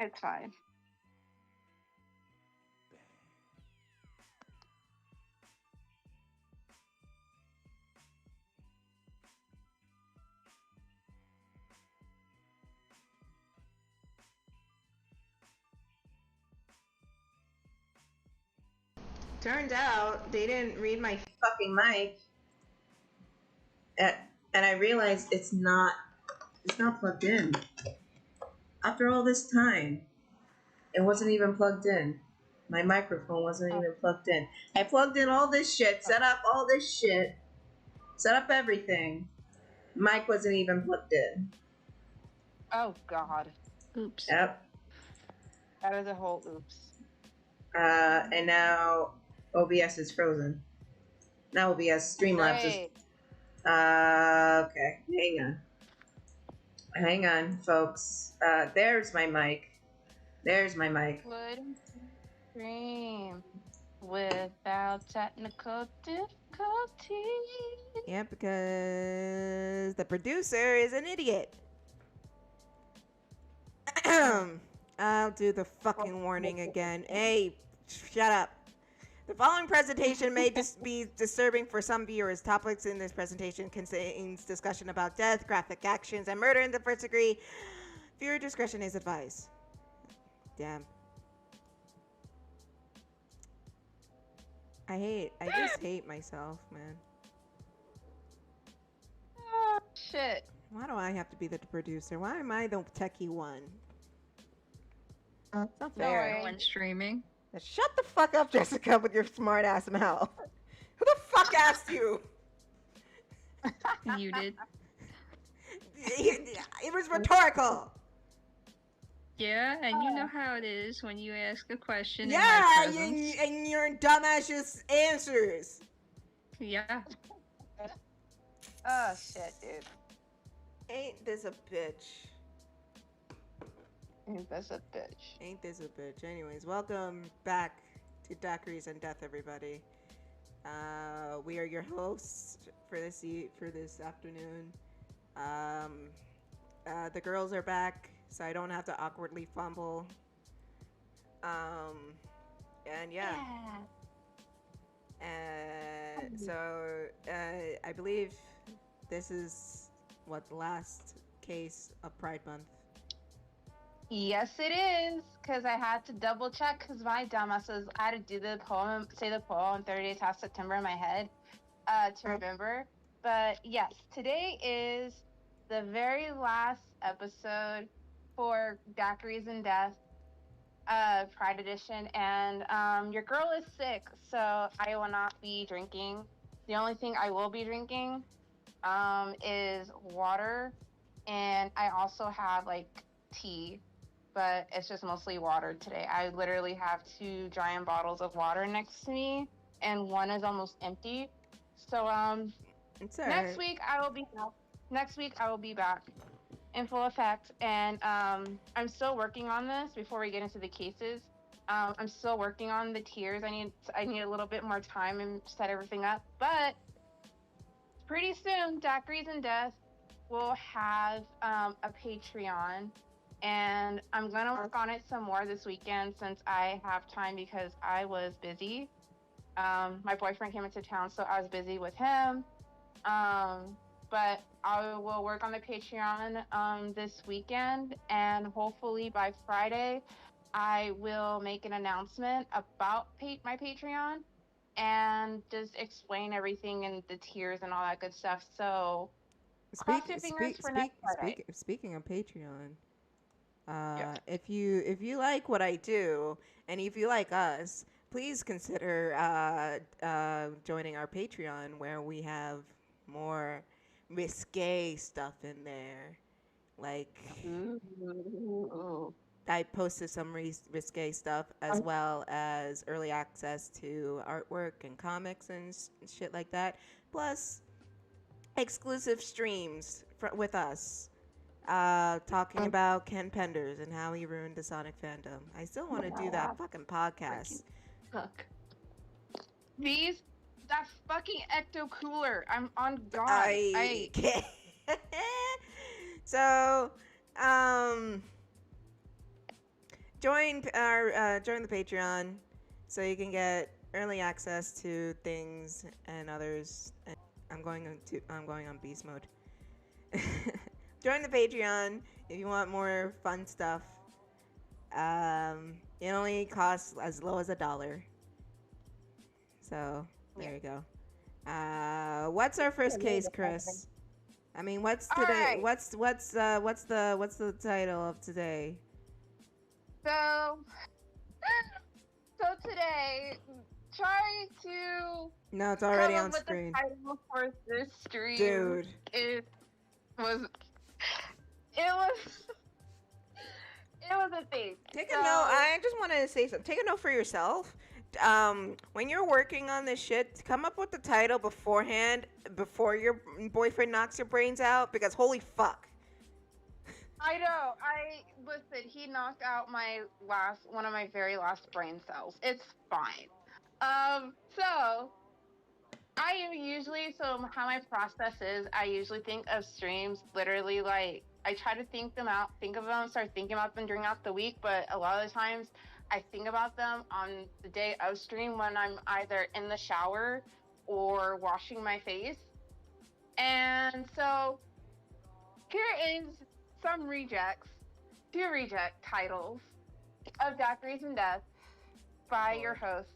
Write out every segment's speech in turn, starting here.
It's fine. Turned out they didn't read my fucking mic, and I realized it's not plugged in. After all this time, it wasn't even plugged in. My microphone wasn't even plugged in. I plugged in all this shit, set up all this shit, set up everything. Mic wasn't even plugged in. Oh God. Oops. Yep. That is a whole oops. And now OBS is frozen. Now OBS Streamlabs is. Great. Okay. Hang on, folks. There's my mic. Would stream without technical difficulties. Yeah, because the producer is an idiot. I'll do the fucking warning again. Hey, shut up. The following presentation may be disturbing for some viewers. Topics in this presentation contains discussion about death, graphic actions, and murder in the first degree. Viewer discretion is advised. Damn. I just hate myself, man. Oh, shit. Why do I have to be the producer? Why am I the techie one? It's not fair. When streaming. Shut the fuck up, Jessica, with your smart ass mouth. Who the fuck asked you? You did. It was rhetorical. Yeah, and you know how it is when you ask a question. Yeah, in my presence. and your dumbass just answers. Yeah. Oh shit, dude. Ain't this a bitch? That's a bitch. Ain't this a bitch? Anyways, welcome back to Daiquiris and Death, everybody. We are your hosts for this afternoon. The girls are back, so I don't have to awkwardly fumble. And yeah. I believe this is the last case of Pride Month. Yes, it is. Because I had to double check. Because my dumbasses, I had to do the poem, say the poem 30 Days Past September in my head to remember. But yes, today is the very last episode for Daiquiris and Death Pride Edition. And your girl is sick, so I will not be drinking. The only thing I will be drinking is water. And I also have like tea. But it's just mostly water today. I literally have 2 giant bottles of water next to me, and one is almost empty. So next week I will be back. Next week I will be back in full effect, and I'm still working on this. Before we get into the cases, I'm still working on the tiers. I need a little bit more time and set everything up. But pretty soon, Daiquiris and Death will have a Patreon. And I'm going to work on it some more this weekend since I have time because I was busy. My boyfriend came into town, so I was busy with him. But I will work on the Patreon this weekend. And hopefully by Friday, I will make an announcement about my Patreon and just explain everything and the tiers and all that good stuff. So cross your fingers for next Friday. Speaking of Patreon, if you like what I do and if you like us, please consider joining our Patreon where we have more risque stuff in there. Like I posted some risque stuff as well as early access to artwork and comics and shit like that. Plus exclusive streams with us. Talking about Ken Penders and how he ruined the Sonic fandom. I still want to do that fucking podcast. Fuck. That fucking ecto cooler. I'm on God. I can't. So, join the Patreon so you can get early access to things and others. And I'm going on beast mode. Join the Patreon if you want more fun stuff. It only costs as low as $1. So there you go. What's our first case, Kris? I mean, what's today? Alright. What's the title of today? So today, try to No, it's already come on up with screen. the title for this stream. Dude. It was a thing. Take a note. I just want to say something. Take a note for yourself. When you're working on this shit, come up with the title beforehand, before your boyfriend knocks your brains out, because holy fuck. I know. Listen, he knocked out one of my very last brain cells. It's fine. So how my process is, I usually think of streams literally like, I try to think of them, start thinking about them during the week, but a lot of the times I think about them on the day of stream when I'm either in the shower or washing my face. And so here is some two reject titles of Daiquiris and Death by your host,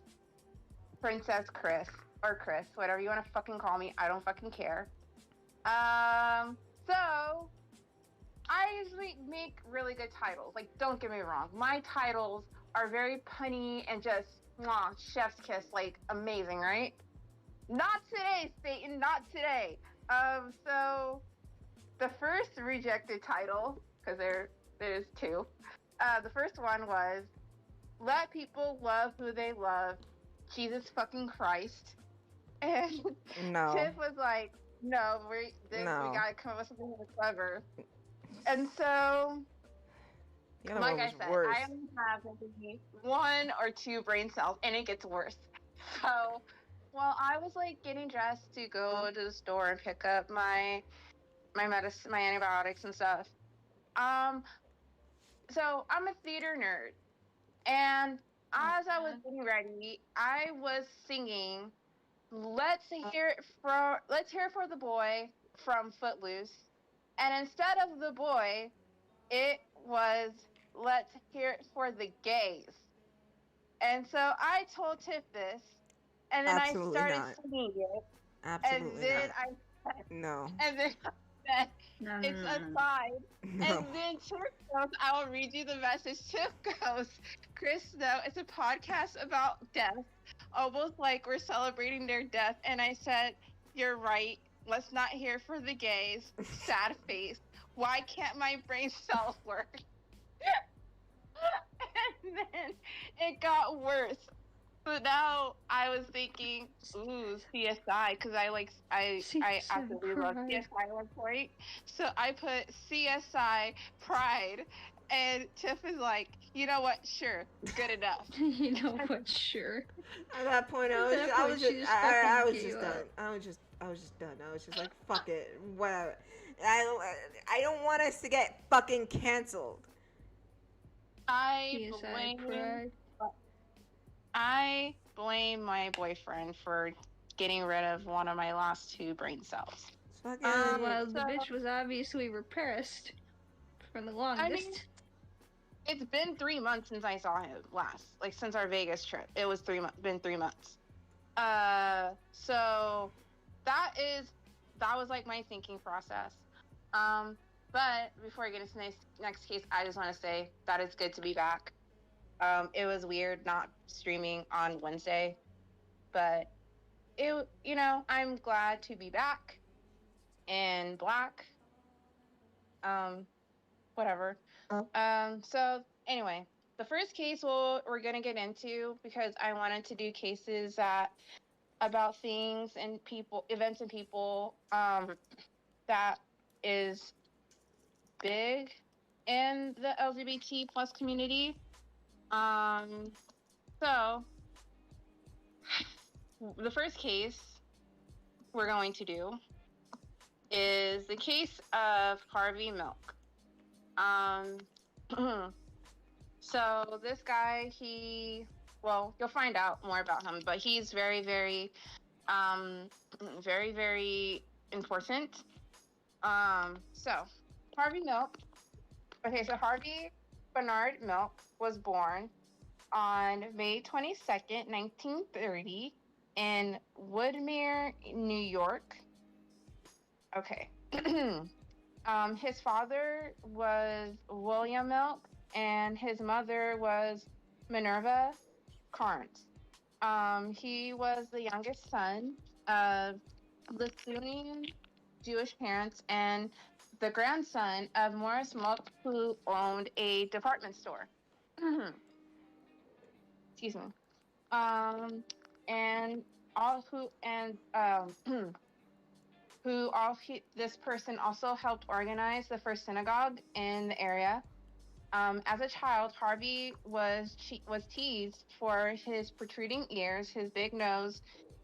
Princess Kris, or Kris, whatever you want to fucking call me. I don't fucking care. So I usually make really good titles. Like, don't get me wrong. My titles are very punny and just, chef's kiss, like, amazing, right? Not today, Satan, not today. So the first rejected title, because there's two. The first one was, Let People Love Who They Love, Jesus fucking Christ. And No. Tiff was like, no, we gotta come up with something more clever. And so, like I said, worse. I only have maybe 1 or 2 brain cells, and it gets worse. So, while I was like getting dressed to go to the store and pick up my medicine, my antibiotics and stuff, so I'm a theater nerd, and as I was getting ready, I was singing Let's Hear It for the Boy from Footloose. And instead of the boy, it was Let's Hear It for the Gays. And so I told Tiff this, and then Absolutely I started not. singing it. Absolutely and then not. No. And then I said, it's a sign. No. And then Tiff goes, I will read you the message. Tiff goes, Kris, no, it's a podcast about death. Almost like we're celebrating their death. And I said, you're right. Let's not hear for the gays. Sad face. Why can't my brain cells work? And then it got worse. So now I was thinking, ooh, CSI, because I absolutely love CSI at one point. So I put CSI Pride, and Tiff is like, you know what? Sure, good enough. You know what? Sure. At that point, I was just done. I was just done. I was just like, fuck it, whatever. I don't want us to get fucking canceled. I blame my boyfriend for getting rid of one of my last 2 brain cells. Well, the bitch was obviously repressed for the longest. I mean, it's been 3 months since I saw him last. Like, since our Vegas trip. It was been 3 months. So that was like my thinking process. But before I get into the next case, I just want to say that it's good to be back. It was weird not streaming on Wednesday, but I'm glad to be back in black. Whatever. So anyway, the first case we're gonna get into, because I wanted to do cases about things and people, events and people, that is big in the LGBT plus community. So the first case we're going to do is the case of Harvey Milk. So this guy, you'll find out more about him, but he's very, very, very, very important. So Harvey Milk. Okay, so Harvey Bernard Milk was born on May 22nd, 1930, in Woodmere, New York. Okay. His father was William Milk, and his mother was Minerva Carnes. He was the youngest son of Lithuanian Jewish parents and the grandson of Morris Milk, who owned a department store. Excuse me. And all who and this person also helped organize the first synagogue in the area. As a child, Harvey was teased for his protruding ears, his big nose,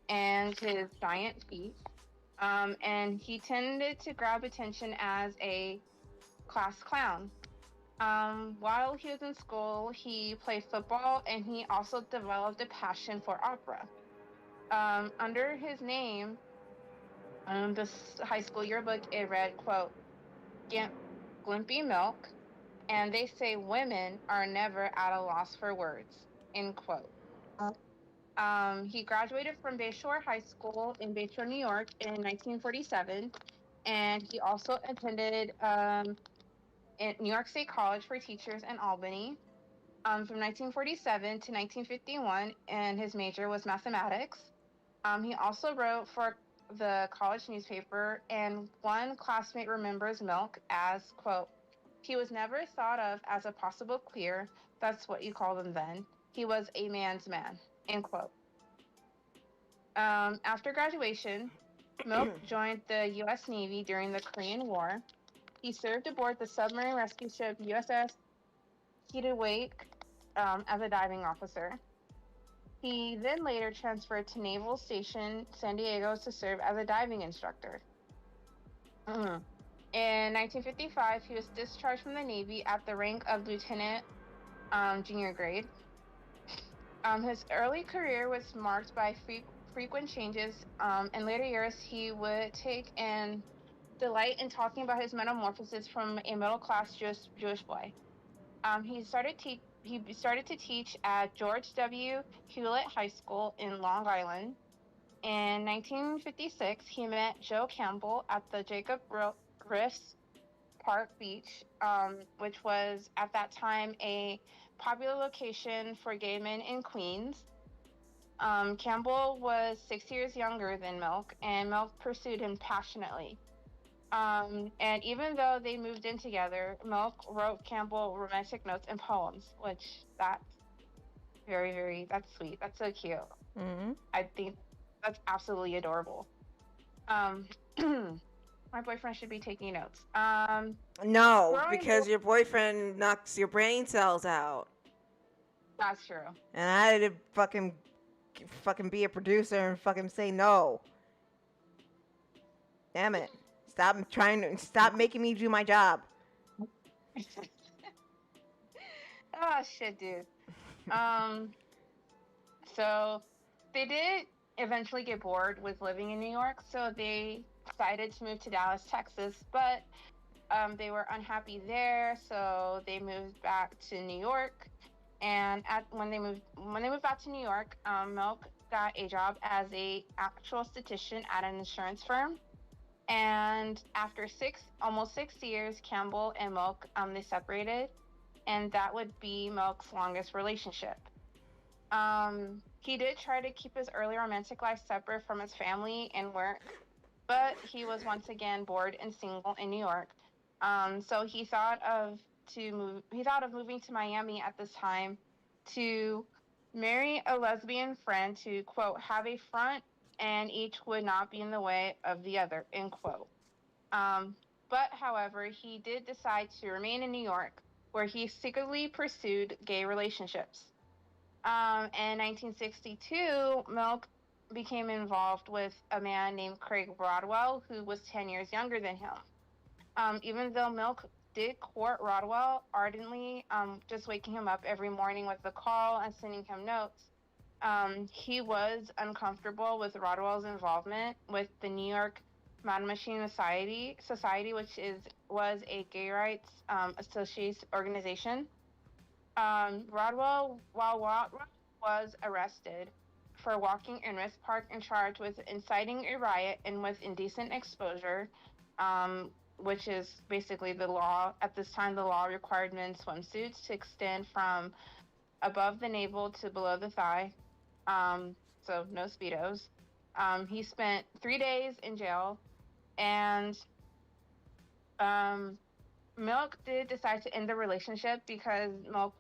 and his giant feet. And he tended to grab attention as a class clown. While he was in school, he played football, and he also developed a passion for opera. Under his name, this high school yearbook, it read, quote, Glimpy Milk, and they say women are never at a loss for words, end quote. He graduated from Bayshore High School in Bayshore, New York in 1947, and he also attended New York State College for Teachers in Albany from 1947 to 1951, and his major was mathematics. He also wrote for the college newspaper, and one classmate remembers Milk as, quote, he was never thought of as a possible queer. That's what you called him then. He was a man's man, end quote. After graduation, Milk joined the U.S. Navy during the Korean War. He served aboard the submarine rescue ship USS Kittiwake as a diving officer. He then later transferred to Naval Station San Diego to serve as a diving instructor. In 1955, he was discharged from the Navy at the rank of lieutenant, junior grade. His early career was marked by frequent changes. In later years, he would take an delight in talking about his metamorphosis from a middle-class Jewish boy. He started to teach at George W. Hewlett High School in Long Island. In 1956, he met Joe Campbell at the Jacob Riffs Park Beach, which was at that time a popular location for gay men in Queens. Campbell was 6 years younger than Milk, and Milk pursued him passionately. And even though they moved in together, Milk wrote Campbell romantic notes and poems, which that's very, very, that's sweet. That's so cute. Mm-hmm. I think that's absolutely adorable. My boyfriend should be taking notes. No, because your boyfriend knocks your brain cells out. That's true. And I had to fucking be a producer and fucking say no. Damn it. Stop making me do my job. Oh shit, dude. So they did eventually get bored with living in New York, so they decided to move to Dallas, Texas, but they were unhappy there, so they moved back to New York. And when they moved back to New York, Milk got a job as a actual statistician at an insurance firm. And after almost 6 years, Campbell and Milk they separated, and that would be Milk's longest relationship. He did try to keep his early romantic life separate from his family and work, but he was once again bored and single in New York. So he thought of moving to Miami at this time to marry a lesbian friend to, quote, have a front and each would not be in the way of the other, end quote. But however, he did decide to remain in New York, where he secretly pursued gay relationships. In 1962, Milk became involved with a man named Craig Broadwell, who was 10 years younger than him. Even though Milk did court Rodwell ardently, just waking him up every morning with a call and sending him notes. He was uncomfortable with Rodwell's involvement with the New York Man Machine Society, which was a gay rights association organization. Rodwell was arrested for walking in Risk Park and charged with inciting a riot and with indecent exposure, which is basically the law. At this time, the law required men's swimsuits to extend from above the navel to below the thigh, so no Speedos. He spent 3 days in jail, and Milk did decide to end the relationship because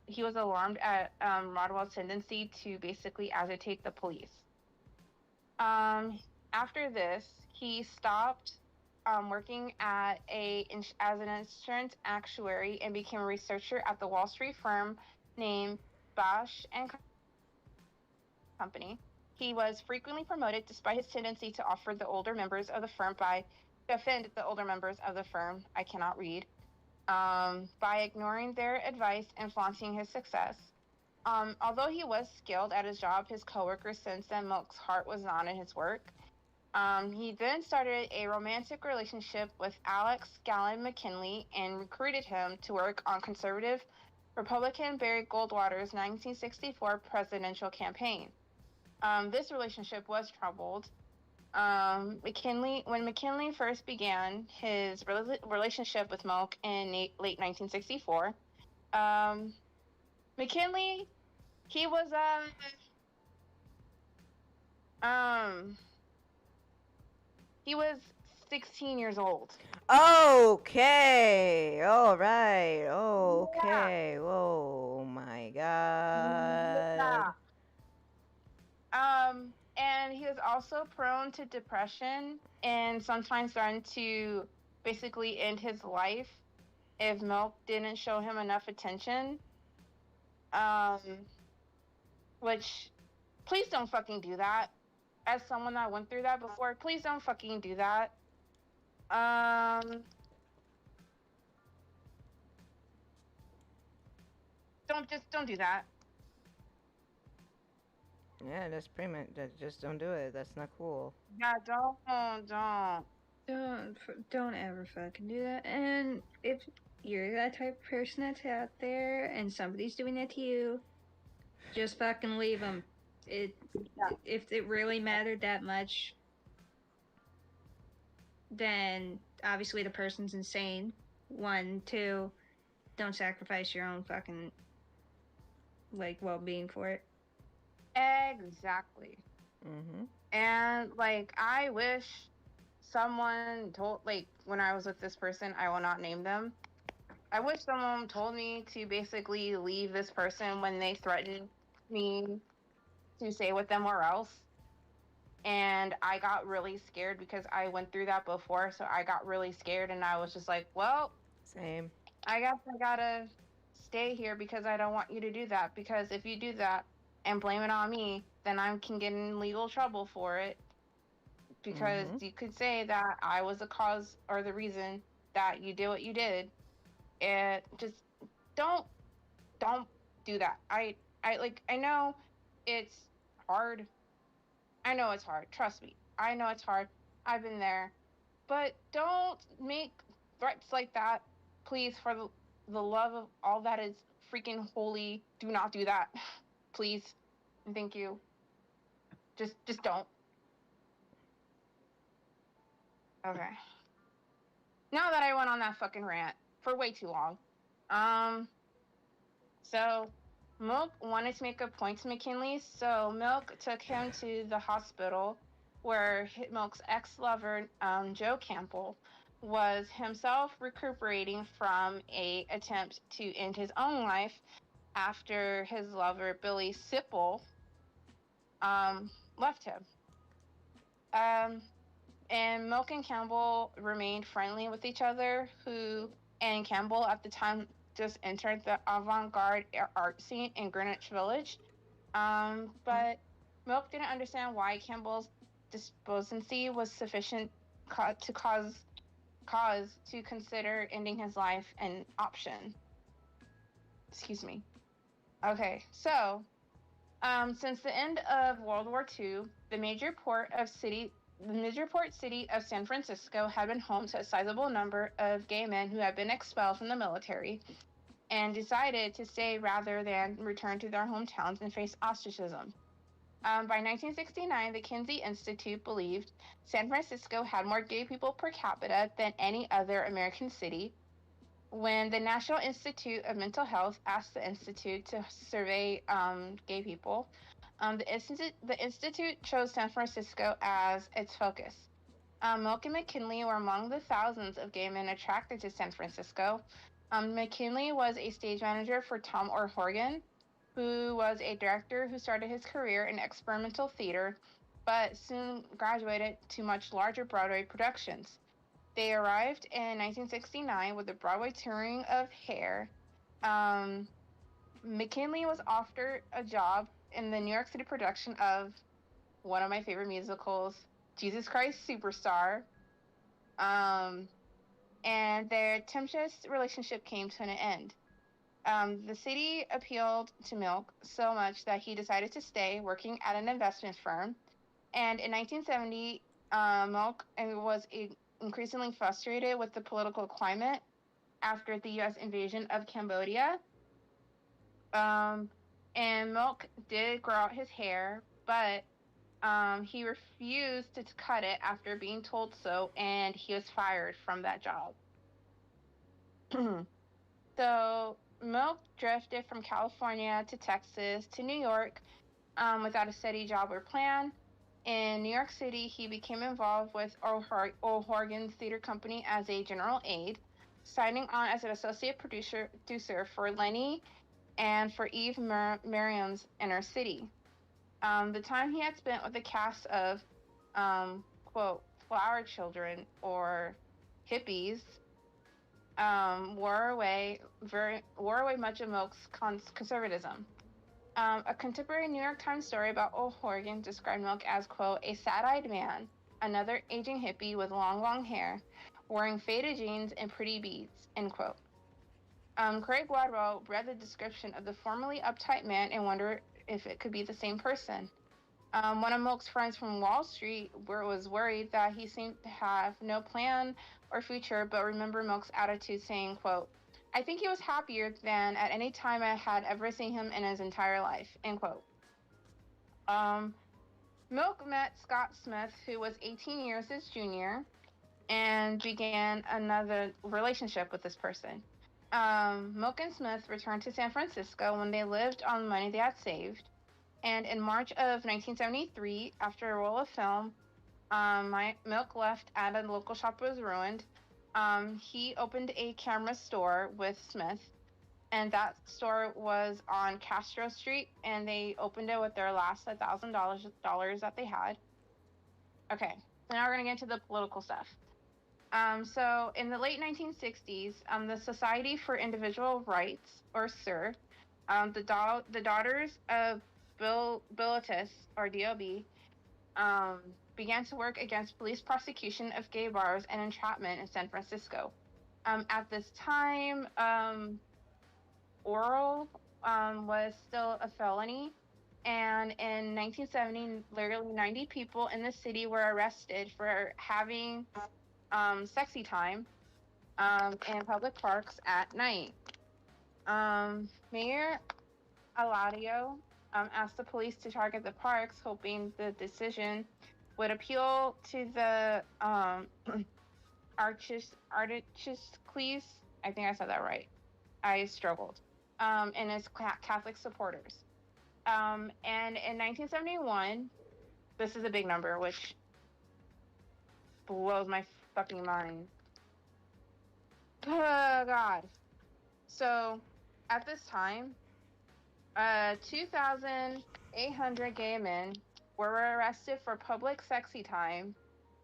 he was alarmed at Rodwell's tendency to basically agitate the police. After this, he stopped working as an insurance actuary and became a researcher at the Wall Street firm named Bash and Company. He was frequently promoted despite his tendency to offend the older members of the firm. I cannot read. By ignoring their advice and flaunting his success. Although he was skilled at his job, his coworkers sensed that Milk's heart was not in his work. He then started a romantic relationship with Alex Gallon McKinley and recruited him to work on conservative Republican Barry Goldwater's 1964 presidential campaign. This relationship was troubled. When McKinley first began his relationship with Milk in late 1964, McKinley, he was 16 years old. Okay. All right. Okay. Yeah. Oh my God. Yeah. And he was also prone to depression and sometimes threatened to basically end his life if Milk didn't show him enough attention. Which, please don't fucking do that. As someone that went through that before, please don't fucking do that. Don't do that. Yeah, that's pretty much. Just don't do it. That's not cool. Yeah, don't. Don't ever fucking do that. And if you're that type of person that's out there and somebody's doing that to you, just fucking leave them. If it really mattered that much, then obviously the person's insane. 1, 2, don't sacrifice your own fucking well-being for it. Exactly. Mm-hmm. And I wish someone told, when I was with this person, I will not name them. I wish someone told me to basically leave this person when they threatened me to stay with them or else. And I got really scared because I went through that before, so I got really scared and I was just like, well, same. I guess I gotta stay here because I don't want you to do that. Because if you do that and blame it on me, then I can get in legal trouble for it. Because you could say that I was the cause or the reason that you did what you did. And just don't do that. I know it's hard. I know it's hard. Trust me. I know it's hard. I've been there. But don't make threats like that. Please, for the love of all that is freaking holy, do not do that. Please. And thank you. Just don't. Okay. Now that I went on that fucking rant for way too long. So Milk wanted to make a point to McKinley, so Milk took him to the hospital where Milk's ex-lover, Joe Campbell, was himself recuperating from a attempt to end his own life after his lover, Billy Sipple, left him. And Milk and Campbell remained friendly with each other, and Campbell at the time just entered the avant-garde art scene in Greenwich Village. But Milk didn't understand why Campbell's despondency was sufficient to cause cause to consider ending his life an option. Excuse me. Okay, so since the end of World War II, the major port city of San Francisco had been home to a sizable number of gay men who had been expelled from the military and decided to stay rather than return to their hometowns and face ostracism. By 1969, the Kinsey Institute believed San Francisco had more gay people per capita than any other American city. When the National Institute of Mental Health asked the Institute to survey gay people, the Institute chose San Francisco as its focus. Milk and McKinley were among the thousands of gay men attracted to San Francisco. McKinley was a stage manager for Tom O'Horgan, who was a director who started his career in experimental theater, but soon graduated to much larger Broadway productions. They arrived in 1969 with the Broadway touring of Hair. McKinley was offered a job in the New York City production of one of my favorite musicals, Jesus Christ Superstar. And their tempestuous relationship came to an end. The city appealed to Milk so much that he decided to stay working at an investment firm. And in 1970, Milk was increasingly frustrated with the political climate after the U.S. invasion of Cambodia. And Milk did grow out his hair, but he refused to cut it after being told so, and he was fired from that job. So Milk drifted from California to Texas to New York without a steady job or plan. In New York City, he became involved with O'Horgan's theater company as a general aide, signing on as an associate producer for Lenny and for Eve Merriam's Inner City. The time he had spent with the cast of, quote, flower children or hippies wore away much of Milk's conservatism. A contemporary New York Times story about O'Horgan described Milk as, quote, a sad-eyed man, another aging hippie with long hair, wearing faded jeans and pretty beads, end quote. Craig Gladwell read the description of the formerly uptight man and wondered if it could be the same person. One of Milk's friends from Wall Street was worried that he seemed to have no plan or future, but remember Milk's attitude, saying, quote, I think he was happier than at any time I had ever seen him in his entire life, end quote. Milk met Scott Smith, who was 18 years his junior, and began another relationship with this person. Milk and Smith returned to San Francisco when they lived on the money they had saved. And in March of 1973, after a roll of film, Milk left and a local shop was ruined. He opened a camera store with Smith, and that store was on Castro Street, and they opened it with their last $1,000 that they had. Okay, so now we're going to get into the political stuff. So in the late 1960s, the Society for Individual Rights, or SIR, the Daughters of Bilitis, or DOB, began to work against police prosecution of gay bars and entrapment in San Francisco. At this time, oral was still a felony, and in 1970, literally 90 people in the city were arrested for having sexy time in public parks at night. Mayor Eladio asked the police to target the parks, hoping the decision would appeal to the Archicles, I think I said that right. I struggled. And his Catholic supporters. And in 1971, this is a big number, which blows my fucking mind. Oh, God. So, at this time, 2,800 gay men were arrested for public sexy time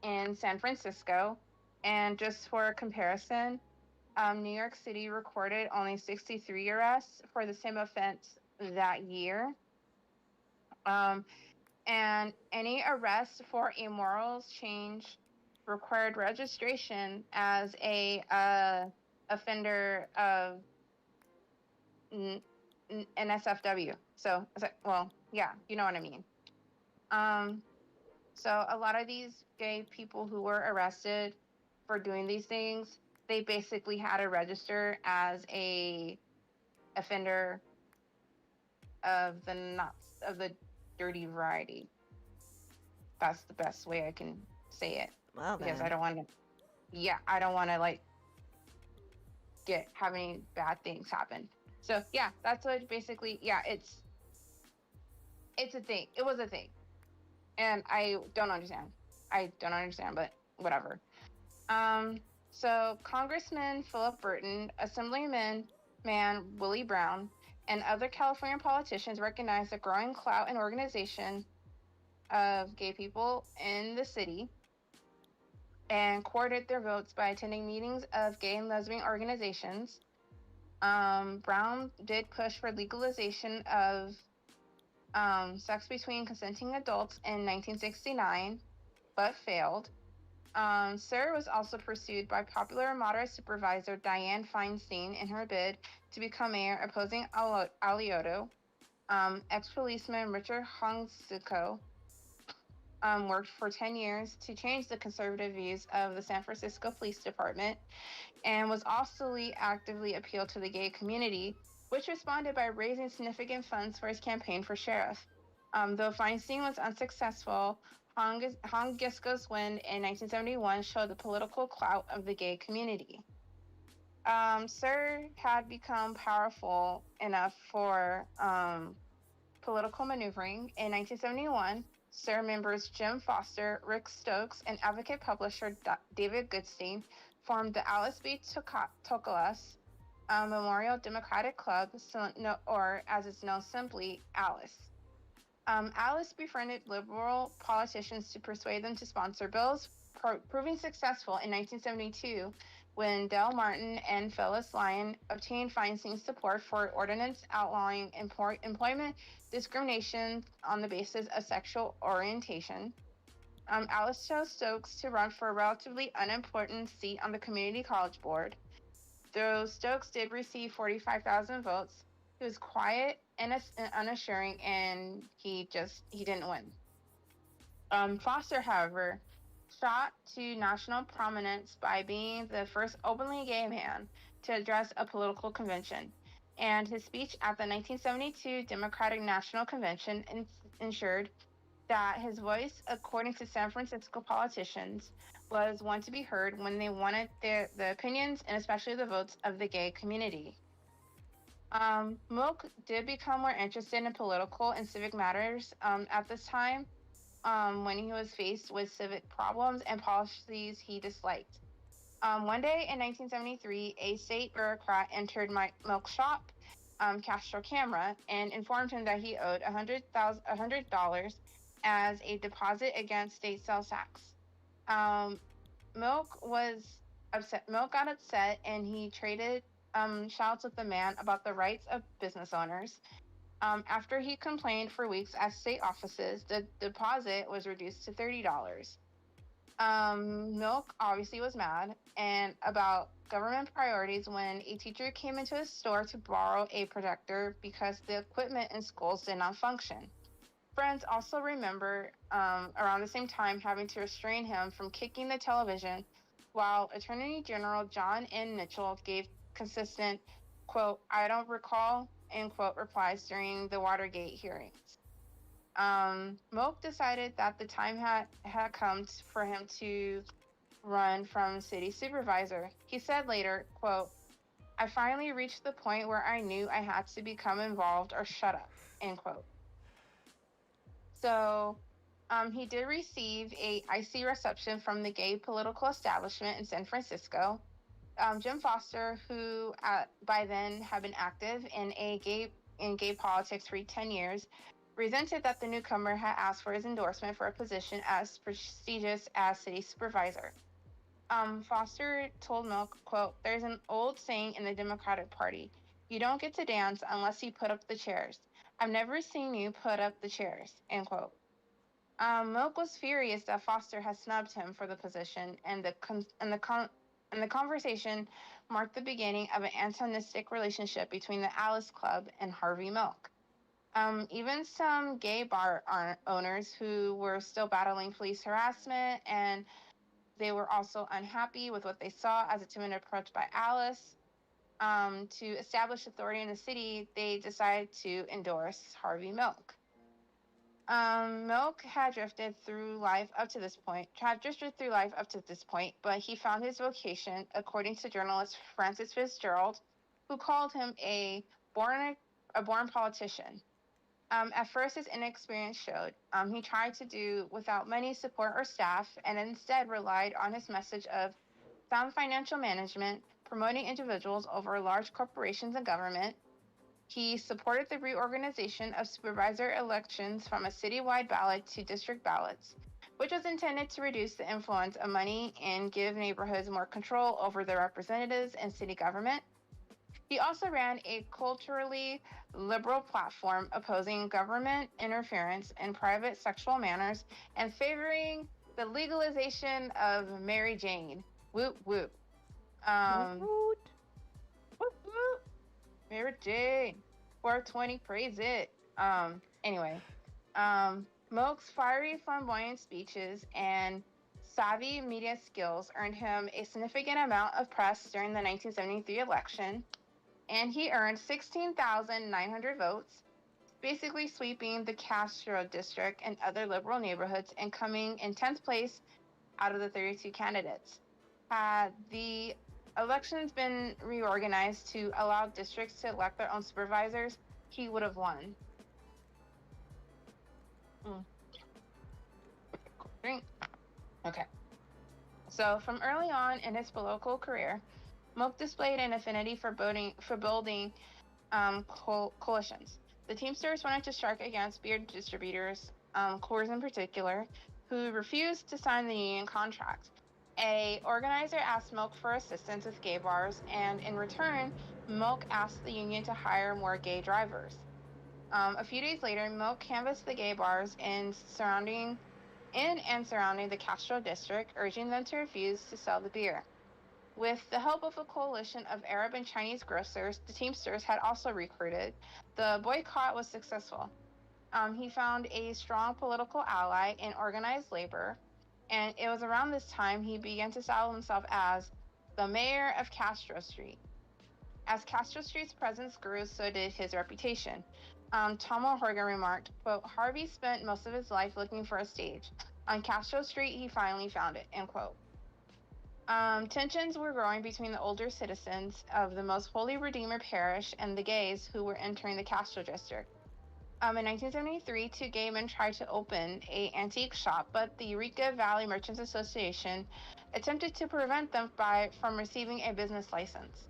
in San Francisco. And just for comparison, New York City recorded only 63 arrests for the same offense that year. And any arrest for a morals change required registration as a offender of NSFW. So, well, yeah, you know what I mean. So a lot of these gay people who were arrested for doing these things, they basically had to register as a offender of the dirty variety. That's the best way I can say it, Well, because then. I don't want to. Yeah, I don't want to like have any bad things happen. So yeah, that's what basically. Yeah, it's a thing. It was a thing, and I don't understand. But whatever. Um, so Congressman Philip Burton, Assemblyman Willie Brown, and other California politicians recognized the growing clout and organization of gay people in the city and courted their votes by attending meetings of gay and lesbian organizations. Brown did push for legalization of sex between consenting adults in 1969, but failed. Sir was also pursued by popular moderate supervisor Dianne Feinstein in her bid to become mayor, opposing Alioto. Ex-policeman Richard Hongsico worked for 10 years to change the conservative views of the San Francisco Police Department and was also actively appealed to the gay community, which responded by raising significant funds for his campaign for sheriff. Though Feinstein was unsuccessful, Hongsico's win in 1971 showed the political clout of the gay community. Sir had become powerful enough for political maneuvering. In 1971, Sir members Jim Foster, Rick Stokes, and advocate publisher David Goodstein formed the Alice B. Toklas Memorial Democratic Club, or as it's known simply, Alice. Alice befriended liberal politicians to persuade them to sponsor bills, proving successful in 1972 when Del Martin and Phyllis Lyon obtained Feinstein's support for an ordinance outlawing employment discrimination on the basis of sexual orientation. Alice chose Stokes to run for a relatively unimportant seat on the community college board. Though Stokes did receive 45,000 votes, he was quiet and unassuring, and he didn't win. Foster, however, shot to national prominence by being the first openly gay man to address a political convention, and his speech at the 1972 Democratic National Convention ensured that his voice, according to San Francisco politicians, was one to be heard when they wanted the opinions and especially the votes of the gay community. Milk did become more interested in political and civic matters at this time when he was faced with civic problems and policies he disliked. One day in 1973, a state bureaucrat entered Milk's shop, Castro Camera, and informed him that he owed $100 as a deposit against state sales tax. Milk was upset. Milk got upset, and he traded shouts with the man about the rights of business owners. After he complained for weeks at state offices, the deposit was reduced to $30. Milk obviously was mad and about government priorities when a teacher came into his store to borrow a projector because the equipment in schools did not function. Friends also remember around the same time having to restrain him from kicking the television, while Attorney General John N. Mitchell gave consistent, quote, "I don't recall," end quote, replies during the Watergate hearings. Milk decided that the time had come for him to run from city supervisor. He said later, quote, "I finally reached the point where I knew I had to become involved or shut up," end quote. So he did receive a icy reception from the gay political establishment in San Francisco. Jim Foster, who by then had been active in gay politics for 10 years, resented that the newcomer had asked for his endorsement for a position as prestigious as city supervisor. Foster told Milk, quote, "There's an old saying in the Democratic Party, you don't get to dance unless you put up the chairs. I've never seen you put up the chairs," end quote. Milk was furious that Foster had snubbed him for the position, and the conversation marked the beginning of an antagonistic relationship between the Alice Club and Harvey Milk. Even some gay bar owners who were still battling police harassment, and they were also unhappy with what they saw as a timid approach by Alice. To establish authority in the city, they decided to endorse Harvey Milk. Milk had drifted through life up to this point, but he found his vocation, according to journalist Francis Fitzgerald, who called him a born politician. At first, his inexperience showed. He tried to do without money, support, or staff, and instead relied on his message of sound financial management, promoting individuals over large corporations and government. He supported the reorganization of supervisor elections from a citywide ballot to district ballots, which was intended to reduce the influence of money and give neighborhoods more control over their representatives and city government. He also ran a culturally liberal platform opposing government interference in private sexual matters and favoring the legalization of Mary Jane. Woot woot. Woot. Woot woot. Mary Jane. 420, praise it. Anyway, Milk's fiery, flamboyant speeches and savvy media skills earned him a significant amount of press during the 1973 election, and he earned 16,900 votes, basically sweeping the Castro district and other liberal neighborhoods and coming in 10th place out of the 32 candidates. Had the elections been reorganized to allow districts to elect their own supervisors, he would have won. Drink. Okay. So from early on in his political career, Milk displayed an affinity for building coalitions. The Teamsters wanted to strike against beer distributors, Coors in particular, who refused to sign the union contract. A organizer asked Milk for assistance with gay bars, and in return, Milk asked the union to hire more gay drivers. A few days later, Milk canvassed the gay bars in and surrounding the Castro district, urging them to refuse to sell the beer. With the help of a coalition of Arab and Chinese grocers, the Teamsters had also recruited. The boycott was successful. He found a strong political ally in organized labor, and it was around this time he began to style himself as the mayor of Castro Street. As Castro Street's presence grew, so did his reputation. Tom O'Horgan remarked, quote, Harvey spent most of his life looking for a stage. On Castro Street, he finally found it, end quote. Tensions were growing between the older citizens of the Most Holy Redeemer Parish and the gays who were entering the Castro district. In 1973, two gay men tried to open an antique shop, but the Eureka Valley Merchants Association attempted to prevent them from receiving a business license.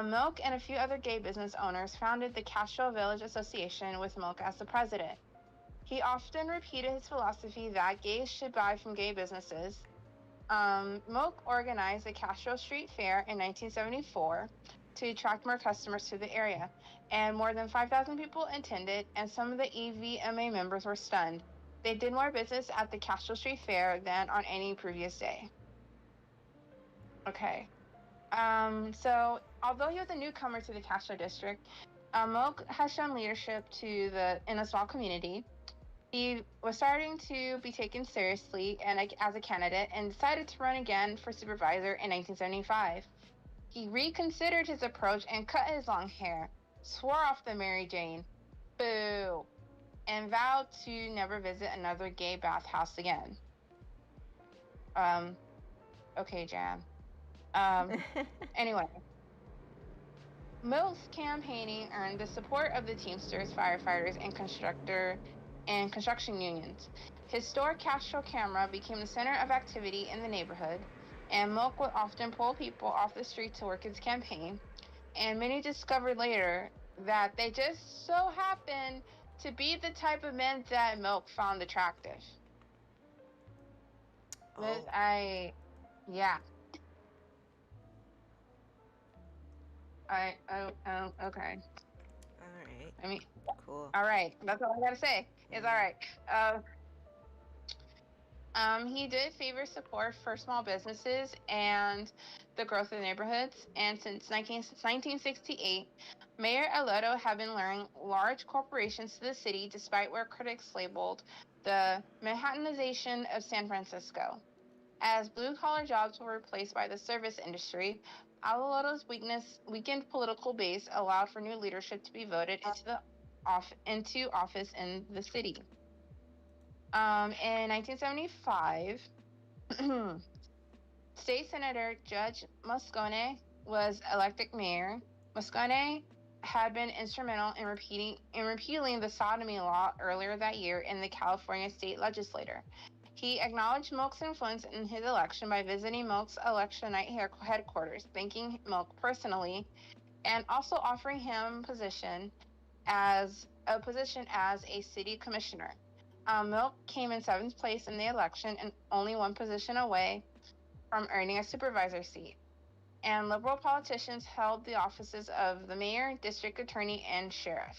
Milk and a few other gay business owners founded the Castro Village Association with Milk as the president. He often repeated his philosophy that gays should buy from gay businesses. Milk organized the Castro Street Fair in 1974 to attract more customers to the area, and more than 5,000 people attended, and some of the EVMA members were stunned. They did more business at the Castro Street Fair than on any previous day. Okay. So, although he was a newcomer to the Castro district, Milk has shown leadership in a small community. He was starting to be taken seriously as a candidate and decided to run again for supervisor in 1975. He reconsidered his approach and cut his long hair, swore off the Mary Jane, boo, and vowed to never visit another gay bathhouse again. Okay, Jan. Anyway, Milk's campaigning earned the support of the Teamsters, firefighters, and construction unions. His store Castro Camera became the center of activity in the neighborhood, and Milk would often pull people off the street to work his campaign, and many discovered later that they just so happened to be the type of men that Milk found attractive. Oh. Yeah. Okay. All right. I mean, Cool. all right. That's all I gotta say. It's all right. He did favor support for small businesses and the growth of neighborhoods. And since 1968, Mayor Alotto had been luring large corporations to the city despite what critics labeled the Manhattanization of San Francisco. As blue-collar jobs were replaced by the service industry, Alotto's weakened political base allowed for new leadership to be voted into office in the city. In 1975, State Senator Judge Moscone was elected mayor. Moscone had been instrumental in repealing the sodomy law earlier that year in the California state legislature. He acknowledged Milk's influence in his election by visiting Milk's election night headquarters, thanking Milk personally, and also offering him as a city commissioner. Milk came in 7th place in the election and only one position away from earning a supervisor seat. And liberal politicians held the offices of the mayor, district attorney, and sheriff.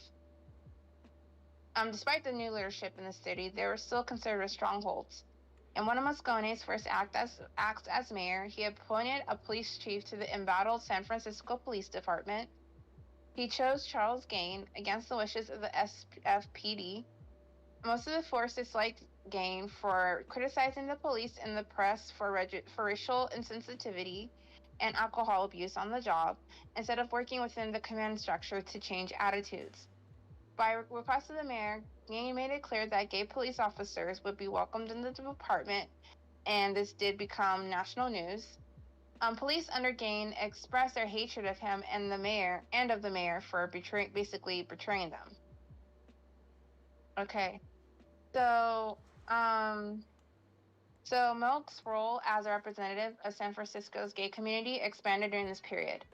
Despite the new leadership in the city, there were still conservative strongholds. In one of Moscone's first acts as mayor, he appointed a police chief to the embattled San Francisco Police Department. He chose Charles Gain against the wishes of the SFPD. Most of the force disliked Gain for criticizing the police and the press for racial insensitivity and alcohol abuse on the job, instead of working within the command structure to change attitudes. By request of the mayor, Gain made it clear that gay police officers would be welcomed in the department, and this did become national news. Police under Gain expressed their hatred of him and of the mayor for basically betraying them. Okay, so Milk's role as a representative of San Francisco's gay community expanded during this period.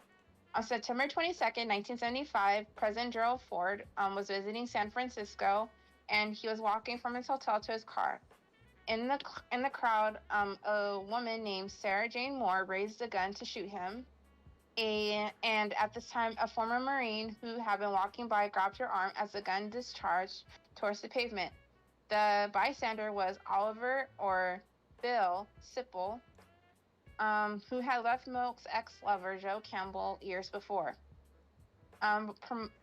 On September 22nd, 1975, President Gerald Ford was visiting San Francisco, and he was walking from his hotel to his car. In the crowd, a woman named Sarah Jane Moore raised a gun to shoot him. And at this time, a former Marine who had been walking by grabbed her arm as the gun discharged towards the pavement. The bystander was Oliver or Bill Sipple, who had left Milk's ex-lover Joe Campbell years before,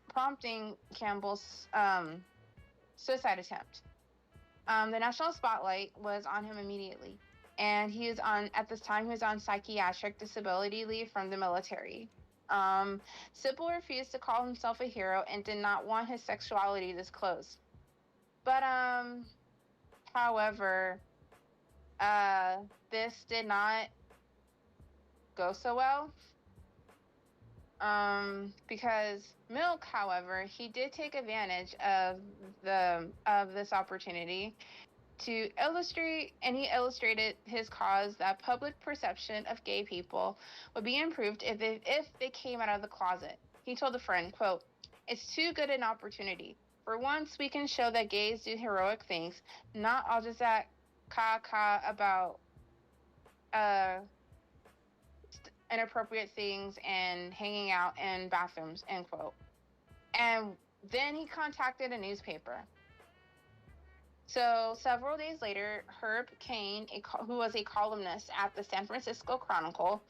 prompting Campbell's suicide attempt. The national spotlight was on him immediately, and at this time he was on psychiatric disability leave from the military. Sipple refused to call himself a hero and did not want his sexuality disclosed. But however, this did not go so well. Because Milk, however, he did take advantage of this opportunity to illustrate, and he illustrated his cause that public perception of gay people would be improved if they came out of the closet. He told a friend, quote, "It's too good an opportunity. For once, we can show that gays do heroic things, not all just that caca about inappropriate things and hanging out in bathrooms," end quote. And then he contacted a newspaper. So several days later, Herb Cain, who was a columnist at the San Francisco Chronicle,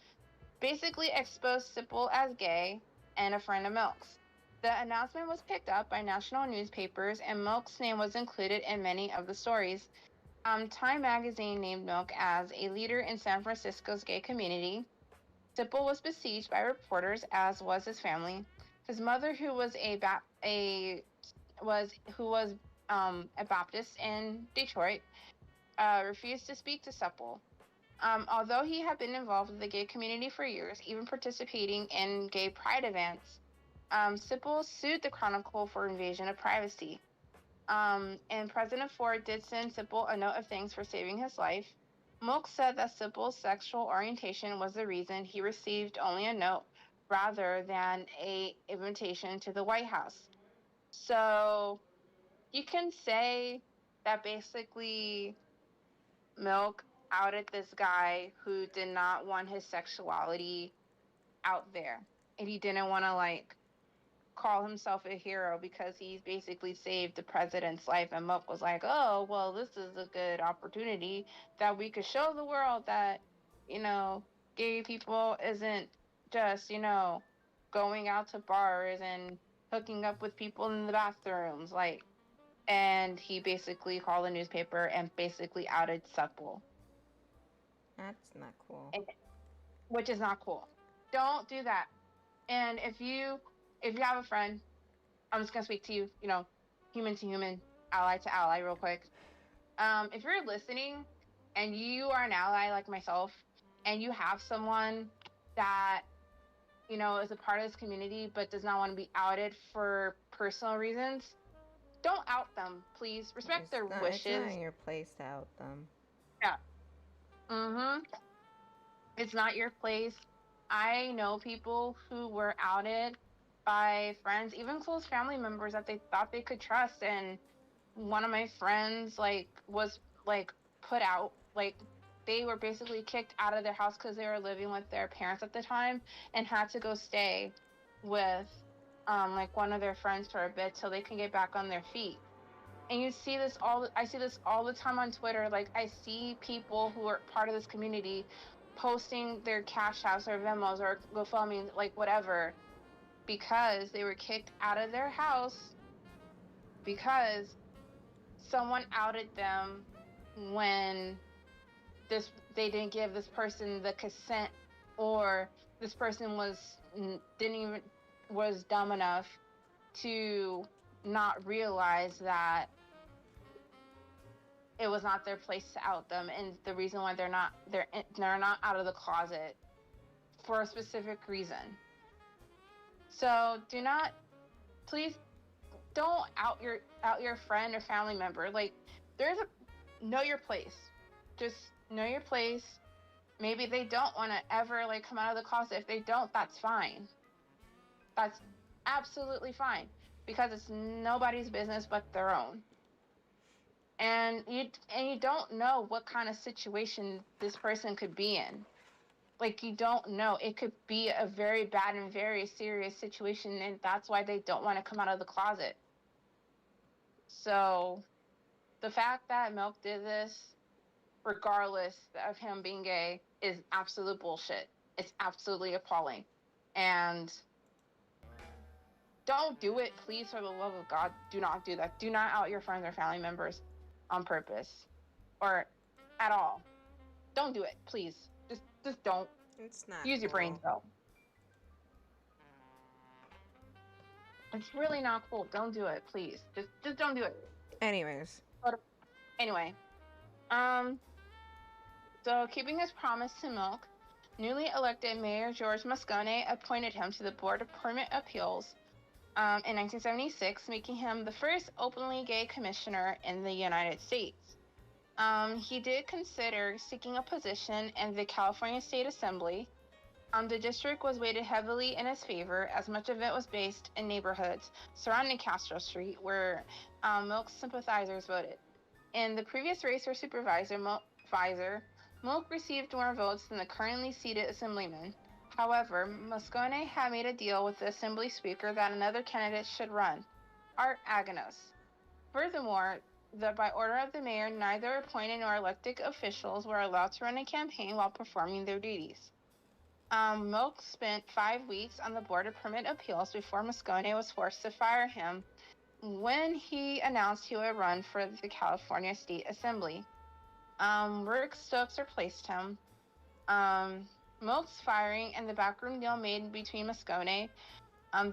basically exposed Sipple as gay and a friend of Milk's. The announcement was picked up by national newspapers, and Milk's name was included in many of the stories. Time magazine named Milk as a leader in San Francisco's gay community. Sipple was besieged by reporters, as was his family. His mother, who was a Baptist in Detroit, refused to speak to Sipple. Although he had been involved with the gay community for years, even participating in gay pride events, Sipple sued the Chronicle for invasion of privacy. And President Ford did send Sipple a note of thanks for saving his life. Milk said that Sipple's sexual orientation was the reason he received only a note rather than an invitation to the White House. So you can say that basically Milk outed this guy who did not want his sexuality out there, and he didn't want to call himself a hero because he's basically saved the president's life. And Milk was like, oh, well, this is a good opportunity that we could show the world that, you know, gay people isn't just, you know, going out to bars and hooking up with people in the bathrooms. Like, and he basically called the newspaper and basically outed Suckbull. That's not cool. Which is not cool. Don't do that. And if you have a friend, I'm just gonna speak to you, you know, human to human, ally to ally, real quick. If you're listening and you are an ally like myself, and you have someone that, you know, is a part of this community but does not want to be outed for personal reasons, don't out them, please. Respect their wishes. It's not your place to out them. Yeah. It's not your place. I know people who were outed by friends, even close family members that they thought they could trust, and one of my friends was put out, they were basically kicked out of their house because they were living with their parents at the time and had to go stay with one of their friends for a bit till they can get back on their feet. And I see this all the time on Twitter. Like, I see people who are part of this community posting their Cash Apps or Venmos or GoFundMe, like whatever, because they were kicked out of their house because someone outed them when they didn't give this person the consent, or this person was dumb enough to not realize that it was not their place to out them, and the reason why they're not out of the closet for a specific reason. So please don't out your friend or family member. Like, know your place. Just know your place. Maybe they don't want to ever come out of the closet. If they don't, that's fine. That's absolutely fine, because it's nobody's business but their own. And you don't know what kind of situation this person could be in. Like, you don't know. It could be a very bad and very serious situation, and that's why they don't want to come out of the closet. So the fact that Milk did this, regardless of him being gay, is absolute bullshit. It's absolutely appalling. And don't do it, please, for the love of God. Do not do that. Do not out your friends or family members on purpose or at all. Don't do it, please. Just don't. It's not. Use your brains, though. It's really not cool. Don't do it, please. Just don't do it. Anyways. Anyway. So keeping his promise to Milk, newly elected Mayor George Moscone appointed him to the Board of Permit Appeals in 1976, making him the first openly gay commissioner in the United States. He did consider seeking a position in the California State Assembly. The district was weighted heavily in his favor, as much of it was based in neighborhoods surrounding Castro Street, where Milk's sympathizers voted. In the previous race for supervisor, Milk received more votes than the currently seated assemblyman. However, Moscone had made a deal with the assembly speaker that another candidate should run, Art Aganos. Furthermore, by order of the mayor, neither appointed nor elected officials were allowed to run a campaign while performing their duties. Milk spent 5 weeks on the Board of Permit Appeals before Moscone was forced to fire him when he announced he would run for the California State Assembly. Rick Stokes replaced him. Milk's firing and the backroom deal made between Moscone,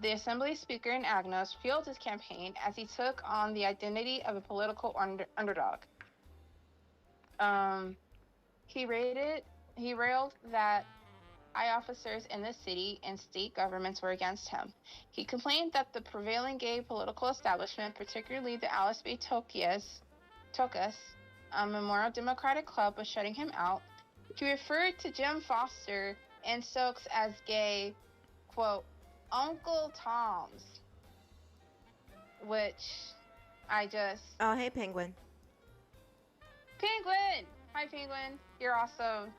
the Assembly Speaker, and Agnos fueled his campaign as he took on the identity of a political underdog. He railed that high officers in the city and state governments were against him. He complained that the prevailing gay political establishment, particularly the Alice B. Tocas Memorial Democratic Club, was shutting him out. He referred to Jim Foster and Stokes as gay, quote, Uncle Toms, which I just... Oh, hey, Penguin. Penguin! Hi, Penguin. You're awesome.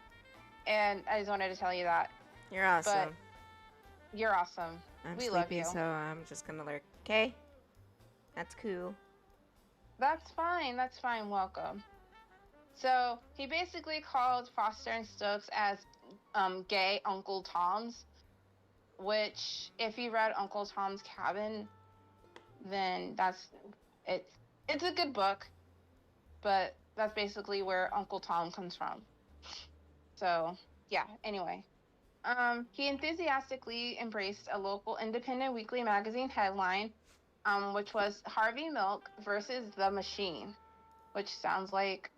And I just wanted to tell you that. You're awesome. But you're awesome. I'm We love sleepy, you. so I'm just gonna lurk. Okay? That's cool. That's fine. That's fine. Welcome. So he basically called Foster and Stokes as gay Uncle Toms, which if you read Uncle Tom's Cabin, then it's it's a good book, but that's basically where Uncle Tom comes from. So yeah. Anyway, he enthusiastically embraced a local independent weekly magazine headline, which was Harvey Milk versus the Machine, which sounds like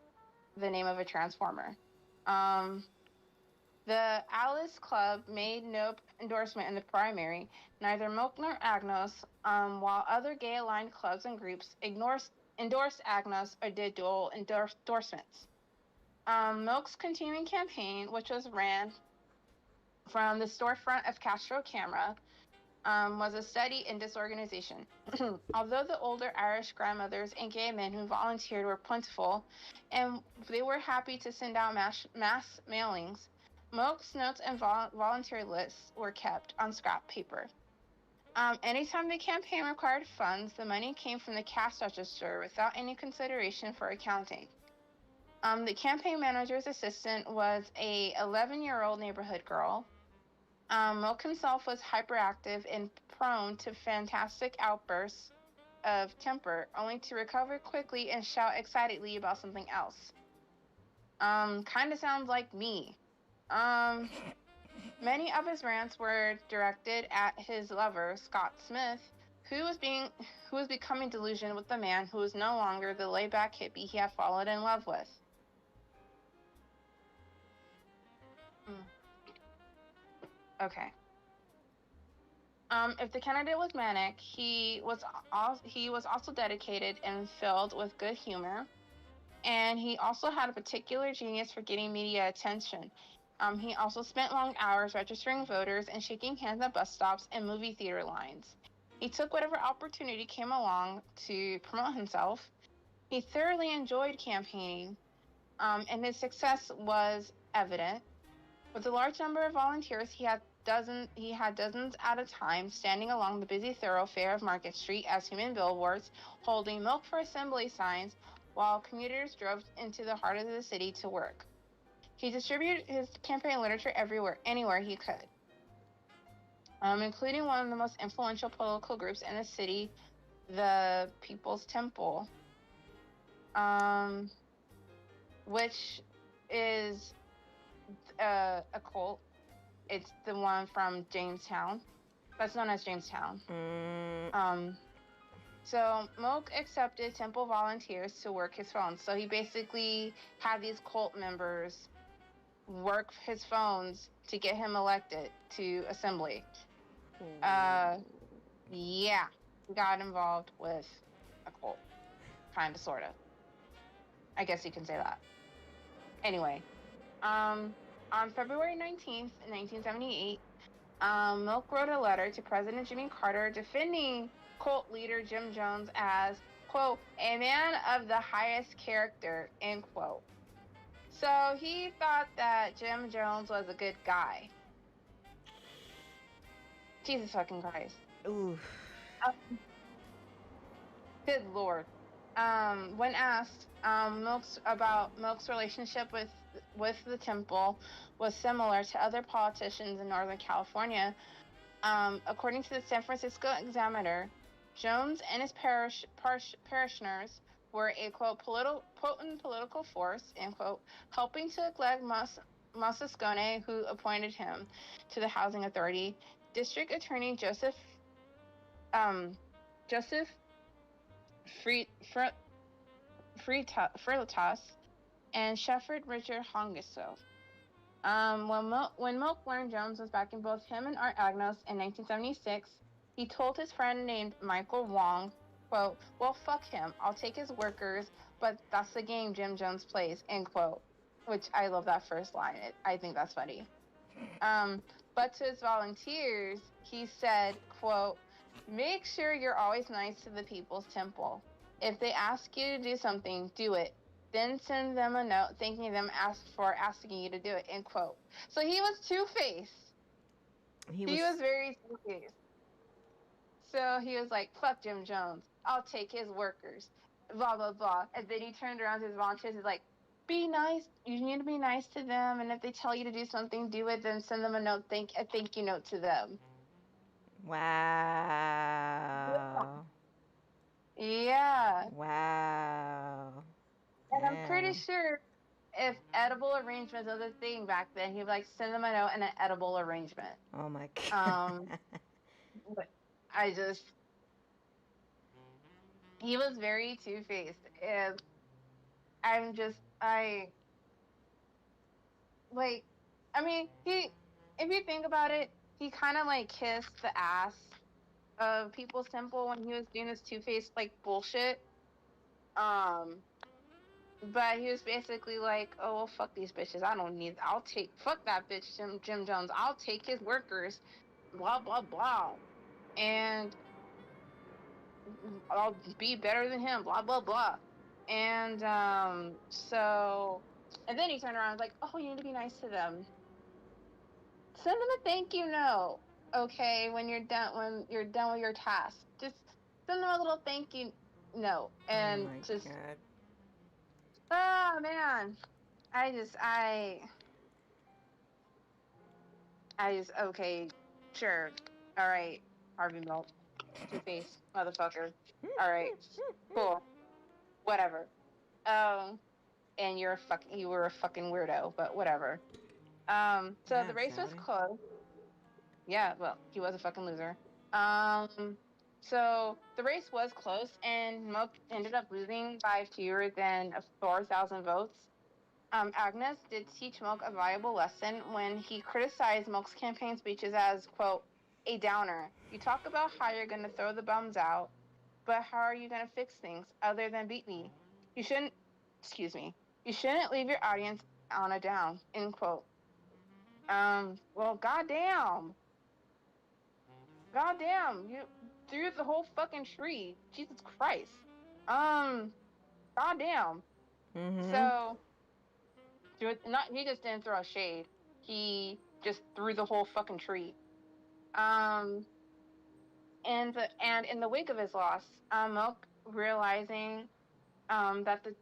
the name of a transformer. Um, the Alice Club made no endorsement in the primary, neither Milk nor Agnos, while other gay-aligned clubs and groups endorsed Agnos or did dual endorsements. Milk's continuing campaign, which was ran from the storefront of Castro Camera, was a study in disorganization. Although the older Irish grandmothers and gay men who volunteered were plentiful, and they were happy to send out mass mailings, Milk's notes and volunteer lists were kept on scrap paper. Anytime the campaign required funds, the money came from the cash register without any consideration for accounting. The campaign manager's assistant was a 11-year-old neighborhood girl. Milk himself was hyperactive and prone to fantastic outbursts of temper, only to recover quickly and shout excitedly about something else. Kind of sounds like me. Many of his rants were directed at his lover, Scott Smith, who was becoming delusional with the man who was no longer the laid-back hippie he had fallen in love with. Okay. If the candidate was manic, he was also dedicated and filled with good humor, and he also had a particular genius for getting media attention. He also spent long hours registering voters and shaking hands at bus stops and movie theater lines. He took whatever opportunity came along to promote himself. He thoroughly enjoyed campaigning, and his success was evident. With a large number of volunteers, he had dozens at a time standing along the busy thoroughfare of Market Street as human billboards, holding Milk for Assembly signs, while commuters drove into the heart of the city to work. He distributed his campaign literature anywhere he could, including one of the most influential political groups in the city, the People's Temple, which is a cult. It's the one from Jamestown. That's known as Jamestown. So Milk accepted Temple volunteers to work his phones. So he basically had these cult members work his phones to get him elected to assembly. Yeah, he got involved with a cult, kind of, sort of. I guess you can say that. Anyway, on February 19th, 1978, Milk wrote a letter to President Jimmy Carter defending cult leader Jim Jones as, quote, a man of the highest character, end quote. So he thought that Jim Jones was a good guy. Jesus fucking Christ. Oof. Good Lord. When asked, Milk's relationship with the temple was similar to other politicians in Northern California. According to the San Francisco Examiner, Jones and his parishioners were a, quote, potent political force, end quote, helping to elect Moscone, who appointed him to the Housing Authority. District Attorney Joseph Freitas and Shepherd Richard Hongiso. When Milk learned Jones was backing both him and Art Agnos in 1976, he told his friend named Michael Wong, quote, well, fuck him. I'll take his workers, but that's the game Jim Jones plays, end quote. Which I love that first line. I think that's funny. But to his volunteers, he said, quote, make sure you're always nice to the People's Temple. If they ask you to do something, do it. Then send them a note thanking them for asking you to do it, end quote. So he was two-faced. He was very two-faced. So he was like, fuck Jim Jones. I'll take his workers. Blah, blah, blah. And then he turned around to his volunteers. He's like, be nice. You need to be nice to them. And if they tell you to do something, do it. Then send them a thank you note to them. Wow. Yeah. Wow. And I'm pretty Damn. sure if edible arrangements was a thing back then, he'd like send them a note and an edible arrangement. Oh my god. But he was very two-faced, and if you think about it, he kind of like kissed the ass of People's Temple when he was doing this two-faced like bullshit. But he was basically like, oh, well, fuck these bitches. Fuck that bitch, Jim Jones. I'll take his workers, blah, blah, blah. And I'll be better than him, blah, blah, blah. And and then he turned around and was like, oh, you need to be nice to them. Send them a thank you note, okay, when you're done with your task. Just send them a little thank you note. And oh my just, god. oh, man. Okay, sure. All right, Harvey Milk. Two-faced motherfucker. All right, cool. Whatever. And you were a fucking weirdo, but whatever. So Yeah, the race was Sally. close. Yeah, well, he was a fucking loser. So the race was close, and Milk ended up losing by fewer than 4,000 votes. Agnes did teach Milk a valuable lesson when he criticized Milk's campaign speeches as, quote, a downer. You talk about how you're going to throw the bums out, but how are you going to fix things other than beat me? You shouldn't leave your audience on a down, end quote. Well, goddamn, you threw the whole fucking tree. Jesus Christ. Goddamn. Mm-hmm. So, he just didn't throw a shade. He just threw the whole fucking tree. And in the wake of his loss, Milk, realizing that the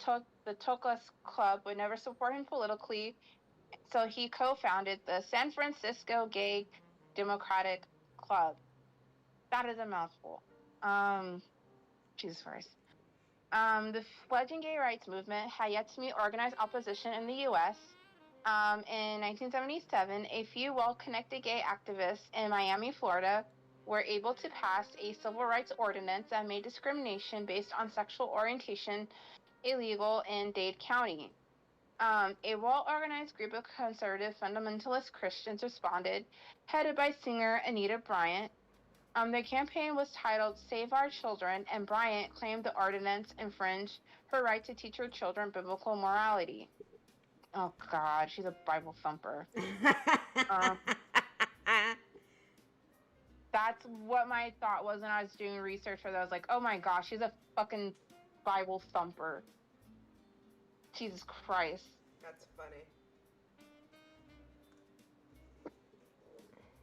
Toklas Club would never support him politically, so he co-founded the San Francisco Gay Democratic Club. That is a mouthful. Jesus Christ. The fledgling gay rights movement had yet to meet organized opposition in the U.S. In 1977, a few well-connected gay activists in Miami, Florida, were able to pass a civil rights ordinance that made discrimination based on sexual orientation illegal in Dade County. A well-organized group of conservative fundamentalist Christians responded, headed by singer Anita Bryant. Their campaign was titled Save Our Children, and Bryant claimed the ordinance infringed her right to teach her children biblical morality. Oh, God, she's a Bible thumper. That's what my thought was when I was doing research for that. I was like, oh my gosh, she's a fucking Bible thumper. Jesus Christ. That's funny.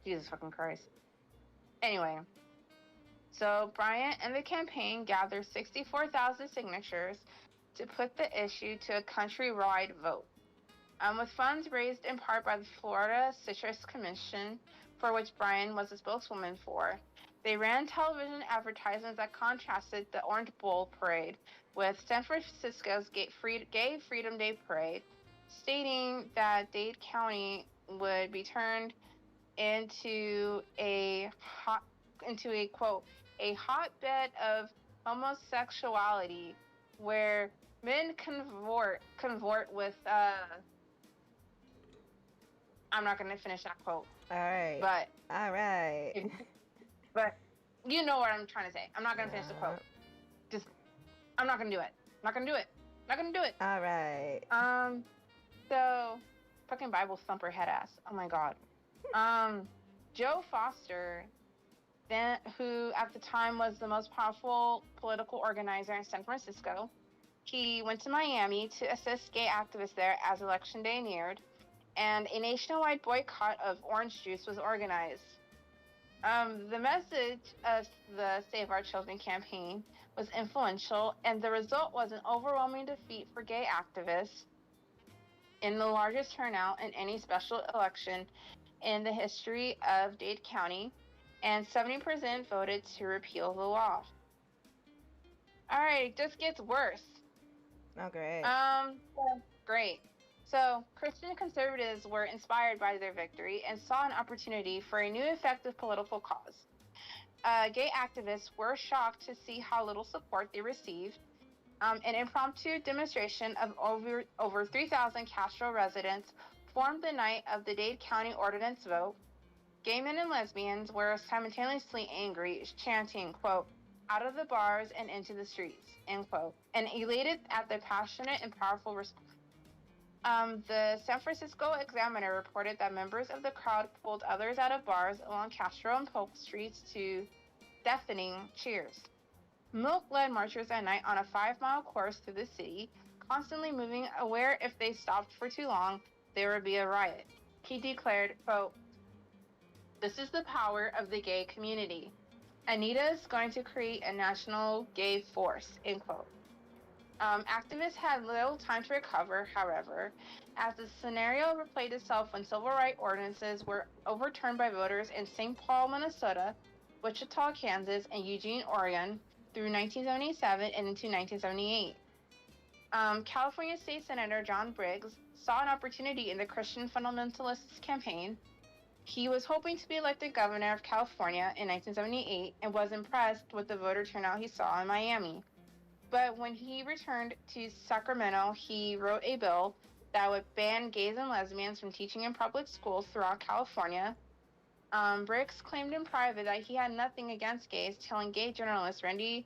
Jesus fucking Christ. Anyway, so Bryant and the campaign gathered 64,000 signatures to put the issue to a countrywide vote. With funds raised in part by the Florida Citrus Commission, for which Bryant was a spokeswoman for, they ran television advertisements that contrasted the Orange Bowl parade with San Francisco's Gay Freedom Day parade, stating that Dade County would be turned into a quote, a hotbed of homosexuality where men convert with I'm not going to finish that quote. All right. But you know what I'm trying to say. I'm not going to finish the quote. I'm not going to do it. Not going to do it. All right. So fucking Bible thumper head ass. Oh my God. Joe Foster, who at the time was the most powerful political organizer in San Francisco, he went to Miami to assist gay activists there as Election Day neared, and a nationwide boycott of orange juice was organized. The message of the Save Our Children campaign was influential, and the result was an overwhelming defeat for gay activists in the largest turnout in any special election in the history of Dade County, and 70% voted to repeal the law. All right, it just gets worse. Oh, great. Great. So, Christian conservatives were inspired by their victory and saw an opportunity for a new effective political cause. Gay activists were shocked to see how little support they received. An impromptu demonstration of over 3,000 Castro residents formed the night of the Dade County ordinance vote. Gay men and lesbians were simultaneously angry, chanting, quote, out of the bars and into the streets, end quote, and elated at the passionate and powerful response. The San Francisco Examiner reported that members of the crowd pulled others out of bars along Castro and Polk streets to deafening cheers. Milk led marchers at night on a 5-mile course through the city, constantly moving, aware if they stopped for too long, there would be a riot. He declared, quote, this is the power of the gay community. Anita is going to create a national gay force, end quote. Activists had little time to recover, however, as the scenario replayed itself when civil rights ordinances were overturned by voters in St. Paul, Minnesota, Wichita, Kansas, and Eugene, Oregon, through 1977 and into 1978. California State Senator John Briggs saw an opportunity in the Christian fundamentalists campaign. He was hoping to be elected governor of California in 1978 and was impressed with the voter turnout he saw in Miami. But when he returned to Sacramento, he wrote a bill that would ban gays and lesbians from teaching in public schools throughout California. Briggs claimed in private that he had nothing against gays, telling gay journalist Randy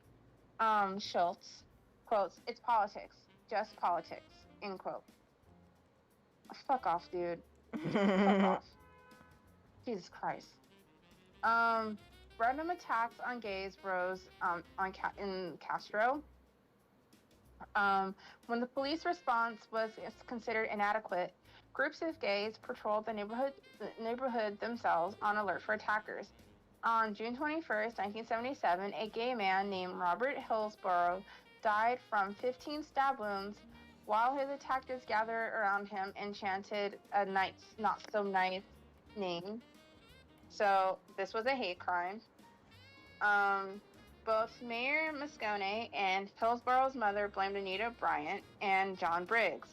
Schultz, quotes, it's politics, just politics, end quote. Fuck off, dude. Fuck off. Jesus Christ. Random attacks on gays rose in Castro. When the police response was considered inadequate, groups of gays patrolled the neighborhood themselves on alert for attackers. On June 21st, 1977, a gay man named Robert Hillsborough died from 15 stab wounds while his attackers gathered around him and chanted a not-so-nice name. So this was a hate crime. Both Mayor Moscone and Hillsborough's mother blamed Anita Bryant and John Briggs.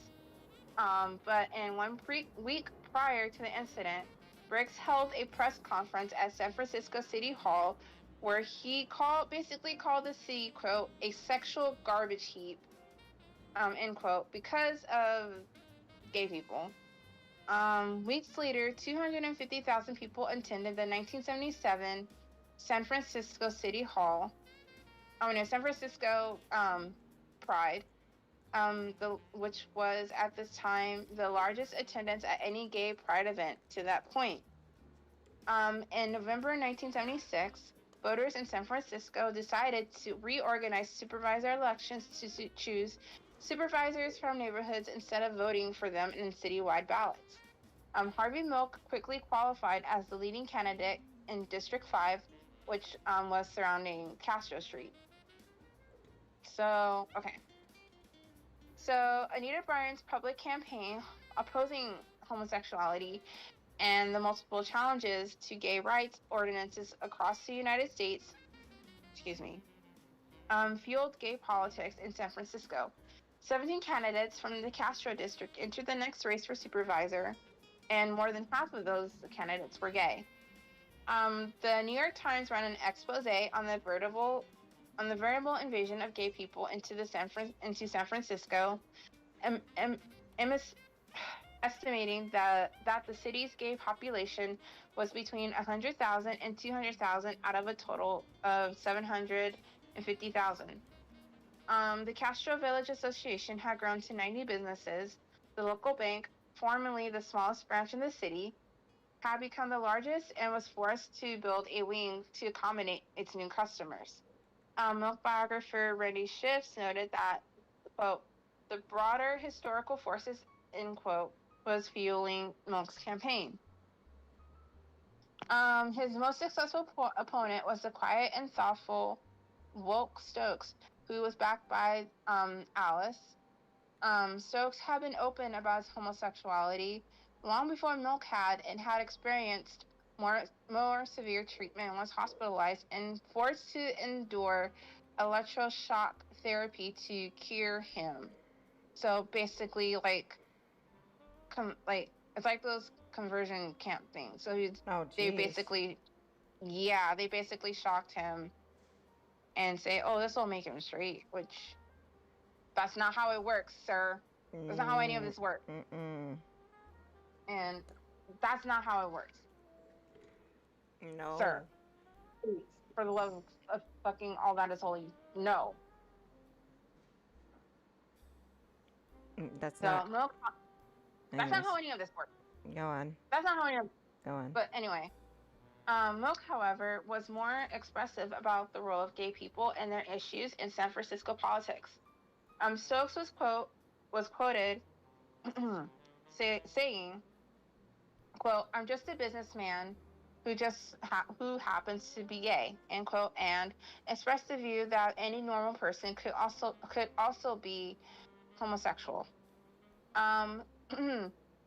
But in 1 week prior to the incident, Briggs held a press conference at San Francisco City Hall where he basically called the city, quote, a sexual garbage heap, end quote, because of gay people. Weeks later, 250,000 people attended the 1977 San Francisco City Hall. San Francisco Pride, which was at this time the largest attendance at any gay pride event to that point. In November 1976, voters in San Francisco decided to reorganize supervisor elections to choose supervisors from neighborhoods instead of voting for them in citywide ballots. Harvey Milk quickly qualified as the leading candidate in District 5, which was surrounding Castro Street. So Anita Bryant's public campaign opposing homosexuality and the multiple challenges to gay rights ordinances across the United States, fueled gay politics in San Francisco. 17 candidates from the Castro district entered the next race for supervisor, and more than half of those candidates were gay. The New York Times ran an expose on the veritable invasion of gay people into San Francisco, estimating that the city's gay population was between 100,000 and 200,000 out of a total of 750,000. The Castro Village Association had grown to 90 businesses. The local bank, formerly the smallest branch in the city, had become the largest and was forced to build a wing to accommodate its new customers. Milk biographer Randy Schultz noted that, quote, the broader historical forces, end quote, was fueling Milk's campaign. His most successful opponent was the quiet and thoughtful Woke Stokes, who was backed by Alice. Stokes had been open about his homosexuality long before Milk had, and had experienced more severe treatment and was hospitalized and forced to endure electroshock therapy to cure him. So basically, like, it's like those conversion camp things. So Oh, they jeez. basically, they basically shocked him and say, "Oh, this will make him straight," which that's not how it works, sir. That's not how any of this works. Mm-mm. And that's not how it works, No. sir. Please, for the love of fucking all that is holy, no. That's So not. Milk. That's not Anyways, how any of this works. go on. That's not how any of. Go on. But anyway, Milk, however, was more expressive about the role of gay people and their issues in San Francisco politics. Stokes was quoted saying, quote, "I'm just a businessman who happens to be gay," end quote, and expressed the view that any normal person could also be homosexual.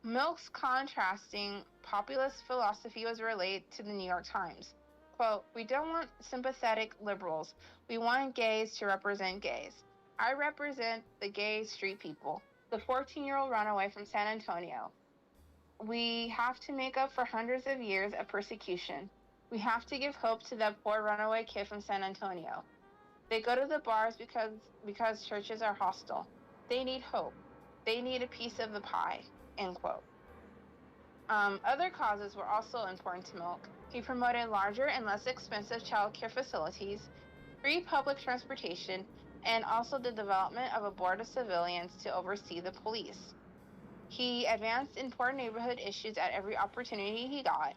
Milk's contrasting populist philosophy was relayed to the New York Times. Quote, "We don't want sympathetic liberals. We want gays to represent gays. I represent the gay street people, the 14-year-old runaway from San Antonio. We have to make up for hundreds of years of persecution. We have to give hope to that poor runaway kid from San Antonio. They go to the bars because churches are hostile. They need hope. They need a piece of the pie," end quote. Other causes were also important to Milk. He promoted larger and less expensive child care facilities, free public transportation, and also the development of a board of civilians to oversee the police. He advanced important neighborhood issues at every opportunity he got.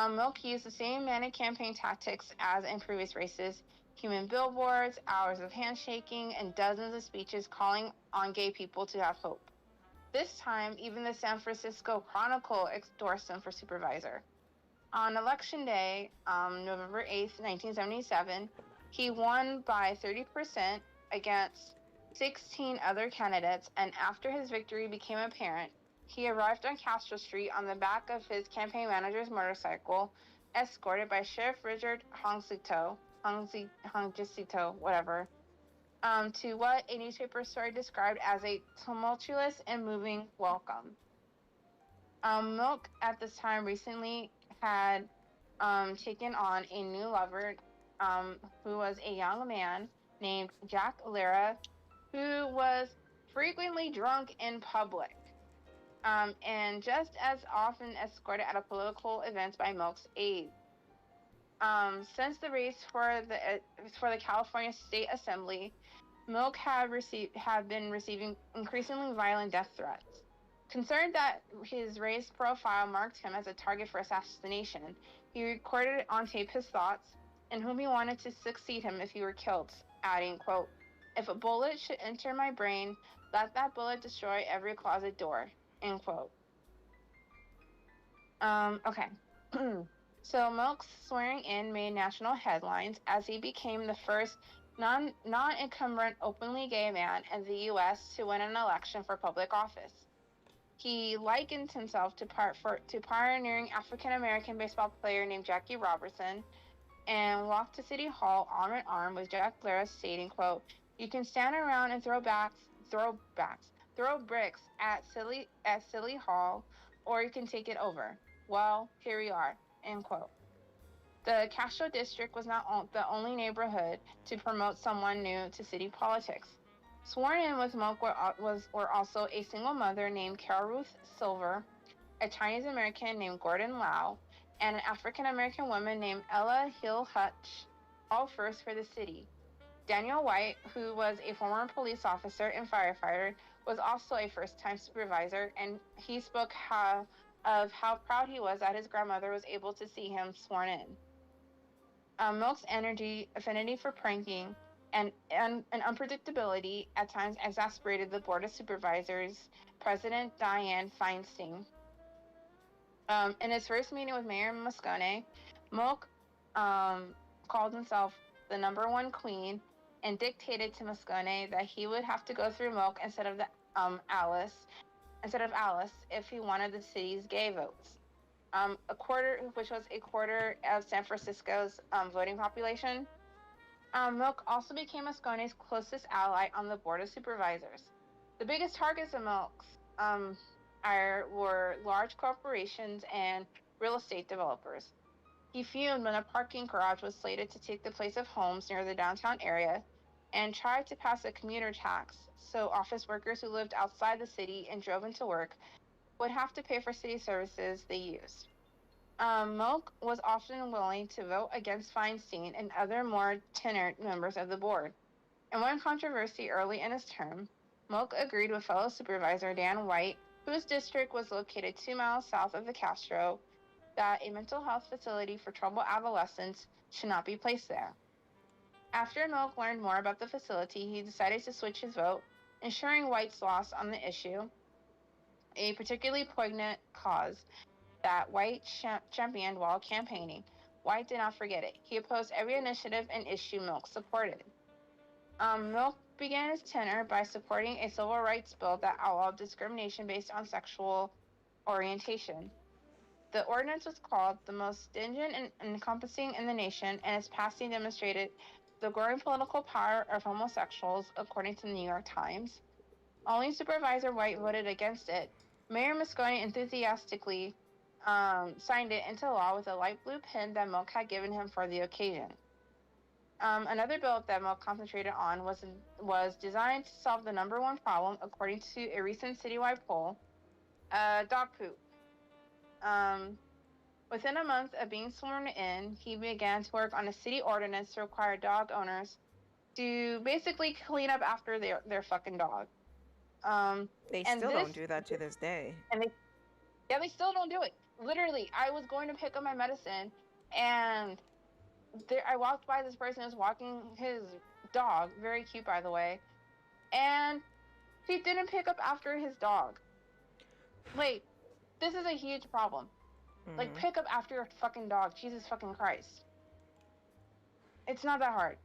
Milk used the same manic campaign tactics as in previous races: human billboards, hours of handshaking, and dozens of speeches calling on gay people to have hope. This time, even the San Francisco Chronicle endorsed him for supervisor. On Election Day, November 8th, 1977, he won by 30% against 16 other candidates, and after his victory became apparent, he arrived on Castro Street on the back of his campaign manager's motorcycle, escorted by Sheriff Richard Hongzito, whatever, to what a newspaper story described as a tumultuous and moving welcome. Milk at this time recently had taken on a new lover, who was a young man named Jack Lira, who was frequently drunk in public, and just as often escorted at political events by Milk's aides. Since the race for the California State Assembly, Milk had been receiving increasingly violent death threats. Concerned that his race profile marked him as a target for assassination, he recorded on tape his thoughts and whom he wanted to succeed him if he were killed, adding, quote, "If a bullet should enter my brain, let that bullet destroy every closet door," end quote. Okay. So Milk's swearing in made national headlines as he became the first non-incumbent openly gay man in the U.S. to win an election for public office. He likened himself to pioneering African-American baseball player named Jackie Robertson, and walked to City Hall arm in arm with Jack Lira, stating, quote, "You can stand around and throw bricks at City Hall, or you can take it over. Well, here we are," end quote. The Castro district was not the only neighborhood to promote someone new to city politics. Sworn in with Milk were also a single mother named Carol Ruth Silver, a Chinese American named Gordon Lau, and an African American woman named Ella Hill Hutch, all first for the city. Daniel White, who was a former police officer and firefighter, was also a first-time supervisor, and he spoke of how proud he was that his grandmother was able to see him sworn in. Milk's energy, affinity for pranking, and unpredictability at times exasperated the Board of Supervisors, President Dianne Feinstein. In his first meeting with Mayor Moscone, Milk called himself the number one queen and dictated to Moscone that he would have to go through Milk instead of Alice, if he wanted the city's gay votes. Which was a quarter of San Francisco's voting population. Milk also became Moscone's closest ally on the board of supervisors. The biggest targets of Milk's were large corporations and real estate developers. He fumed when a parking garage was slated to take the place of homes near the downtown area, and tried to pass a commuter tax so office workers who lived outside the city and drove into work would have to pay for city services they used. Milk was often willing to vote against Feinstein and other more tenured members of the board. In one controversy early in his term, Milk agreed with fellow supervisor Dan White, whose district was located 2 miles south of the Castro, that a mental health facility for troubled adolescents should not be placed there. After Milk learned more about the facility, he decided to switch his vote, ensuring White's loss on the issue, a particularly poignant cause that White championed while campaigning. White did not forget it. He opposed every initiative and issue Milk supported. Milk began his tenure by supporting a civil rights bill that outlawed discrimination based on sexual orientation. The ordinance was called the most stringent and encompassing in the nation, and its passing demonstrated the growing political power of homosexuals, according to the New York Times. Only Supervisor White voted against it. Mayor Moscone enthusiastically signed it into law with a light blue pen that Milk had given him for the occasion. Another bill that Milk concentrated on was designed to solve the number one problem, according to a recent citywide poll, dog poop. Within a month of being sworn in, he began to work on a city ordinance to require dog owners to basically clean up after their fucking dog. They still don't do that to this day. And they still don't do it. Literally, I was going to pick up my medicine, and I walked by this person who was walking his dog, very cute by the way, and he didn't pick up after his dog. Like, this is a huge problem. Mm-hmm. Like, pick up after your fucking dog. Jesus fucking Christ. It's not that hard.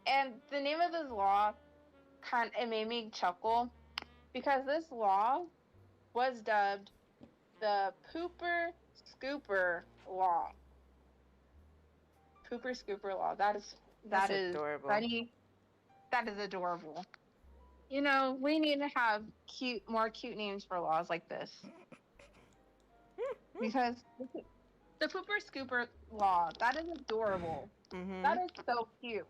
And the name of this law it made me chuckle, because this law was dubbed the Pooper Scooper Law. Pooper Scooper Law. That is adorable. That is adorable. You know, we need to have more cute names for laws like this. Because the Pooper Scooper Law, that is adorable. Mm-hmm. That is so cute.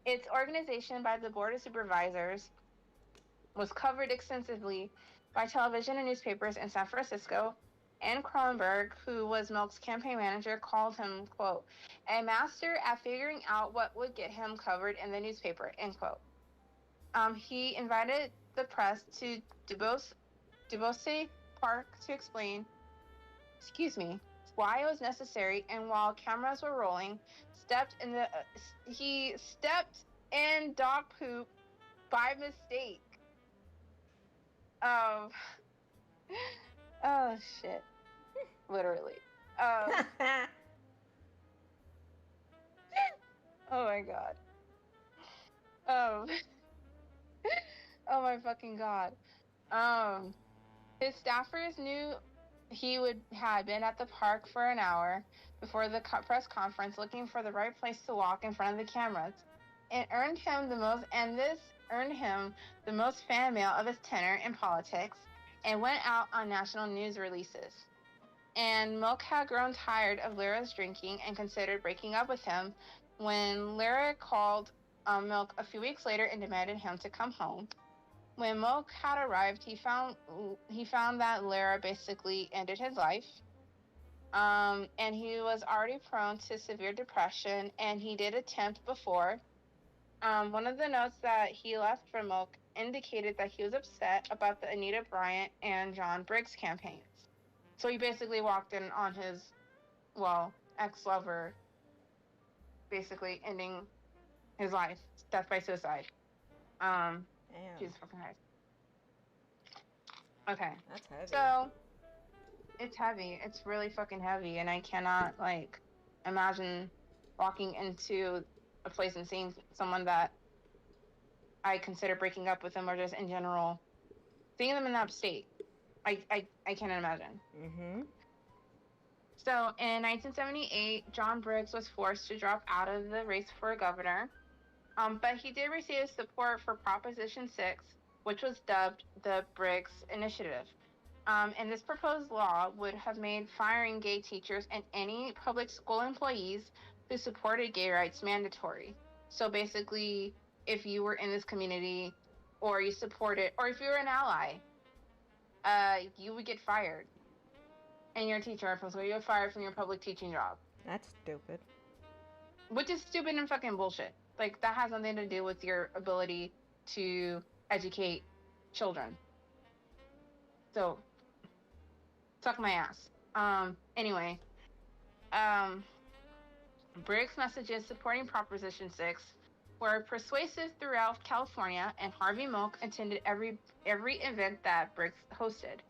Its organization by the Board of Supervisors was covered extensively by television and newspapers in San Francisco, and Cronenberg, who was Milk's campaign manager, called him, quote, a master at figuring out what would get him covered in the newspaper, end quote. He invited the press to Duboce Park to explain, why it was necessary, and while cameras were rolling, he stepped in dog poop by mistake. Oh shit. Literally. Oh my god. Oh my fucking god. His staffers knew he had been at the park for an hour before the press conference, looking for the right place to walk in front of the cameras. This earned him the most fan mail of his tenure in politics, and went out on national news releases. And Milk had grown tired of Lyra's drinking and considered breaking up with him when Lyra called Milk a few weeks later and demanded him to come home. When Milk had arrived, he found that Lyra basically ended his life. And he was already prone to severe depression, and he did attempt before. One of the notes that he left for Milk indicated that he was upset about the Anita Bryant and John Briggs campaigns. So he basically walked in on his, ex-lover, basically ending his life, death by suicide. Jesus fucking Christ. Okay. That's heavy. So it's heavy. It's really fucking heavy, and I cannot like imagine walking into a place and seeing someone that I consider breaking up with them, or just in general seeing them in that state. I can't imagine. Mm-hmm. So in 1978, John Briggs was forced to drop out of the race for governor, but he did receive support for Proposition 6, which was dubbed the Briggs Initiative. And this proposed law would have made firing gay teachers and any public school employees who supported gay rights mandatory. So basically, if you were in this community or you supported, or if you were an ally, you would get fired. And your teacher, so you get fired from your public teaching job. That's stupid. Which is stupid and fucking bullshit. Like, that has nothing to do with your ability to educate children. So, suck my ass. Anyway, Briggs' messages supporting Proposition 6 were persuasive throughout California, and Harvey Milk attended every event that Briggs hosted.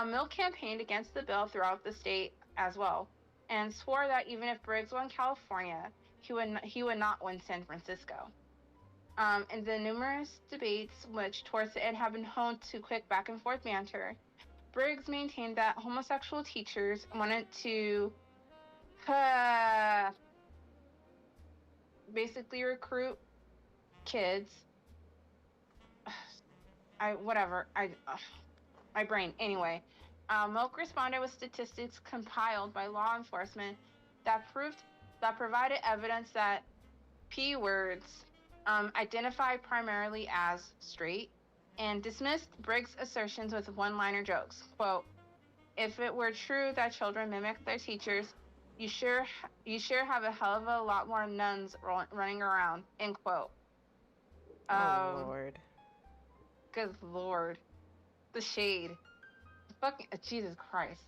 Milk campaigned against the bill throughout the state as well, and swore that even if Briggs won California, he would not win San Francisco. In the numerous debates, which towards the end have been honed to quick back and forth banter, Briggs maintained that homosexual teachers wanted to basically recruit kids. My brain. Anyway, Milk responded with statistics compiled by law enforcement that provided evidence that P words identify primarily as straight, and dismissed Briggs' assertions with one-liner jokes. Quote, "If it were true that children mimic their teachers, you sure have a hell of a lot more nuns running around." End quote. Oh Lord. Good Lord. The shade. Fucking Jesus Christ.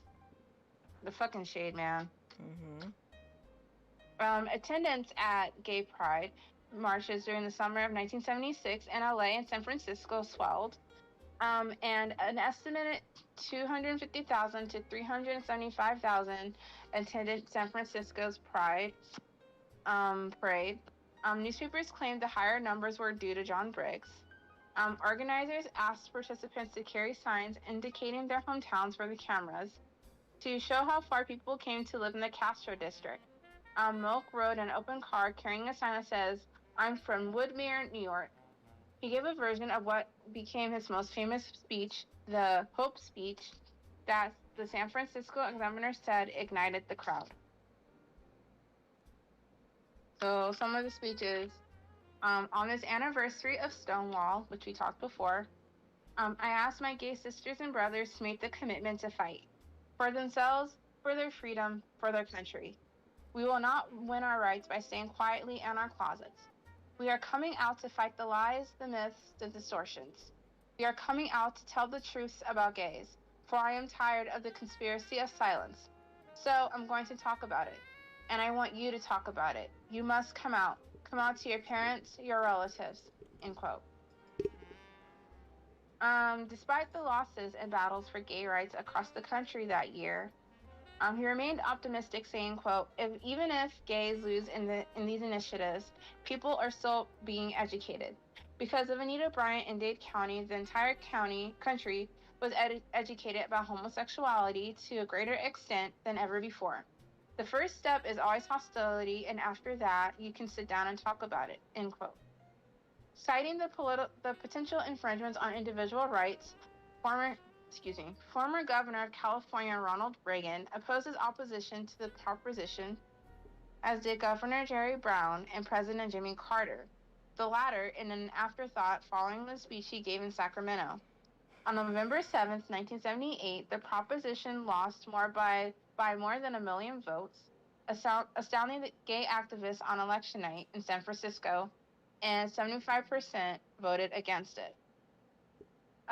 The fucking shade, man. Mm-hmm. Attendance at gay pride marches during the summer of 1976 in LA and San Francisco swelled, and an estimated 250,000 to 375,000 attended San Francisco's Pride parade. Newspapers claimed the higher numbers were due to John Briggs. Organizers asked participants to carry signs indicating their hometowns for the cameras to show how far people came to live in the Castro district. Milk rode an open car carrying a sign that says, "I'm from Woodmere, New York." He gave a version of what became his most famous speech, the Hope speech, that the San Francisco Examiner said ignited the crowd. So some of the speeches, on this anniversary of Stonewall, which we talked before, I asked my gay sisters and brothers to make the commitment to fight for themselves, for their freedom, for their country. We will not win our rights by staying quietly in our closets. We are coming out to fight the lies, the myths, the distortions. We are coming out to tell the truths about gays, for I am tired of the conspiracy of silence. So I'm going to talk about it, and I want you to talk about it. You must come out. Come out to your parents, your relatives." End quote. Despite the losses and battles for gay rights across the country that year, he remained optimistic, saying, quote, even if gays lose in these initiatives, people are still being educated. Because of Anita Bryant in Dade County, the entire country was educated about homosexuality to a greater extent than ever before. The first step is always hostility, and after that, you can sit down and talk about it." End quote. Citing the potential infringements on individual rights, former Governor of California Ronald Reagan opposed his opposition to the proposition, as did Governor Jerry Brown and President Jimmy Carter, the latter in an afterthought following the speech he gave in Sacramento. On November 7th, 1978, the proposition lost by more than 1 million votes, astounding the gay activists on election night in San Francisco, and 75% voted against it.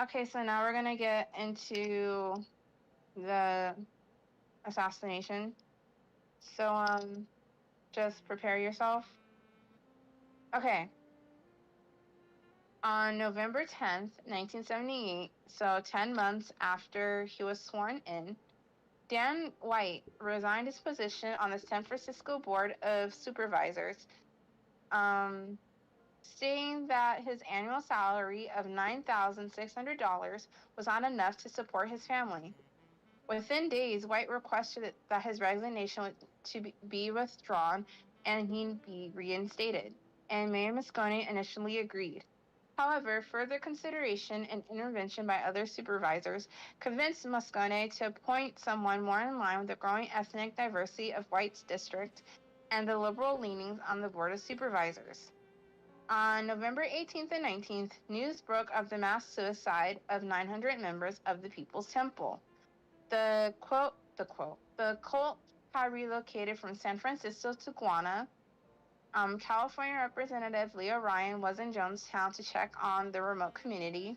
Okay, so now we're going to get into the assassination. So, just prepare yourself. Okay. On November 10th, 1978, so 10 months after he was sworn in, Dan White resigned his position on the San Francisco Board of Supervisors, um, stating that his annual salary of $9,600 was not enough to support his family. Within days, White requested that his resignation be withdrawn and he be reinstated, and Mayor Moscone initially agreed. However, further consideration and intervention by other supervisors convinced Moscone to appoint someone more in line with the growing ethnic diversity of White's district and the liberal leanings on the Board of Supervisors. On November 18th and 19th, news broke of the mass suicide of 900 members of the People's Temple. The cult had relocated from San Francisco to Guana. California Representative Leo Ryan was in Jonestown to check on the remote community,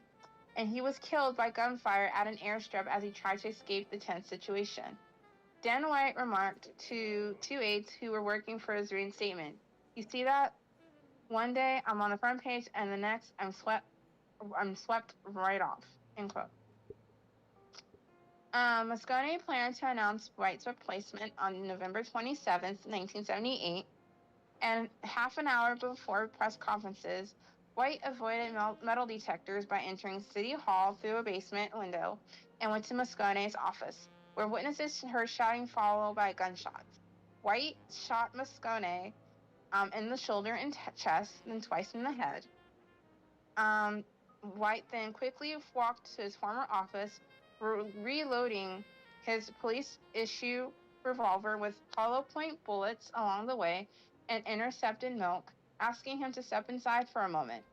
and he was killed by gunfire at an airstrip as he tried to escape the tense situation. Dan White remarked to two aides who were working for his reinstatement, "You see that? One day I'm on the front page, and the next I'm swept right off." End quote. Moscone planned to announce White's replacement on November 27th, 1978, and half an hour before press conferences, White avoided metal detectors by entering City Hall through a basement window and went to Moscone's office, where witnesses heard shouting followed by gunshots. White shot Moscone in the shoulder and chest, then twice in the head. White then quickly walked to his former office, reloading his police-issue revolver with hollow point bullets along the way, and intercepted Milk, asking him to step inside for a moment.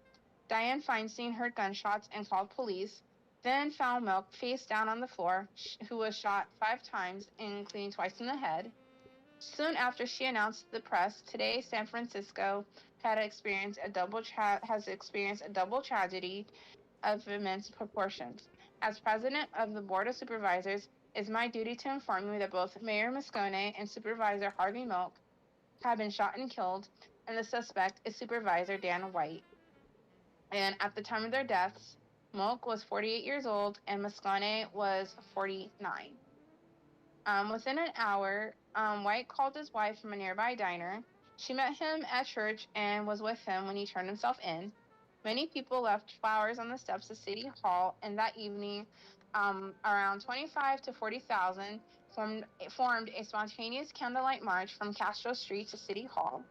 Diane Feinstein heard gunshots and called police, then found Milk face down on the floor, who was shot 5 times, including twice in the head. Soon after she announced to the press, "Today San Francisco has experienced a double tragedy of immense proportions. As president of the Board of Supervisors, it is my duty to inform you that both Mayor Moscone and Supervisor Harvey Milk have been shot and killed, and the suspect is Supervisor Dan White. And at the time of their deaths, Milk was 48 years old and Moscone was 49. Within an hour, White called his wife from a nearby diner. She met him at church and was with him when he turned himself in. Many people left flowers on the steps of City Hall, and that evening, around 25 to 40,000 formed a spontaneous candlelight march from Castro Street to City Hall.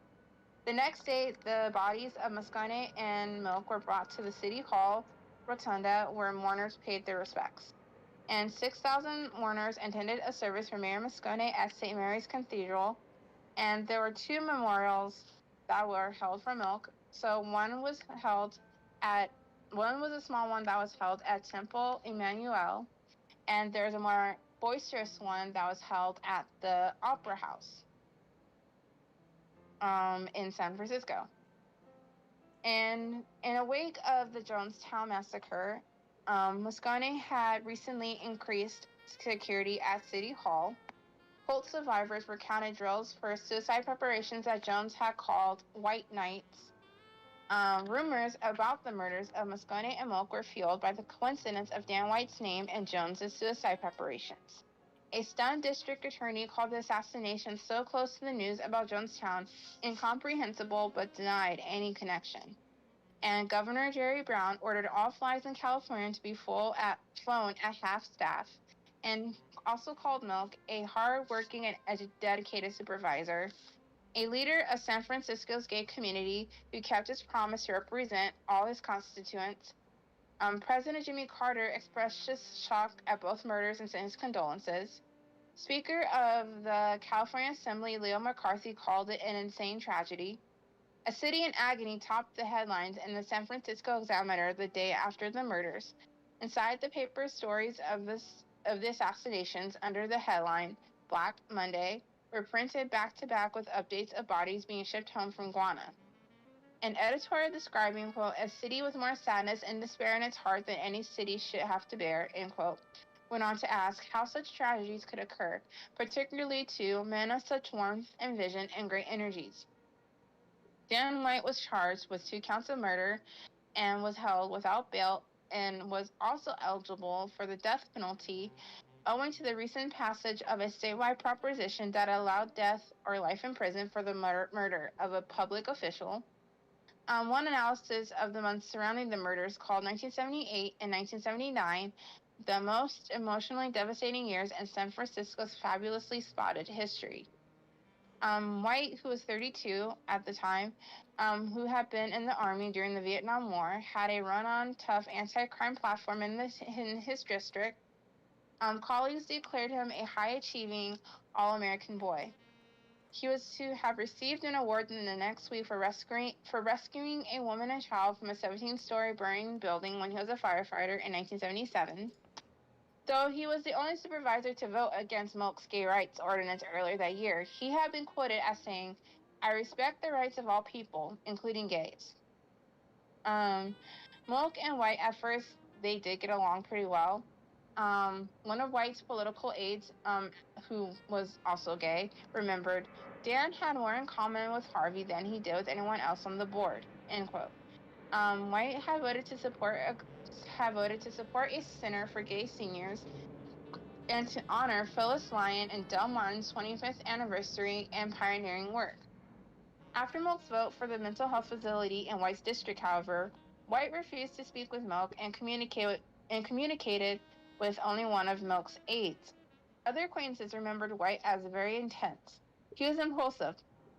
The next day, the bodies of Moscone and Milk were brought to the City Hall rotunda, where mourners paid their respects. And 6,000 mourners attended a service for Mayor Moscone at St. Mary's Cathedral, and there were 2 memorials that were held for Milk. So one was a small one that was held at Temple Emmanuel, and there's a more boisterous one that was held at the Opera House in San Francisco. And in a wake of the Jonestown massacre, Moscone had recently increased security at City Hall. Cult survivors recounted drills for suicide preparations that Jones had called White Nights. Rumors about the murders of Moscone and Milk were fueled by the coincidence of Dan White's name and Jones's suicide preparations. A stunned district attorney called the assassination so close to the news about Jonestown incomprehensible, but denied any connection. And Governor Jerry Brown ordered all flights in California to be flown at half staff, and also called Milk a hard-working and dedicated supervisor, a leader of San Francisco's gay community who kept his promise to represent all his constituents. President Jimmy Carter expressed his shock at both murders and sent his condolences. Speaker of the California Assembly Leo McCarthy called it an insane tragedy. A city in agony topped the headlines in the San Francisco Examiner the day after the murders. Inside the paper, stories of the assassinations under the headline Black Monday were printed back-to-back with updates of bodies being shipped home from Guana. An editorial describing, quote, "a city with more sadness and despair in its heart than any city should have to bear," end quote, went on to ask how such tragedies could occur, particularly to men of such warmth and vision and great energies. Dan White was charged with 2 counts of murder and was held without bail and was also eligible for the death penalty owing to the recent passage of a statewide proposition that allowed death or life in prison for the murder of a public official. One analysis of the months surrounding the murders called 1978 and 1979 the most emotionally devastating years in San Francisco's fabulously spotted history. White, who was 32 at the time, who had been in the Army during the Vietnam War, had a run-on tough anti-crime platform in his district. Colleagues declared him a high-achieving, all-American boy. He was to have received an award in the next week for rescuing a woman and child from a 17-story burning building when he was a firefighter in 1977. Though he was the only supervisor to vote against Milk's gay rights ordinance earlier that year, he had been quoted as saying, "I respect the rights of all people, including gays." Milk and White, at first, they did get along pretty well. One of White's political aides, who was also gay, remembered, Dan had more in common with Harvey than he did with anyone else on the board, end quote. White had voted to support a center for gay seniors and to honor Phyllis Lyon and Del Martin's 25th anniversary and pioneering work. After Milk's vote for the mental health facility in White's district, however, White refused to speak with Milk and communicated with only one of Milk's aides. Other acquaintances remembered White as very intense. He was impulsive.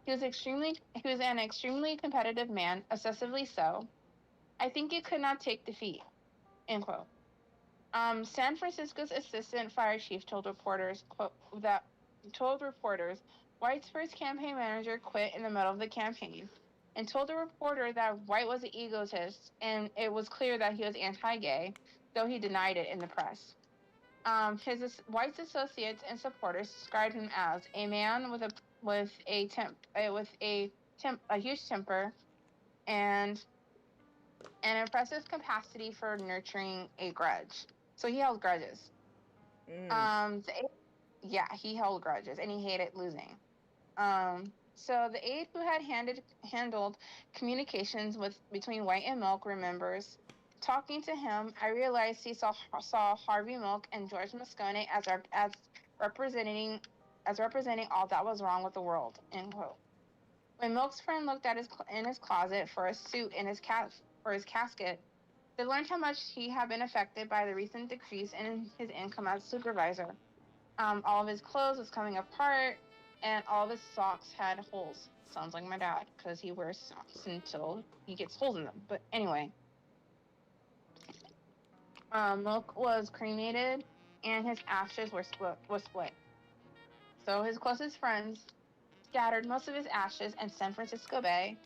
He was an extremely competitive man, excessively so. I think he could not take defeat, end quote. San Francisco's assistant fire chief told reporters, quote, White's first campaign manager quit in the middle of the campaign and told a reporter that White was an egotist and it was clear that he was anti-gay, though he denied it in the press. White's associates and supporters described him as a man with a huge temper and an impressive capacity for nurturing a grudge. So he held grudges. He held grudges and he hated losing. So the aide who had handled communications between White and Milk remembers, talking to him, I realized he saw Harvey Milk and George Moscone as representing all that was wrong with the world, end quote. When Milk's friend looked at in his closet for a suit for his casket, they learned how much he had been affected by the recent decrease in his income as a supervisor. All of his clothes was coming apart, and all of his socks had holes. Sounds like my dad, because he wears socks until he gets holes in them. But anyway, Milk was cremated, and his ashes were split. So his closest friends scattered most of his ashes in San Francisco Bay,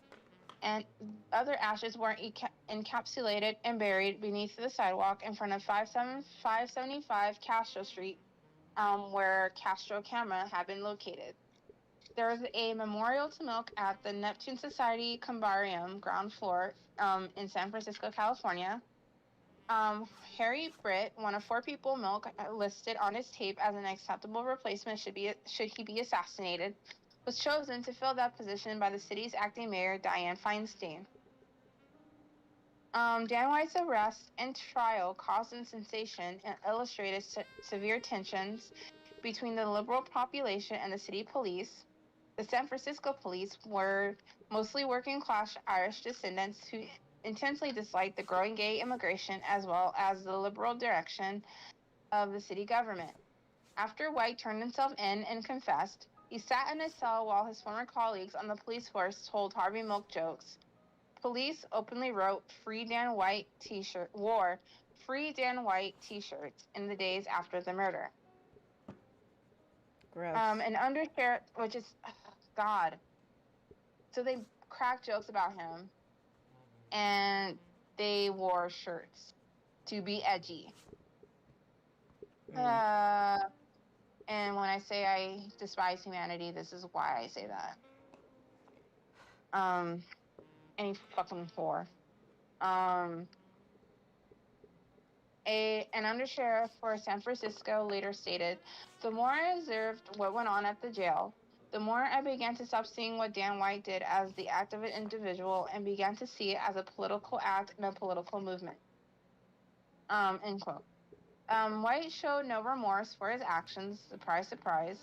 and other ashes were encapsulated and buried beneath the sidewalk in front of 575 Castro Street, where Castro Camera had been located. There was a memorial to Milk at the Neptune Society Columbarium ground floor in San Francisco, California. Harry Britt, one of 4 people Milk listed on his tape as an acceptable replacement should he be assassinated, was chosen to fill that position by the city's acting mayor, Dianne Feinstein. Dan White's arrest and trial caused a sensation and illustrated severe tensions between the liberal population and the city police. The San Francisco police were mostly working-class Irish descendants who intensely disliked the growing gay immigration as well as the liberal direction of the city government. After White turned himself in and confessed, he sat in his cell while his former colleagues on the police force told Harvey Milk jokes. Police openly wore Free Dan White t-shirts in the days after the murder. Gross. An undersheriff, which is, God. So they cracked jokes about him, and they wore shirts to be edgy. And when I say I despise humanity, this is why I say that. Any fucking whore. An undersheriff for San Francisco later stated, the more I observed what went on at the jail, the more I began to stop seeing what Dan White did as the act of an individual and began to see it as a political act and a political movement. End quote. White showed no remorse for his actions, surprise, surprise,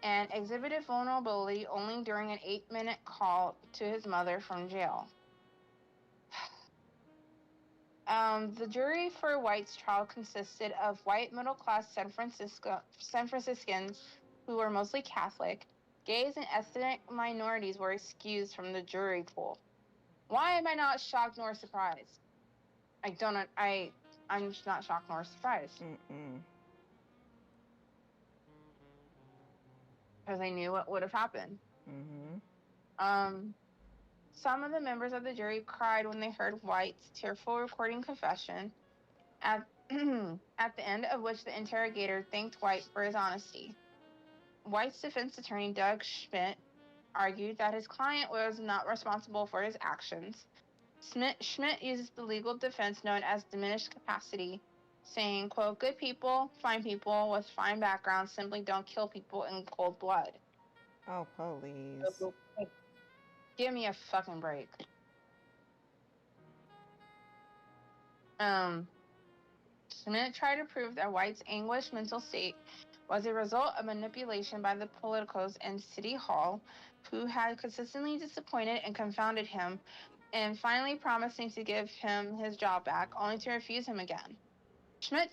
and exhibited vulnerability only during an 8-minute call to his mother from jail. The jury for White's trial consisted of white middle-class San Franciscans who were mostly Catholic. Gays and ethnic minorities were excused from the jury pool. Why am I not shocked nor surprised? I'm just not shocked nor surprised. Because I knew what would have happened. Some of the members of the jury cried when they heard White's tearful recording confession, at the end of which the interrogator thanked White for his honesty. White's defense attorney, Doug Schmidt, argued that his client was not responsible for his actions. Schmidt uses the legal defense known as diminished capacity, saying, quote, good people, fine people with fine backgrounds simply don't kill people in cold blood. Oh, please. Give me a fucking break. Schmidt tried to prove that White's anguished mental state was a result of manipulation by the politicos in City Hall, who had consistently disappointed and confounded him, and finally promising to give him his job back, only to refuse him again. Schmidt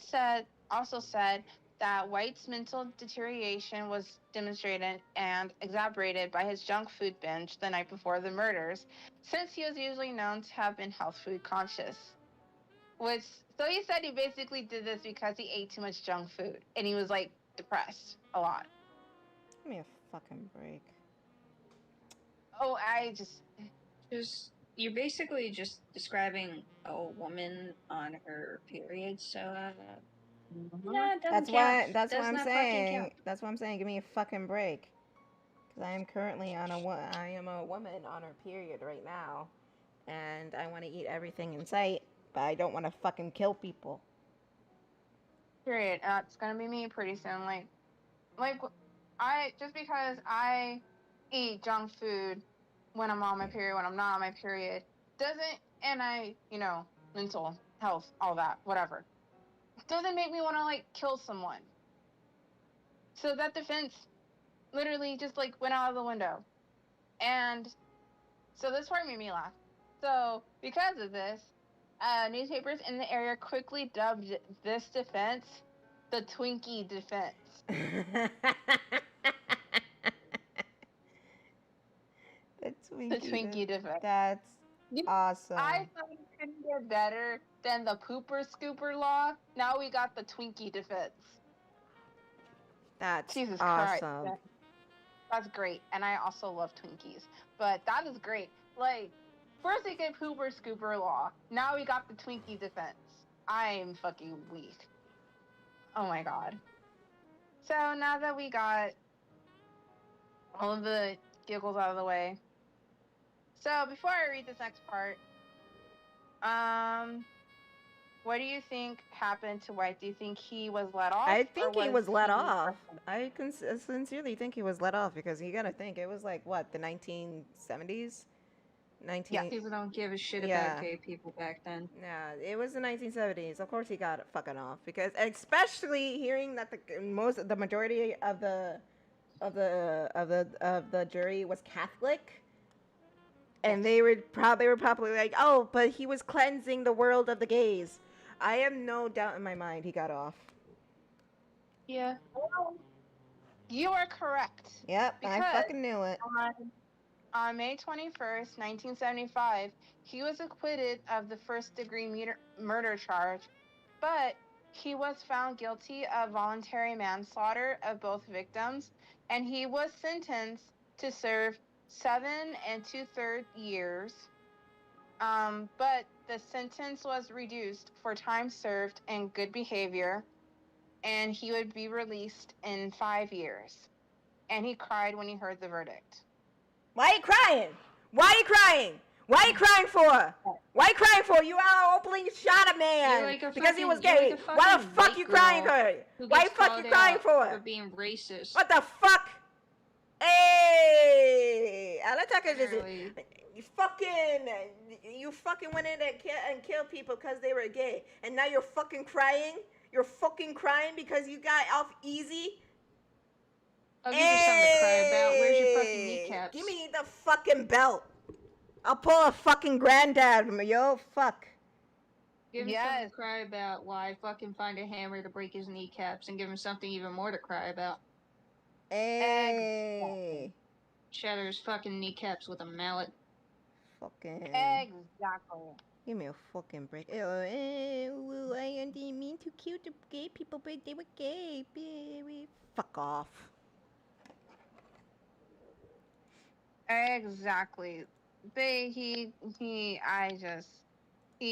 also said that White's mental deterioration was demonstrated and exacerbated by his junk food binge the night before the murders, since he was usually known to have been health food conscious. So he said he basically did this because he ate too much junk food, and he was, like, depressed a lot. Give me a fucking break. Oh, You're basically just describing a woman on her period, so yeah, it doesn't count. That's what Does I'm not fucking saying. count. That's what I'm saying. Give me a fucking break. Because I am currently I am a woman on her period right now, and I want to eat everything in sight, but I don't want to fucking kill people. Period. It's gonna be me pretty soon. Just because I eat junk food when I'm on my period, when I'm not on my period, mental health, all that, whatever, doesn't make me want to, like, kill someone. So that defense literally just, like, went out of the window. And so this part made me laugh. So because of this, newspapers in the area quickly dubbed this defense the Twinkie defense. The Twinkie defense. That's awesome. I thought it couldn't get better than the pooper scooper law. Now we got the Twinkie defense. That's Jesus awesome. Christ. That's great. And I also love Twinkies. But that is great. Like, first we get pooper scooper law. Now we got the Twinkie defense. I'm fucking weak. Oh my god. So now that we got all of the giggles out of the way. So before I read this next part, what do you think happened to White? Do you think he was let off? I think he was let off. I sincerely think he was let off because you gotta think it was like what, the 1970s? Yeah, people don't give a shit about gay people back then. Yeah, it was the 1970s. Of course, he got fucking off because, especially hearing that the majority of the jury was Catholic, and they were probably like, oh, but he was cleansing the world of the gays. I have no doubt in my mind he got off. Yeah. You are correct. Yep, I fucking knew it. On May 21st, 1975, he was acquitted of the first-degree murder charge, but he was found guilty of voluntary manslaughter of both victims, and he was sentenced to serve 7 2/3 years. But the sentence was reduced for time served and good behavior, and he would be released in 5 years. And he cried when he heard the verdict. Why are you crying? Why are you crying? Why are you crying for? Why are you crying for? You out openly shot a man because he was gay. Why the fuck you crying for? Why the fuck you crying for? For being racist. What the fuck? Hey! Alataka just Really? you fucking went in and killed people because they were gay, and now you're fucking crying. You're fucking crying because you got off easy. I'll give you something to cry about. Where's your fucking kneecaps? Give me the fucking belt. I'll pull a fucking granddad, yo. Fuck. Give him Yes. something to cry about. Why fucking find a hammer to break his kneecaps and give him something even more to cry about. Hey. Shatter his fucking kneecaps with a mallet. Fucking. Exactly. Give me a fucking break. I didn't mean to kill the gay people, but they were gay, baby. Fuck off. Exactly. He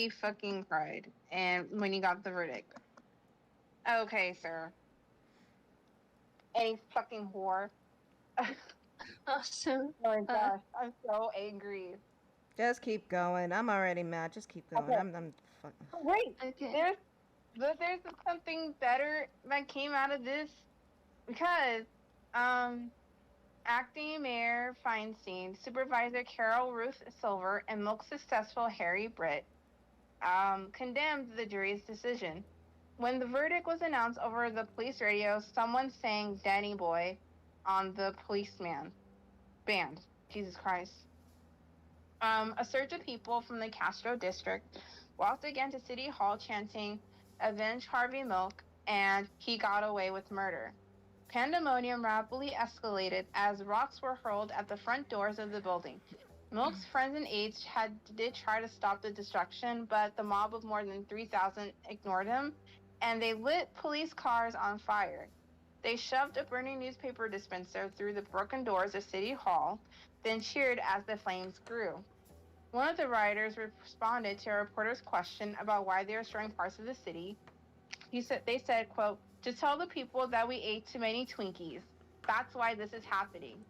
fucking cried. And when he got the verdict. Okay, sir. A fucking whore. So, Oh my gosh, I'm so angry. Just keep going. I'm already mad. Just keep going. Okay. I'm fucking. Wait, okay. there's something better that came out of this because acting Mayor Feinstein, Supervisor Carol Ruth Silver, and Milk successful Harry Britt condemned the jury's decision. When the verdict was announced over the police radio, someone sang Danny Boy on the policeman band. Jesus Christ. A surge of people from the Castro district walked again to City Hall chanting, "Avenge Harvey Milk," and "He got away with murder." Pandemonium rapidly escalated as rocks were hurled at the front doors of the building. Milk's friends and aides did try to stop the destruction, but the mob of more than 3,000 ignored him, and they lit police cars on fire. They shoved a burning newspaper dispenser through the broken doors of City Hall, then cheered as the flames grew. One of the rioters responded to a reporter's question about why they were destroying parts of the city. They said, quote, "To tell the people that we ate too many Twinkies. That's why this is happening."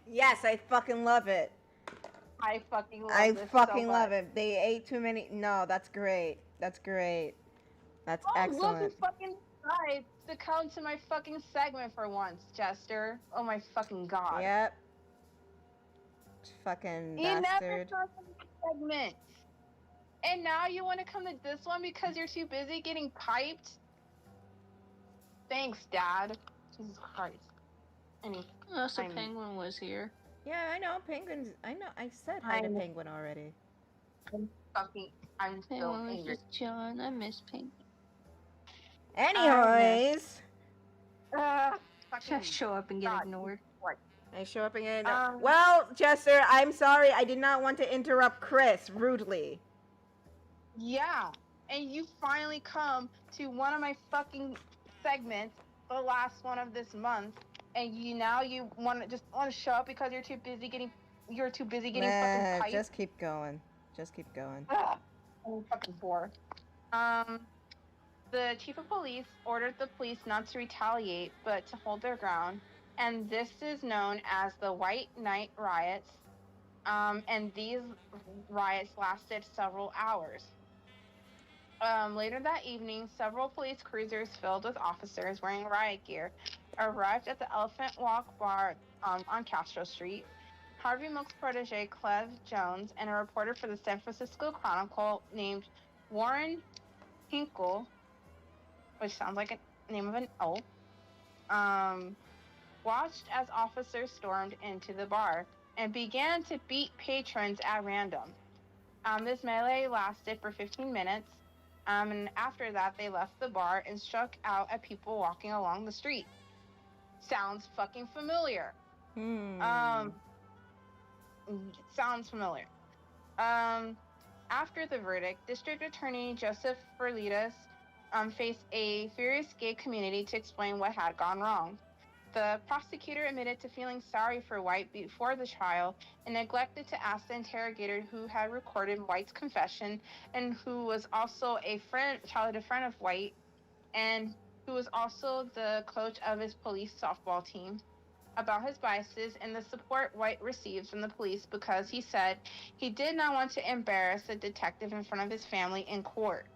Yes, I fucking love it. I fucking love I this fucking so love much. it. They ate too many. No, that's great. That's great. That's excellent. Look who fucking decides to come to my fucking segment for once, Jester. Oh my fucking god. Yep. Fucking You never bastard. come to the segment. And now you want to come to this one because you're too busy getting piped? Thanks, Dad. Jesus Christ. So Penguin was here. Yeah, I know. Penguins. I know. I said hi to Penguin already. I'm so Penguin was angry. just chilling. I miss Penguin. Anyways. Just show up and get ignored. I show up again. Well, Jester, I'm sorry. I did not want to interrupt Kris rudely. Yeah, and you finally come to one of my fucking segments, the last one of this month, and you want to show up because you're too busy getting fucking piped. Just keep going. Just keep going. I'm fucking bored. The chief of police ordered the police not to retaliate, but to hold their ground, and this is known as the White Night Riots. And these riots lasted several hours. Later that evening, several police cruisers filled with officers wearing riot gear arrived at the Elephant Walk bar on Castro Street. Harvey Milk's protege, Cleve Jones, and a reporter for the San Francisco Chronicle named Warren Hinkle, which sounds like a name of an elf, watched as officers stormed into the bar and began to beat patrons at random. This melee lasted for 15 minutes, and after that they left the bar and struck out at people walking along the street. Sounds fucking familiar. Sounds familiar. After the verdict, District Attorney Joseph Berlitas faced a furious gay community to explain what had gone wrong. The prosecutor admitted to feeling sorry for White before the trial and neglected to ask the interrogator who had recorded White's confession and who was also a childhood friend of White and who was also the coach of his police softball team, about his biases and the support White received from the police because he said he did not want to embarrass the detective in front of his family in court.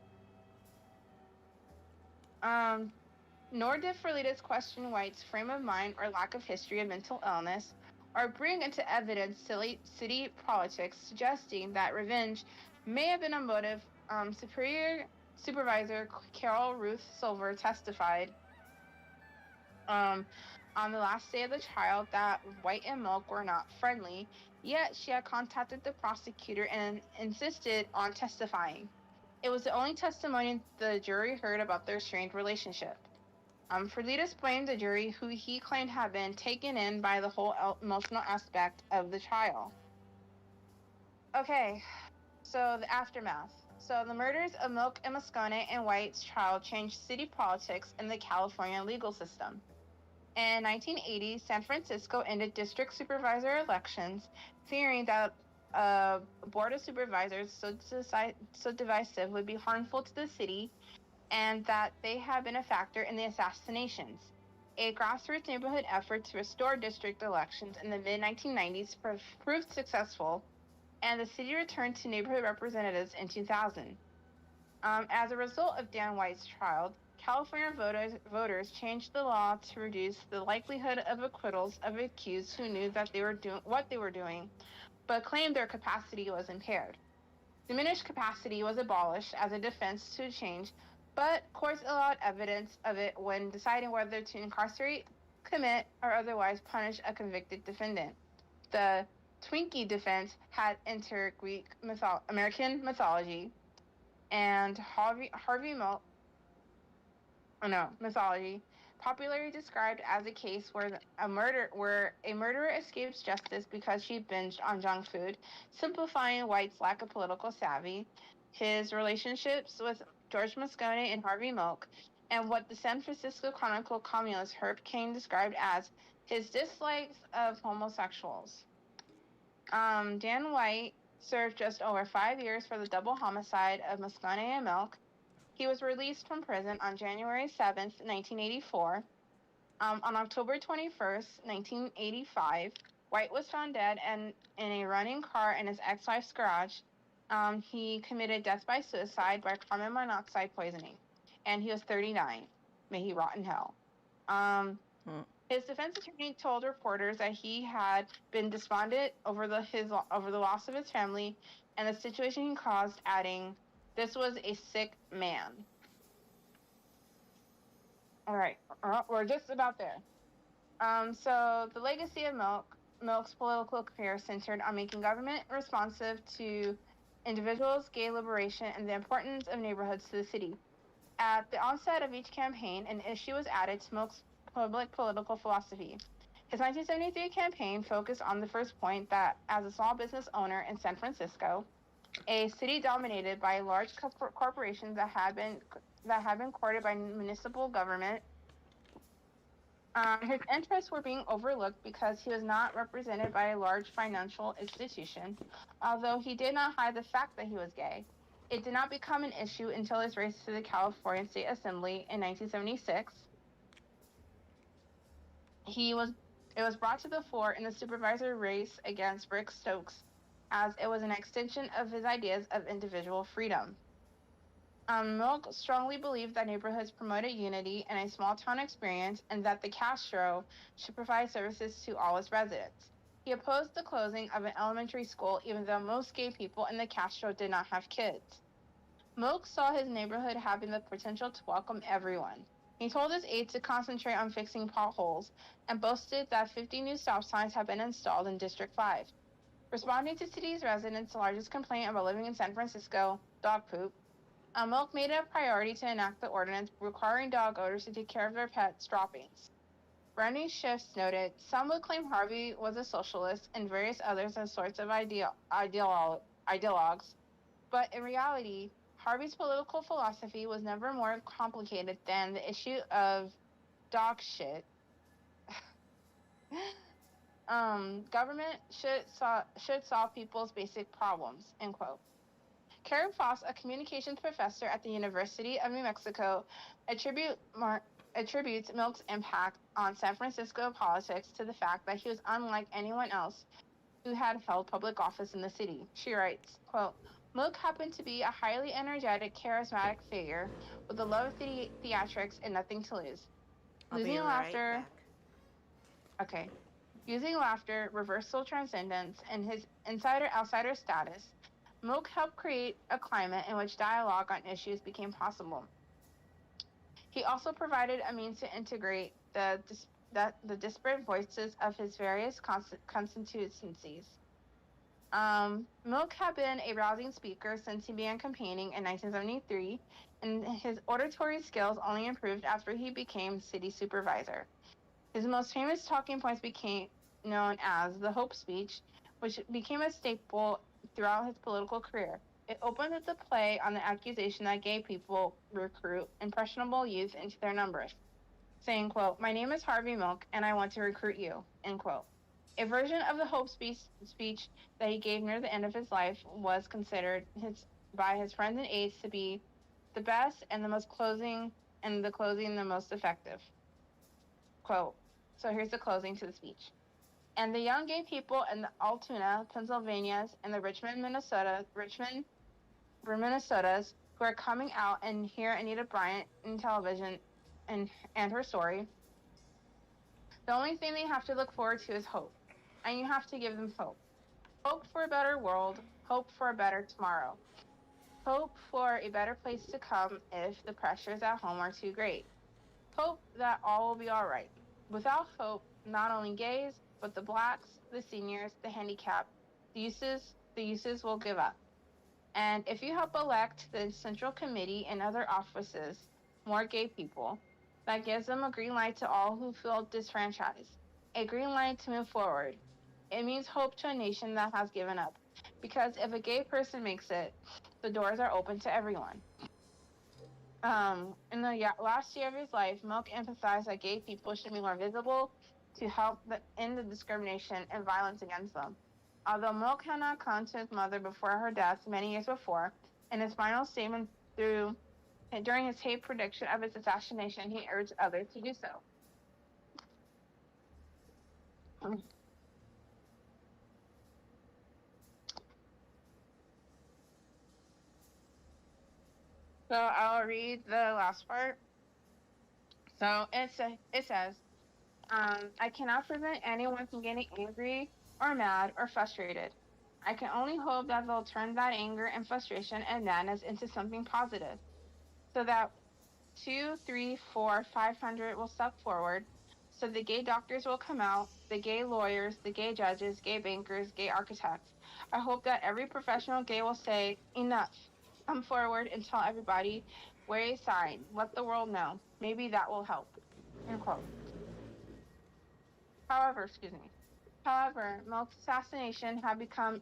Nor did Ferlitas question White's frame of mind or lack of history of mental illness, or bring into evidence city politics suggesting that revenge may have been a motive. Superior Supervisor Carol Ruth Silver testified um, on the last day of the trial that White and Milk were not friendly, yet she had contacted the prosecutor and insisted on testifying. It was the only testimony the jury heard about their strained relationship. Ferlitas blamed the jury, who he claimed had been taken in by the whole emotional aspect of the trial. Okay, so the aftermath. So the murders of Milk and Moscone and White's trial changed city politics and the California legal system. In 1980, San Francisco ended district supervisor elections, fearing that a board of supervisors so divisive would be harmful to the city, and that they had been a factor in the assassinations. A grassroots neighborhood effort to restore district elections in the mid-1990s proved successful, and the city returned to neighborhood representatives in 2000. As a result of Dan White's trial, California voters changed the law to reduce the likelihood of acquittals of accused who knew that they were doing what they were doing, but claimed their capacity was impaired. Diminished capacity was abolished as a defense to change, but courts allowed evidence of it when deciding whether to incarcerate, commit, or otherwise punish a convicted defendant. The Twinkie defense had entered American mythology, and Harvey Milk mythology, popularly described as a case where a murderer escapes justice because she binged on junk food, simplifying White's lack of political savvy, his relationships with George Moscone and Harvey Milk, and what the San Francisco Chronicle columnist Herb Caen described as his dislikes of homosexuals. Dan White served just over 5 years for the double homicide of Moscone and Milk. He was released from prison on January 7th, 1984. On October 21st, 1985, White was found dead and in a running car in his ex-wife's garage. He committed death by suicide by carbon monoxide poisoning, and he was 39. May he rot in hell. His defense attorney told reporters that he had been despondent over the loss of his family and the situation he caused, adding, "This was a sick man." All right, we're just about there. So the legacy of Milk's political career centered on making government responsive to individuals' gay liberation and the importance of neighborhoods to the city. At the onset of each campaign, an issue was added to Milk's public political philosophy. His 1973 campaign focused on the first point that, as a small business owner in San Francisco, a city dominated by large corporations that had been courted by municipal government, his interests were being overlooked because he was not represented by a large financial institution, although he did not hide the fact that he was gay. It did not become an issue until his race to the California State Assembly in 1976. It was brought to the fore in the supervisor race against Rick Stokes, as it was an extension of his ideas of individual freedom. Milk strongly believed that neighborhoods promoted unity and a small town experience, and that the Castro should provide services to all its residents. He opposed the closing of an elementary school, even though most gay people in the Castro did not have kids. Milk saw his neighborhood having the potential to welcome everyone. He told his aides to concentrate on fixing potholes, and boasted that 50 new stop signs have been installed in District 5. Responding to city's residents' largest complaint about living in San Francisco, dog poop, Milk made it a priority to enact the ordinance requiring dog owners to take care of their pets' droppings. Brandon Shifts noted, "Some would claim Harvey was a socialist and various others as sorts of ideologues, but in reality, Harvey's political philosophy was never more complicated than the issue of dog shit. Government should solve people's basic problems," end quote. Karen Foss, a communications professor at the University of New Mexico, attributes Milk's impact on San Francisco politics to the fact that he was unlike anyone else who had held public office in the city. She writes, quote, "Milk happened to be a highly energetic, charismatic figure with a love of theatrics and nothing to lose. I'll be Using right laughter, back. okay. Using laughter, reversal transcendence, and his insider-outsider status, Mook helped create a climate in which dialogue on issues became possible. He also provided a means to integrate the disparate voices of his various constituencies. Milk had been a rousing speaker since he began campaigning in 1973, and his oratory skills only improved after he became city supervisor. His most famous talking points became known as the Hope Speech, which became a staple throughout his political career. It opened with a play on the accusation that gay people recruit impressionable youth into their numbers, saying, quote, "My name is Harvey Milk, and I want to recruit you," end quote. A version of the Hope speech that he gave near the end of his life was considered by his friends and aides to be the best and the closing the most effective. Quote. So here's the closing to the speech. "And the young gay people in the Altoona, Pennsylvanias, and the Minnesotas, who are coming out and hear Anita Bryant in television and her story, the only thing they have to look forward to is hope. And you have to give them hope. Hope for a better world, hope for a better tomorrow, hope for a better place to come if the pressures at home are too great. Hope that all will be all right. Without hope, not only gays, but the blacks, the seniors, the handicapped, the uses will give up. And if you help elect the Central Committee and other offices more gay people, that gives them a green light to all who feel disfranchised, a green light to move forward. It means hope to a nation that has given up. Because if a gay person makes it, the doors are open to everyone." In the last year of his life, Milk emphasized that gay people should be more visible to help end the discrimination and violence against them. Although Milk had not come to his mother before her death many years before, in his final statement during his tape prediction of his assassination, he urged others to do so. So I'll read the last part. So it says, "I cannot prevent anyone from getting angry or mad or frustrated. I can only hope that they'll turn that anger and frustration and madness into something positive, so that 2, 3, 4, 500 will step forward, so the gay doctors will come out, the gay lawyers, the gay judges, gay bankers, gay architects. I hope that every professional gay will say, enough, come forward and tell everybody, wear a sign, let the world know. Maybe that will help." End quote. However, Milk's assassination had become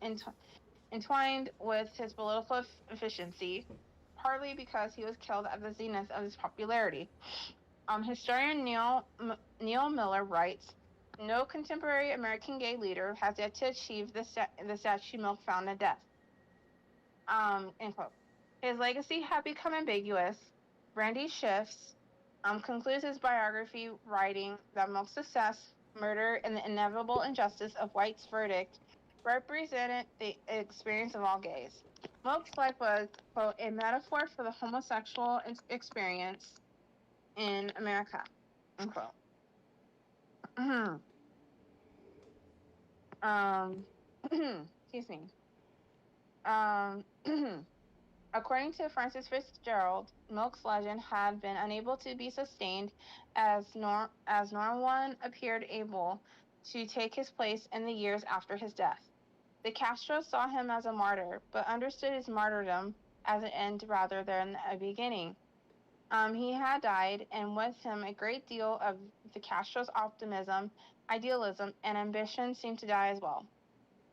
entwined with his political efficiency, partly because he was killed at the zenith of his popularity. Historian Neil Miller writes, "No contemporary American gay leader has yet to achieve the statue Milk found in death." End quote. His legacy had become ambiguous. Randy Schiff's concludes his biography writing that Milk's success, murder, and the inevitable injustice of White's verdict represented the experience of all gays. Milk's life was, quote, "a metaphor for the homosexual experience in America," unquote. Excuse me. Um, According to Francis Fitzgerald, Milk's legend had been unable to be sustained as no one appeared able to take his place in the years after his death. The Castros saw him as a martyr, but understood his martyrdom as an end rather than a beginning. He had died, and with him a great deal of the Castros' optimism, idealism, and ambition seemed to die as well.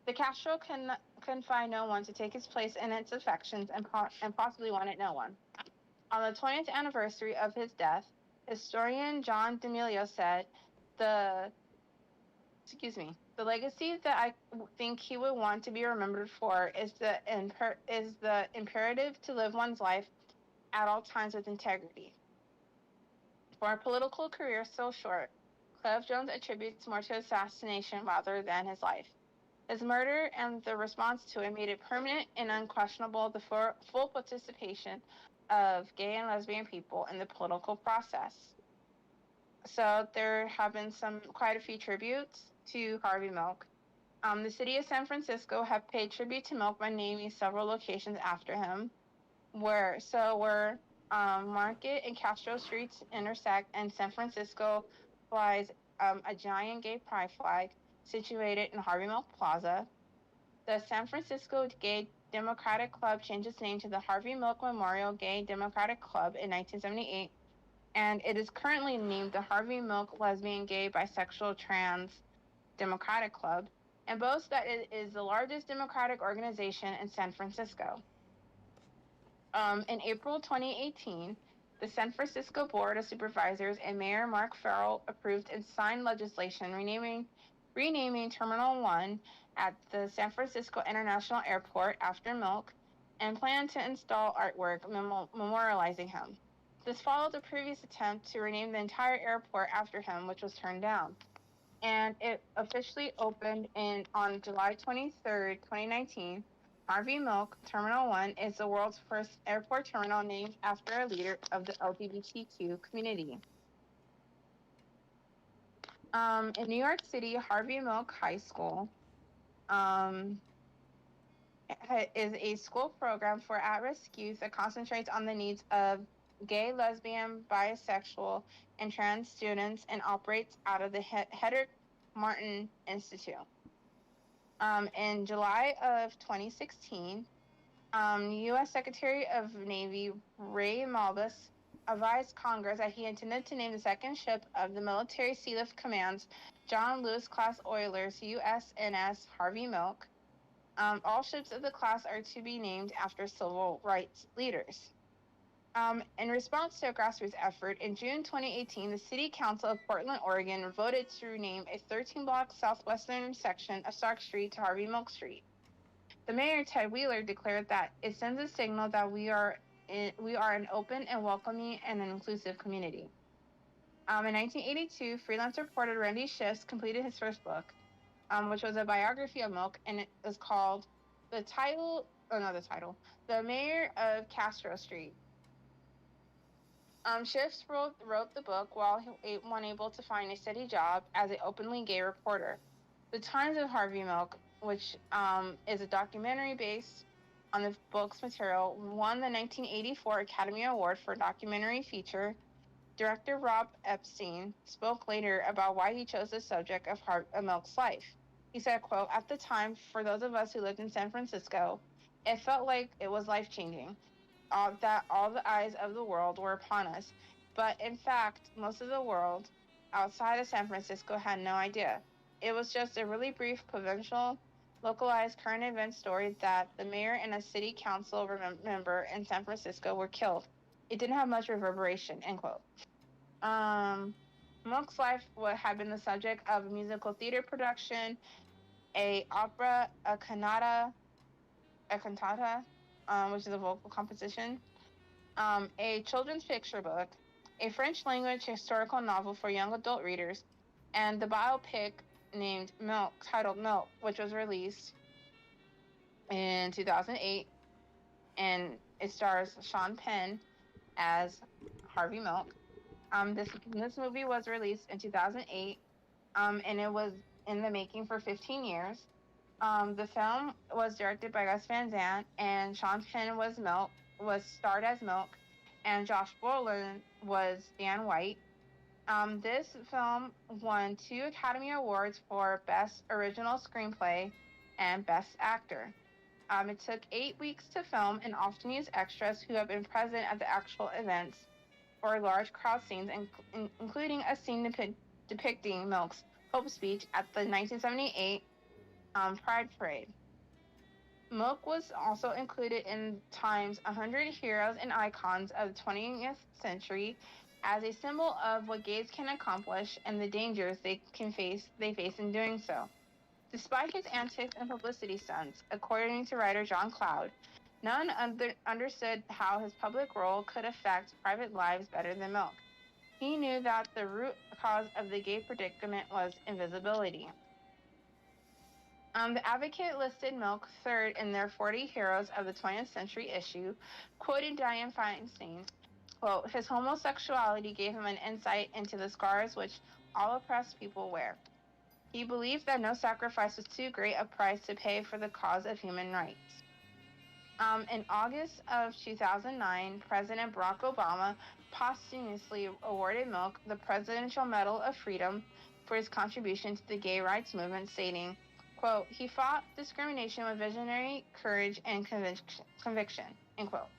The Castro can find no one to take his place in its affections and possibly wanted no one. On the 20th anniversary of his death, historian John D'Amelio said, the legacy that I think he would want to be remembered for is the imperative to live one's life at all times with integrity. For a political career so short, Clive Jones attributes more to assassination rather than his life. His murder and the response to it made it permanent and unquestionable the full participation of gay and lesbian people in the political process. So there have been quite a few tributes to Harvey Milk. The city of San Francisco have paid tribute to Milk by naming several locations after him, where Market and Castro Streets intersect, and San Francisco flies a giant gay pride flag situated in Harvey Milk Plaza. The San Francisco Gay Democratic Club changed its name to the Harvey Milk Memorial Gay Democratic Club in 1978, and it is currently named the Harvey Milk Lesbian, Gay, Bisexual, Trans Democratic Club, and boasts that it is the largest democratic organization in San Francisco. In April 2018, the San Francisco Board of Supervisors and Mayor Mark Farrell approved and signed legislation renaming Terminal 1 at the San Francisco International Airport after Milk, and planned to install artwork memorializing him. This followed a previous attempt to rename the entire airport after him, which was turned down. And it officially opened on July 23rd, 2019. Harvey Milk Terminal 1 is the world's first airport terminal named after a leader of the LGBTQ community. In New York City, Harvey Milk High School is a school program for at-risk youth that concentrates on the needs of gay, lesbian, bisexual, and trans students, and operates out of the Hedrick Martin Institute. In July of 2016, U.S. Secretary of Navy Ray Malbus advised Congress that he intended to name the second ship of the Military Sealift Command's John Lewis-class oilers USNS Harvey Milk. All ships of the class are to be named after civil rights leaders. In response to a grassroots effort, in June 2018, the City Council of Portland, Oregon voted to rename a 13-block southwestern section of Stark Street to Harvey Milk Street. The mayor, Ted Wheeler, declared that it sends a signal that we are an open and welcoming and an inclusive community. In 1982, freelance reporter Randy Schiff completed his first book, which was a biography of Milk, and it was called The Mayor of Castro Street. Schiff wrote the book while unable to find a steady job as an openly gay reporter. The Times of Harvey Milk, which is a documentary based on the book's material, won the 1984 Academy Award for documentary feature. Director Rob Epstein spoke later about why he chose the subject of Milk's life. He said, quote, "At the time, for those of us who lived in San Francisco, it felt like it was life-changing. That all the eyes of the world were upon us. But in fact, most of the world outside of San Francisco had no idea. It was just a really brief, provincial, localized current event story that the mayor and a city council member in San Francisco were killed. It didn't have much reverberation," end quote. Milk's life had been the subject of a musical theater production, a opera, a cantata, which is a vocal composition, a children's picture book, a French language historical novel for young adult readers, and the biopic titled Milk, which was released in 2008, and it stars Sean Penn as Harvey Milk. This movie was released in 2008, and it was in the making for 15 years. The film was directed by Gus Van Sant, and Sean Penn was starred as Milk, and Josh Brolin was Dan White. This film won 2 Academy Awards for Best Original Screenplay and Best Actor. It took 8 weeks to film and often used extras who have been present at the actual events for large crowd scenes, including a scene depicting Milk's Hope speech at the 1978 Pride Parade. Milk was also included in Time's 100 Heroes and Icons of the 20th Century as a symbol of what gays can accomplish and the dangers they face in doing so. Despite his antics and publicity stunts, according to writer John Cloud, none understood how his public role could affect private lives better than Milk. He knew that the root cause of the gay predicament was invisibility. The Advocate listed Milk third in their 40 Heroes of the 20th Century issue, quoting Dianne Feinstein, Quote, his homosexuality gave him an insight into the scars which all oppressed people wear. He believed that no sacrifice was too great a price to pay for the cause of human rights. In August of 2009, President Barack Obama posthumously awarded Milk the Presidential Medal of Freedom for his contribution to the gay rights movement, stating, quote, he fought discrimination with visionary courage and conviction, end quote.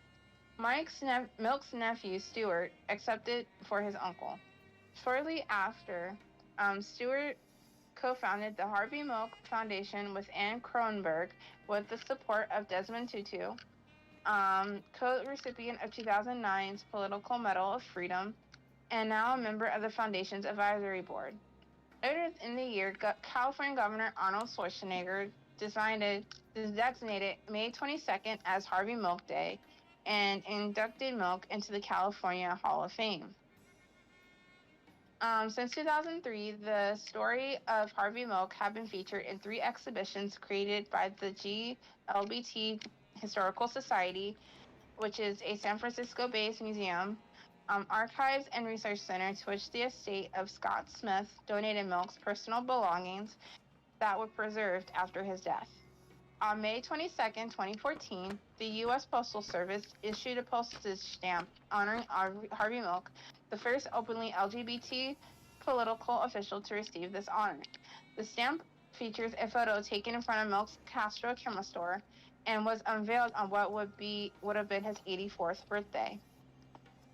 Milk's nephew, Stuart, accepted for his uncle. Shortly after, Stuart co-founded the Harvey Milk Foundation with Anne Kronberg with the support of Desmond Tutu, co-recipient of 2009's Political Medal of Freedom, and now a member of the foundation's advisory board. Later in the year, California Governor Arnold Schwarzenegger designated May 22nd as Harvey Milk Day and inducted Milk into the California Hall of Fame. Since 2003, the story of Harvey Milk have been featured in 3 exhibitions created by the GLBT Historical Society, which is a San Francisco-based museum, archives and research center to which the estate of Scott Smith donated Milk's personal belongings that were preserved after his death. On May 22, 2014, the U.S. Postal Service issued a postage stamp honoring Harvey Milk, the first openly LGBT political official to receive this honor. The stamp features a photo taken in front of Milk's Castro camera store and was unveiled on what would have been his 84th birthday.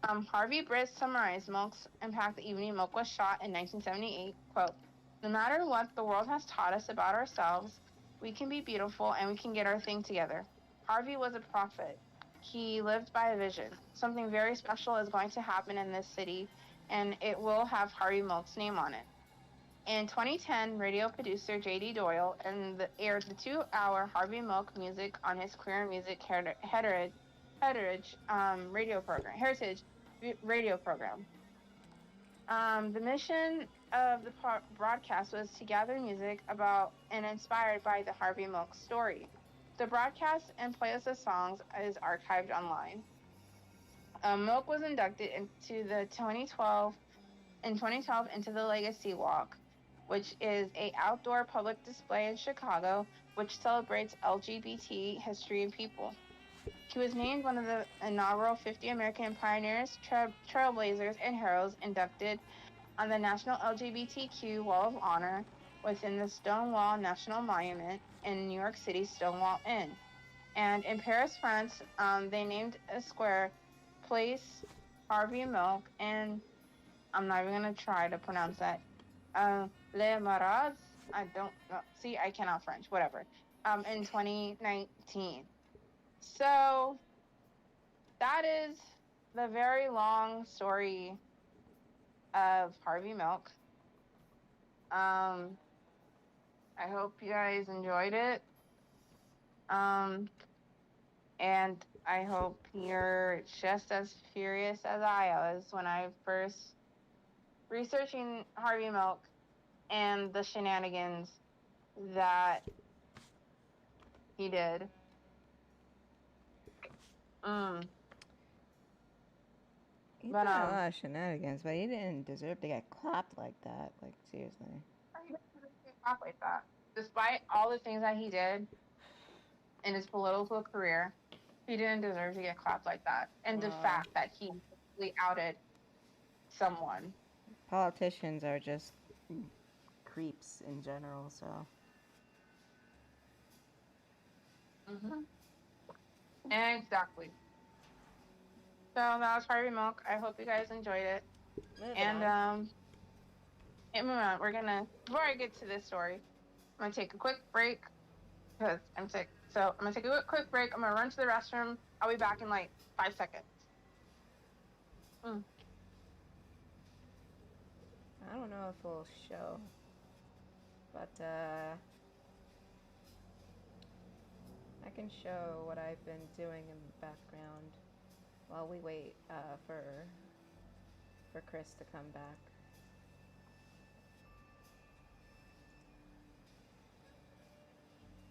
Harvey Britt summarized Milk's impact the evening Milk was shot in 1978, quote, no matter what the world has taught us about ourselves, we can be beautiful and we can get our thing together. Harvey was a prophet. He lived by a vision. Something very special is going to happen in this city, and it will have Harvey Milk's name on it. In 2010, radio producer J.D. Doyle aired the 2-hour Harvey Milk music on his Queer Music Heritage radio program. The mission of the broadcast was to gather music about and inspired by the Harvey Milk story. The broadcast and playlist of songs is archived online. Milk was inducted into the 2012 into the Legacy Walk, which is an outdoor public display in Chicago which celebrates LGBT history and people. He was named one of the inaugural 50 American pioneers, trailblazers, and heroes inducted on the National LGBTQ Wall of Honor within the Stonewall National Monument in New York City's Stonewall Inn. And in Paris, France, they named a square Place Harvey Milk, and I'm not even going to try to pronounce that. Les Marais, I don't know. See, I cannot French, whatever. In 2019. So that is the very long story of Harvey Milk. I hope you guys enjoyed it. And I hope you're just as furious as I was when I first researching Harvey Milk and the shenanigans that he did. He did a lot of shenanigans, but he didn't deserve to get clapped like that. Like, seriously. He didn't deserve to get clapped like that. Despite all the things that he did in his political career, he didn't deserve to get clapped like that. And the fact that he outed someone. Politicians are just creeps in general, so. Exactly. So that was Harvey Milk. I hope you guys enjoyed it. We're gonna, before I get to this story, I'm gonna take a quick break because I'm sick. So I'm gonna take a quick break. I'm gonna run to the restroom. I'll be back in like 5 seconds. I don't know if it'll show, but I can show what I've been doing in the background while we wait for Kris to come back.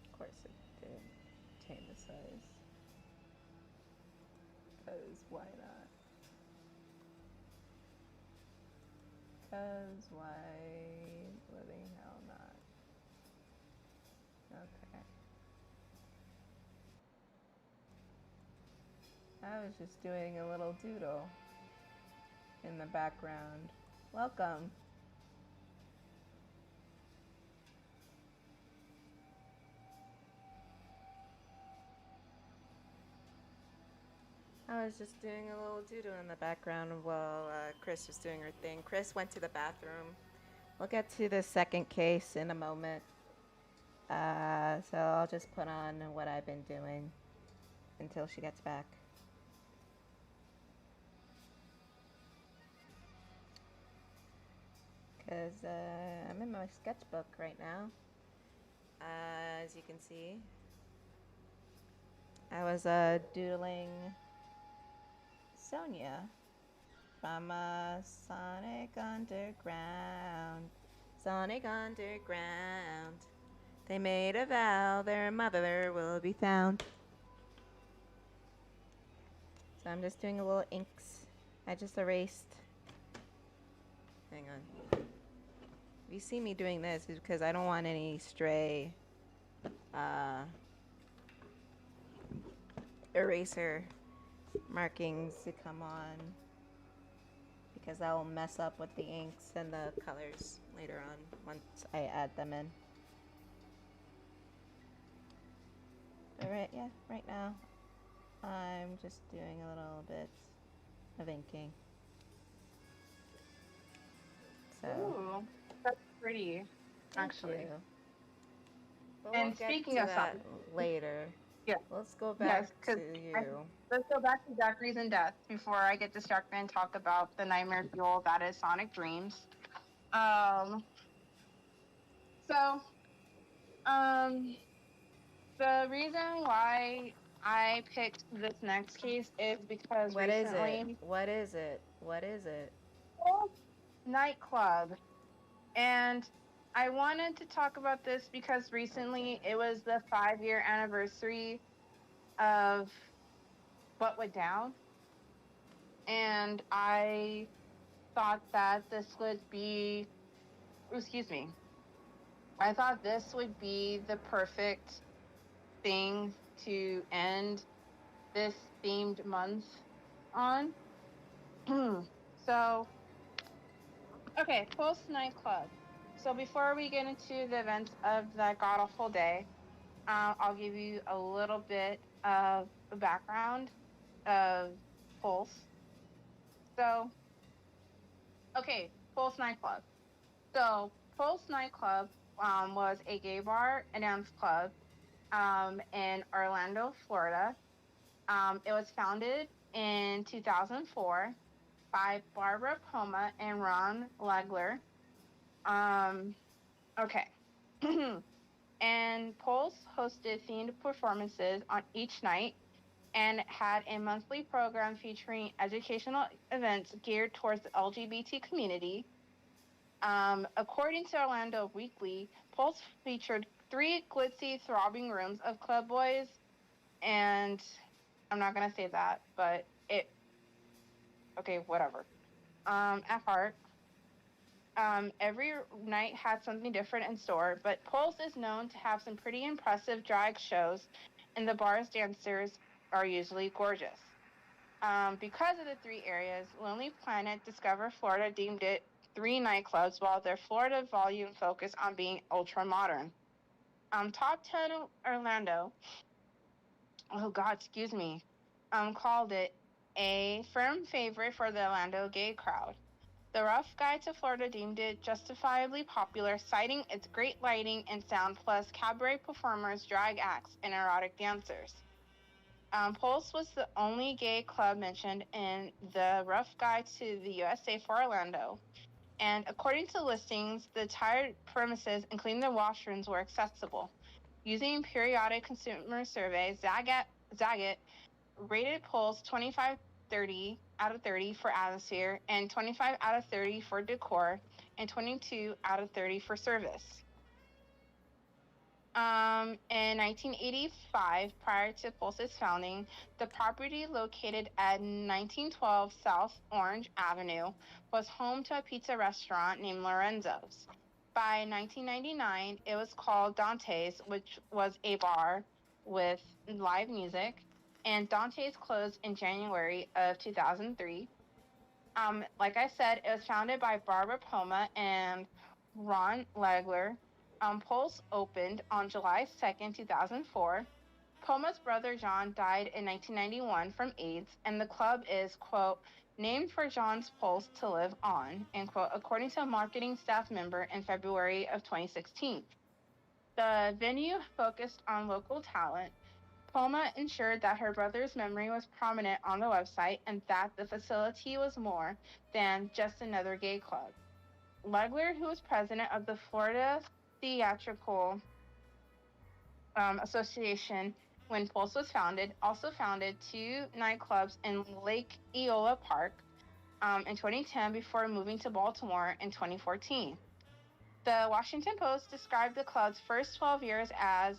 Of course it didn't tame the size, because why not? Because why living hell not? Okay. I was just doing a little doodle in the background. Welcome. I was just doing a little doodle in the background while Kris was doing her thing. Kris went to the bathroom. We'll get to the second case in a moment. So I'll just put on what I've been doing until she gets back. Because I'm in my sketchbook right now. As you can see, I was doodling Sonia from Sonic Underground. Sonic Underground. They made a vow, their mother will be found. So I'm just doing a little inks. I just erased. Hang on. If you see me doing this, it's because I don't want any stray eraser markings to come on, because that will mess up with the inks and the colors later on once I add them in. But right now I'm just doing a little bit of inking. So Ooh, that's pretty, actually. But And we'll get speaking to of that something, later. yeah, Let's go back yes, to you. let's go back to Zachary's and Death before I get distracted and talk about the nightmare fuel that is Sonic Dreams. So, the reason why I picked this next case is because What is recently, it? What is it? What is it? nightclub, and I wanted to talk about this because recently it was the 5-year anniversary of what went down, and I thought that this would be, excuse me, I thought this would be the perfect thing to end this themed month on. So, okay, Pulse nightclub. So before we get into the events of that god awful day, I'll give you a little bit of a background of Pulse. So, okay, Pulse nightclub. So Pulse nightclub was a gay bar and dance club in Orlando, Florida. It was founded in 2004 by Barbara Poma and Ron Legler. Okay. And Pulse hosted themed performances on each night and had a monthly program featuring educational events geared towards the LGBT community. According to Orlando Weekly, Pulse featured 3 glitzy, throbbing rooms of club boys, and I'm not gonna say that, but okay, whatever. At heart, every night had something different in store, but Pulse is known to have some pretty impressive drag shows, and the bar's dancers are usually gorgeous. Because of the 3 areas, Lonely Planet Discover Florida deemed it 3 nightclubs, while their Florida volume focused on being ultra modern. Top 10 Orlando, oh God, excuse me, called it a firm favorite for the Orlando gay crowd. The Rough Guide to Florida deemed it justifiably popular, citing its great lighting and sound, plus cabaret performers, drag acts, and erotic dancers. Pulse was the only gay club mentioned in the Rough Guide to the USA for Orlando, and according to listings, the entire premises, including the washrooms, were accessible. Using periodic consumer surveys, Zagat rated Pulse 25/30 out of 30 for atmosphere, and 25 out of 30 for decor, and 22 out of 30 for service. In 1985, prior to Pulse's founding, the property located at 1912 South Orange Avenue was home to a pizza restaurant named Lorenzo's. By 1999, it was called Dante's, which was a bar with live music, and Dante's closed in January of 2003. Like I said, it was founded by Barbara Poma and Ron Legler. Pulse opened on July 2nd, 2004. Poma's brother John died in 1991 from AIDS, and the club is, quote, named for John's pulse to live on, end quote, according to a marketing staff member in February of 2016. The venue focused on local talent. Poma ensured that her brother's memory was prominent on the website and that the facility was more than just another gay club. Legler, who was president of the Florida Theatrical Association when Pulse was founded, also founded two nightclubs in Lake Eola Park in 2010 before moving to Baltimore in 2014. The Washington Post described the club's first 12 years as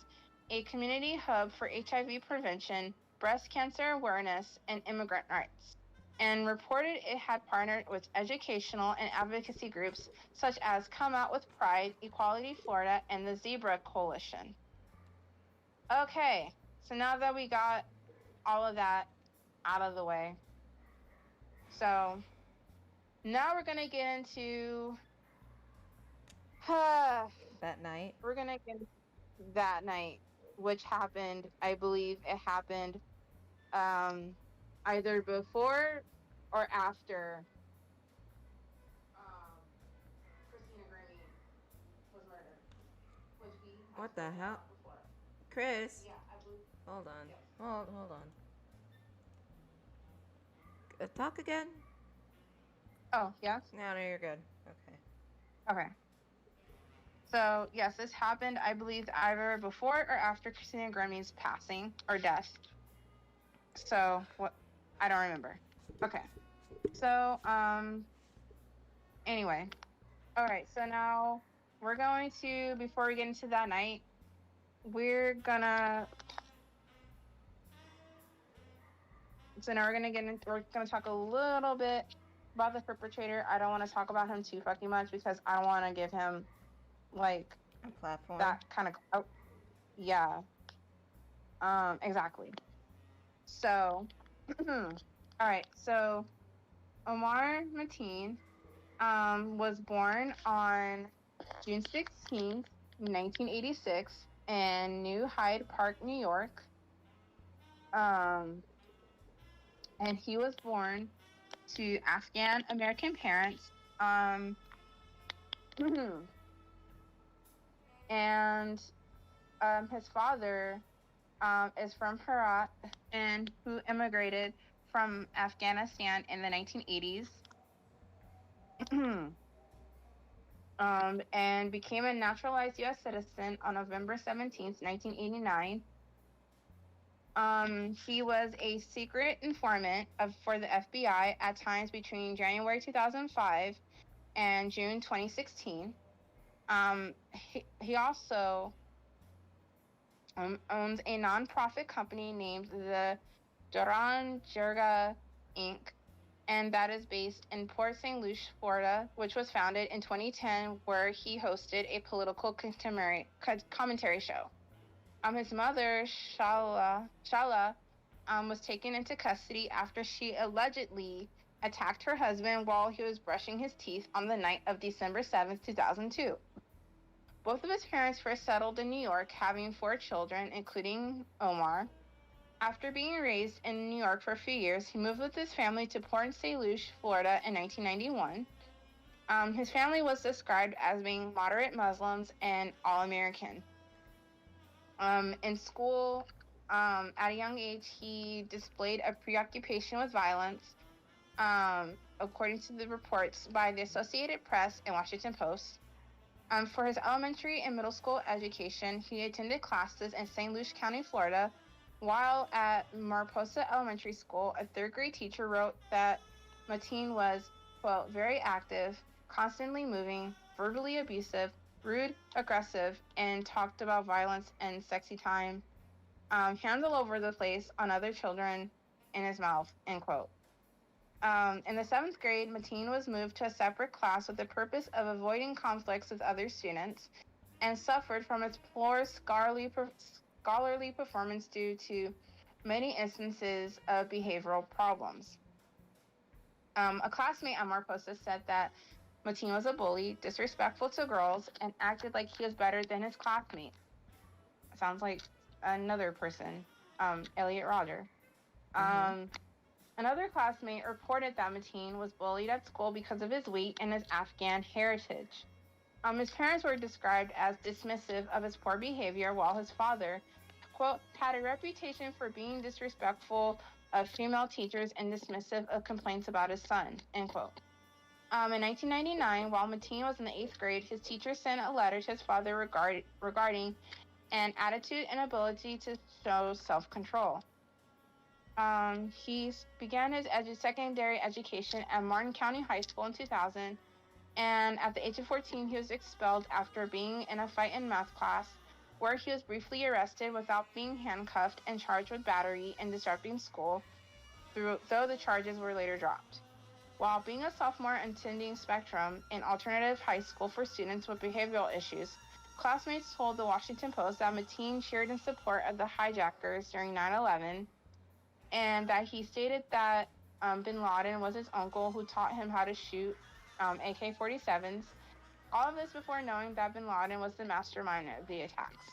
a community hub for HIV prevention, breast cancer awareness, and immigrant rights, and reported it had partnered with educational and advocacy groups such as Come Out with Pride, Equality Florida, and the Zebra Coalition. Okay, so now that we got all of that out of the way, so now we're going to get into That night. we're going to get into that night, which happened, I believe it happened either before or after Christina Grimmie was murdered. Which we What the spoken hell? about before. Chris, Yeah, I believe. hold on. Yes. Hold on. Talk again? Oh, yes? No, you're good. Okay. Okay. So, yes, this happened, I believe, either before or after Christina Grimmie's passing or death. So, what? I don't remember. Okay. So, anyway. All right, so now we're going to, before we get into that night, we're gonna we're gonna talk a little bit about the perpetrator. I don't want to talk about him too fucking much because I don't want to give him like A platform. that kind of yeah. Exactly. So, all right. So, Omar Mateen was born on June 16th, 1986, in New Hyde Park, New York. And he was born to Afghan American parents. And his father is from Herat and who immigrated from Afghanistan in the 1980s. And became a naturalized U.S. citizen on November 17th, 1989. He was a secret informant for the FBI at times between January 2005 and June 2016. He also owns a nonprofit company named the Duran Jirga Inc., and that is based in Port St. Lucie, Florida, which was founded in 2010, where he hosted a political commentary show. His mother, Shala, was taken into custody after she allegedly attacked her husband while he was brushing his teeth on the night of December 7th, 2002. Both of his parents first settled in New York, having 4 children, including Omar. After being raised in New York for a few years, he moved with his family to Port St. Lucie, Florida in 1991. His family was described as being moderate Muslims and all-American. In school, at a young age, he displayed a preoccupation with violence, according to the reports by the Associated Press and Washington Post. For his elementary and middle school education, he attended classes in St. Lucie County, Florida. While at Mariposa Elementary School, a 3rd grade teacher wrote that Mateen was, quote, very active, constantly moving, verbally abusive, rude, aggressive, and talked about violence and sexy time, hands all over the place on other children in his mouth, end quote. In the 7th grade, Mateen was moved to a separate class with the purpose of avoiding conflicts with other students and suffered from its poor scholarly performance due to many instances of behavioral problems. A classmate at Marposa said that Mateen was a bully, disrespectful to girls, and acted like he was better than his classmate. Sounds like another person, Elliot Roger. Another classmate reported that Mateen was bullied at school because of his weight and his Afghan heritage. His parents were described as dismissive of his poor behavior, while his father, quote, had a reputation for being disrespectful of female teachers and dismissive of complaints about his son, end quote. In 1999, while Mateen was in the 8th grade, his teacher sent a letter to his father regarding an attitude and ability to show self-control. He began his secondary education at Martin County High School in 2000, and at the age of 14, he was expelled after being in a fight in math class, where he was briefly arrested without being handcuffed and charged with battery and disrupting school, though the charges were later dropped. While being a sophomore attending Spectrum, an alternative high school for students with behavioral issues, classmates told the Washington Post that Mateen cheered in support of the hijackers during 9/11, and that he stated that bin Laden was his uncle who taught him how to shoot AK-47s. All of this before knowing that bin Laden was the mastermind of the attacks.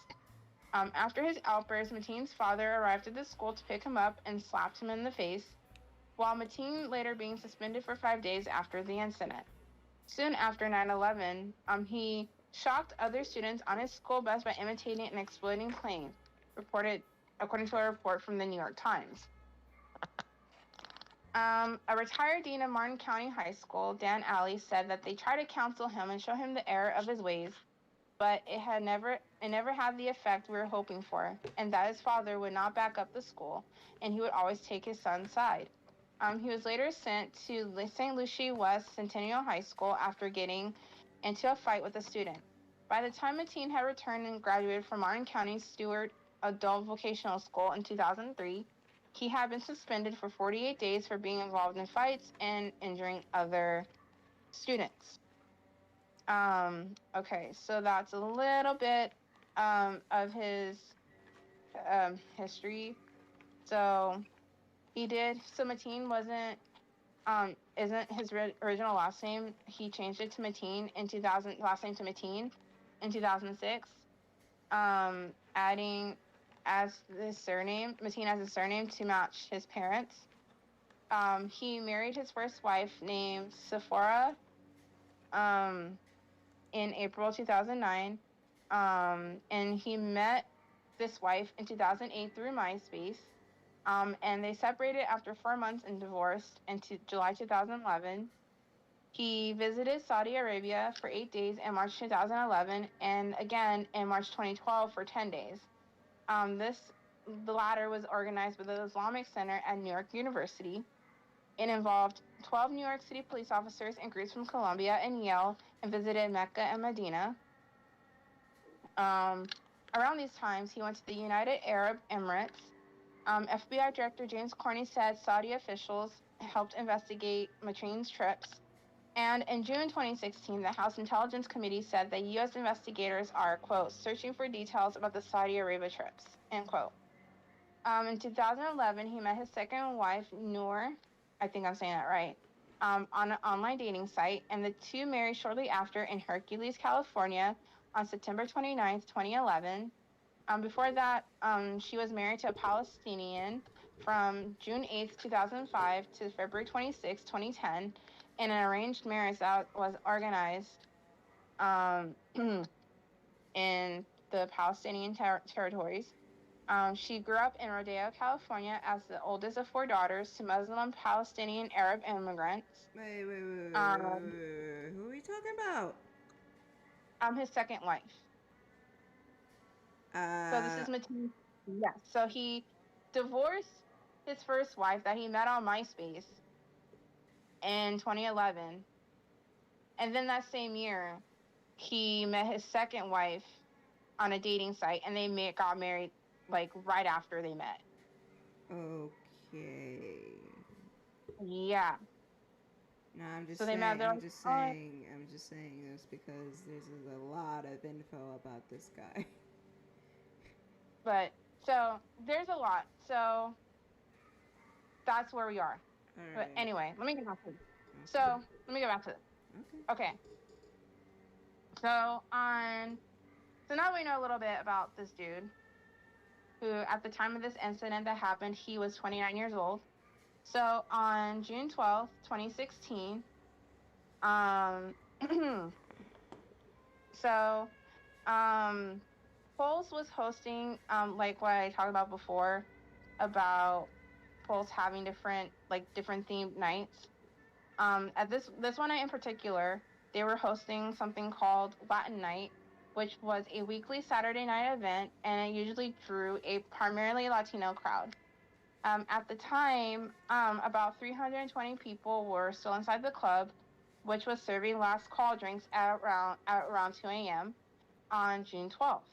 After his outburst, Mateen's father arrived at the school to pick him up and slapped him in the face, while Mateen later being suspended for 5 days after the incident. Soon after 9/11, he shocked other students on his school bus by imitating an exploding plane, reported according to a report from the New York Times. A retired dean of Martin County High School, Dan Alley, said that they tried to counsel him and show him the error of his ways, but it never had the effect we were hoping for, and that his father would not back up the school, and he would always take his son's side. He was later sent to St. Lucie West Centennial High School after getting into a fight with a student. By the time Mateen had returned and graduated from Martin County Stewart Adult Vocational School in 2003, he had been suspended for 48 days for being involved in fights and injuring other students. Okay, so that's a little bit of his history. So Mateen isn't his original last name. He changed it to Mateen in 2006, adding Mateen as his surname to match his parents. He married his first wife named Sephora in April 2009, and he met this wife in 2008 through MySpace, and they separated after 4 months and divorced in July 2011. He visited Saudi Arabia for 8 days in March 2011, and again in March 2012 for 10 days. The latter was organized by the Islamic Center at New York University. It involved 12 New York City police officers and groups from Columbia and Yale, and visited Mecca and Medina. Around these times, he went to the United Arab Emirates. FBI Director James Corney said Saudi officials helped investigate Mateen's trips. And in June 2016, the House Intelligence Committee said that U.S. investigators are, quote, searching for details about the Saudi Arabia trips, end quote. In 2011, he met his second wife, Noor, I think I'm saying that right, on an online dating site, and the two married shortly after in Hercules, California, on September 29th, 2011. Before that, she was married to a Palestinian from June 8th, 2005 to February 26, 2010, in an arranged marriage that was organized in the Palestinian territories. She grew up in Rodeo, California, as the oldest of 4 daughters to Muslim, Palestinian, Arab immigrants. Wait. Who are we talking about? His second wife. So this is Mateen. Yeah. So he divorced his first wife that he met on MySpace in 2011, and then that same year, he met his second wife on a dating site, and they got married like right after they met. Okay. Yeah. No, I'm just So they saying. met. I'm just saying. I'm just saying this because there's a lot of info about this guy. But so there's a lot. So that's where we are. All But right. anyway, let me get back to this. Okay. So let me get back to this. Okay. Okay. So now we know a little bit about this dude who, at the time of this incident that happened, he was 29 years old. So on June 12th, 2016, so Pulse was hosting, like what I talked about before, about Pulse having different themed nights. At this one night in particular, they were hosting something called Latin Night, which was a weekly Saturday night event, and it usually drew a primarily Latino crowd. At the time, about 320 people were still inside the club, which was serving last call drinks at around 2 a.m. on June 12th.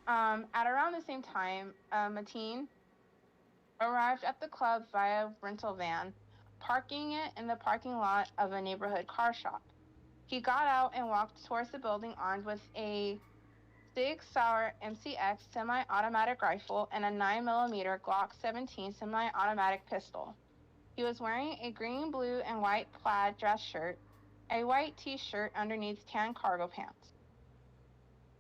At around the same time, Mateen arrived at the club via rental van, parking it in the parking lot of a neighborhood car shop. He got out and walked towards the building armed with a Sig Sauer MCX semi-automatic rifle and a 9mm Glock 17 semi-automatic pistol. He was wearing a green, blue, and white plaid dress shirt, a white t-shirt underneath tan cargo pants.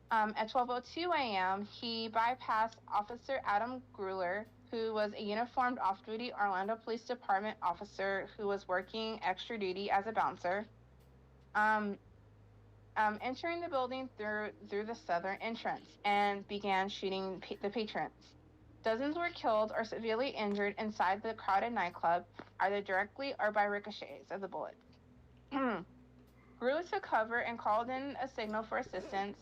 At 12:02 a.m., he bypassed Officer Adam Gruler, who was a uniformed off-duty Orlando Police Department officer who was working extra duty as a bouncer. Entering the building through the southern entrance and began shooting the patrons. Dozens were killed or severely injured inside the crowded nightclub, either directly or by ricochets of the bullets. Gruler took cover and called in a signal for assistance.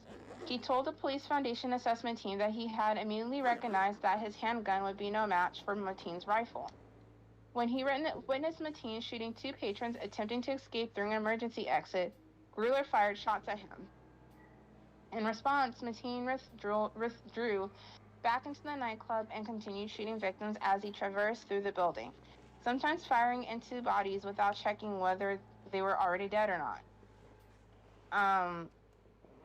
He told the police foundation assessment team that he had immediately recognized that his handgun would be no match for Mateen's rifle. When he witnessed Mateen shooting two patrons attempting to escape through an emergency exit, Gruler fired shots at him. In response, Mateen withdrew back into the nightclub and continued shooting victims as he traversed through the building, sometimes firing into bodies without checking whether they were already dead or not.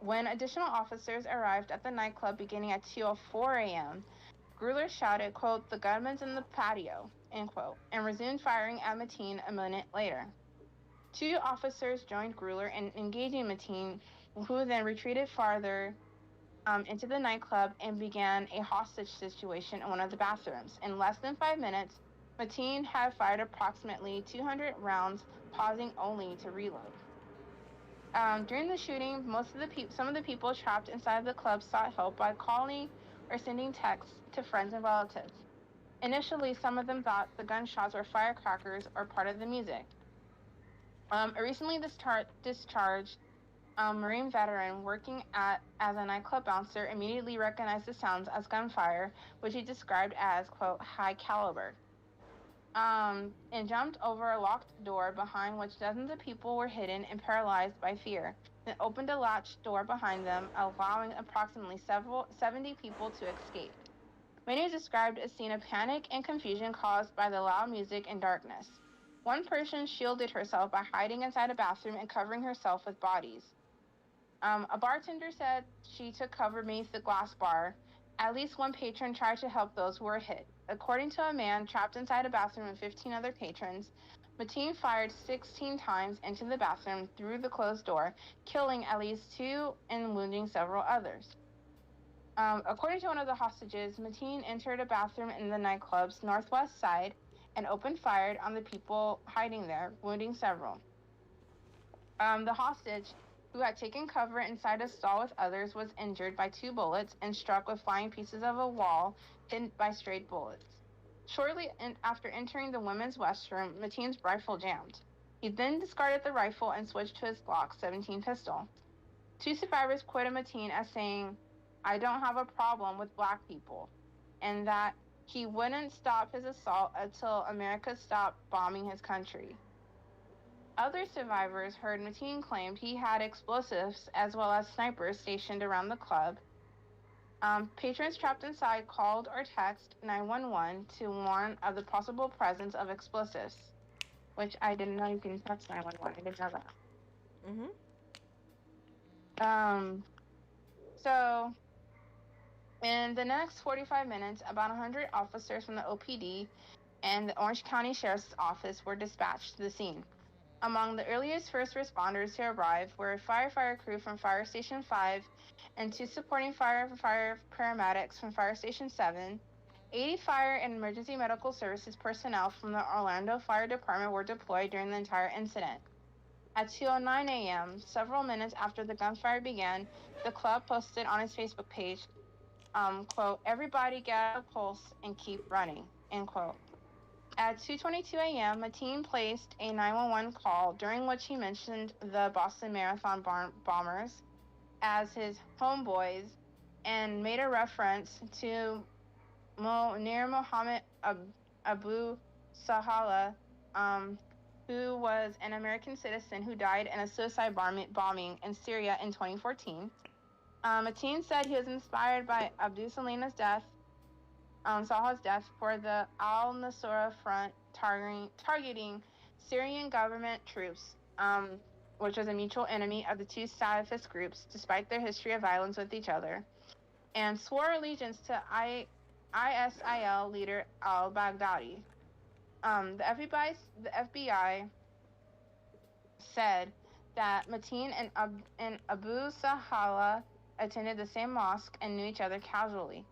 When additional officers arrived at the nightclub beginning at 2:04 a.m., Gruler shouted, quote, "The gunman's in the patio," end quote, and resumed firing at Mateen a minute later. Two officers joined Gruler in engaging Mateen, who then retreated farther into the nightclub and began a hostage situation in one of the bathrooms. In less than 5 minutes, Mateen had fired approximately 200 rounds, pausing only to reload. During the shooting, some of the people trapped inside the club sought help by calling or sending texts to friends and relatives. Initially, some of them thought the gunshots were firecrackers or part of the music. A recently discharged Marine veteran working as a nightclub bouncer immediately recognized the sounds as gunfire, which he described as, quote, high caliber. And jumped over a locked door behind which dozens of people were hidden and paralyzed by fear, then opened a latched door behind them, allowing approximately 70 people to escape. Many described a scene of panic and confusion caused by the loud music and darkness. One person shielded herself by hiding inside a bathroom and covering herself with bodies. A bartender said she took cover beneath the glass bar. At least one patron tried to help those who were hit. According to a man trapped inside a bathroom with 15 other patrons, Mateen fired 16 times into the bathroom through the closed door, killing at least two and wounding several others. According to one of the hostages, Mateen entered a bathroom in the nightclub's northwest side and opened fire on the people hiding there, wounding several. The hostage, who had taken cover inside a stall with others, was injured by 2 bullets and struck with flying pieces of a wall hit by straight bullets. Shortly after entering the women's restroom, Mateen's rifle jammed. He then discarded the rifle and switched to his Glock 17 pistol. 2 survivors quoted Mateen as saying, "I don't have a problem with black people," and that he wouldn't stop his assault until America stopped bombing his country. Other survivors heard Mateen claimed he had explosives as well as snipers stationed around the club. Patrons trapped inside called or texted 911 to warn of the possible presence of explosives, which I didn't know you can text 911. I didn't know Mhm. that. So in the next 45 minutes, about 100 officers from the OPD and the Orange County Sheriff's Office were dispatched to the scene. Among the earliest first responders to arrive were a firefighter crew from Fire Station 5 and two supporting fire paramedics from Fire Station 7. 80 fire and emergency medical services personnel from the Orlando Fire Department were deployed during the entire incident. At 2:09 a.m., several minutes after the gunfire began, the club posted on its Facebook page, quote, "Everybody get a pulse and keep running," end quote. At 2:22 a.m., Mateen placed a 911 call during which he mentioned the Boston Marathon bombers as his homeboys and made a reference to Munir Mohammed Abu Sahala, who was an American citizen who died in a suicide bombing in Syria in 2014. Mateen said he was inspired by Abdul Salina's death, Salah's death, for the al-Nusra Front targeting Syrian government troops, which was a mutual enemy of the two Salafist groups, despite their history of violence with each other, and swore allegiance to ISIL leader al-Baghdadi. The FBI said that Mateen and Abu Sahala attended the same mosque and knew each other casually.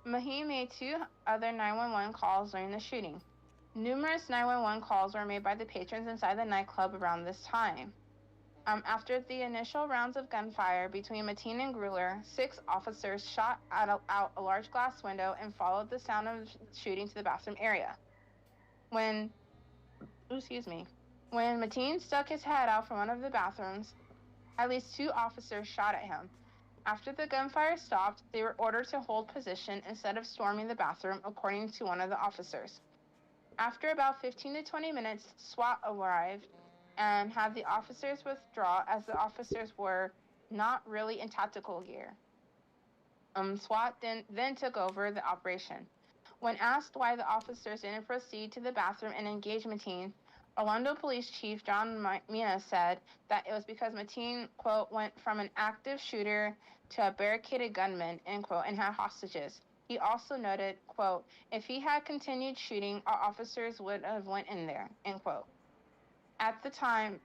Mahim made two other 911 calls during the shooting. Numerous 911 calls were made by the patrons inside the nightclub around this time. After the initial rounds of gunfire between Mateen and Gruler, 6 officers shot out a large glass window and followed the sound of shooting to the bathroom area. When Mateen stuck his head out from one of the bathrooms, at least 2 officers shot at him. After the gunfire stopped, they were ordered to hold position instead of storming the bathroom, according to one of the officers. After about 15 to 20 minutes, SWAT arrived and had the officers withdraw, as the officers were not really in tactical gear. SWAT then took over the operation. When asked why the officers didn't proceed to the bathroom and engage Mateen, Orlando Police Chief John Mina said that it was because Mateen, quote, went from an active shooter to a barricaded gunman, end quote, and had hostages. He also noted, quote, "If he had continued shooting, our officers would have went in there," end quote. At that time,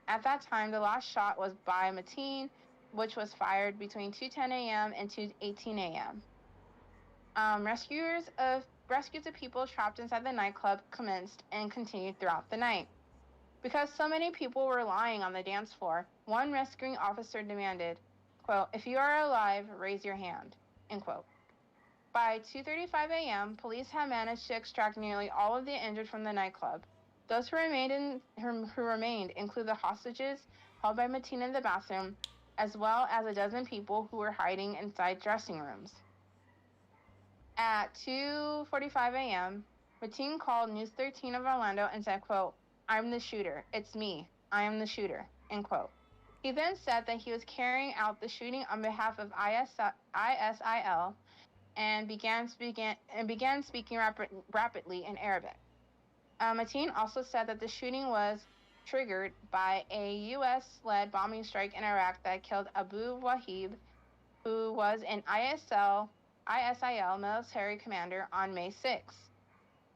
the last shot was by Mateen, which was fired between 2:10 a.m. and 2:18 a.m. Rescues of people trapped inside the nightclub commenced and continued throughout the night. Because so many people were lying on the dance floor, one rescuing officer demanded, quote, "If you are alive, raise your hand," end quote. By 2:35 a.m., police had managed to extract nearly all of the injured from the nightclub. Those who remained include the hostages held by Mateen in the bathroom, as well as a dozen people who were hiding inside dressing rooms. At 2:45 a.m., Mateen called News 13 of Orlando and said, quote, "I'm the shooter. It's me. I am the shooter," end quote. He then said that he was carrying out the shooting on behalf of ISIL and began speaking rapidly in Arabic. Mateen also said that the shooting was triggered by a U.S.-led bombing strike in Iraq that killed Abu Wahib, who was an ISIL military commander, on May 6.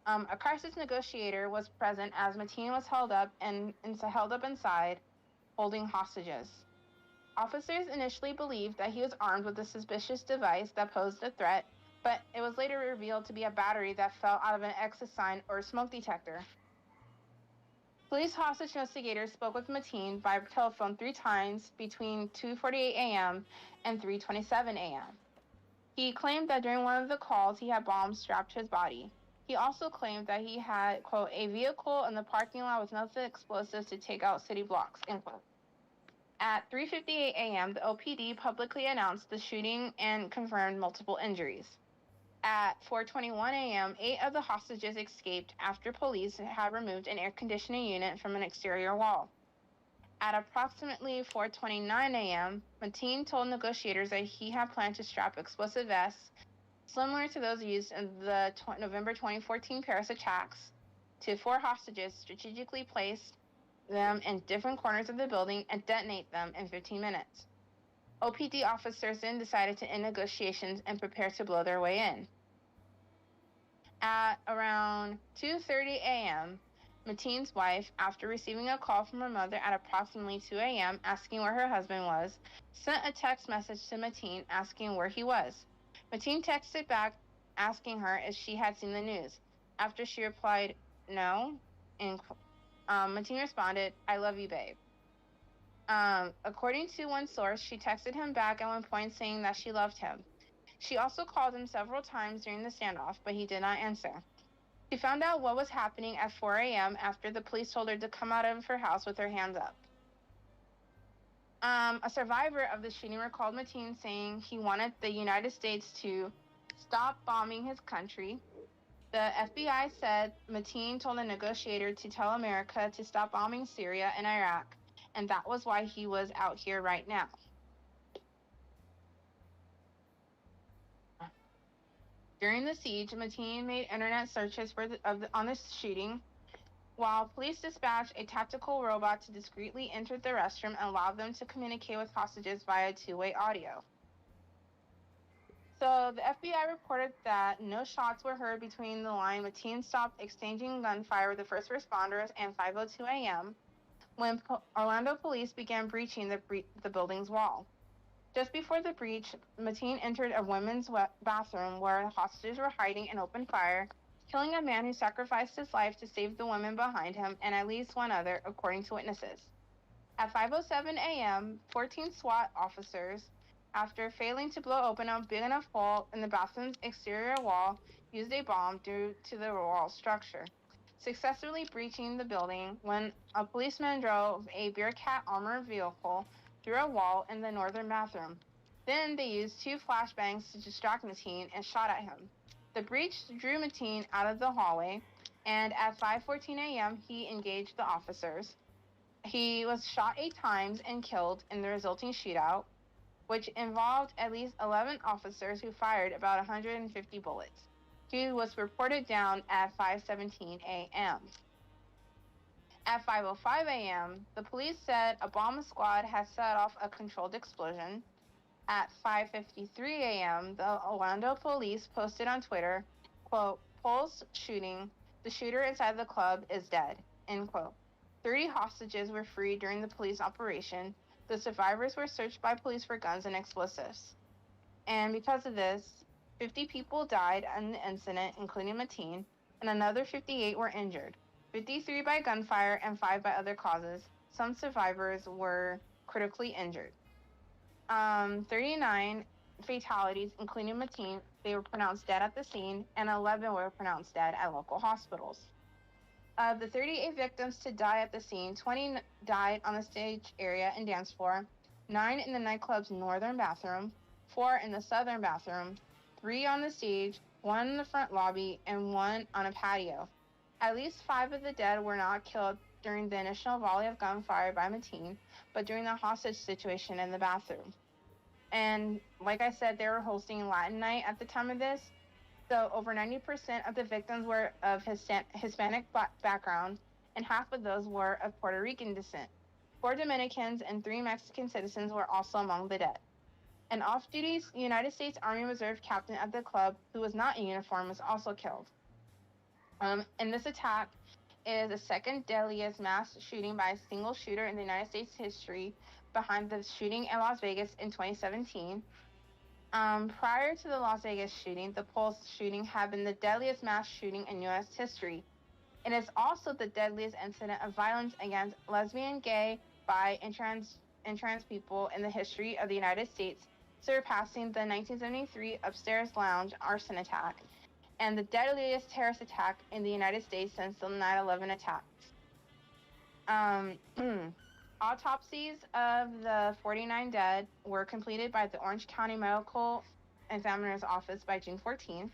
A crisis negotiator was present as Mateen was held up inside, holding hostages. Officers initially believed that he was armed with a suspicious device that posed a threat, but it was later revealed to be a battery that fell out of an exit sign or smoke detector. Police hostage investigators spoke with Mateen by telephone 3 times between 2:48 a.m. and 3:27 a.m. He claimed that during one of the calls he had bombs strapped to his body. He also claimed that he had, quote, "a vehicle in the parking lot with nothing explosives to take out city blocks," end quote. At 3:58 a.m., the OPD publicly announced the shooting and confirmed multiple injuries. At 4:21 a.m., 8 of the hostages escaped after police had removed an air conditioning unit from an exterior wall. At approximately 4:29 a.m., Mateen told negotiators that he had planned to strap explosive vests similar to those used in the November 2014 Paris attacks to 4 hostages, strategically place them in different corners of the building, and detonate them in 15 minutes. OPD officers then decided to end negotiations and prepare to blow their way in. At around 2:30 a.m., Mateen's wife, after receiving a call from her mother at approximately 2 a.m. asking where her husband was, sent a text message to Mateen asking where he was. Mateen texted back asking her if she had seen the news. After she replied, no, Mateen responded, I love you, babe. According to one source, she texted him back at one point saying that she loved him. She also called him several times during the standoff, but he did not answer. She found out what was happening at 4 a.m. after the police told her to come out of her house with her hands up. A survivor of the shooting recalled Mateen saying he wanted the United States to stop bombing his country. The FBI said Mateen told a negotiator to tell America to stop bombing Syria and Iraq, and that was why he was out here right now. During the siege, Mateen made internet searches on the shooting, while police dispatched a tactical robot to discreetly enter the restroom and allow them to communicate with hostages via two-way audio. So the FBI reported that no shots were heard between the line Mateen stopped exchanging gunfire with the first responders and 5:02 a.m. when Orlando police began breaching the building's wall. Just before the breach, Mateen entered a women's bathroom where hostages were hiding and opened fire, killing a man who sacrificed his life to save the women behind him and at least one other, according to witnesses. At 5:07 a.m., 14 SWAT officers, after failing to blow open a big enough hole in the bathroom's exterior wall, used a bomb due to the wall structure, successfully breaching the building when a policeman drove a Bearcat armored vehicle through a wall in the northern bathroom. Then they used 2 flashbangs to distract Mateen and shot at him. The breach drew Mateen out of the hallway, and at 5:14 a.m., he engaged the officers. He was shot 8 times and killed in the resulting shootout, which involved at least 11 officers who fired about 150 bullets. He was reported down at 5:17 a.m. At 5:05 a.m., the police said a bomb squad had set off a controlled explosion. At 5:53 a.m., the Orlando police posted on Twitter, quote, "Pulse shooting. The shooter inside the club is dead," end quote. 30 hostages were freed during the police operation. The survivors were searched by police for guns and explosives. And because of this, 50 people died in the incident, including Mateen, and another 58 were injured. 53 by gunfire and 5 by other causes. Some survivors were critically injured. 39 fatalities, including Mateen, they were pronounced dead at the scene, and 11 were pronounced dead at local hospitals. Of the 38 victims to die at the scene, 20 died on the stage area and dance floor, 9 in the nightclub's northern bathroom, 4 in the southern bathroom, 3 on the stage, 1 in the front lobby, and 1 on a patio. At least 5 of the dead were not killed during the initial volley of gunfire by Mateen, but during the hostage situation in the bathroom. And like I said, they were hosting Latin night at the time of this, so over 90% of the victims were of Hispanic background, and half of those were of Puerto Rican descent. 4 Dominicans and 3 Mexican citizens were also among the dead. An off-duty United States Army Reserve captain at the club, who was not in uniform, was also killed. And this attack is the second deadliest mass shooting by a single shooter in the United States history, behind the shooting in Las Vegas in 2017. Prior to the Las Vegas shooting, the Pulse shooting had been the deadliest mass shooting in U.S. history. It is also the deadliest incident of violence against lesbian, gay, bi, and trans people in the history of the United States, surpassing the 1973 Upstairs Lounge arson attack, and the deadliest terrorist attack in the United States since the 9/11 attacks. Autopsies of the 49 dead were completed by the Orange County Medical Examiner's Office by June 14th,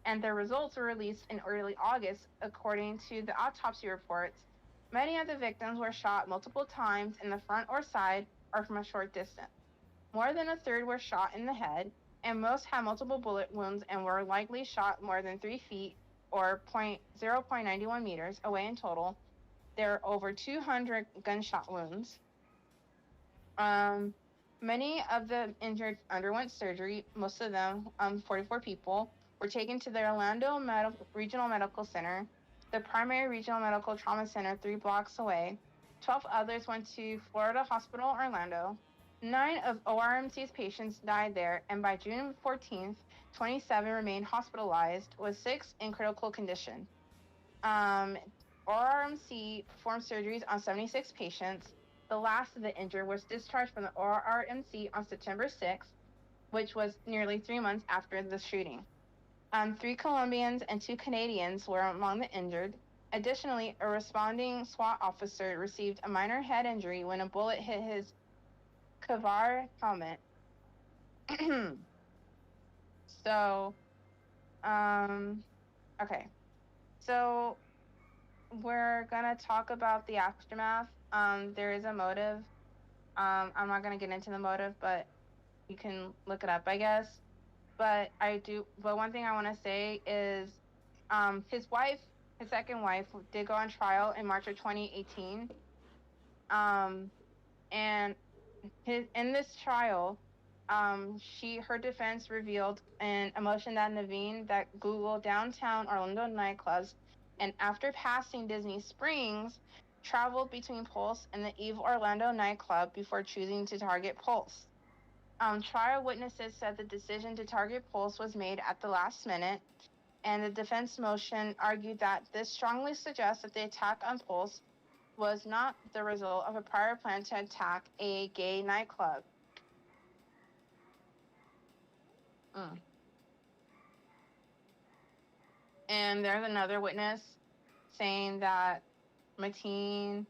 and their results were released in early August. According to the autopsy reports, Many of the victims were shot multiple times in the front or side or from a short distance. More than a third were shot in the head, and most had multiple bullet wounds and were likely shot more than 3 feet or 0.91 meters away in total. There are over 200 gunshot wounds. Many of the injured underwent surgery. Most of them, 44 people, were taken to the Orlando Regional Medical Center, the primary regional medical trauma center 3 blocks away. 12 others went to Florida Hospital Orlando. 9 of ORMC's patients died there, and by June 14th, 27 remained hospitalized, with 6 in critical condition. ORMC performed surgeries on 76 patients. The last of the injured was discharged from the ORMC on September 6th, which was nearly 3 months after the shooting. 3 Colombians and 2 Canadians were among the injured. Additionally, a responding SWAT officer received a minor head injury when a bullet hit his Kavar helmet. So, okay. So, we're gonna talk about the aftermath. There is a motive. I'm not gonna get into the motive, but you can look it up, I guess. But one thing I want to say is, his wife, his second wife, did go on trial in March of 2018. And in this trial, her defense revealed in a motion that Naveen that Google downtown Orlando nightclubs, and after passing Disney Springs, traveled between Pulse and the Eve Orlando nightclub before choosing to target Pulse. Trial witnesses said the decision to target Pulse was made at the last minute, and the defense motion argued that this strongly suggests that the attack on Pulse was not the result of a prior plan to attack a gay nightclub. And there's another witness saying that Mateen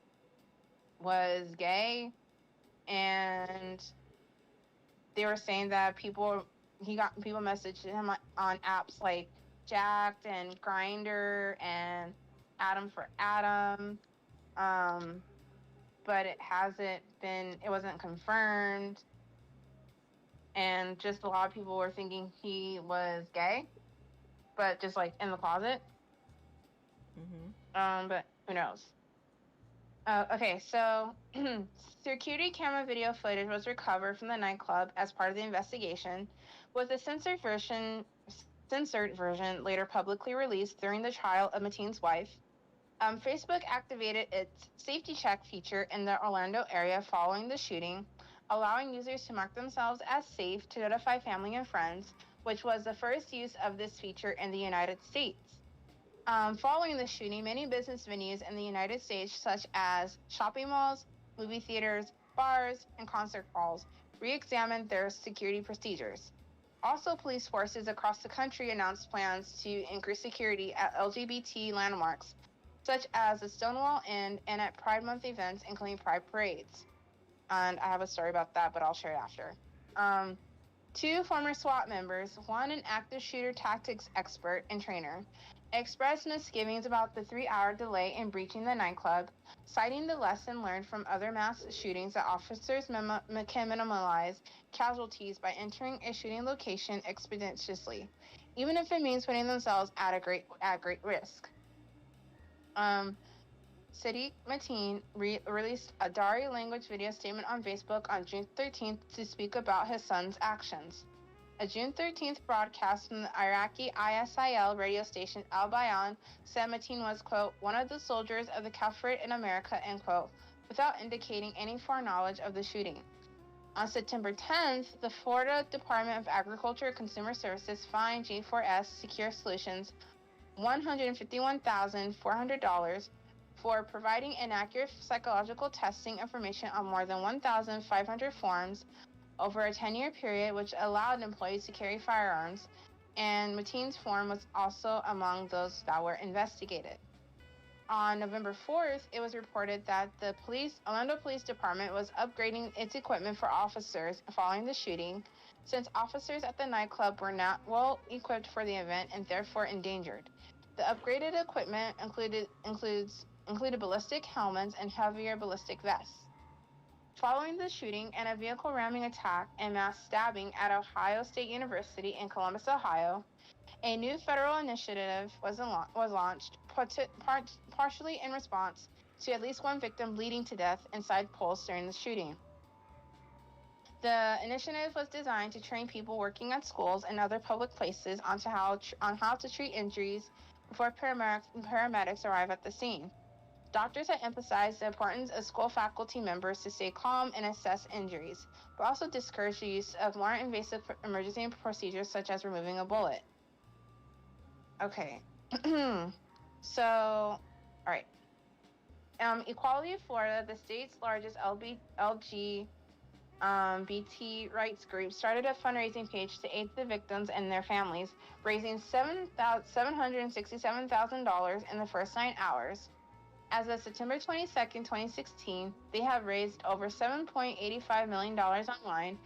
was gay, and they were saying that people messaged him on apps like Jacked and Grindr and Adam for Adam, but it wasn't confirmed, and just a lot of people were thinking he was gay, but just like in the closet. But who knows? Okay, so security camera video footage was recovered from the nightclub as part of the investigation, with a censored version later publicly released during the trial of Mateen's wife. Facebook activated its safety check feature in the Orlando area following the shooting, allowing users to mark themselves as safe to notify family and friends, which was the first use of this feature in the United States. Following the shooting, many business venues in the United States, such as shopping malls, movie theaters, bars, and concert halls, re-examined their security procedures. Also, police forces across the country announced plans to increase security at LGBT landmarks, such as the Stonewall Inn and at Pride Month events, including Pride parades. And I have a story about that, but I'll share it after. 2 former SWAT members, one an active shooter tactics expert and trainer, expressed misgivings about the 3-hour delay in breaching the nightclub, citing the lesson learned from other mass shootings that officers can minimize casualties by entering a shooting location expeditiously, even if it means putting themselves at great risk. Sadiq Mateen released a Dari language video statement on Facebook on June 13th to speak about his son's actions. A June 13th broadcast from the Iraqi ISIL radio station Al Bayan said Mateen was, quote, one of the soldiers of the Caliphate in America, end quote, without indicating any foreknowledge of the shooting. On September 10th, the Florida Department of Agriculture and Consumer Services fined G4S Secure Solutions $151,400 for providing inaccurate psychological testing information on more than 1,500 forms over a 10-year period, which allowed employees to carry firearms, and Mateen's form was also among those that were investigated. On November 4th, it was reported that the Orlando Police Department was upgrading its equipment for officers following the shooting, since officers at the nightclub were not well equipped for the event and therefore endangered. The upgraded equipment includes including ballistic helmets and heavier ballistic vests. Following the shooting and a vehicle ramming attack and mass stabbing at Ohio State University in Columbus, Ohio, a new federal initiative was launched, partially in response to at least one victim bleeding to death inside polls during the shooting. The initiative was designed to train people working at schools and other public places on how to treat injuries before paramedics arrive at the scene. Doctors had emphasized the importance of school faculty members to stay calm and assess injuries, but also discouraged the use of more invasive emergency procedures such as removing a bullet. Okay, so, all right. Equality of Florida, the state's largest LGBT rights group, started a fundraising page to aid the victims and their families, raising $767,000 in the first 9 hours. As of September 22nd, 2016, they have raised over $7.85 million online,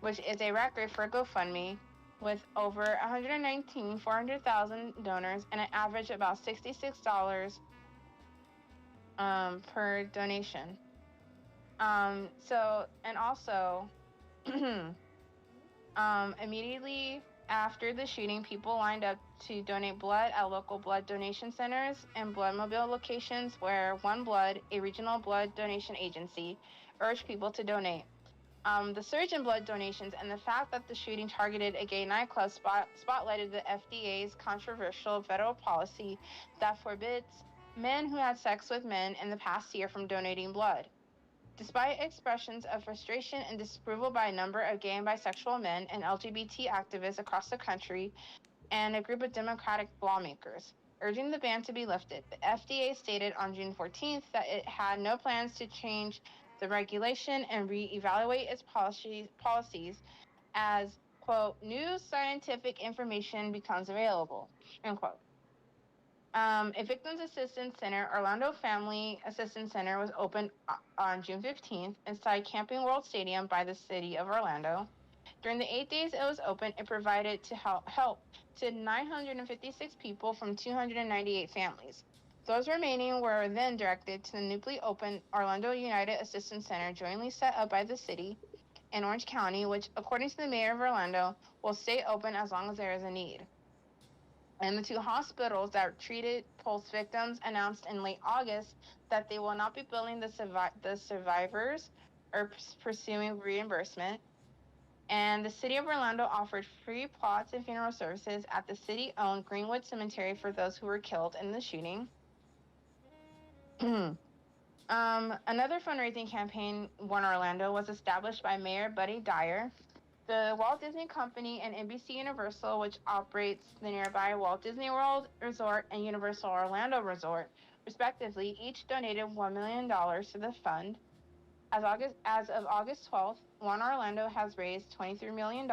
which is a record for GoFundMe, with over 400,000 donors and an average about $66 per donation. Immediately after the shooting, people lined up to donate blood at local blood donation centers and blood mobile locations where One Blood, a regional blood donation agency, urged people to donate. The surge in blood donations and the fact that the shooting targeted a gay nightclub spotlighted the FDA's controversial federal policy that forbids men who had sex with men in the past year from donating blood. Despite expressions of frustration and disapproval by a number of gay and bisexual men and LGBT activists across the country and a group of Democratic lawmakers urging the ban to be lifted, the FDA stated on June 14th that it had no plans to change the regulation and reevaluate its policies as, quote, new scientific information becomes available, end quote. A Victims Assistance Center, Orlando Family Assistance Center, was opened on June 15th inside Camping World Stadium by the city of Orlando. During the 8 days it was open, it provided to help to 956 people from 298 families. Those remaining were then directed to the newly opened Orlando United Assistance Center, jointly set up by the city and Orange County, which, according to the mayor of Orlando, will stay open as long as there is a need. And the 2 hospitals that treated Pulse victims announced in late August that they will not be billing the survivors or pursuing reimbursement. And the city of Orlando offered free plots and funeral services at the city-owned Greenwood Cemetery for those who were killed in the shooting. Another fundraising campaign, One Orlando, was established by Mayor Buddy Dyer. The Walt Disney Company and NBC Universal, which operates the nearby Walt Disney World Resort and Universal Orlando Resort, respectively, each donated $1 million to the fund. As of August 12th, One Orlando has raised $23 million,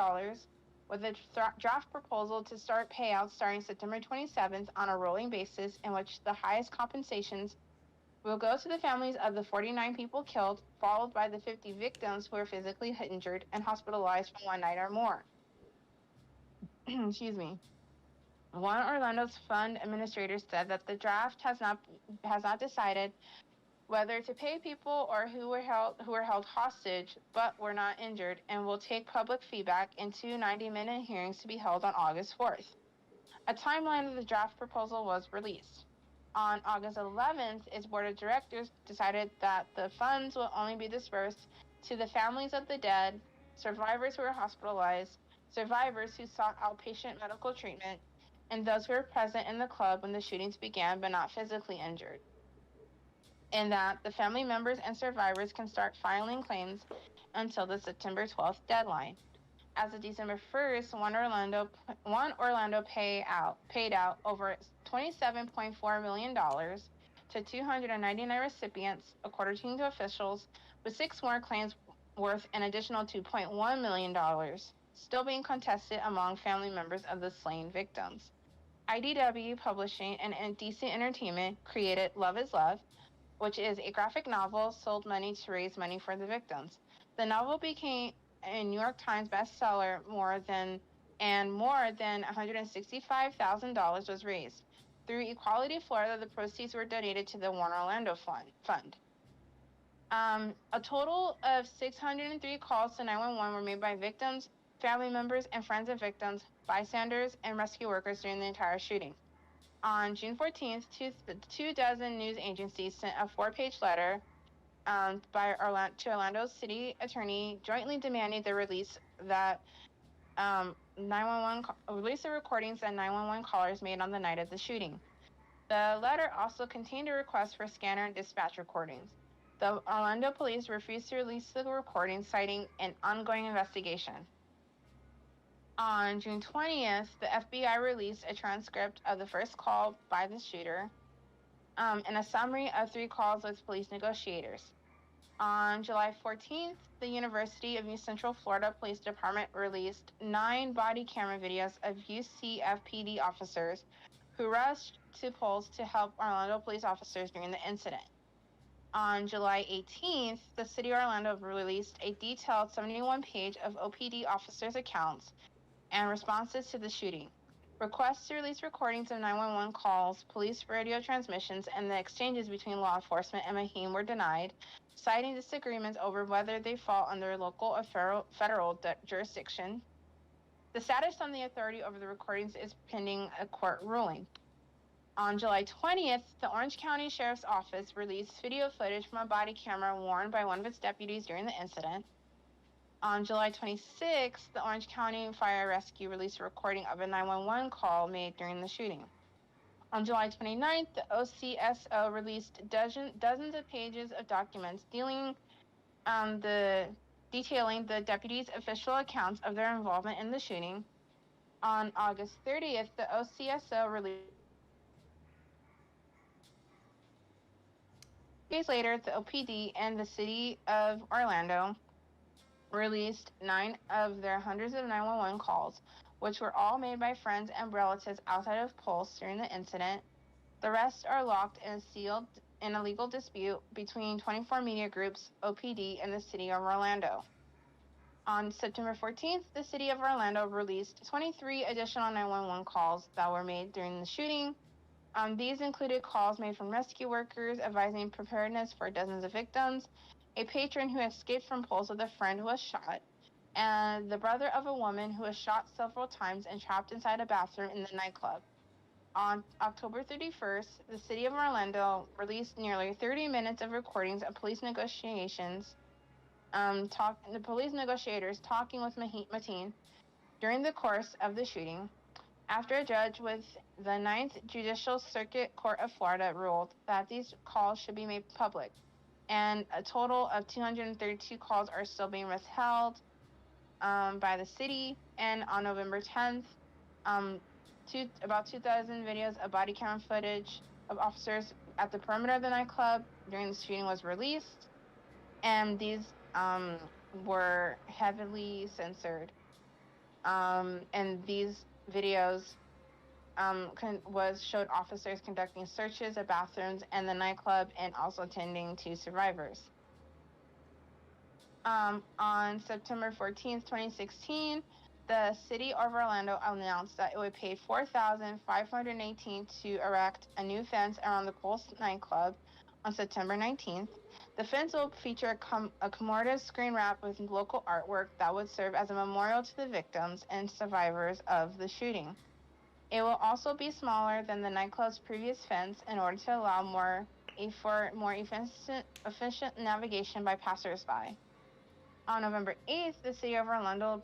with a draft proposal to start payouts starting September 27th on a rolling basis, in which the highest compensations will go to the families of the 49 people killed, followed by the 50 victims who were physically injured and hospitalized for 1 night or more. Excuse me. One Orlando's fund administrator said that the draft has not decided whether to pay people or who were held hostage but were not injured, and will take public feedback in 2 90-minute hearings to be held on August 4th. A timeline of the draft proposal was released. On August 11th, its board of directors decided that the funds will only be dispersed to the families of the dead, survivors who were hospitalized, survivors who sought outpatient medical treatment, and those who were present in the club when the shootings began but not physically injured. And that the family members and survivors can start filing claims until the September 12th deadline. As of December 1st, One Orlando paid out over $27.4 million to 299 recipients, according to officials, with 6 more claims worth an additional $2.1 million, still being contested among family members of the slain victims. IDW Publishing and DC Entertainment created Love is Love, which is a graphic novel sold money to raise money for the victims. The novel became a New York Times bestseller, more than $165,000 was raised. Through Equality Florida, the proceeds were donated to the One Orlando Fund. A total of 603 calls to 911 were made by victims, family members, and friends of victims, bystanders, and rescue workers during the entire shooting. On June 14th, two dozen news agencies sent a 4-page letter to Orlando's city attorney, jointly demanding the release that 911 release the recordings that 911 callers made on the night of the shooting. The letter also contained a request for scanner and dispatch recordings. The Orlando police refused to release the recordings, citing an ongoing investigation. On June 20th, the FBI released a transcript of the first call by the shooter and a summary of 3 calls with police negotiators. On July 14th, the University of Central Florida Police Department released 9 body camera videos of UCFPD officers who rushed to polls to help Orlando police officers during the incident. On July 18th, the City of Orlando released a detailed 71-page of OPD officers' accounts and responses to the shooting. Requests to release recordings of 911 calls, police radio transmissions, and the exchanges between law enforcement and Mahim were denied, citing disagreements over whether they fall under local or federal jurisdiction. The status on the authority over the recordings is pending a court ruling. On July 20th, the Orange County Sheriff's Office released video footage from a body camera worn by one of its deputies during the incident. On July 26th, the Orange County Fire Rescue released a recording of a 911 call made during the shooting. On July 29th, the OCSO released dozens of pages of documents detailing the deputies' official accounts of their involvement in the shooting. On August 30th, the OCSO released. Days later, the OPD and the City of Orlando released 9 of their hundreds of 911 calls, which were all made by friends and relatives outside of Pulse during the incident. The rest are locked and sealed in a legal dispute between 24 media groups, OPD, and the City of Orlando. On September 14th, the City of Orlando released 23 additional 911 calls that were made during the shooting. These included calls made from rescue workers advising preparedness for dozens of victims, a patron who escaped from Pulse with a friend who was shot, and the brother of a woman who was shot several times and trapped inside a bathroom in the nightclub. On October 31st, the City of Orlando released nearly 30 minutes of recordings of police negotiations, the police negotiators talking with Mateen during the course of the shooting, after a judge with the 9th Judicial Circuit Court of Florida ruled that these calls should be made public, and a total of 232 calls are still being withheld by the city. And on November 10th, about 2,000 videos of body camera footage of officers at the perimeter of the nightclub during the shooting was released, and these were heavily censored. And these videos showed officers conducting searches of bathrooms and the nightclub, and also attending to survivors. On September 14th, 2016, the City of Orlando announced that it would pay $4,518 to erect a new fence around the Pulse nightclub on September 19th. The fence will feature a commemorative screen wrap with local artwork that would serve as a memorial to the victims and survivors of the shooting. It will also be smaller than the nightclub's previous fence in order to allow more efficient navigation by passersby. On November 8th, the City of Orlando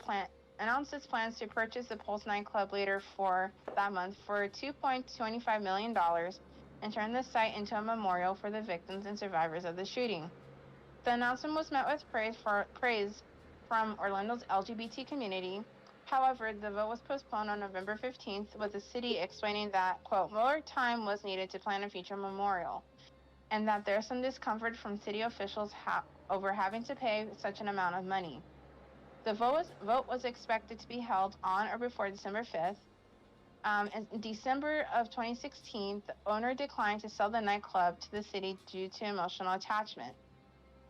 announced its plans to purchase the Pulse nightclub later for that month for $2.25 million and turn the site into a memorial for the victims and survivors of the shooting. The announcement was met with praise from Orlando's LGBT community. However, the vote was postponed on November 15th, with the city explaining that, quote, more time was needed to plan a future memorial, and that there's some discomfort from city officials over having to pay such an amount of money. The vote was expected to be held on or before December 5th. In December of 2016, the owner declined to sell the nightclub to the city due to emotional attachment.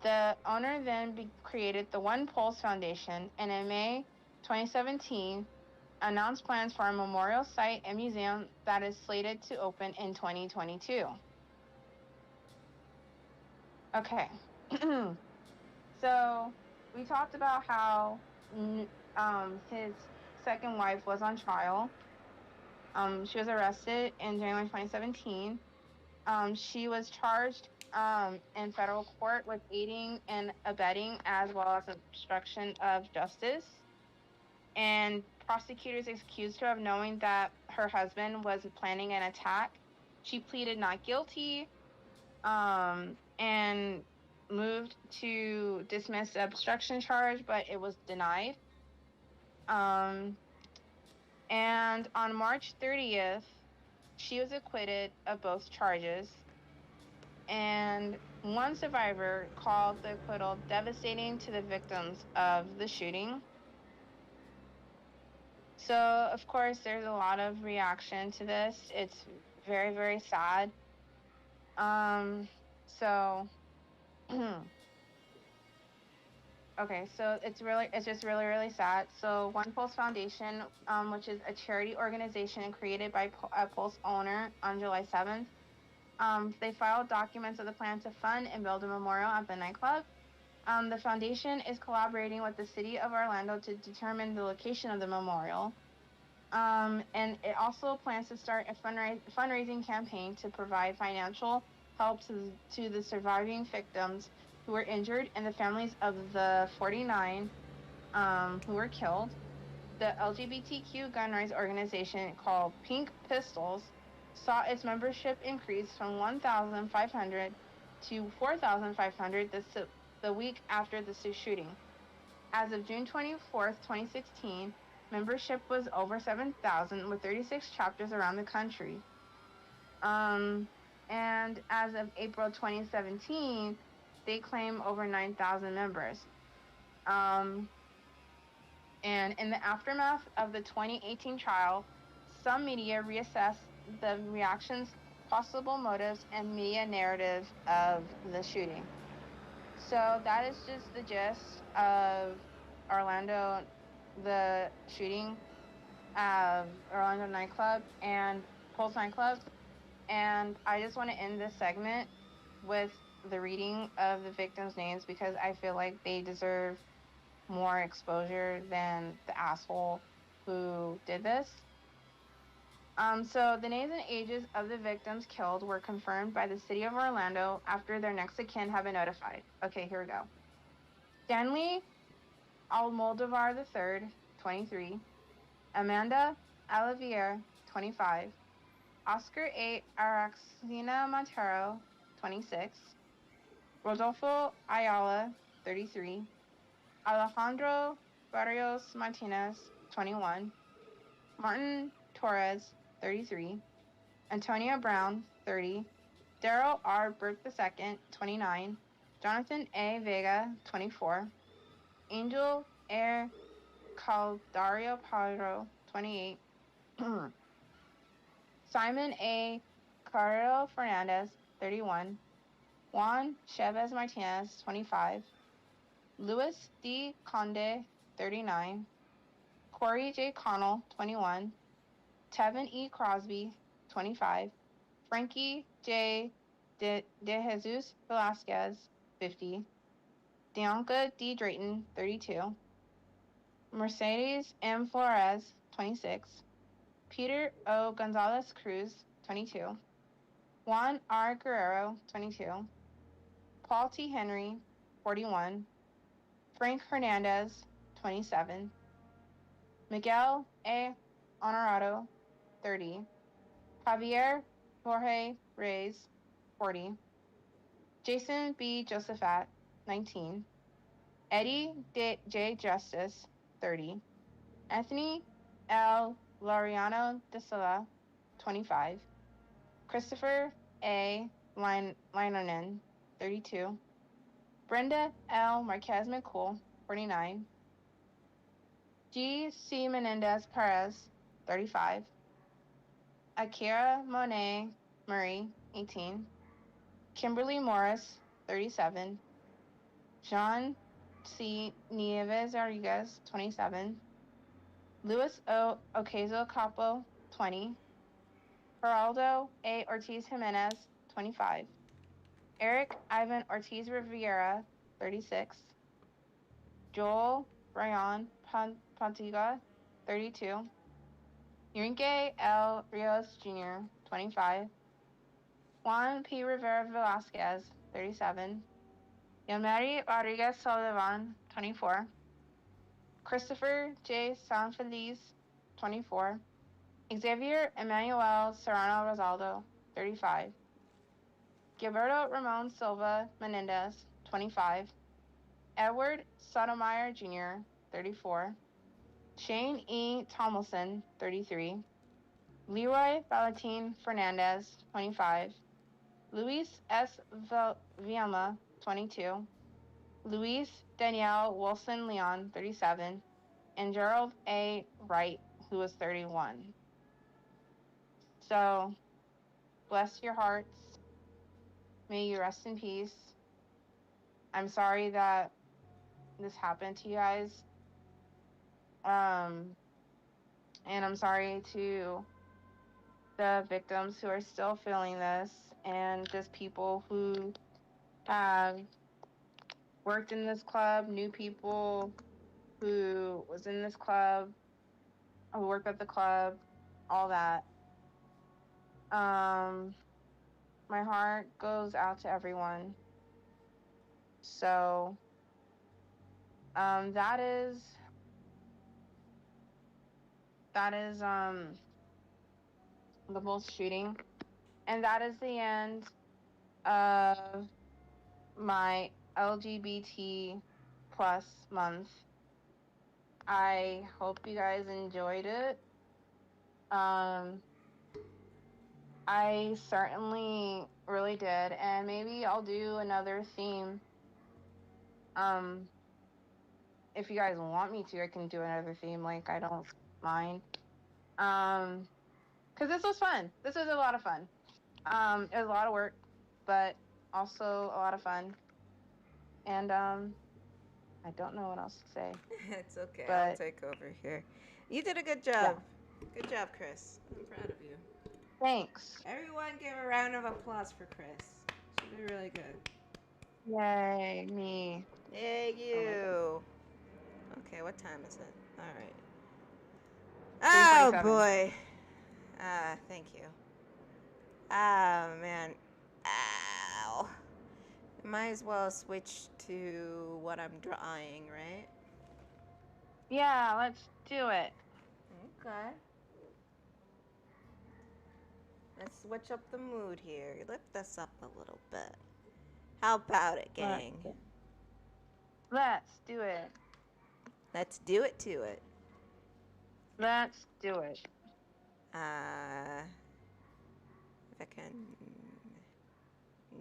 The owner then created the One Pulse Foundation, and in May 2017, announced plans for a memorial site and museum that is slated to open in 2022. Okay. So we talked about how his second wife was on trial. She was arrested in January 2017. She was charged in federal court with aiding and abetting as well as obstruction of justice. And prosecutors accused her of knowing that her husband was planning an attack. She pleaded not guilty and moved to dismiss the obstruction charge, but it was denied. And on March 30th, she was acquitted of both charges. And one survivor called the acquittal devastating to the victims of the shooting. So, of course, there's a lot of reaction to this. It's very, very sad. So okay, so it's just really, really sad. So One Pulse Foundation, which is a charity organization created by a Pulse owner on July 7th, they filed documents of the plan to fund and build a memorial at the nightclub. The foundation is collaborating with the city of Orlando to determine the location of the memorial. And it also plans to start a fundraising campaign to provide financial help to the surviving victims who were injured and the families of the 49 who were killed. The LGBTQ gun rights organization called Pink Pistols saw its membership increase from 1,500 to 4,500 the week after the shooting. As of June 24th, 2016, membership was over 7,000 with 36 chapters around the country. And as of April 2017, they claim over 9,000 members. And in the aftermath of the 2018 trial, some media reassessed the reactions, possible motives, and media narrative of the shooting. So that is just the gist of Orlando, the shooting of Orlando nightclub and Pulse nightclub. And I just want to end this segment with the reading of the victims' names because I feel like they deserve more exposure than the asshole who did this. So the names and ages of the victims killed were confirmed by the city of Orlando after their next of kin have been notified. Okay, here we go. Stanley Almodovar III, 23. Amanda Olivier, 25. Oscar A. Araxina Montero, 26. Rodolfo Ayala, 33. Alejandro Barrios Martinez, 21. Martin Torres, 33. Antonia Brown, 30. Daryl R. Burke II, 29. Jonathan A. Vega, 24. Angel A. Caldario Padro, 28. Simon A. Carrero Fernandez, 31. Juan Chavez Martinez, 25. Luis D. Conde, 39. Corey J. Connell, 21. Tevin E. Crosby, 25. Frankie J. De Jesus Velasquez, 50. Dianca D. Drayton, 32. Mercedes M. Flores, 26. Peter O. Gonzalez Cruz, 22. Juan R. Guerrero, 22. Paul T. Henry, 41. Frank Hernandez, 27. Miguel A. Honorado, 30. Javier Jorge Reyes, 40. Jason B. Josephat, 19. Eddie J. Justice, 30. Anthony L. Laureano de Silla, 25. Christopher A. Linernan, 32. Brenda L. Marquez McCool, 49. G. C. Menendez Perez, 35. Akira Monet Murray, 18. Kimberly Morris, 37. John C. Nieves Rodriguez, 27. Luis O. Ocaso Capo, 20. Geraldo A. Ortiz Jimenez, 25. Eric Ivan Ortiz Riviera, 36. Joel Brian Pontiga, 32. Yunque L. Rios Jr., 25. Juan P. Rivera Velasquez, 37. Yamari Rodriguez Sullivan, 24. Christopher J. Sanfeliz, 24. Xavier Emmanuel Serrano Rosaldo, 35. Gilberto Ramon Silva Menendez, 25. Edward Sotomayor Jr., 34. Shane E. Tomlinson, 33. Leroy Valentin Fernandez, 25. Luis S. Viama, 22. Luis Danielle Wilson Leon, 37. And Gerald A. Wright, who was 31. So, bless your hearts. May you rest in peace. I'm sorry that this happened to you guys. And I'm sorry to the victims who are still feeling this, and just people who have worked in this club, new people who was in this club, who work at the club, all that. My heart goes out to everyone. So, that is the Bulls shooting, and that is the end of my LGBT plus month. I hope you guys enjoyed it. I certainly really did, and maybe I'll do another theme. If you guys want me to, I can do another theme. Like, I don't mind. Because this was fun. This was a lot of fun. It was a lot of work, but also a lot of fun. And I don't know what else to say. It's okay. But, I'll take over here. You did a good job. Yeah. Good job, Kris. I'm proud of you. Thanks. Everyone give a round of applause for Kris. She did really good. Yay, me. Yay, you. Okay, what time is it? All right. Oh, boy. Thank you. Ah, man. Ow. Might as well switch to what I'm drawing, right? Yeah, let's do it. Okay. Let's switch up the mood here. Lift this up a little bit. How about it, gang? Let's do it. Let's do it to it. Let's do it. If I can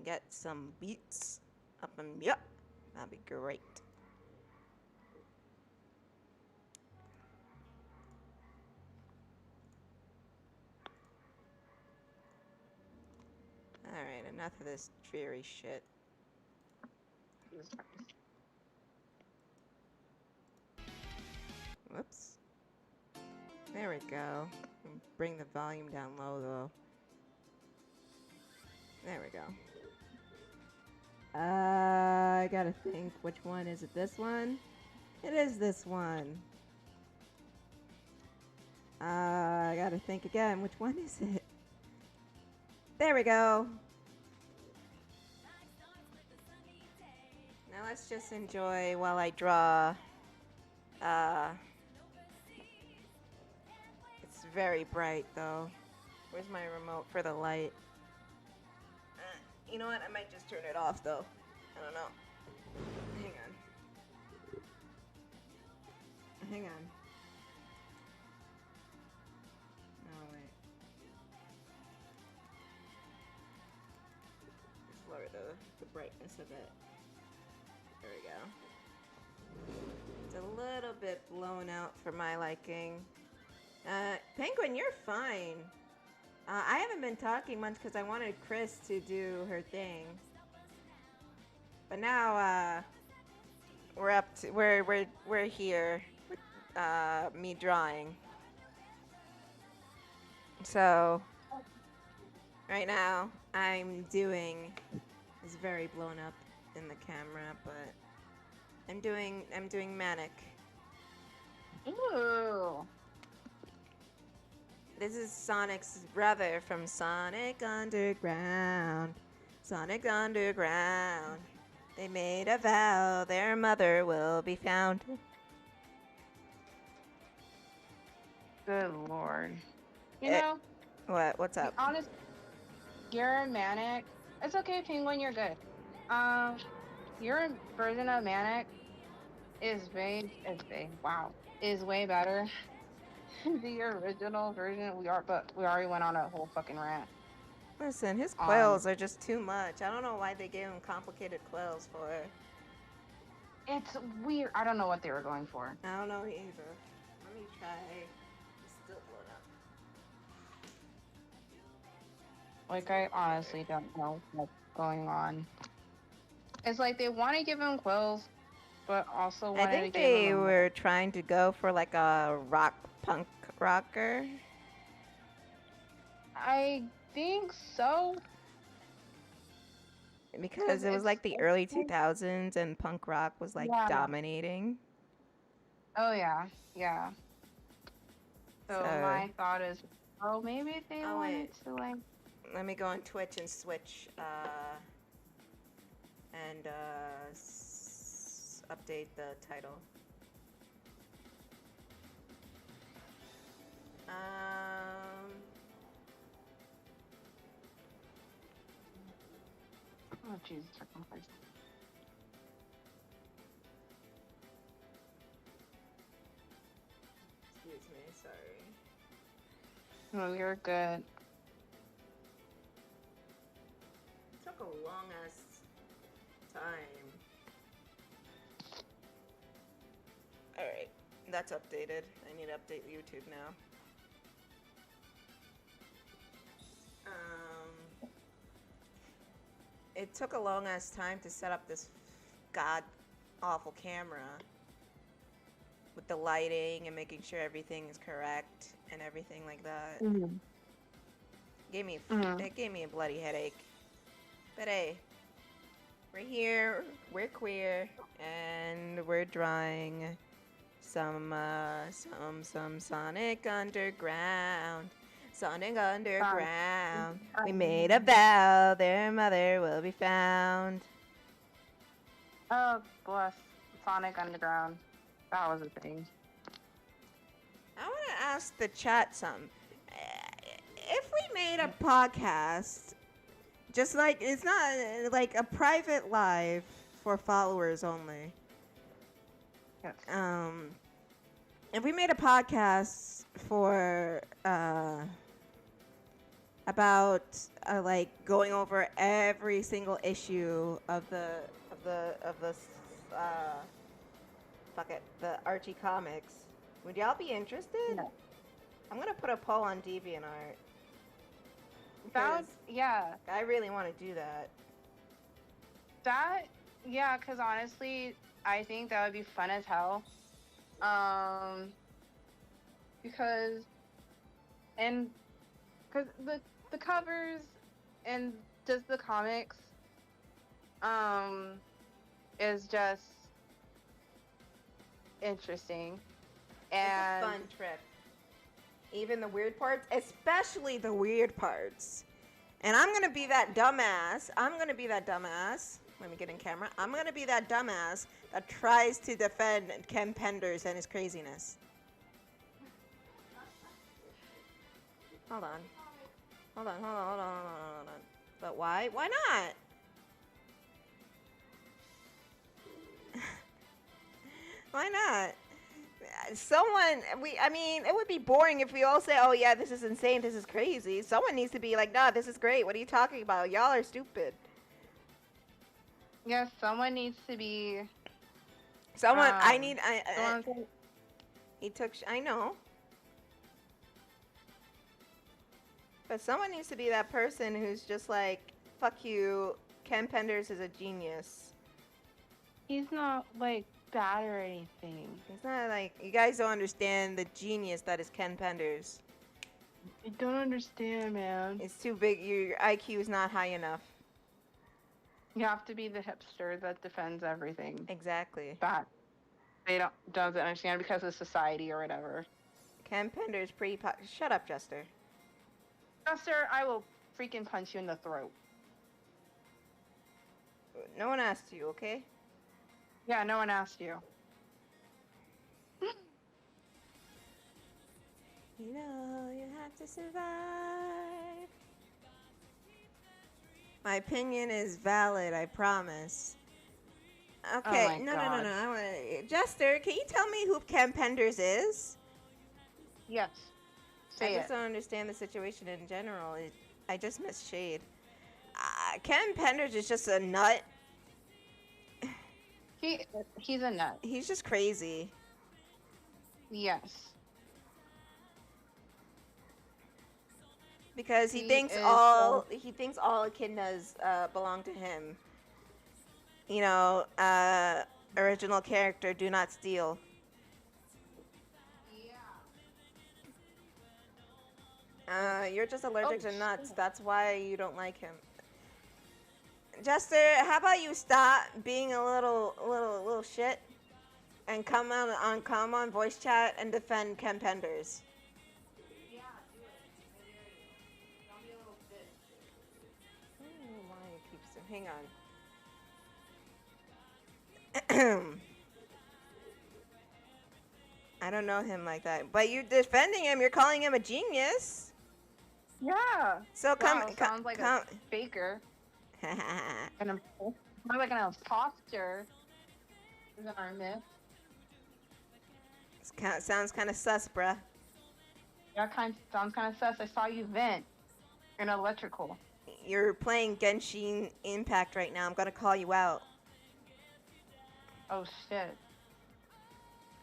get some beats up and yep, that'd be great. Alright, enough of this dreary shit. Whoops. There we go. Bring the volume down low, though. There we go. I gotta think. Which one? Is it this one? It is this one. I gotta think again. Which one is it? There we go. Now let's just enjoy while I draw. It's very bright though. Where's my remote for the light? You know what? I might just turn it off though. I don't know. Hang on. Hang on. No, wait. Just lower the brightness of it. There we go. It's a little bit blown out for my liking. Penguin, you're fine. I haven't been talking much because I wanted Kris to do her thing. But now, we're here. me drawing. So right now I'm doing. It's very blown up in the camera, but I'm doing Manic. Ooh. This is Sonic's brother from Sonic Underground. Sonic Underground. They made a vow their mother will be found. Good lord. You know, What? What's to be up? honest, you're Manic. It's okay, Penguin, you're good. Your version of Manic is way better than the original version. We already went on a whole fucking rant. Listen, his quills are just too much. I don't know why they gave him complicated quills for. It's weird. I don't know what they were going for. I don't know either. Let me try. It's still blown up. Like, I honestly don't know what's going on. It's like they want to give him quills, but also wanted I think to give they him a were trying to go for like a rock punk rocker. I think so. Because it was like the early 2000s and punk rock was like dominating. Oh yeah, yeah. So my thought is, maybe they wanted to like. Let me go on Twitch and switch and update the title. Oh Jesus, Christ. Excuse me, sorry. No, you're good. It took a long ass time. Alright, that's updated. I need to update YouTube now. It took a long ass time to set up this god awful camera with the lighting and making sure everything is correct and everything like that. Mm-hmm. It gave me a bloody headache. But hey, we're here, we're queer, and we're drawing some Sonic Underground. Sonic Underground. We made a vow their mother will be found. Oh, bless Sonic Underground. That was a thing. I want to ask the chat some. If we made a podcast, just like, it's not like a private live for followers only. Yes. If we made a podcast for about like going over every single issue of the Archie comics, would y'all be interested? No. I'm gonna put a poll on DeviantArt. Yeah. I really want to do that. Because honestly, I think that would be fun as hell. Because the covers and just the comics, is just interesting. And it's a fun trip. Even the weird parts, especially the weird parts. And I'm gonna be that dumbass. Let me get in camera. I'm gonna be that dumbass that tries to defend Ken Penders and his craziness. Hold on. But why? Why not? Why not? It would be boring if we all say, oh yeah, this is insane, this is crazy. Someone needs to be like, nah, this is great. What are you talking about? Y'all are stupid. Yeah, someone needs to be. Someone, I know. But someone needs to be that person who's just like, fuck you, Ken Penders is a genius. He's not, like, bad or anything. It's not like you guys don't understand the genius that is Ken Penders. I don't understand, man. It's too big. Your IQ is not high enough. You have to be the hipster that defends everything Exactly. that they doesn't understand because of society or whatever. Ken Penders pretty. Shut up, Jester. Jester, I will freaking punch you in the throat. No one asked you, okay? Yeah, no one asked you. You know you have to survive. My opinion is valid, I promise. Okay, my no. God. I want Jester, can you tell me who Ken Penders is? Yes. I Say just it. don't understand the situation in general. I just miss Shade. Ken Penders is just a nut. He's a nut. He's just crazy. Yes. Because he He thinks is all echidnas belong to him. You know, original character, do not steal. You're just allergic to nuts. shit. That's why you don't like him. Jester, how about you stop being a little shit and come on voice chat and defend Ken Penders. Yeah, do it. Don't be a little bitch. I don't know why it keeps hang on. I don't know him like that, but you're defending him. You're calling him a genius. Yeah. So come, Wow, sounds like come. a faker. More like an imposter. Isn't our myth? Sounds kind of sus, bruh. Yeah, sounds kind of sus. I saw you vent in electrical. You're playing Genshin Impact right now. I'm gonna call you out. Oh shit.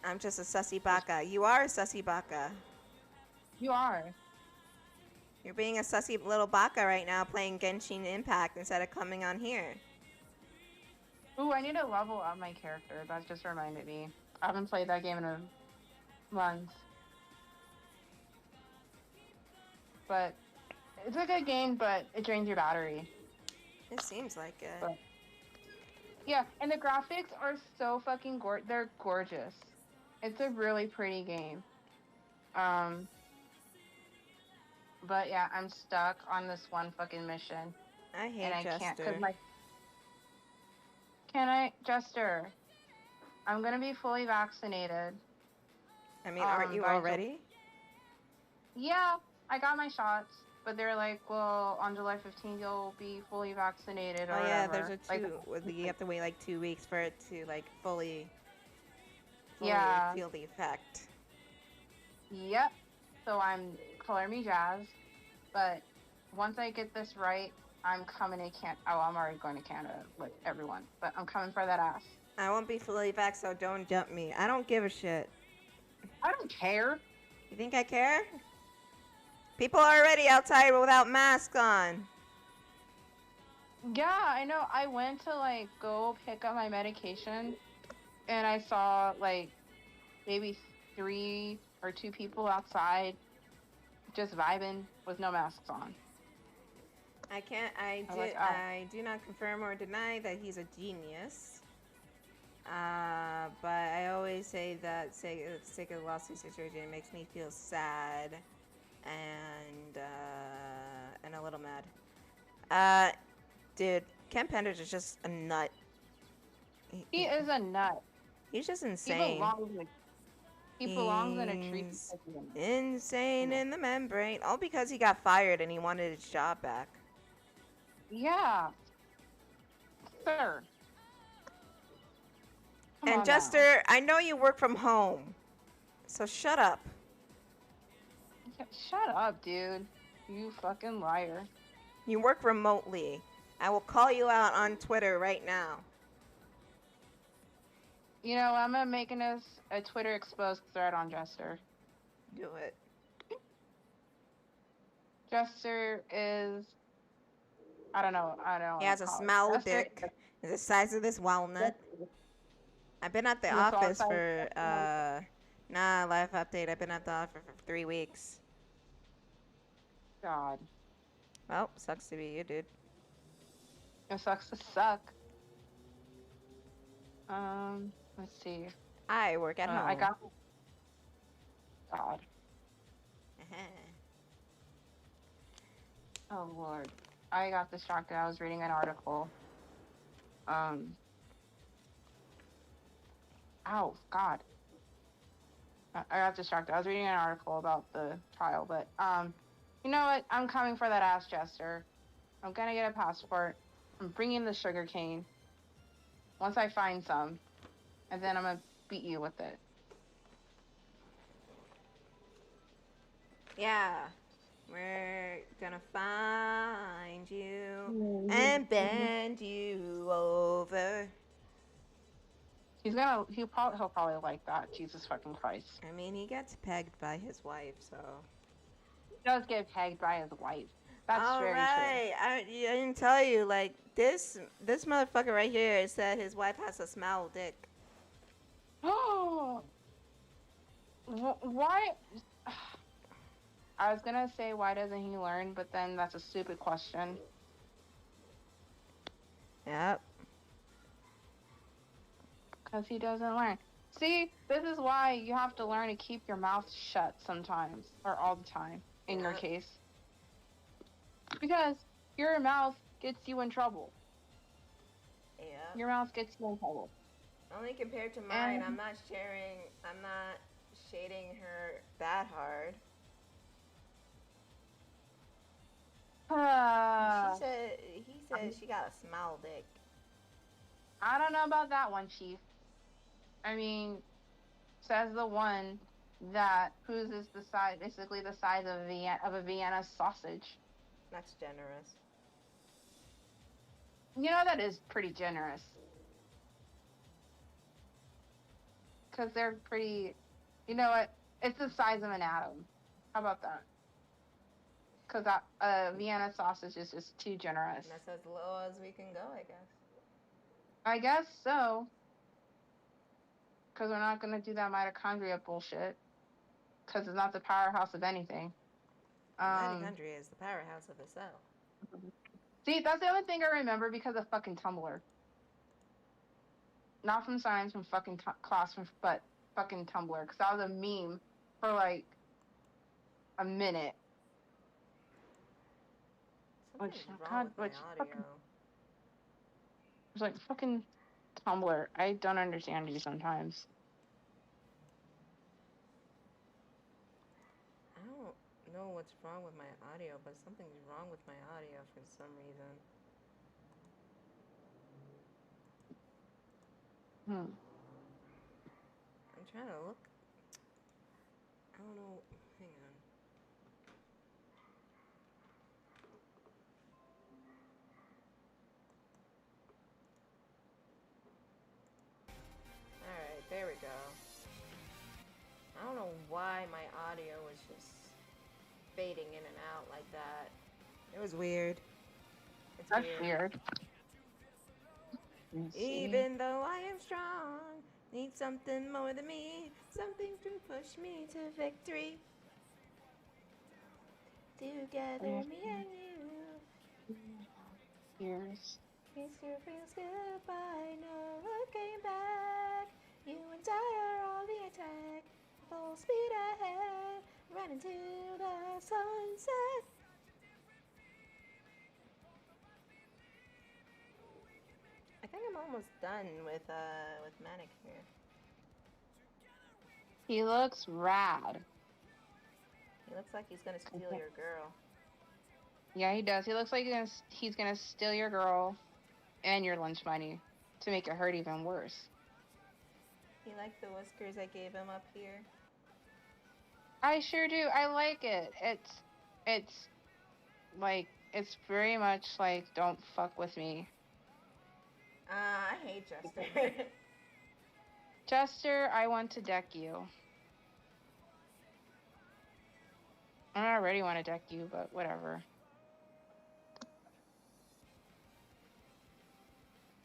I'm just a sussy baka. You are a sussy baka. You are. You're being a sussy little baka right now playing Genshin Impact instead of coming on here. Ooh, I need to level up my character. That just reminded me. I haven't played that game in a month. But it's a good game, but it drains your battery. It seems like it. But, yeah, and the graphics are so fucking they're gorgeous. It's a really pretty game. But yeah, I'm stuck on this one fucking mission. I hate And I Jester. can't, cause Can I, Jester? I'm gonna be fully vaccinated. I mean, aren't you already? Yeah, I got my shots, but they're like, well, on July 15th you'll be fully vaccinated. Or Oh yeah, whatever. there's a you have to wait like 2 weeks for it to like fully Yeah. feel the effect. Yep. So I'm color me jazzed, but once I get this right, I'm coming to Canada. Oh, I'm already going to Canada with everyone, but I'm coming for that ass. I won't be fully vaxxed, so don't jump me. I don't give a shit. I don't care. You think I care? People are already outside without masks on. Yeah, I know. I went to like go pick up my medication, and I saw like maybe 3 or 2 people outside just vibing with no masks on. I do not confirm or deny that he's a genius. But I always say that sake of the lawsuit situation, it makes me feel sad and a little mad. Dude, Ken Penders is just a nut. He is a nut. He's just insane. He belongs in a tree. He's insane in the membrane. All because he got fired and he wanted his job back. Yeah. Sir. Come And on Jester, now. I know you work from home, so shut up. Shut up, dude. You fucking liar. You work remotely. I will call you out on Twitter right now. You know, I'm gonna make a Twitter exposed thread on Jester. Do it. Jester is, I don't know. He has a small dick. It's the size of this walnut. I've been at the You were so office outside. for life update. I've been at the office for 3 weeks. God, Well, sucks to be you, dude. it sucks to suck. Let's see. I work at home. I got. God. Oh Lord, I got distracted. I was reading an article. Oh God, I got distracted. I was reading an article about the trial, but you know what? I'm coming for that ass, Jester. I'm gonna get a passport. I'm bringing the sugar cane. Once I find some, and then I'm gonna beat you with it. Yeah. We're gonna find you and bend you over. He'll probably like that. Jesus fucking Christ. I mean, he gets pegged by his wife, so. He does get pegged by his wife. That's All very right. I didn't tell you, like, this motherfucker right here said his wife has a small dick. true. Oh, why? I was gonna say why doesn't he learn, but then that's a stupid question. Yep. Because he doesn't learn. See, this is why you have to learn to keep your mouth shut sometimes, or all the time, in your case. Because your mouth gets you in trouble. Yeah. Your mouth gets you in trouble. Only compared to mine, I'm not shading her that hard. He said she got a small dick. I don't know about that one, Chief. I mean, says the one that cruises the size, basically the size of a Vienna sausage. That's generous. You know, that is pretty generous. Because they're pretty, you know what? It's the size of an atom. How about that? Because Vienna sausage is just too generous. And that's as low as we can go, I guess. I guess so. Because we're not going to do that mitochondria bullshit. Because it's not the powerhouse of anything. Mitochondria is the powerhouse of the cell. See, that's the only thing I remember because of fucking Tumblr. Not from science, from fucking class, but fucking Tumblr. Because that was a meme for like a minute. Something's wrong with my audio. It's like fucking Tumblr. I don't understand you sometimes. I don't know what's wrong with my audio, but something's wrong with my audio for some reason. I'm trying to look. I don't know. Hang on. Alright, there we go. I don't know why my audio was just fading in and out like that. It was weird. It's That's weird. Even though I am strong, need something more than me, something to push me to victory. Together, me and you. Years. It sure feels good by no looking back. You and I are on the attack, full speed ahead, running to the sunset. I think I'm almost done with manicure. He looks rad. He looks like he's gonna steal your girl. Yeah, he does. He looks like he's gonna steal your girl and your lunch money to make it hurt even worse. You like the whiskers I gave him up here? I sure do. I like it. It's very much like don't fuck with me. I hate Jester. Jester, I want to deck you. I already want to deck you, but whatever.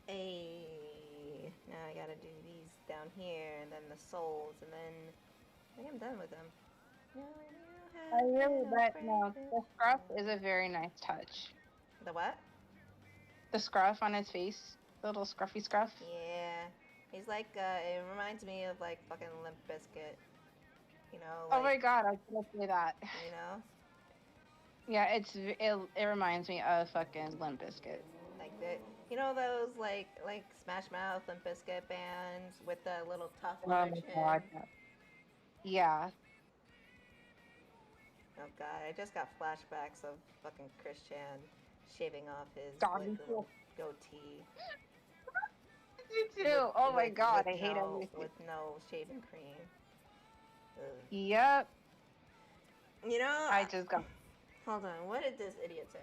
Hey, now I gotta do these down here, and then the soles, and then I think I'm done with them. I really but no, the scruff is a very nice touch. The what? The scruff on his face, the little scruffy scruff. Yeah, he's like, it reminds me of like fucking Limp Bizkit. You know, like, Oh my god, I can't say that. you know, Yeah, it reminds me of fucking Limp Bizkit. like the, you know those like Smash Mouth Limp Bizkit bands with the little tuft Oh on my their chin. god. Yeah. Oh god, I just got flashbacks of fucking Christian shaving off his God, like, me little goatee. Me too. With- Oh my with- god, with I hate no, everything. with no shaving cream. Ugh. Yep. You know, I just got. hold on. What did this idiot say?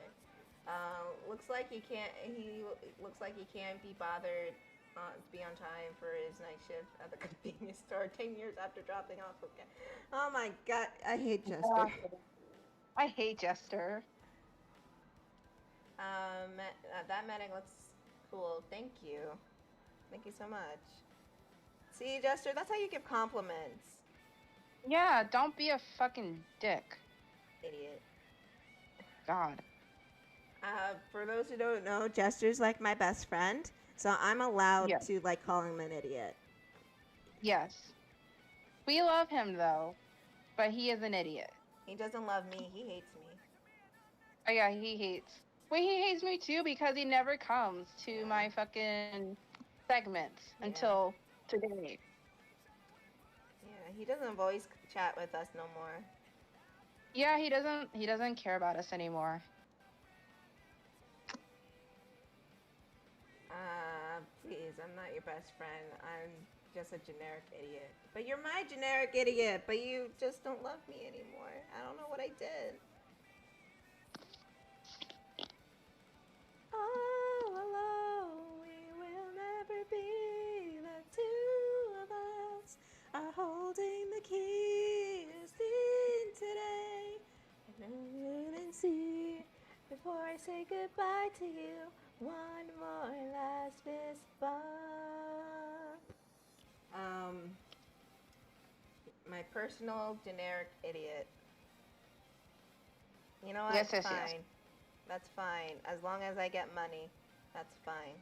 Looks like he can't. He looks like he can't be bothered to be on time for his night shift at the convenience store 10 years after dropping off. Okay. Oh my god, I hate Jester. I hate Jester. That medic looks cool. Thank you. Thank you so much. See, Jester, that's how you give compliments. Yeah, don't be a fucking dick. Idiot. God. For those who don't know, Jester's like my best friend, so I'm allowed Yes. to like call him an idiot. Yes. We love him though, but he is an idiot. He doesn't love me. He hates me. Oh yeah, he hates. Well, he hates me too because he never comes to my fucking segments until today. Yeah, he doesn't voice chat with us no more. Yeah, he doesn't care about us anymore. Please, I'm not your best friend. I'm just a generic idiot. But you're my generic idiot, but you just don't love me anymore. I don't know what I did. All alone, we will never be. The two of us are holding the keys in today. And I wouldn't see before I say goodbye to you. One more last fist bump. My personal generic idiot. You know what? Yes, yes, fine. yes. That's fine. As long as I get money, that's fine.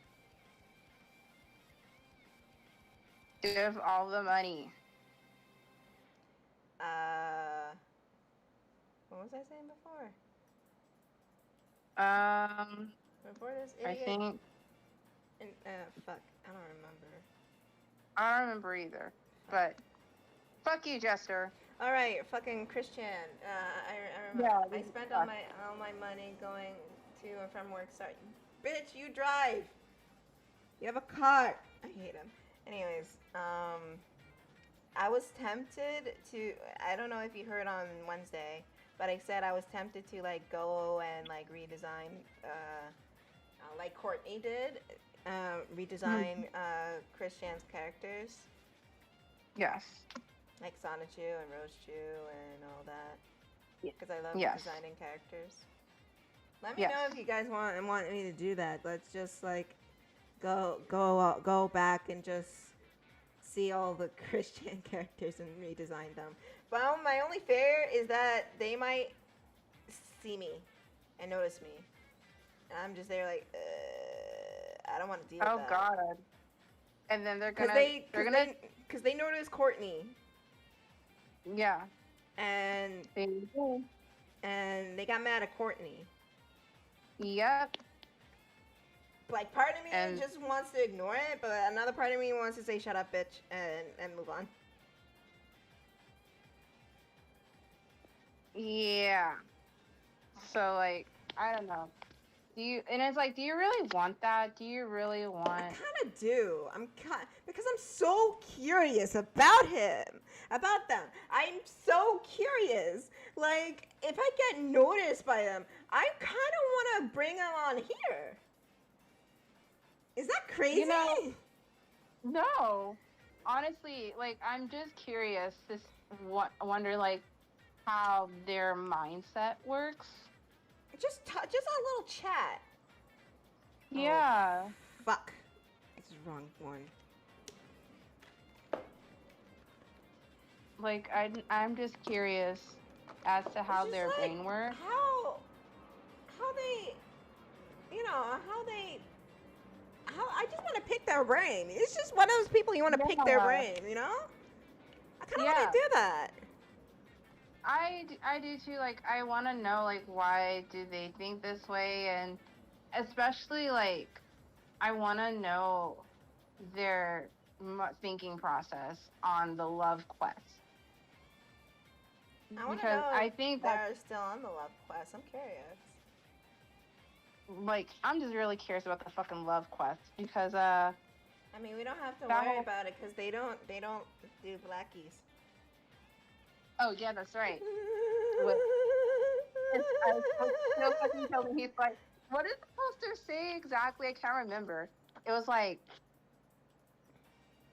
Give all the money. What was I saying before? Before this I idiot. think Fuck. I don't remember. I don't remember either. But fuck you, Jester. All right, fucking Christian. I remember. Yeah, I spent all my money going to and from work. Sorry, bitch, you drive. You have a car. I hate him. Anyways, I was tempted to. I don't know if you heard on Wednesday, but I said I was tempted to like go and like redesign, like Courtney did, redesign Christian's characters. Yes. Like Sonichu and Rosechu and all that. Yeah. Because I love Yes. designing characters. Let me Yes. know if you guys want me to do that. Let's just like go back and just see all the Christian characters and redesign them. Well, my only fear is that they might see me and notice me. And I'm just there like, I don't want to deal with Oh that. God. And then they're gonna Because they notice Courtney. Yeah. And They do. they got mad at Courtney. Yep. Like, part of me And- just wants to ignore it, but another part of me wants to say, shut up, bitch, and move on. Yeah. So like, I don't know. Do you really want that? Do you really I want? kind of do. Because I'm so curious about them. I'm so curious. Like, if I get noticed by them, I kind of want to bring them on here. Is that crazy? You know- No. Honestly, like I'm just curious. Wonder like how their mindset works. Just a little chat. Yeah. Fuck. It's the wrong one. Like I'm just curious as to It's how just their like brain works. how they, how they, how I just want to pick their brain. It's just one of those people you want to pick their Yeah. brain, you know? I kind of want Yeah. to do that. I do too. Like, I want to know, like, why do they think this way? And especially, like, I want to know their thinking process on the love quest. I want to Because know I if think that, they're still on the love quest. I'm curious. like, I'm just really curious about the fucking love quest. Because, I mean, we don't have to that worry whole- about it because they don't do blackies. oh, yeah, that's right. I still fucking told me, he's like, what did the poster say exactly? I can't remember. It was like,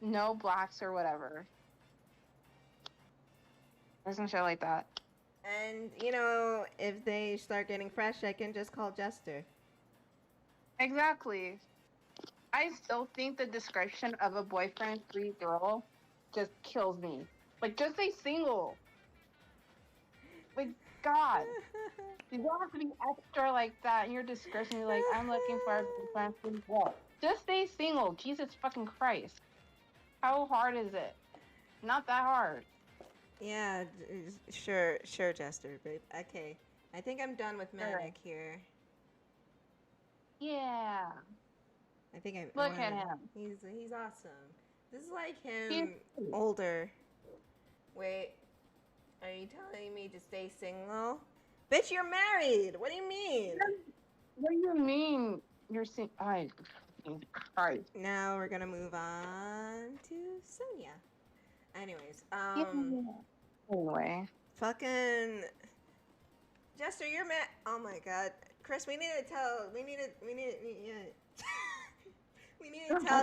no blacks or whatever. Or some shit like that. And if they start getting fresh, I can just call Jester. Exactly. I still think the description of a boyfriend-free girl just kills me. Like, just say single. Like, God. You don't have to be extra like that in your description. You're like, I'm looking for a boyfriend-free girl. Just say single. Jesus fucking Christ. How hard is it? Not that hard. Yeah, sure, Jester, babe. Okay, I think I'm done with Manic here. Yeah. I think I Look at him. He's awesome. This is like him He's- older. Wait, are you telling me to stay single? Bitch, you're married. What do you mean? What do you mean? You're saying, I Christ. Now we're gonna move on to Sonia. Anyways, Anyway. fucking Jester, you're mad. Oh my God, Kris, we need to tell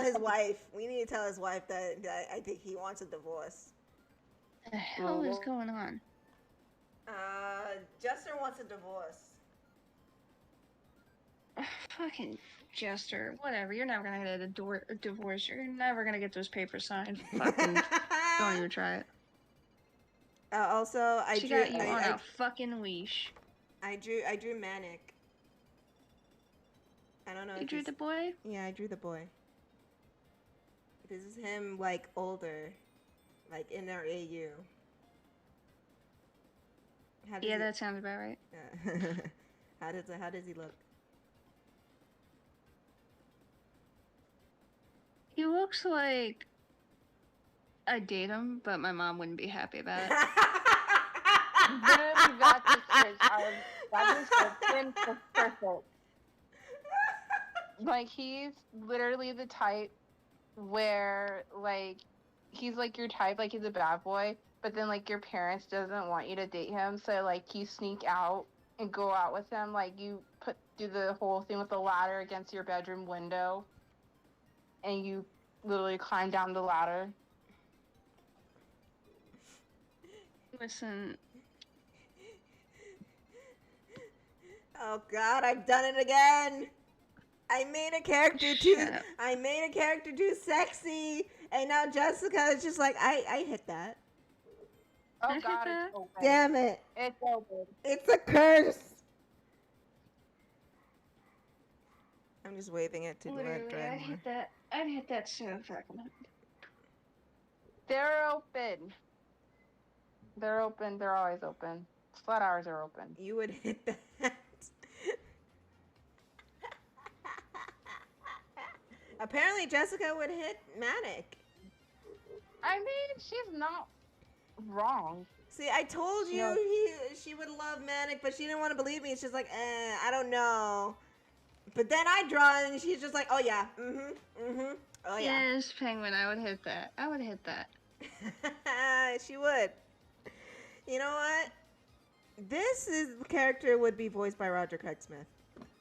his wife. We need to tell his wife that I think he wants a divorce. What the hell is going on? Jester wants a divorce. Fucking Jester. Whatever. You're never gonna get a divorce. You're never gonna get those papers signed. Fucking don't even try it. Also, She got you on a fucking leash. I drew Manic. I don't know. You drew the boy? Yeah, I drew the boy. This is him, like, older, like in our AU. Yeah, that sounds about right. How does he look? He looks like I'd date him, but my mom wouldn't be happy about it. Literally, that description is perfect. Like, he's literally the type where, like, he's like your type, like he's a bad boy, but then like your parents doesn't want you to date him, so like you sneak out and go out with him. Like, you do the whole thing with the ladder against your bedroom window, and you literally climb down the ladder. Listen. Oh God, I've done it again. I made a character too sexy, and now Jessica is just like, I hit that. Oh God, it's open. Damn it. It's open. It's a curse. I'm just waving it to let dry I'd hit that. I'd hit that so fucking hard. They're open. They're open. They're always open. Flat hours are open. You would hit that. Apparently, Jessica would hit Manic. I mean, she's not wrong. See, I told you she would love Manic, but she didn't want to believe me. She's like, I don't know. But then I draw, and she's just like, oh yeah, oh yeah. Yes, Penguin, I would hit that. I would hit that. She would. You know what? This character would be voiced by Roger Craig Smith.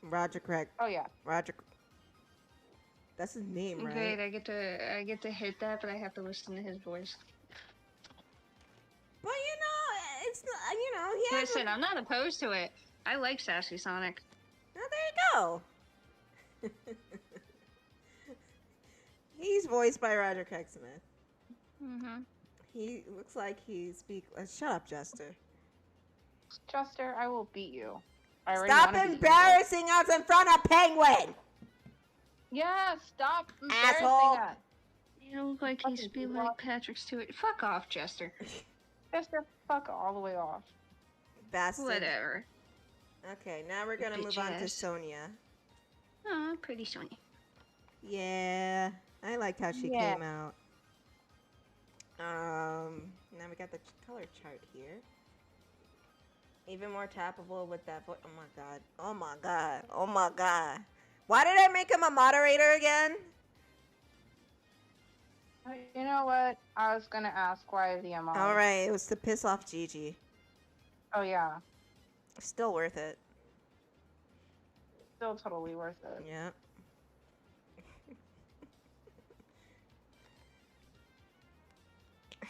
Roger Craig. Oh yeah. Roger. That's his name, right? Great, I get to hit that, but I have to listen to his voice. But it's not. He has Listen, I'm not opposed to it. I like Sassy Sonic. Oh, there you go. He's voiced by Roger Craig Smith. Mm-hmm. He looks like he speak. Shut up, Jester. Chester, I will beat you. I already Stop wanna beat you. embarrassing us in front of Penguin. Yeah, stop embarrassing Asshole. us. You look like he speak like Patrick Stewart. Fuck off, Chester. Chester, fuck all the way off. Bastard. Whatever. Okay, now we're gonna move on to Bitch ass. Sonia. Oh, pretty Sonya. Yeah, I liked how she Yeah. came out. Now we got the color chart here. Even more tappable with that voice. Oh my god. Oh my god. Oh my god. Why did I make him a moderator again? You know what? I was gonna ask why the amount. Alright, it was to piss off Gigi. Oh yeah, Still worth it. still totally worth it. Yeah.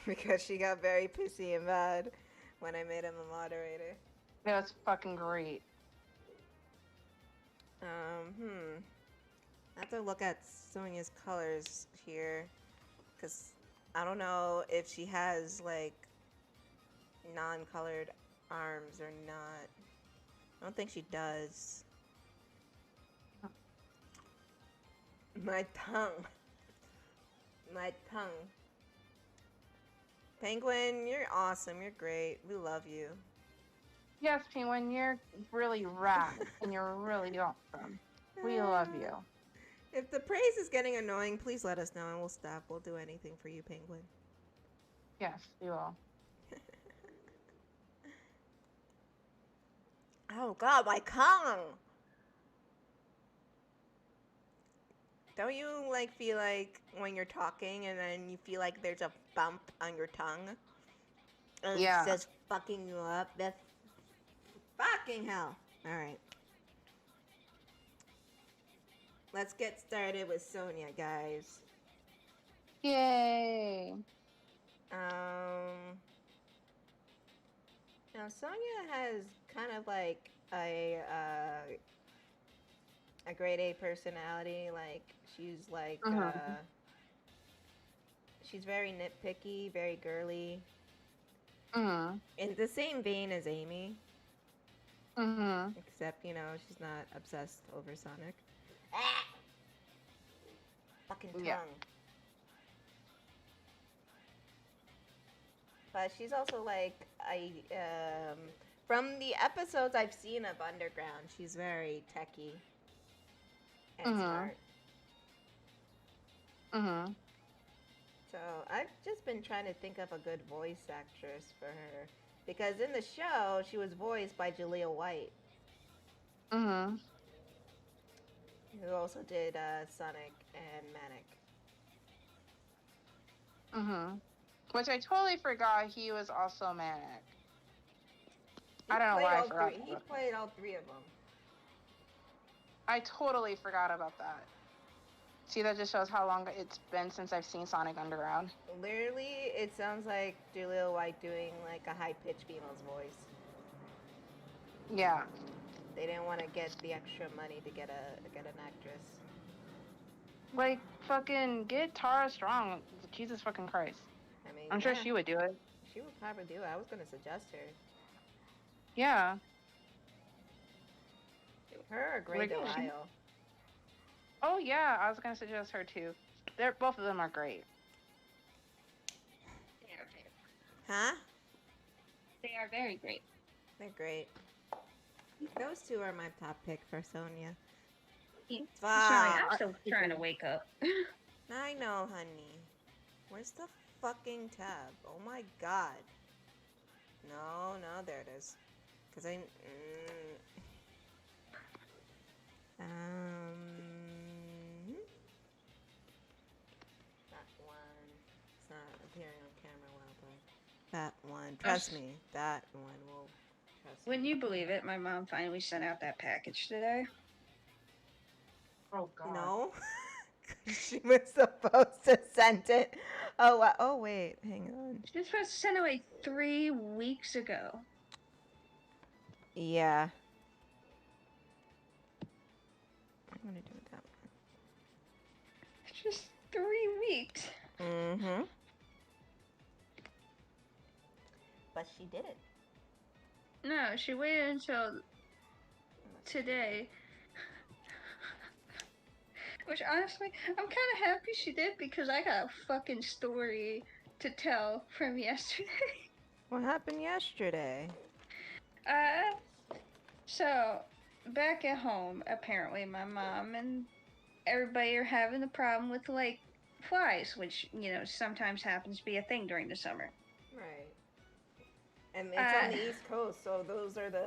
Because she got very pissy and mad when I made him a moderator. It was fucking great. I have to look at Sonia's colors here. Because I don't know if she has, like, non-colored arms or not. I don't think she does. My tongue. My tongue. Penguin, you're awesome. You're great. We love you. Yes, Penguin, you're really rad and you're really awesome. We love you. If the praise is getting annoying, please let us know and we'll stop. We'll do anything for you, Penguin. Yes, we will. Oh god, my tongue! Don't you like feel like when you're talking and then you feel like there's a bump on your tongue? And Yeah. It's just fucking you up? That's fucking hell. Alright. Let's get started with Sonia, guys. Yay! Now Sonia has kind of like a grade A personality. Like she's like she's very nitpicky, very girly. Mhm. In the same vein as Amy, Mhm. except you know she's not obsessed over Sonic. Fucking tongue. Yeah. But she's also like from the episodes I've seen of Underground, she's very techie and smart. Mhm. So I've just been trying to think of a good voice actress for her because in the show she was voiced by Jaleel White, Mhm. who also did Sonic and Manic. Mhm. Which I totally forgot he was also Manic. I don't know why I forgot. He played all three of them. I totally forgot about that. See, that just shows how long it's been since I've seen Sonic Underground. Literally, it sounds like Jaleel White doing like a high-pitched female's voice. Yeah. They didn't want to get the extra money to get an actress. Like, fucking get Tara Strong. Jesus fucking Christ. I mean, I'm sure she would do it. She would probably do it. I was gonna suggest her. Yeah. Her or Grey Delisle. Oh yeah, I was gonna suggest her too. Both of them are great. Huh? They are very great. They're great. Those two are my top pick for Sonia. Yeah. Fuck. Sorry, I'm still trying to wake up. I know, honey. Where's the fucking tab? Oh my god. No, there it is. Cause I. That one. It's not appearing on camera well, but that one. Trust me, that one will. Trust me. Wouldn't you believe it? My mom finally sent out that package today. Oh god. No. She was supposed to send it. Oh, wow. Oh, wait. Hang on. She was supposed to send it away 3 weeks ago. Yeah. I'm gonna do it that way. It's just 3 weeks. Mm-hmm. but she didn't. No, she waited until today. Which honestly, I'm kind of happy she did because I got a fucking story to tell from yesterday. What happened yesterday? So back at home, apparently my mom and everybody are having a problem with like flies, which sometimes happens to be a thing during the summer. Right. And it's on the East Coast, so those are the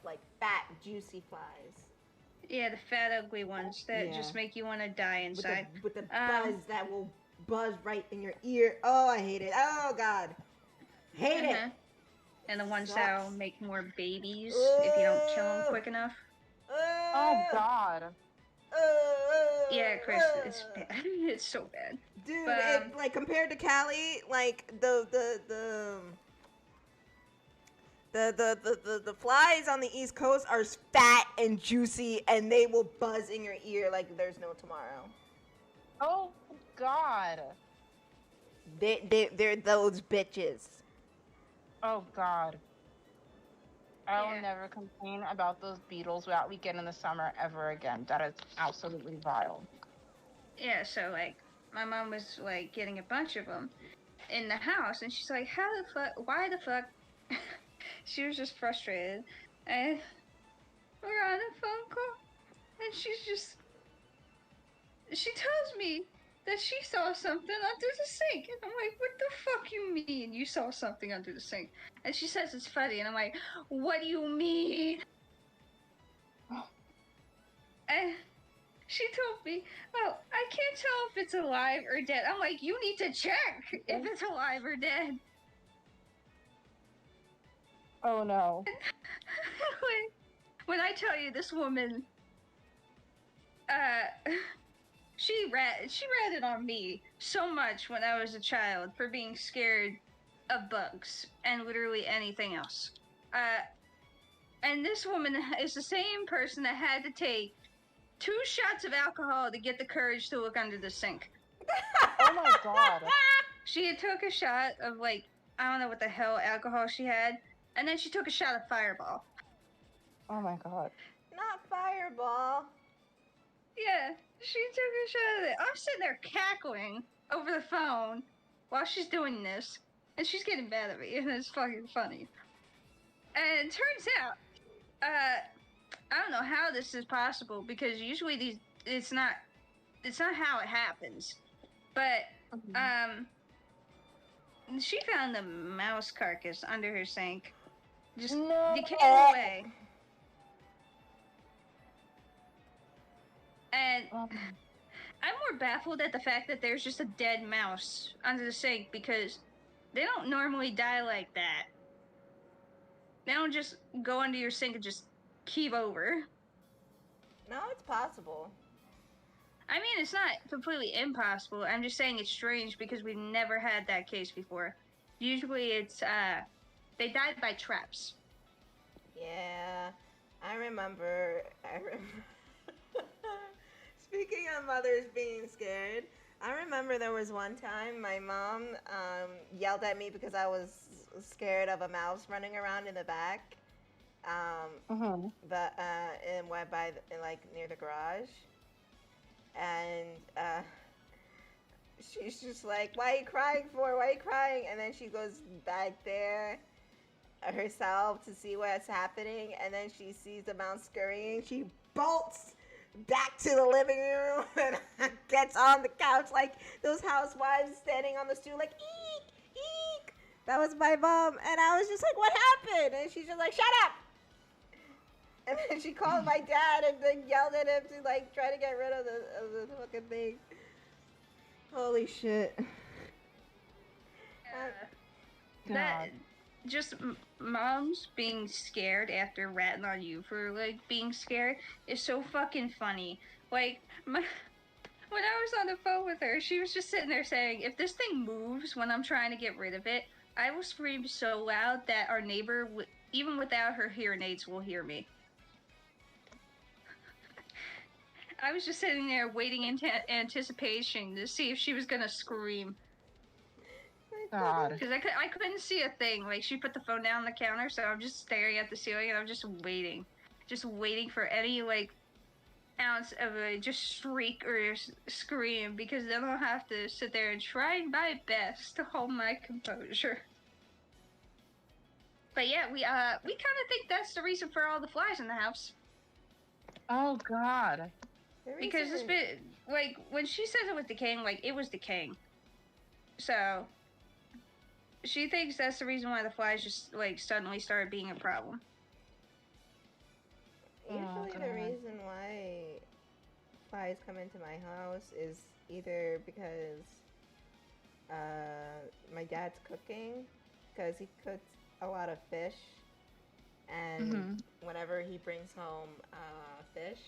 like fat, juicy flies. Yeah, the fat, ugly ones that just make you want to die inside. With the buzz that will buzz right in your ear. Oh, I hate it. Oh, God. Hate it. And the ones Sucks. that'll make more babies if you don't kill them quick enough. Oh, God. Yeah, Kris, it's bad. It's so bad. Dude, But, like, compared to Cali, like, the flies on the East Coast are fat and juicy, and they will buzz in your ear like there's no tomorrow. Oh, God. They're those bitches. Oh, God. I will never complain about those beetles that we get in the summer ever again. That is absolutely vile. Yeah, so, like, my mom was, like, getting a bunch of them in the house, and she's like, why the fuck? She was just frustrated, and we're on a phone call, and she tells me that she saw something under the sink, and I'm like, what the fuck you mean you saw something under the sink? And she says it's funny, and I'm like, what do you mean? And she told me, oh, I can't tell if it's alive or dead. I'm like, you need to check if it's alive or dead. Oh, no. When I tell you this woman, she ratted on me so much when I was a child for being scared of bugs and literally anything else. And this woman is the same person that had to take 2 shots of alcohol to get the courage to look under the sink. Oh my God. She had took a shot of like, I don't know what the hell alcohol she had, and then she took a shot of Fireball. Oh my God. Not Fireball. Yeah, she took a shot of it. I'm sitting there cackling over the phone while she's doing this, and she's getting mad at me, and it's fucking funny. And it turns out, I don't know how this is possible because usually it's not how it happens, but she found the mouse carcass under her sink, just decaying away. And I'm more baffled at the fact that there's just a dead mouse under the sink because they don't normally die like that. They don't just go under your sink and just keep over. No, it's possible. I mean, it's not completely impossible. I'm just saying it's strange because we've never had that case before. Usually it's, they died by traps. Yeah, I remember. Speaking of mothers being scared, I remember there was one time my mom yelled at me because I was scared of a mouse running around in the back. But and went by like near the garage, and she's just like, "Why are you crying for? Why are you crying?" And then she goes back there herself to see what's happening, and then she sees the mouse scurrying. She bolts back to the living room and gets on the couch like those housewives standing on the stool like, eek, eek. That was my mom, and I was just like, what happened? And she's just like, shut up. And then she called my dad and then yelled at him to like try to get rid of the fucking thing. Holy shit. That just moms being scared after ratting on you for like being scared is so fucking funny. Like when I was on the phone with her, she was just sitting there saying, if this thing moves when I'm trying to get rid of it, I will scream so loud that our neighbor, even without her hearing aids, will hear me. I was just sitting there waiting in anticipation to see if she was gonna scream. My God. Because I couldn't see a thing. Like, she put the phone down on the counter, so I'm just staring at the ceiling, and I'm just waiting. Just waiting for any, like, ounce of a just shriek or scream, because then I'll have to sit there and try my best to hold my composure. But yeah, we kind of think that's the reason for all the flies in the house. Oh God. Because it's been, like, when she says it was decaying, like, it was decaying. So she thinks that's the reason why the flies just, like, suddenly started being a problem. Usually the reason why flies come into my house is either because my dad's cooking, because he cooks a lot of fish, and whenever he brings home fish,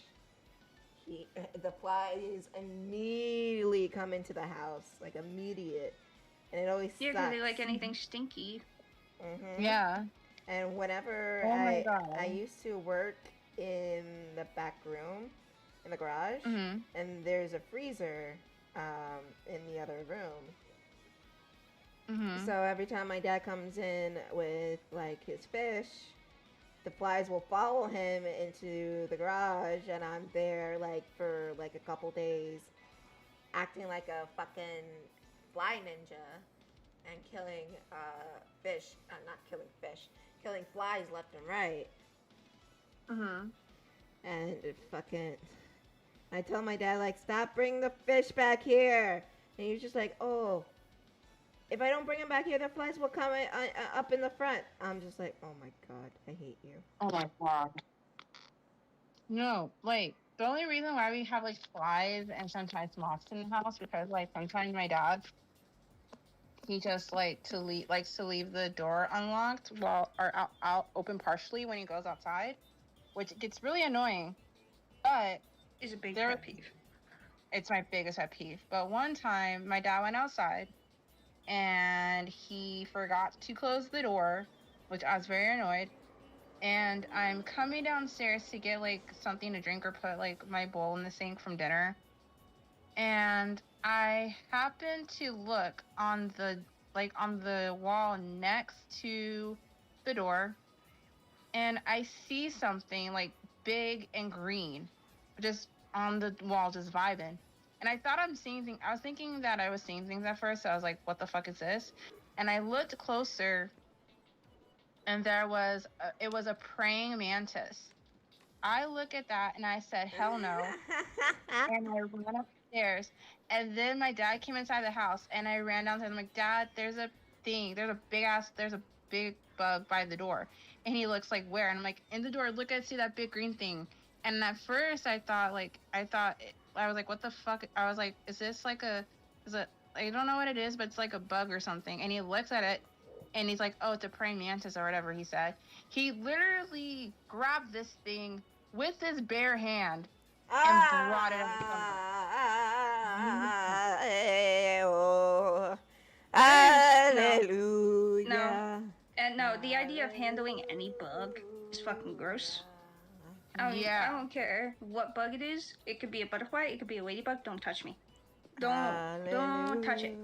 the flies immediately come into the house, like immediate, and it always Yeah, sucks. because they like anything stinky. Yeah. And whenever I used to work in the back room, in the garage, and there's a freezer in the other room. So every time my dad comes in with like his fish, the flies will follow him into the garage, and I'm there like for like a couple days, acting like a fucking fly ninja and killing fish, not killing fish, killing flies left and right. And it fucking, I tell my dad, like, stop bringing the fish back here. And he's just like, oh, if I don't bring him back here, the flies will come up in the front. I'm just like, oh my God, I hate you. Oh my God. No, like, the only reason why we have, like, flies and sometimes moths in the house, because, like, sometimes my dad, he just, likes to leave the door unlocked or out open partially when he goes outside, which gets really annoying. But Is a big pet peeve. It's my biggest pet peeve. But one time, my dad went outside, and he forgot to close the door, which I was very annoyed. And I'm coming downstairs to get, like, something to drink or put, like, my bowl in the sink from dinner. And I happened to look on the wall next to the door, and I see something, like, big and green, just on the wall, just vibing. And I thought I'm seeing things. I was thinking that I was seeing things at first. So I was like, what the fuck is this? And I looked closer, and it was a praying mantis. I look at that, and I said, hell no. And I ran upstairs. And then my dad came inside the house, and I ran downstairs. I'm like, Dad, there's a big bug by the door. And he looks like, where? And I'm like, in the door, look, I see that big green thing. And at first I was like, what the fuck? I was like, is it, I don't know what it is, but it's like a bug or something. And he looks at it, and he's like, oh, it's a praying mantis or whatever he said. He literally grabbed this thing with his bare hand and brought it up. Hallelujah. No, the idea of handling any bug is fucking gross. I don't care what bug it is. It could be a butterfly. It could be a ladybug. Don't touch me. Don't touch it.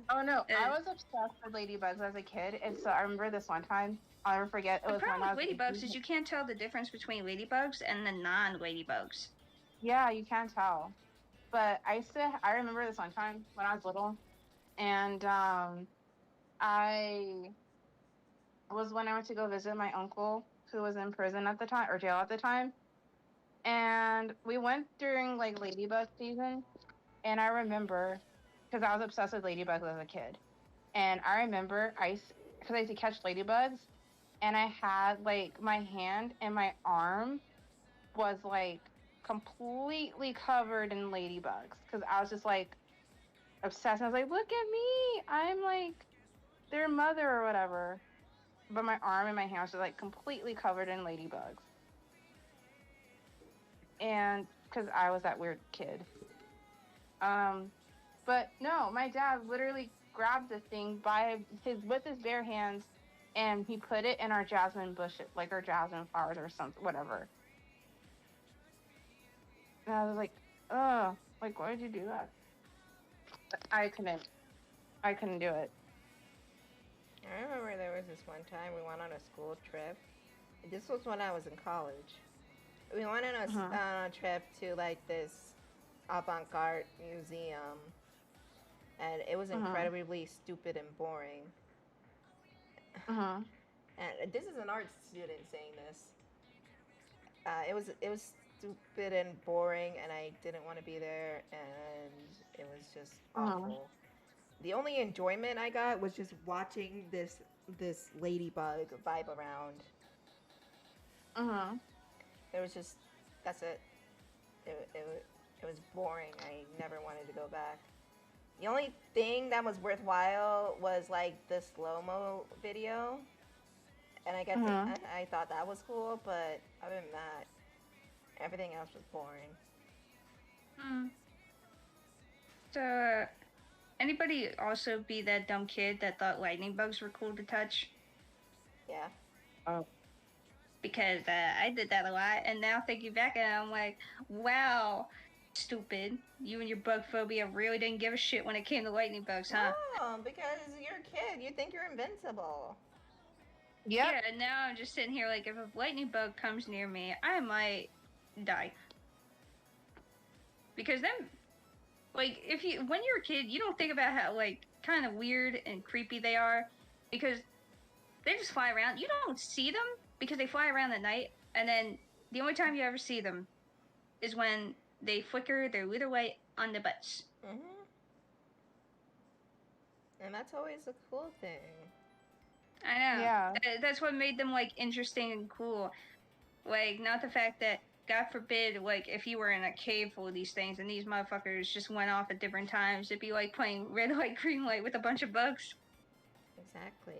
Oh no, I was obsessed with ladybugs as a kid, and so I remember this one time. I'll never forget. The problem with ladybugs is you can't tell the difference between ladybugs and the non-ladybugs. Yeah, you can't tell. But I remember this one time when I was little, and I was when I went to go visit my uncle who was in prison at the time, or jail at the time. And we went during, like, ladybug season. And I remember, because I was obsessed with ladybugs as a kid. And I remember, because I used to catch ladybugs, and I had, like, my hand and my arm was, like, completely covered in ladybugs. Because I was just, like, obsessed. I was like, look at me! I'm, like, their mother or whatever. But my arm and my hands were, like, completely covered in ladybugs. And because I was that weird kid. But no, my dad literally grabbed the thing with his bare hands, and he put it in our jasmine bushes, like our jasmine flowers or something, whatever. And I was like, ugh, like, why did you do that? I couldn't do it. I remember there was this one time we went on a school trip. This was when I was in college. We went on a trip to like this avant-garde museum, and it was incredibly stupid and boring. And this is an art student saying this. It was stupid and boring, and I didn't want to be there, and it was just awful. The only enjoyment I got was just watching this ladybug vibe around. It was just, that's it. It was boring. I never wanted to go back. The only thing that was worthwhile was like the slow-mo video. And I got I thought that was cool, but other than that, everything else was boring. So, anybody also be that dumb kid that thought lightning bugs were cool to touch? Yeah. Oh. Because I did that a lot, and now thinking back at it, I'm like, wow, stupid. You and your bug phobia really didn't give a shit when it came to lightning bugs, huh? No, because you're a kid. You think you're invincible. Yep. Yeah, and now I'm just sitting here like, if a lightning bug comes near me, I might die. Because then, like, when you're a kid, you don't think about how, like, kind of weird and creepy they are. Because they just fly around. You don't see them because they fly around at night. And then the only time you ever see them is when they flicker their little light on the butts. And that's always a cool thing. I know. Yeah. That's what made them, like, interesting and cool. Like, not the fact that, God forbid, like, if you were in a cave full of these things and these motherfuckers just went off at different times, it'd be like playing red light, green light with a bunch of bugs. Exactly.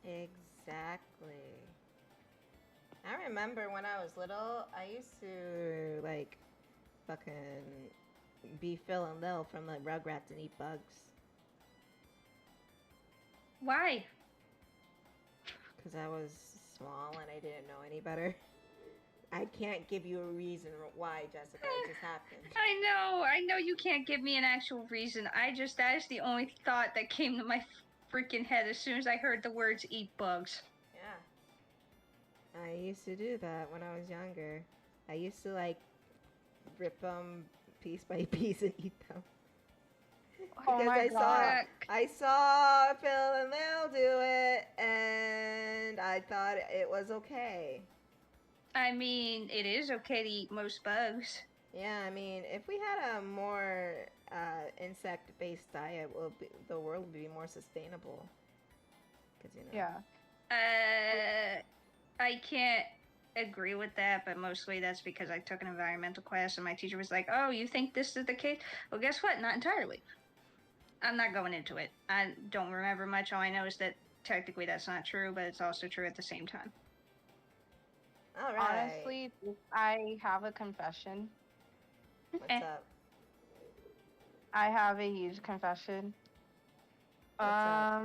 Exactly. I remember when I was little, I used to, like, fucking be Phil and Lil from the Rugrats and eat bugs. Why? Because I was small and I didn't know any better. I can't give you a reason why, Jessica. It just happened. I know you can't give me an actual reason. That is the only thought that came to my freaking head as soon as I heard the words eat bugs. Yeah. I used to do that when I was younger. I used to, like, rip them piece by piece and eat them. Oh my God. I saw Phil and Lil do it, and I thought it was okay. I mean, it is okay to eat most bugs. Yeah, I mean, if we had a more insect-based diet, the world would be more sustainable. 'Cause, you know. Yeah. I can't agree with that, but mostly that's because I took an environmental class and my teacher was like, oh, you think this is the case? Well, guess what? Not entirely. I'm not going into it. I don't remember much. All I know is that technically that's not true, but it's also true at the same time. All right. Honestly, I have a confession. What's up? I have a huge confession. What's up?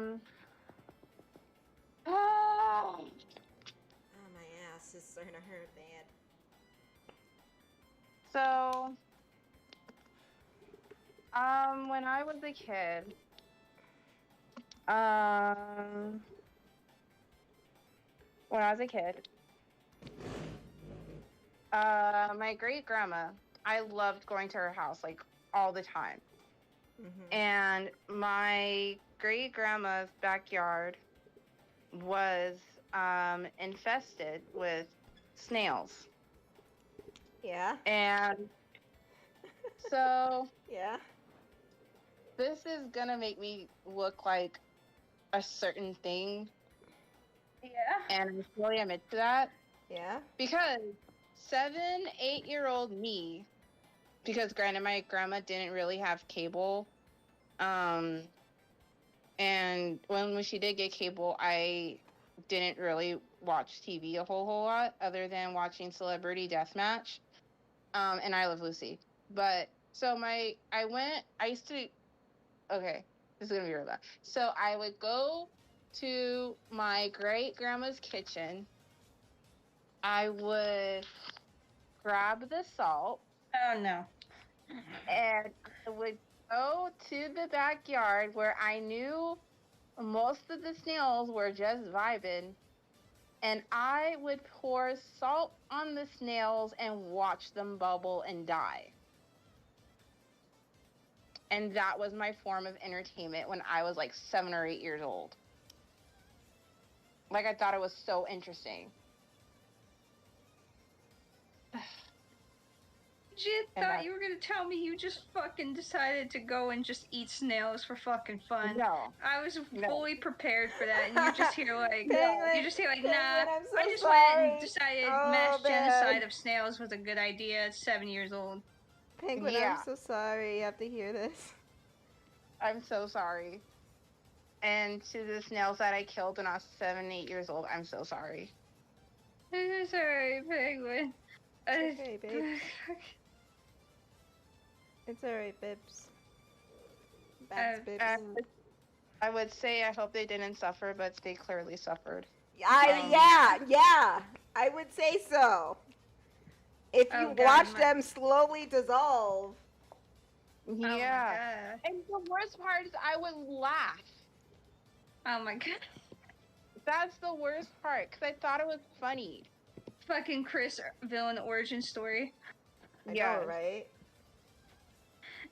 Oh, My ass is starting to hurt bad. So, when I was a kid, my great grandma, I loved going to her house like all the time. And my great grandma's backyard was infested with snails. Yeah. And so Yeah. this is gonna make me look like a certain thing. Yeah. And I fully admit to that. Yeah. Because 7, 8-year-old me, because granted my grandma didn't really have cable, and when she did get cable, I didn't really watch TV a whole lot other than watching Celebrity Deathmatch, and I Love Lucy. But so okay, this is gonna be real bad. So I would go to my great grandma's kitchen. I would grab the salt. Oh no. And I would go to the backyard where I knew most of the snails were just vibing, and I would pour salt on the snails and watch them bubble and die. And that was my form of entertainment when I was like 7 or 8 years old. Like, I thought it was so interesting. Legit And thought you were gonna tell me you just fucking decided to go and just eat snails for fucking fun. No. I was No. fully prepared for that, and you just hear like, Penguin, you just hear like, Penguin, nah. I'm so I just sorry. went and decided Oh, mass man. genocide of snails was a good idea at 7 years old. Penguin, Yeah. I'm so sorry. You have to hear this. I'm so sorry. And to the snails that I killed when I was 7, 8 years old, I'm so sorry. It's alright, Penguin. It's okay, babes. It's alright, babes. Babs, babes. I would say I hope they didn't suffer, but they clearly suffered. Yeah. I would say so. If you watch them slowly dissolve. Yeah. And the worst part is I would laugh. Oh my god. That's the worst part, because I thought it was funny. Fucking Kris villain origin story. I know, right?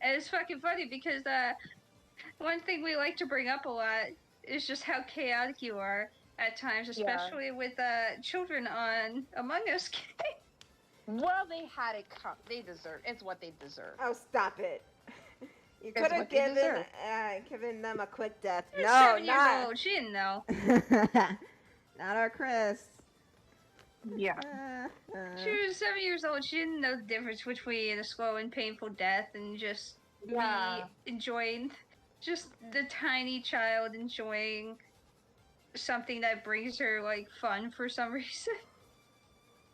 And it's fucking funny because one thing we like to bring up a lot is just how chaotic you are at times, especially with children on Among Us. Well, they had it come. They deserve. It's what they deserve. Oh, stop it! You could have given them a quick death. They're No, 7 years old. She didn't know. Not our Kris. Yeah. She was 7 years old. She didn't know the difference between a slow and painful death and just me enjoying, just the tiny child enjoying something that brings her like fun for some reason.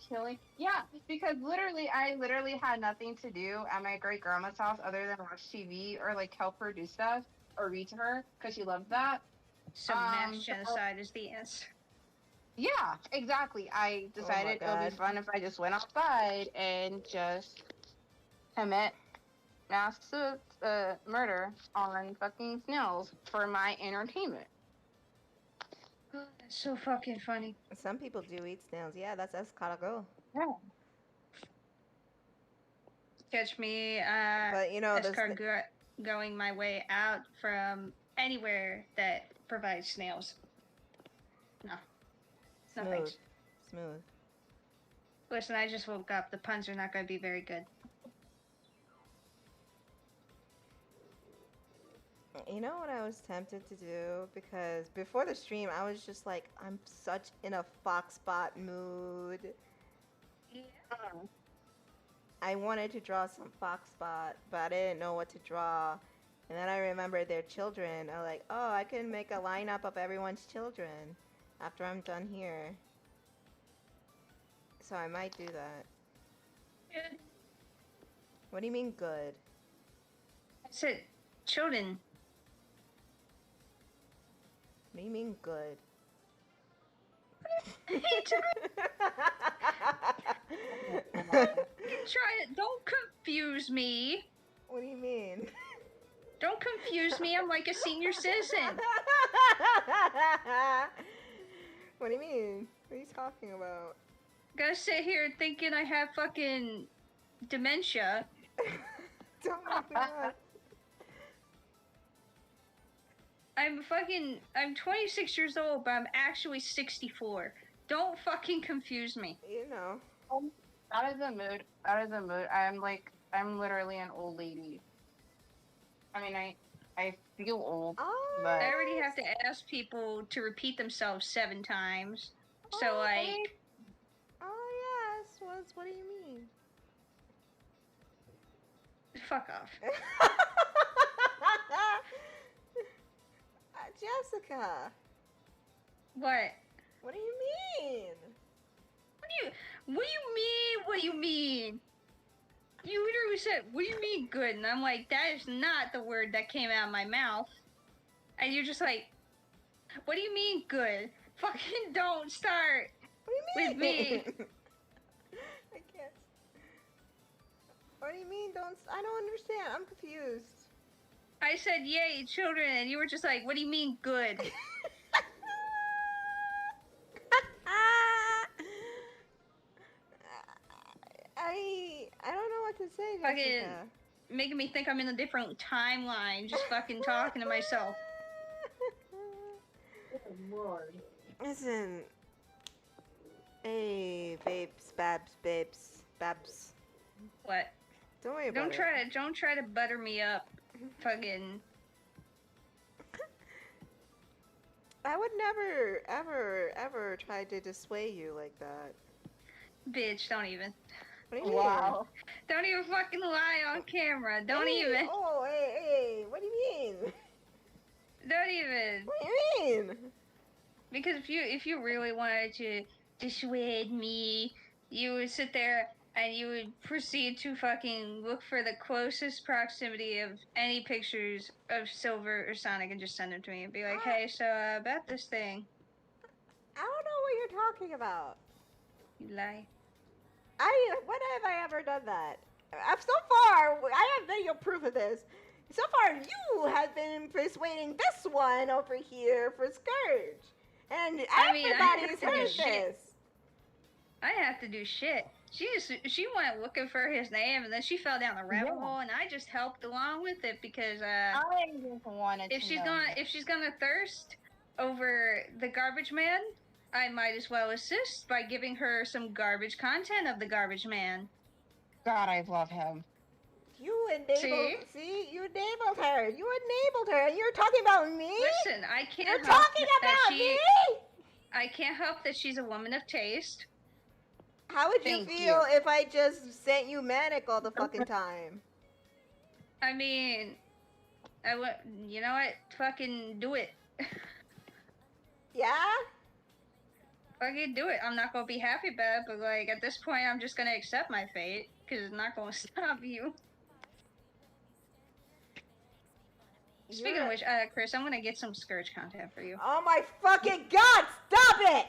Killing. Yeah, because I literally had nothing to do at my great grandma's house other than watch TV or like help her do stuff or read to her because she loved that. So mass genocide is the answer. Yeah, exactly. I decided it would be fun if I just went outside and just commit mass murder on fucking snails for my entertainment. That's so fucking funny. Some people do eat snails. Yeah, that's escargot. Yeah. Catch me, but you know, escargot going my way out from anywhere that provides snails. No. No thanks. Smooth. Listen, I just woke up. The puns are not going to be very good. You know what I was tempted to do? Because before the stream, I was just like, I'm such in a Foxbot mood. Yeah. I wanted to draw some Foxbot, but I didn't know what to draw. And then I remembered their children. I was like, oh, I can make a lineup of everyone's children after I'm done here. So I might do that. Good. What do you mean good? I said children. What do you mean good? Try it. Don't confuse me. What do you mean? Don't confuse me. I'm like a senior citizen. What do you mean? What are you talking about? Gotta sit here thinking I have fucking dementia. Don't do that. I'm 26 years old, but I'm actually 64. Don't fucking confuse me. You know. That is a mood. I'm literally an old lady. I mean, I feel old, but I already have to ask people to repeat themselves 7 times. So, like... Oh, yes. What do you mean? Fuck off. Jessica. What? What do you mean? What do you mean? You literally said, what do you mean good? And I'm like, that is not the word that came out of my mouth. And you're just like, what do you mean good? Fucking don't start with me. I guess. What do you mean? I don't understand. I'm confused. I said, yay, children, and you were just like, what do you mean good? I don't know what to say, Fucking Jessica. making me think I'm in a different timeline, just fucking talking to myself. Good lord. Listen. Hey, babs. What? Don't worry about it. Don't try to butter me up. Fucking. I would never, ever try to dissuade you like that. Bitch, don't even. What do you mean? Wow. Don't even fucking lie on camera. Don't Hey, even. Oh, hey, what do you mean? Don't even. What do you mean? Because if you really wanted to dissuade me, you would sit there and you would proceed to fucking look for the closest proximity of any pictures of Silver or Sonic and just send them to me and be like, hey, so about this thing. I don't know what you're talking about. You lie. When have I ever done that? So far, I have video proof of this. So far, you have been persuading this one over here for Scourge. And everybody's heard this. I have to do shit. She went looking for his name and then she fell down the rabbit hole and I just helped along with it because I just wanted if to she's gonna thirst over the garbage man, I might as well assist by giving her some garbage content of the garbage man. God, I love him. You enabled. See, you enabled her. You enabled her. And you're talking about me. Listen, I can't. You're help talking that about me. I can't help that she's a woman of taste. How would you Thank feel you. if I just sent you manic all the fucking time? I mean, I would. You know what? Fucking do it. Yeah. Fucking do it. I'm not gonna be happy about it, but like at this point, I'm just gonna accept my fate because it's not gonna stop you. Speaking of which, Chris, I'm gonna get some Scourge content for you. Oh my fucking god! Stop it!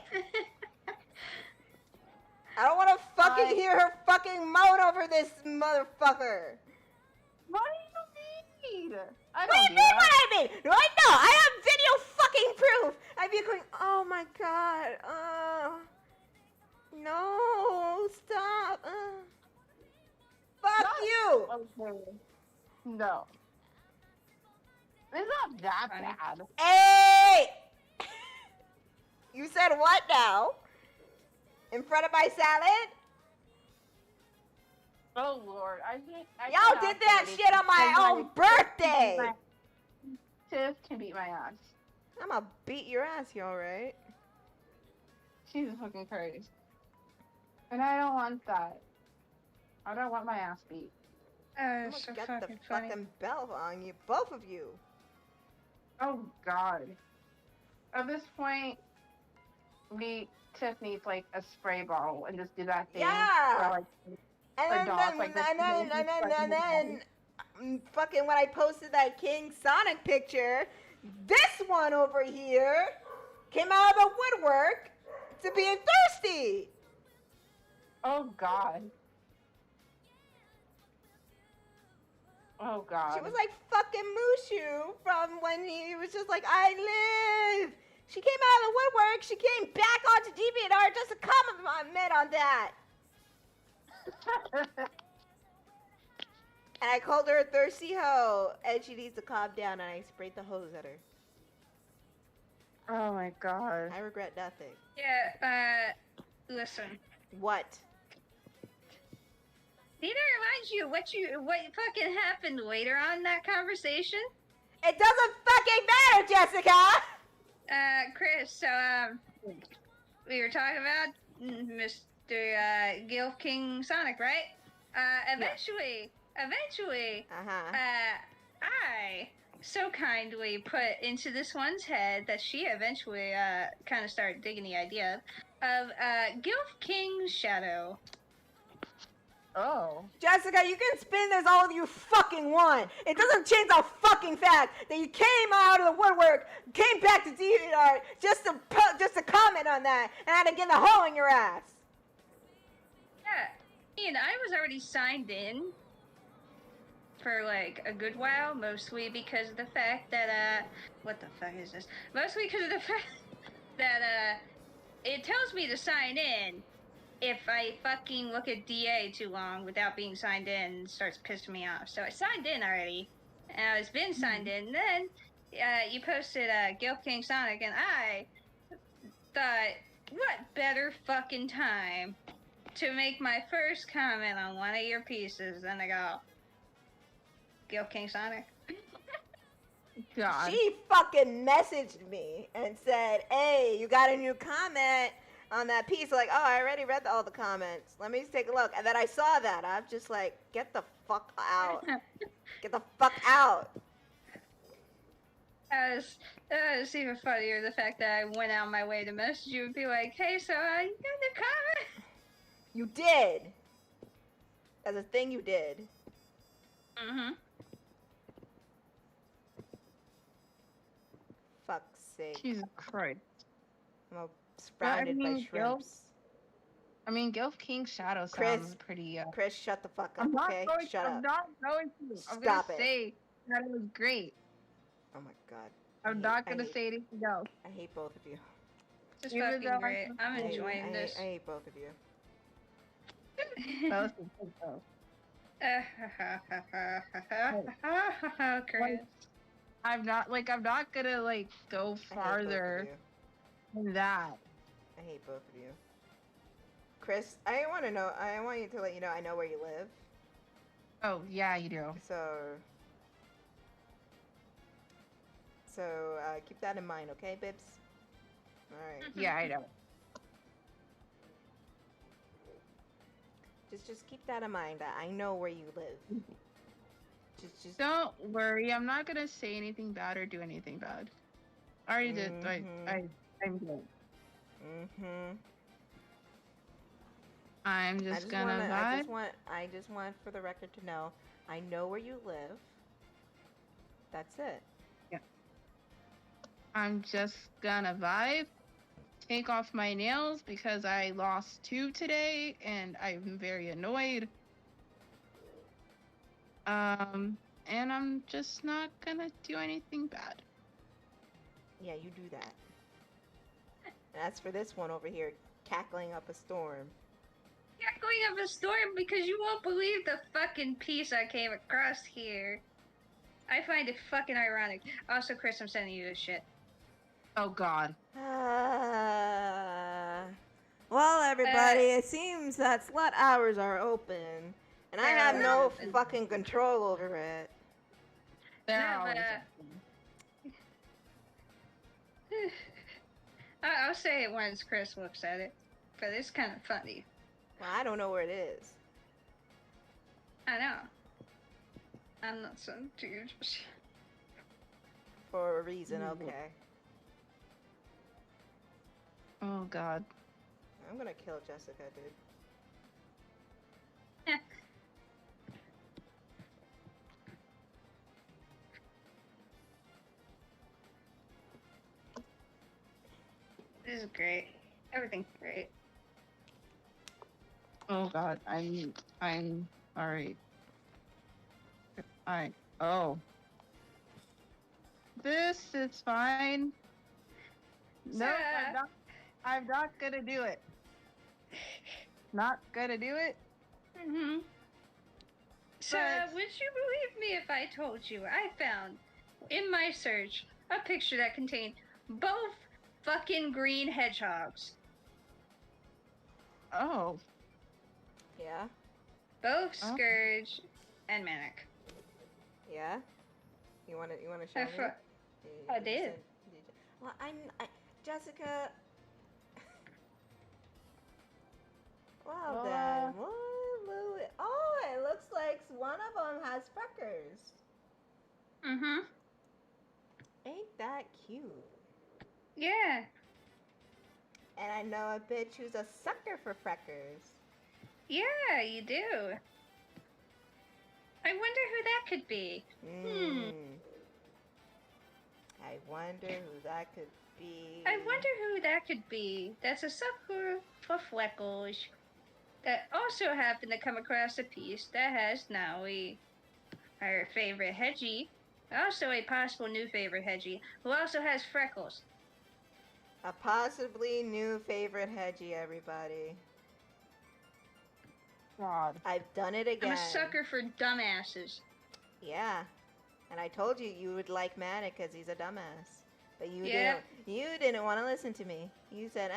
I don't want to fucking hear her fucking moan over this motherfucker. What do you mean? I What do don't you do mean that. what I mean? Right now, I have video fucking proof. I'd be going, oh my god, no, stop, fuck Not- you. Okay. No. It's not that Funny. bad. Hey! You said what now? In front of my salad? Oh lord, I Y'all did that shit on my own birthday. Tiff can beat my ass. I'm gonna beat your ass, you alright? She's fucking crazy. And I don't want that. I don't want my ass beat. I'm So gonna get the fucking funny. fucking belt on you, both of you. Oh god. At this point, Tiff needs like a spray bottle and just do that thing. Yeah. Where, like, And For then, dogs, like, fucking when I posted that King Sonic picture, this one over here came out of the woodwork to being thirsty. oh god. Oh god. She was like fucking Mushu from when he was just like, I live. She came out of the woodwork. She came back onto DeviantArt just to comment on that. And I called her a thirsty hoe, and she needs to calm down, and I sprayed the hose at her. Oh my god. I regret nothing. Yeah. Listen. What? Need I remind you what fucking happened later on in that conversation? It doesn't fucking matter, Jessica! Chris, so, we were talking about Mr. Gilf King Sonic, right? Eventually, I so kindly put into this one's head that she eventually, kind of started digging the idea of, Gilf King's shadow. Oh. Jessica, you can spin this all you fucking want. It doesn't change the fucking fact that you came out of the woodwork, came back to DeviantArt just to comment on that, and had to get the hole in your ass. Yeah, I was already signed in for like a good while, mostly because of the fact that what the fuck is this? Mostly because of the fact that it tells me to sign in if I fucking look at DA too long without being signed in. It starts pissing me off. So I signed in already, and I was been signed in. And then you posted Gilf King Sonic, and I thought, what better fucking time to make my first comment on one of your pieces than to go, Gilf King Sonic? God. She fucking messaged me and said, hey, you got a new comment on that piece. Like, oh, I already read all the comments. Let me just take a look. And then I saw that. I'm just like, get the fuck out. Get the fuck out. That was even funnier, the fact that I went out my way to message you and be like, hey, so you got a comment? You did. That's a thing you did. Mm-hmm. Fuck's sake. Jesus Christ. I'm all surrounded by shrimps. Gilf King Shadow Kris, sounds pretty. Chris, shut the fuck up, I'm not okay? going. Shut I'm up. not going to. I'm Stop gonna it. say that it was great. Oh my god. I'm not gonna say anything else. I hate both of you. It's Even fucking though great. I'm enjoying this. I hate both of you. Both of them. Chris. I'm not gonna go farther than that. I hate both of you. Chris, I want you to let you know I know where you live. Oh yeah, you do. So keep that in mind, okay, Bibs? Alright. Yeah, I know. Just keep that in mind that I know where you live. Just Don't worry, I'm not gonna say anything bad or do anything bad. I already did. I'm good. I'm just gonna vibe. I just want for the record to know I know where you live. That's it. Yeah. I'm just gonna vibe. Take off my nails because I lost 2 today and I'm very annoyed. And I'm just not gonna do anything bad. Yeah, you do that. And as for this one over here, cackling up a storm. Cackling up a storm because you won't believe the fucking piece I came across here. I find it fucking ironic. Also, Chris, I'm sending you this shit. Oh god. Well, everybody, it seems that slot hours are open, and I have no fucking control over it. I'll say it once Chris looks at it, but it's kind of funny. Well, I don't know where it is. I know. I'm not so dude. For a reason, okay. Oh god. I'm gonna kill Jessica, dude. Yeah. This is great. Everything's great. Oh god. I'm alright. Oh. This is fine. No, I'm not gonna do it. Not gonna do it. Mm-hmm. So, would you believe me if I told you I found, in my search, a picture that contained both fucking green hedgehogs? Oh. Yeah? Both Scourge and Manic. Yeah? You wanna show me? I did. Well, Jessica. Well then, oh, it looks like one of them has freckles. Mm-hmm. Ain't that cute? Yeah. And I know a bitch who's a sucker for freckles. Yeah, you do. I wonder who that could be. I wonder who that could be. I wonder who that could be. That's a sucker for freckles. That also happened to come across a piece that has Naui. our favorite Hedgie, also a possible new favorite Hedgie, who also has freckles. A possibly new favorite Hedgie, everybody. God. I've done it again. I'm a sucker for dumbasses. Yeah. And I told you you would like Manic because he's a dumbass. But you didn't want to listen to me. You said,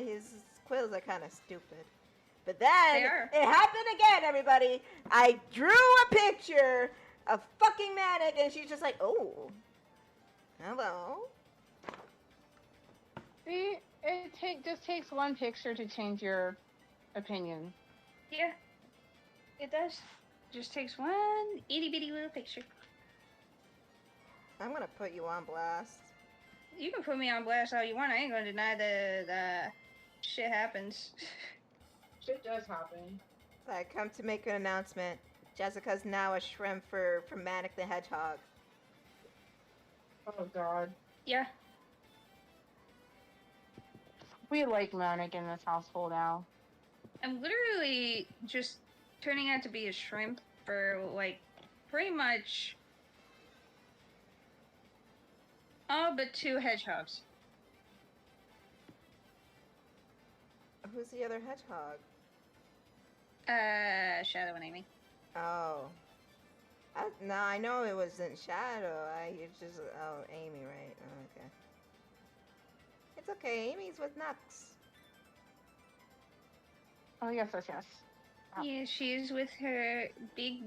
his quills are kind of stupid. But then it happened again, everybody. I drew a picture of fucking Manic, and she's just like, oh, hello. See, it just takes one picture to change your opinion. Yeah, it does. Just takes one itty bitty little picture. I'm gonna put you on blast. You can put me on blast all you want. I ain't gonna deny the shit happens. Shit does happen. I come to make an announcement. Jessica's now a shrimp for Manic the Hedgehog. Oh God. Yeah. We like Manic in this household now. I'm literally just turning out to be a shrimp for, like, pretty much all but 2 hedgehogs. Who's the other hedgehog? Shadow and Amy. Oh. No, I know it wasn't Shadow. It's just, Amy, right? Oh, okay. It's okay, Amy's with Nux. Oh, yes. Oh. Yeah, she is with her big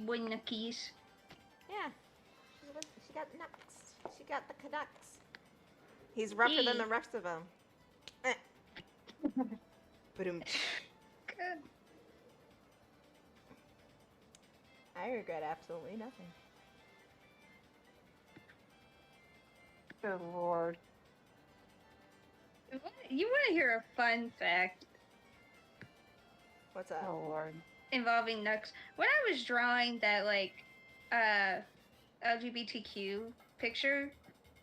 boy Nuckies. Yeah. She got Nux. She got the Canucks. He's rougher than the rest of them. Good. I regret absolutely nothing. Good Lord. You want to hear a fun fact? What's up? Oh Lord. Involving Nux. When I was drawing that, like, LGBTQ picture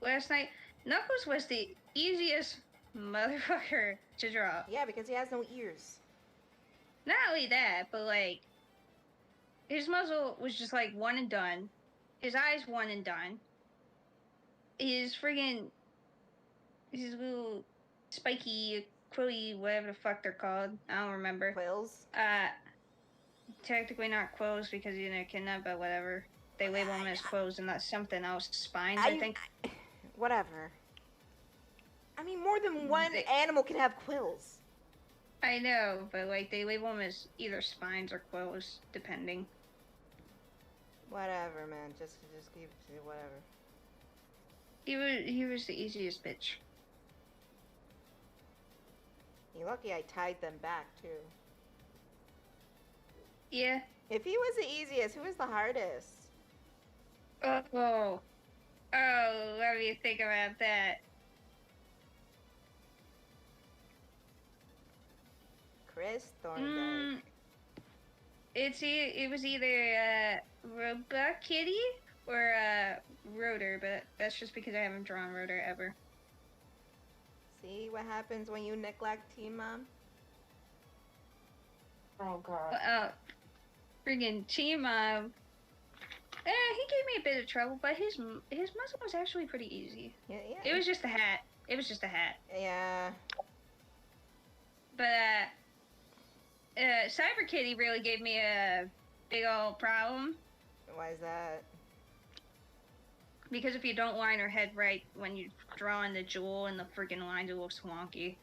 last night, Knuckles was the easiest motherfucker to draw. Yeah, because he has no ears. Not only that, but, like, his muzzle was just, like, one and done. His eyes one and done. His little spiky, quilly, whatever the fuck they're called. I don't remember. Quills? Technically not quills because he's a kidnap, but whatever. They label them as quills and that's something else. Spines, I think. Whatever. I mean, more than one animal can have quills. I know, but, like, they label them as either spines or quills, depending. Whatever, man. Just keep whatever. He was the easiest bitch. You're lucky I tied them back, too. Yeah. If he was the easiest, who was the hardest? Oh, let me think about that. Kris Thorndike. It was either Robot Kitty or Rotor, but that's just because I haven't drawn Rotor ever. See what happens when you neglect Teen Mom? Oh God. Friggin' Teen Mom. He gave me a bit of trouble, but his muzzle was actually pretty easy. Yeah. It was just a hat. Yeah. But Cyber Kitty really gave me a big old problem. Why is that? Because if you don't line her head right when you're drawing the jewel and the freaking lines, it looks wonky.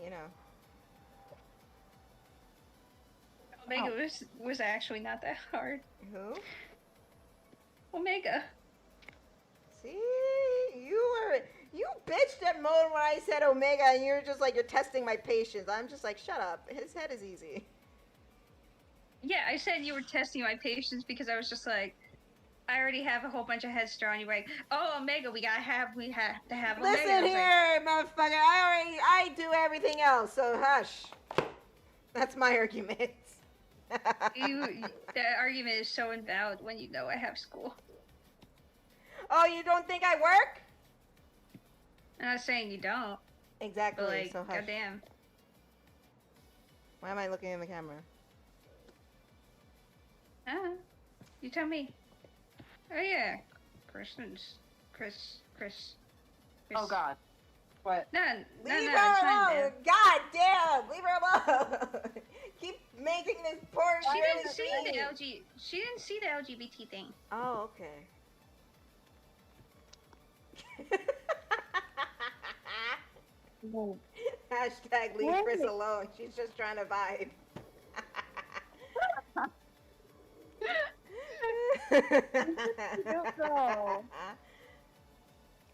You know. Omega was actually not that hard. Who? Omega. See, you bitched at Mode when I said Omega, and you're just like, you're testing my patience. I'm just like, shut up. His head is easy. Yeah, I said you were testing my patience because I was just like, I already have a whole bunch of heads drawn. You're like, oh, Omega, we have to have Omega. Listen here, motherfucker. I do everything else, so hush. That's my argument. That argument is so invalid when you know I have school. Oh, you don't think I work? I'm not saying you don't. Exactly. But, like, so hush. goddamn. Why am I looking in the camera? You tell me. Oh yeah, Kris. Oh God. What? No, Leave it's her fine, alone! man. God damn! Leave her alone! Keep making this poor She girly didn't see dream. the She didn't see the LGBT thing. Oh, okay. No. Hashtag leave Kris alone. She's just trying to vibe. Don't know.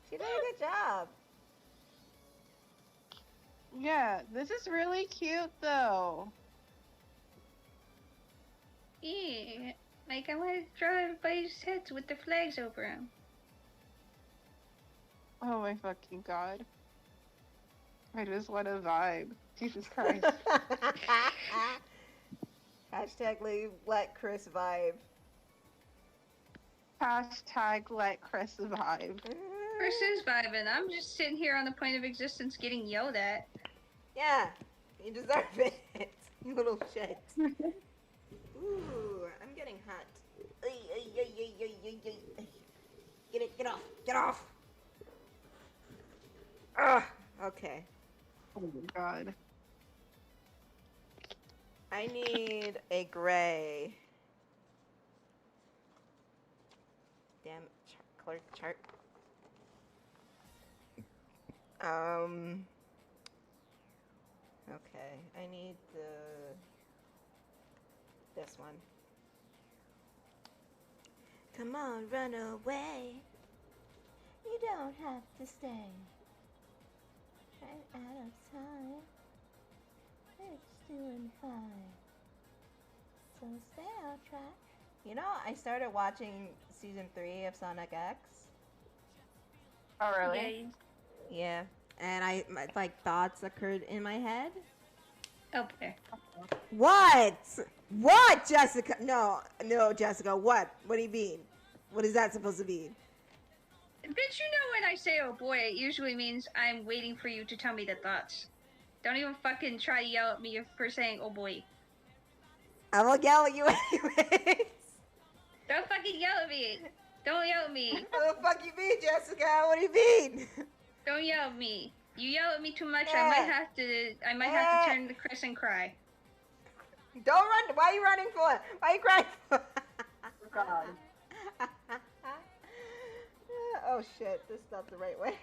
She did a good job. Yeah, this is really cute though. Yeah, like I want to draw everybody's heads with the flags over them. Oh my fucking God. I just want to vibe. Jesus Christ. Hashtag let Kris vibe. Hashtag let Kris vibe. Kris is vibing. I'm just sitting here on the point of existence getting yelled at. Yeah, you deserve it. You little shit. Ooh, I'm getting hot. Get off. Ugh, okay. Oh my God. I need a gray. Damn it, color chart. Okay, I need this one. Come on, run away. You don't have to stay. I'm out of time. It's doing fine. So stay on track. You know, I started watching season 3 of Sonic X. Oh really? Yeah, and like thoughts occurred in my head. Okay. What? What, Jessica? No, Jessica. What? What do you mean? What is that supposed to mean? Bitch, you know when I say oh boy, it usually means I'm waiting for you to tell me the thoughts. Don't even fucking try to yell at me for saying oh boy. I will yell at you anyways. Don't fucking yell at me. Don't yell at me. What the fuck you mean, Jessica? What do you mean? Don't yell at me. You yell at me too much, Yeah. I might have to turn to Kris and cry. Don't run. Why are you running for? Why are you crying for? God. Oh shit, this is not the right way.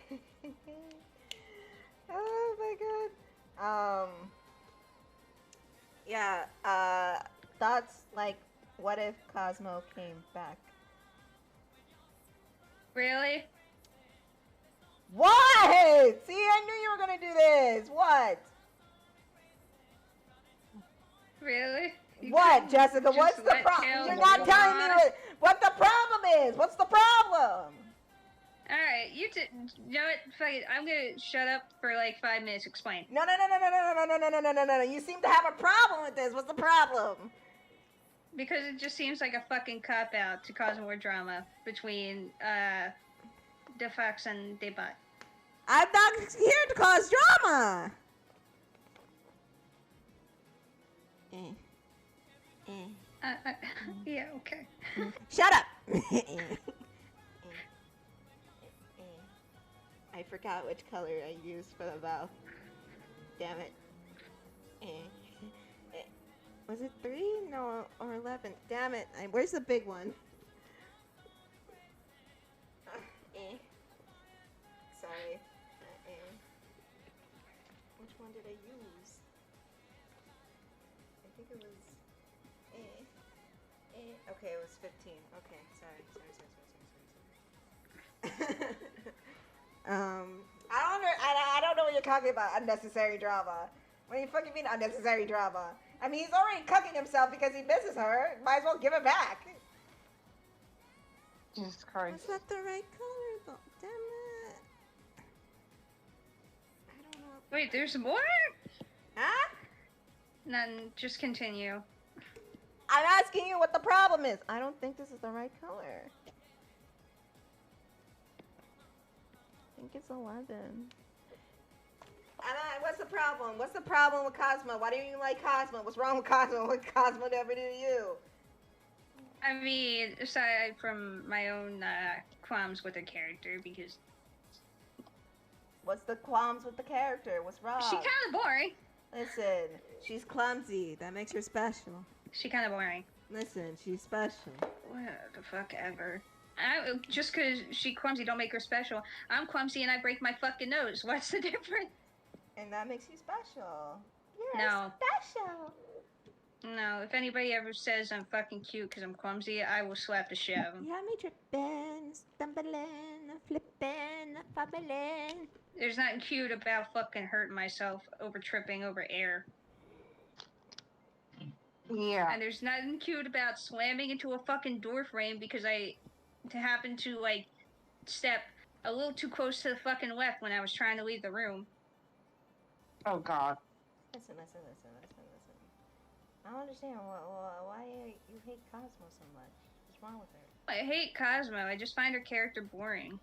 Oh my god. Yeah, thoughts like, what if Cosmo came back? Really? What? See, I knew you were gonna do this. What? Really? You What, couldn't Jessica? just What's the let problem? Tails You're not go telling me on? what the problem is. What's the problem? Alright, you know what? Fuck it. I'm gonna shut up for like 5 minutes. Explain. No. You seem to have a problem with this. What's the problem? Because it just seems like a fucking cop out to cause more drama between the Fox and the bot. I'm not here to cause drama. Yeah, okay. Shut up. I forgot which color I used for the mouth. Damn it. Was it 3? No, or 11. Damn it. Where's the big one? Sorry. Which one did I use? I think it was... Okay, it was 15. Okay, sorry. I don't know what you're talking about. Unnecessary drama. What do you fucking mean unnecessary drama? I mean, he's already cooking himself because he misses her. Might as well give it back. Jesus Christ. That's not the right color, though. Damn it. I don't know. Wait, there's more? Huh? None. Just continue. I'm asking you what the problem is. I don't think this is the right color. I think it's 11. What's the problem? What's the problem with Cosmo? Why do you like Cosmo? What's wrong with Cosmo? What Cosmo never do to you? I mean, aside from my own qualms with her character, because What's the qualms with the character? What's wrong? she kind of boring. Listen, she's clumsy. That makes her special. She kind of boring. Listen, she's special. What the fuck ever. Just because she clumsy don't make her special. I'm clumsy and I break my fucking nose. What's the difference? And that makes you special. You're No. special. No, if anybody ever says I'm fucking cute because I'm clumsy, I will slap the shit out of them. You have me tripping, stumbling, flipping, fumbling. There's nothing cute about fucking hurting myself over tripping over air. Yeah. And there's nothing cute about slamming into a fucking door frame because I happened to, like, step a little too close to the fucking left when I was trying to leave the room. Oh God. Listen. I don't understand why you hate Cosmo so much. What's wrong with her? I hate Cosmo. I just find her character boring.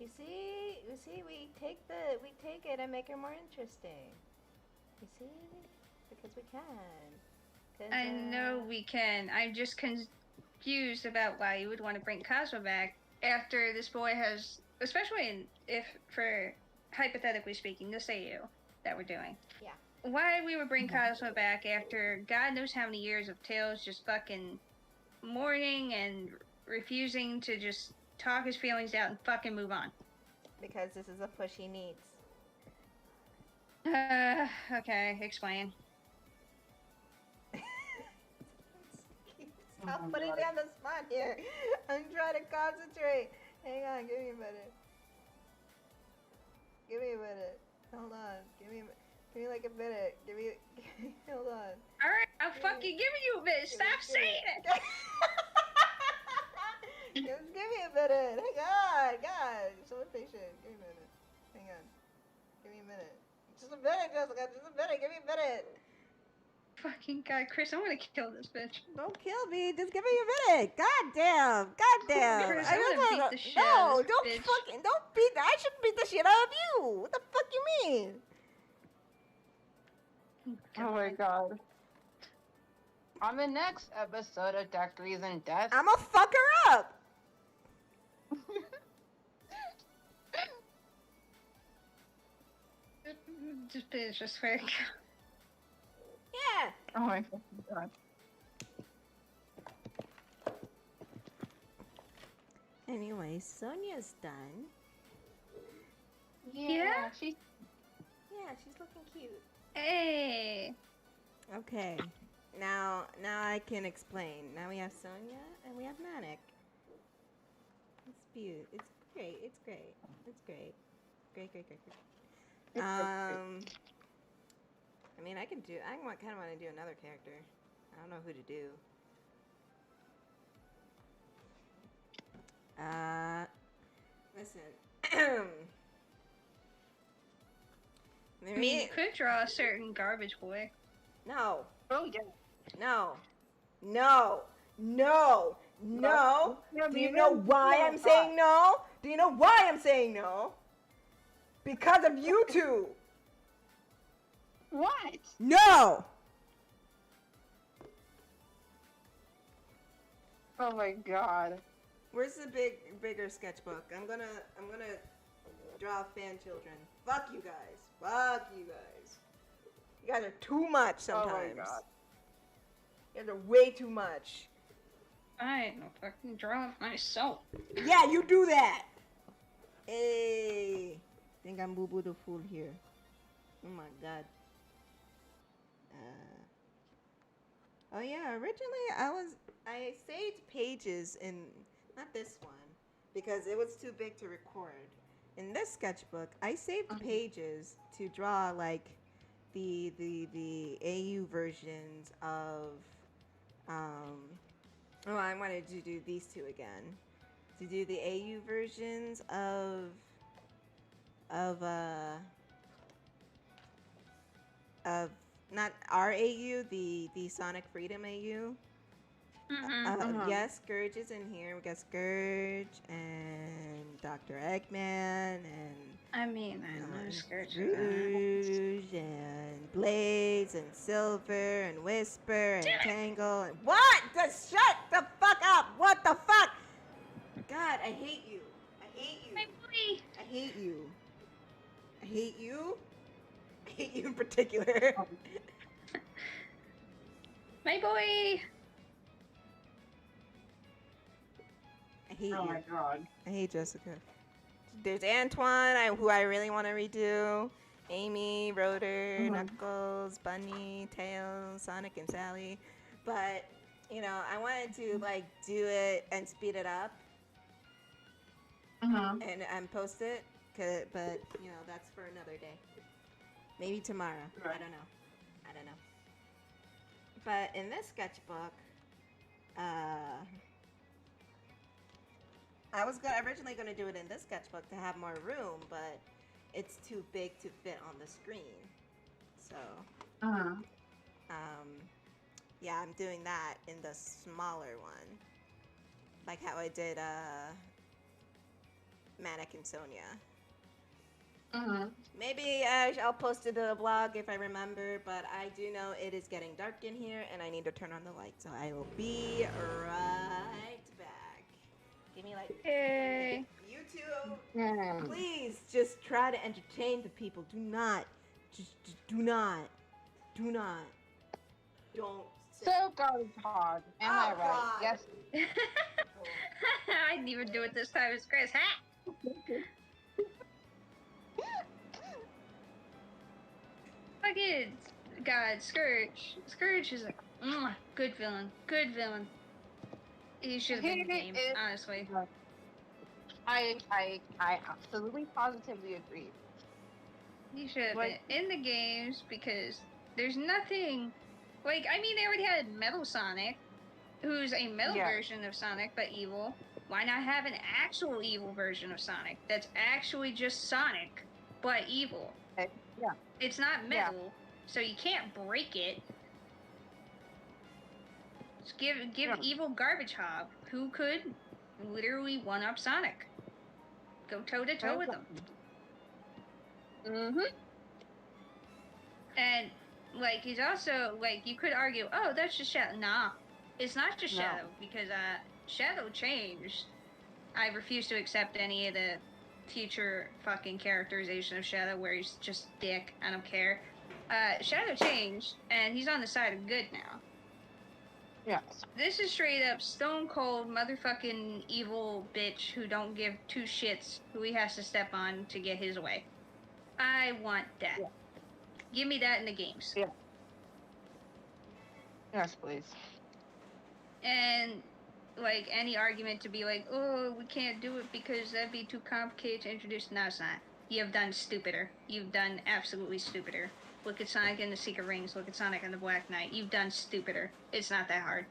You see, we take it and make her more interesting. You see, because we can. I know we can. I'm just confused about why you would want to bring Cosmo back after this boy has, especially if for hypothetically speaking, this AU that we're doing. Yeah. Why we would bring Cosmo back after God knows how many years of Tails just fucking mourning and refusing to just talk his feelings out and fucking move on. Because this is a push he needs. Okay, explain. Stop putting me on the spot here. I'm trying to concentrate. Hang on, give me a minute. Hold on. Give me like a minute. Hold on. Alright, I'm fucking giving you a minute. Stop saying it. Just give me a minute. Hang on, God. So patient. Give me a minute. Hang on. Give me a minute. Just a minute, Jessica. Just a minute. Give me a minute. Fucking God, Chris, I'm gonna kill this bitch. Don't kill me. Just give me a minute. God damn. Chris, I'm gonna beat the shit out No, of this don't bitch. don't beat. I shouldn't beat the shit out of you. What the fuck you mean? Oh my God. On the next episode of Doctors and Death. I'ma fuck her up. This bitch just fake. Yeah. Oh my God. Anyway, Sonia's done. Yeah? She's She's looking cute. Hey. Okay. Now I can explain. Now we have Sonia and we have Manic. It's beautiful. It's great. It's great. It's great. Great. I mean, I kind of want to do another character. I don't know who to do. Listen. I mean, you could draw a certain garbage boy. No. Oh yeah. No. Do you know why I'm saying no? Do you know why I'm saying no? Because of you two. What? No. Oh my God. Where's the bigger sketchbook? I'm gonna draw fan children. Fuck you guys. You guys are too much sometimes. Oh my God. You guys are way too much. I ain't no fucking draw it myself. Yeah, you do that. Hey. Think I'm Boo Boo the Fool here. Oh my God. Oh yeah, originally I saved pages in, not this one, because it was too big to record. In this sketchbook, I saved pages to draw like the AU versions of, oh, I wanted to do these two again. To do the AU versions of not our AU, the Sonic Freedom AU. Yes, Scourge is in here. We got Scourge and Dr. Eggman and I mean, I know Scourge. Rouge and Blaze and Silver and Whisper and Tangle and what? Just shut the fuck up! What the fuck? God, I hate you. I hate you. My boy. I hate you. I hate you. I hate you in particular. My boy. I hate you. Oh my god. I hate Jessica. There's Antoine, who I really want to redo. Amy, Rotor, Knuckles, Bunny, Tails, Sonic, and Sally. But, you know, I wanted to, like, do it and speed it up and post it. But, you know, that's for another day. Maybe tomorrow. Right. I don't know. But in this sketchbook, I was originally going to do it in this sketchbook to have more room, but it's too big to fit on the screen. So, yeah, I'm doing that in the smaller one. Like how I did Mannequin Sonia. Maybe I'll post it to the blog if I remember, but I do know it is getting dark in here and I need to turn on the light, so I will be right back. Give me like... Hey. You two, please just try to entertain the people. Do not. Don't. So garbage hog. Am I right? God. Yes. I didn't even do it this time. It's Chris. Ha! Fucking God, Scourge. Scourge is a good villain. Good villain. He should have been in the game, honestly. I absolutely positively agree. He should have been in the games because there's nothing. Like, I mean, they already had Metal Sonic, who's a metal version of Sonic, but evil. Why not have an actual evil version of Sonic that's actually just Sonic, but evil? Yeah. It's not metal, so you can't break it. Just give evil Garbage Hob, who could literally one-up Sonic. Go toe-to-toe with him. And, like, he's also, like, you could argue, oh, that's just Shadow. Nah, it's not just Shadow, because, Shadow changed. I refuse to accept any of the future fucking characterization of Shadow where he's just dick. I don't care. Shadow changed, and he's on the side of good now. Yes. This is straight up stone cold motherfucking evil bitch who don't give two shits who he has to step on to get his way. I want that. Yeah. Give me that in the games. Yeah. Yes, please. And, like, any argument to be like, oh, we can't do it because that'd be too complicated to introduce. No, it's not. You have done stupider. You've done absolutely stupider. Look at Sonic and the Secret Rings. Look at Sonic and the Black Knight. You've done stupider. It's not that hard.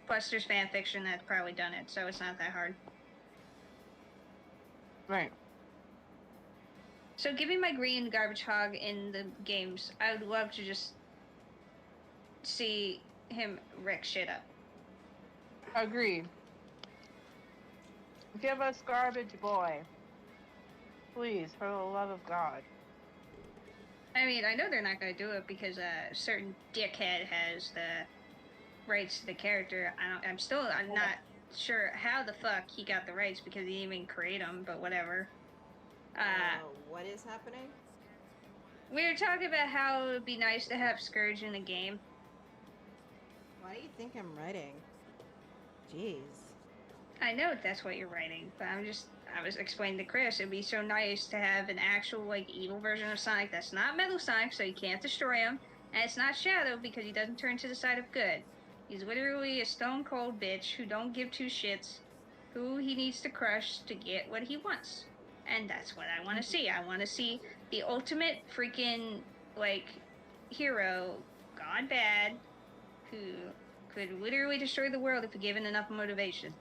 Plus, there's fan fiction that's probably done it, so it's not that hard. Right. So give me my green Garbage Hog in the games. I would love to just see him wreck shit up. Agreed. Give us Garbage Boy. Please, for the love of God. I mean, I know they're not going to do it because a certain dickhead has the rights to the character. I'm not sure how the fuck he got the rights because he didn't even create them, but whatever. What is happening? We were talking about how it would be nice to have Scourge in the game. Why do you think I'm writing? Jeez. I know that's what you're writing, but I was explaining to Chris, it'd be so nice to have an actual, like, evil version of Sonic that's not Metal Sonic, so you can't destroy him, and it's not Shadow because he doesn't turn to the side of good. He's literally a stone cold bitch who don't give two shits, who he needs to crush to get what he wants. And that's what I want to see. I want to see the ultimate freaking, like, hero, gone bad, who could literally destroy the world if given enough motivation.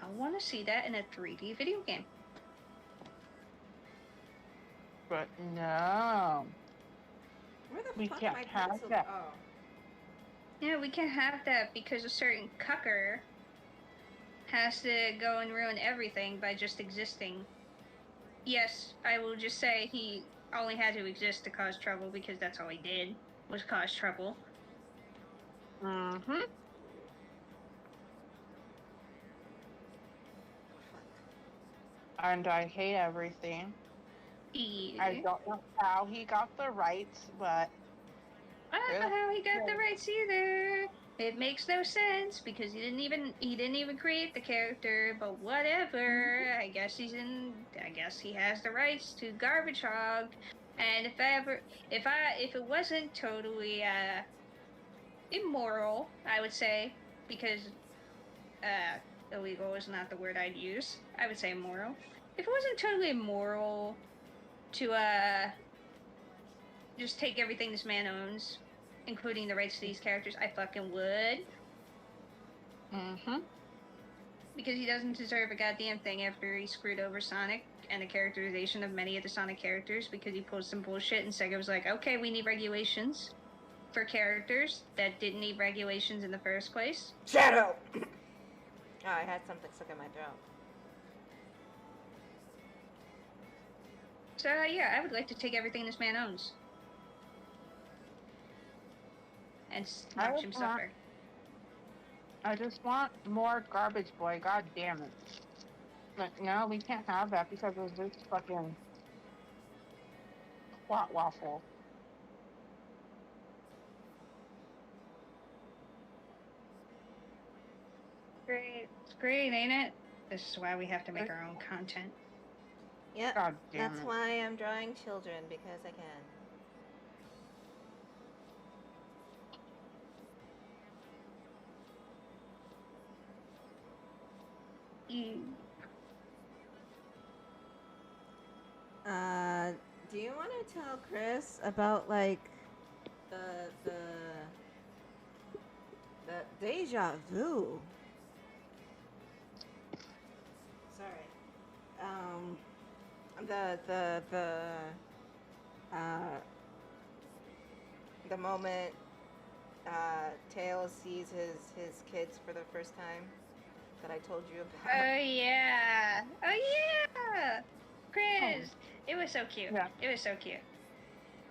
I want to see that in a 3D video game. But no. Where the We fuck can't my have pencil? that. Oh. Yeah, we can't have that because a certain cucker has to go and ruin everything by just existing. Yes, I will just say he only had to exist to cause trouble because that's all he did, was cause trouble. Mm-hmm. And I hate everything. Yeah. I don't know how he got the rights, but I don't know how he got the rights either. It makes no sense because he didn't even create the character, but whatever. I guess he has the rights to Garbage Hog. And if it wasn't totally immoral, I would say, because illegal is not the word I'd use. I would say immoral. If it wasn't totally immoral to just take everything this man owns, including the rights to these characters, I fucking would. Mm-hmm. Because he doesn't deserve a goddamn thing after he screwed over Sonic and the characterization of many of the Sonic characters because he pulled some bullshit and Sega was like, okay, we need regulations for characters that didn't need regulations in the first place. Shut up! Oh, I had something stuck in my throat. So, yeah, I would like to take everything this man owns. And watch him suffer. I just want more Garbage Boy. God damn it. But no, we can't have that because of this fucking plot waffle. Great. It's great, ain't it? This is why we have to make our own content. Yep. God damn That's it. why I'm drawing children, because I can. Do you want to tell Kris about like the deja vu? Sorry. The moment Tails sees his kids for the first time that I told you about. Oh yeah. Kris, it was so cute. Yeah. It was so cute.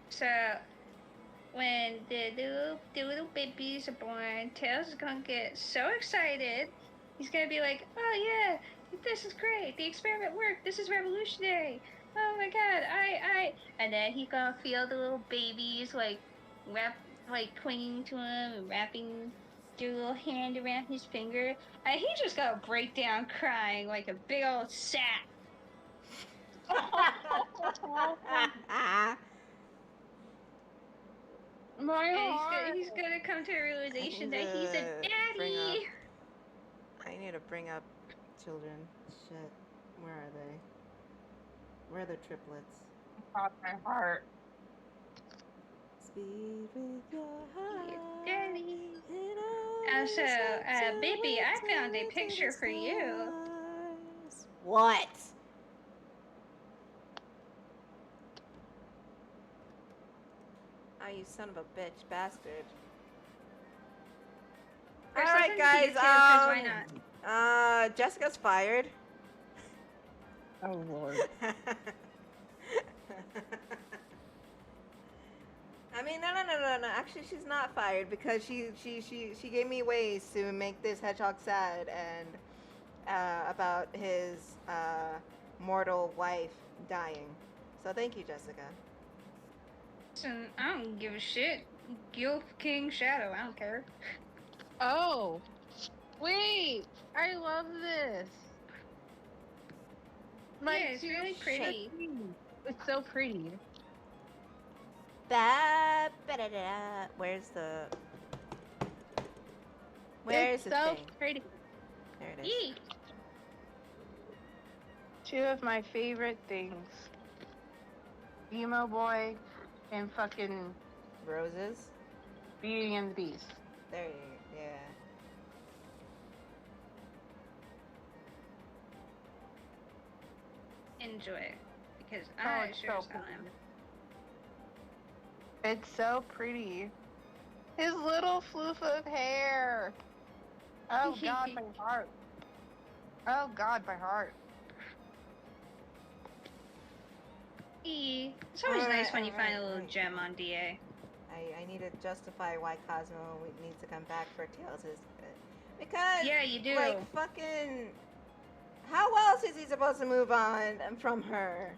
So when the little babies are born, Tails is gonna get so excited. He's gonna be like, "Oh yeah, this is great. The experiment worked. This is revolutionary. Oh my god, I." And then he's gonna feel the little babies like clinging to him and wrapping their little hand around his finger, and he just gonna break down crying like a big old sap. And he's gonna come to a realization that he's a daddy. I need to bring up children. Shit. Where are they? Where are the triplets? Got my heart. Speed with your heart. Daddy. So, baby, I found a picture for you. What? Oh, you son of a bitch, bastard. First, Alright, guys, why not? Jessica's fired. Oh, Lord. I mean, no. Actually, she's not fired because she gave me ways to make this hedgehog sad and about his mortal wife dying. So thank you, Jessica. Listen, I don't give a shit. Gilf King Shadow, I don't care. Oh, wait! I love this. Yeah, it's really pretty. It's so pretty. Where's the It's the so thing? pretty. There it is. Yee. Two of my favorite things. Emo Boy and fucking Roses. Beauty and the Beast. There you yeah. Enjoy it. Because Oh, I it's sure so as hell am. It's so pretty. His little floof of hair. Oh God, my heart. Oh God, my heart. It's always nice when you find a little gem on DA. I need to justify why Cosmo needs to come back for Tails' because Yeah, you do. Like fucking, how else is he supposed to move on from her?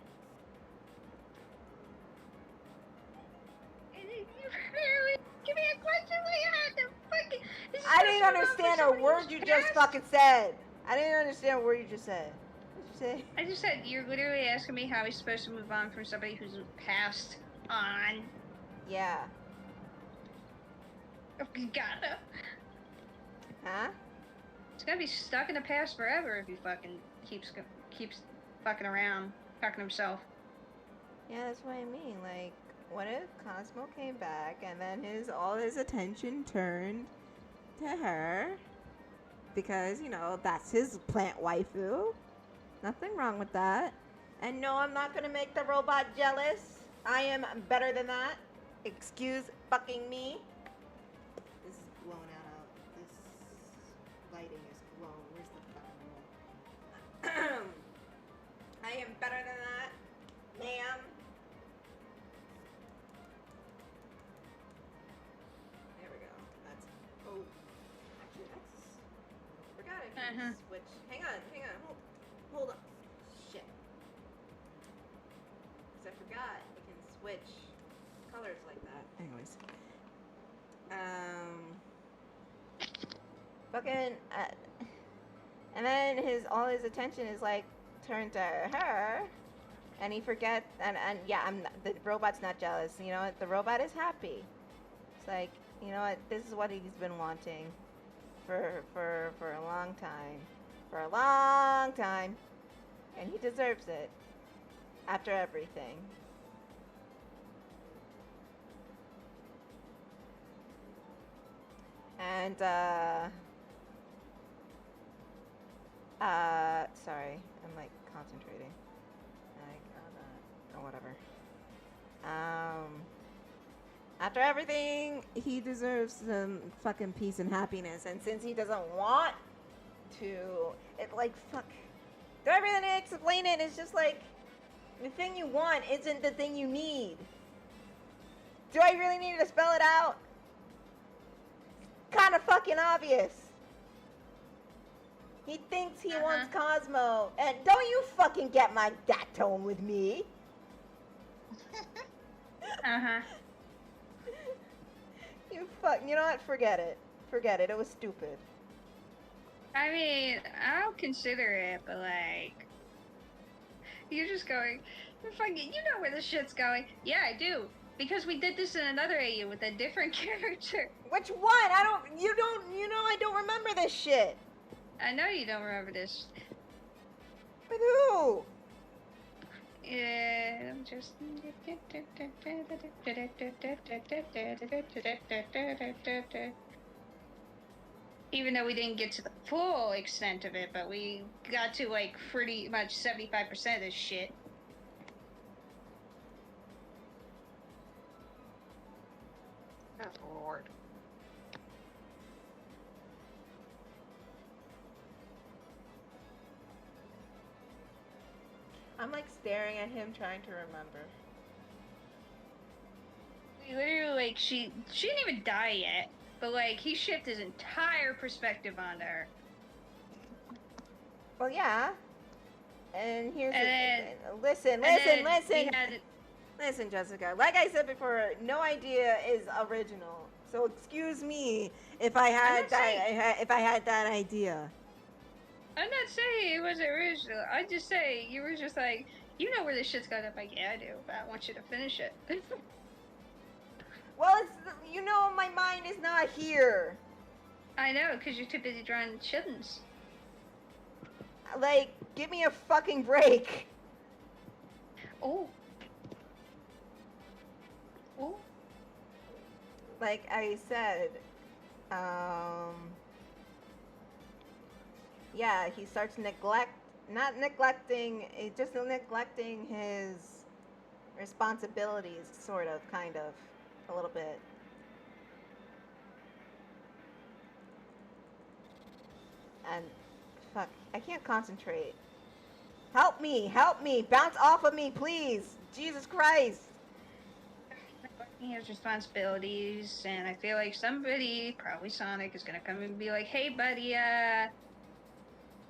Give me a question like you had to fucking. I didn't understand a word you just fucking said. I didn't understand a word you just said. What'd you say? I just said you're literally asking me how he's supposed to move on from somebody who's passed on. Yeah. Gotta. Huh? It's gonna be stuck in the past forever if he fucking keeps fucking around, fucking himself. Yeah, that's what I mean. Like, what if Cosmo came back and then all his attention turned to her? Because, you know, that's his plant waifu. Nothing wrong with that. And no, I'm not gonna make the robot jealous. I am better than that. Excuse fucking me. This is blown out. This lighting is blown. Where's the fucking remote? I am better than that, ma'am. There we go. That's. Oh. Actually, that's. Forgot I can switch. Hang on. Hold on. Shit. Because I forgot you can switch colors like that. Anyways. Fucking. And then all his attention is like turned to her, and he forgets. And yeah, the robot's not jealous. You know what? The robot is happy. It's like, you know what? This is what he's been wanting for a long time. For a long time. And he deserves it. After everything. And, sorry. I'm, like, concentrating. Or whatever. After everything, he deserves some fucking peace and happiness. And since he doesn't want to, fuck. Do I really need to explain it? It's just like, the thing you want isn't the thing you need. Do I really need to spell it out? Kind of fucking obvious. He thinks he wants Cosmo. And don't you fucking get that tone with me. You know what? Forget it. It was stupid. I mean, I'll consider it, but like, you're just going, fucking, you know where this shit's going. Yeah, I do. Because we did this in another AU with a different character. Which one? I don't remember this shit. I know you don't remember this. With who? Yeah, I'm just... Even though we didn't get to the full extent of it, but we got to, like, pretty much 75% of this shit. Oh, Lord. I'm, like, staring at him trying to remember. We literally, like, she didn't even die yet. But, like, he shifted his entire perspective onto her. Well, yeah. And here's listen, Jessica. Like I said before, no idea is original. So excuse me if I had that idea. I'm not saying it was original. I just say you were just like, you know where this shit's going. I'm like, yeah, I do, but I want you to finish it. Well, my mind is not here. I know, because you're too busy drawing chitlins. Like, give me a fucking break. Oh. Like I said, yeah, he starts not neglecting his responsibilities, sort of, kind of. a little bit. And fuck, I can't concentrate. Help me, bounce off of me, please. Jesus Christ. He has responsibilities, and I feel like somebody, probably Sonic, is gonna come and be like, "Hey, buddy, everything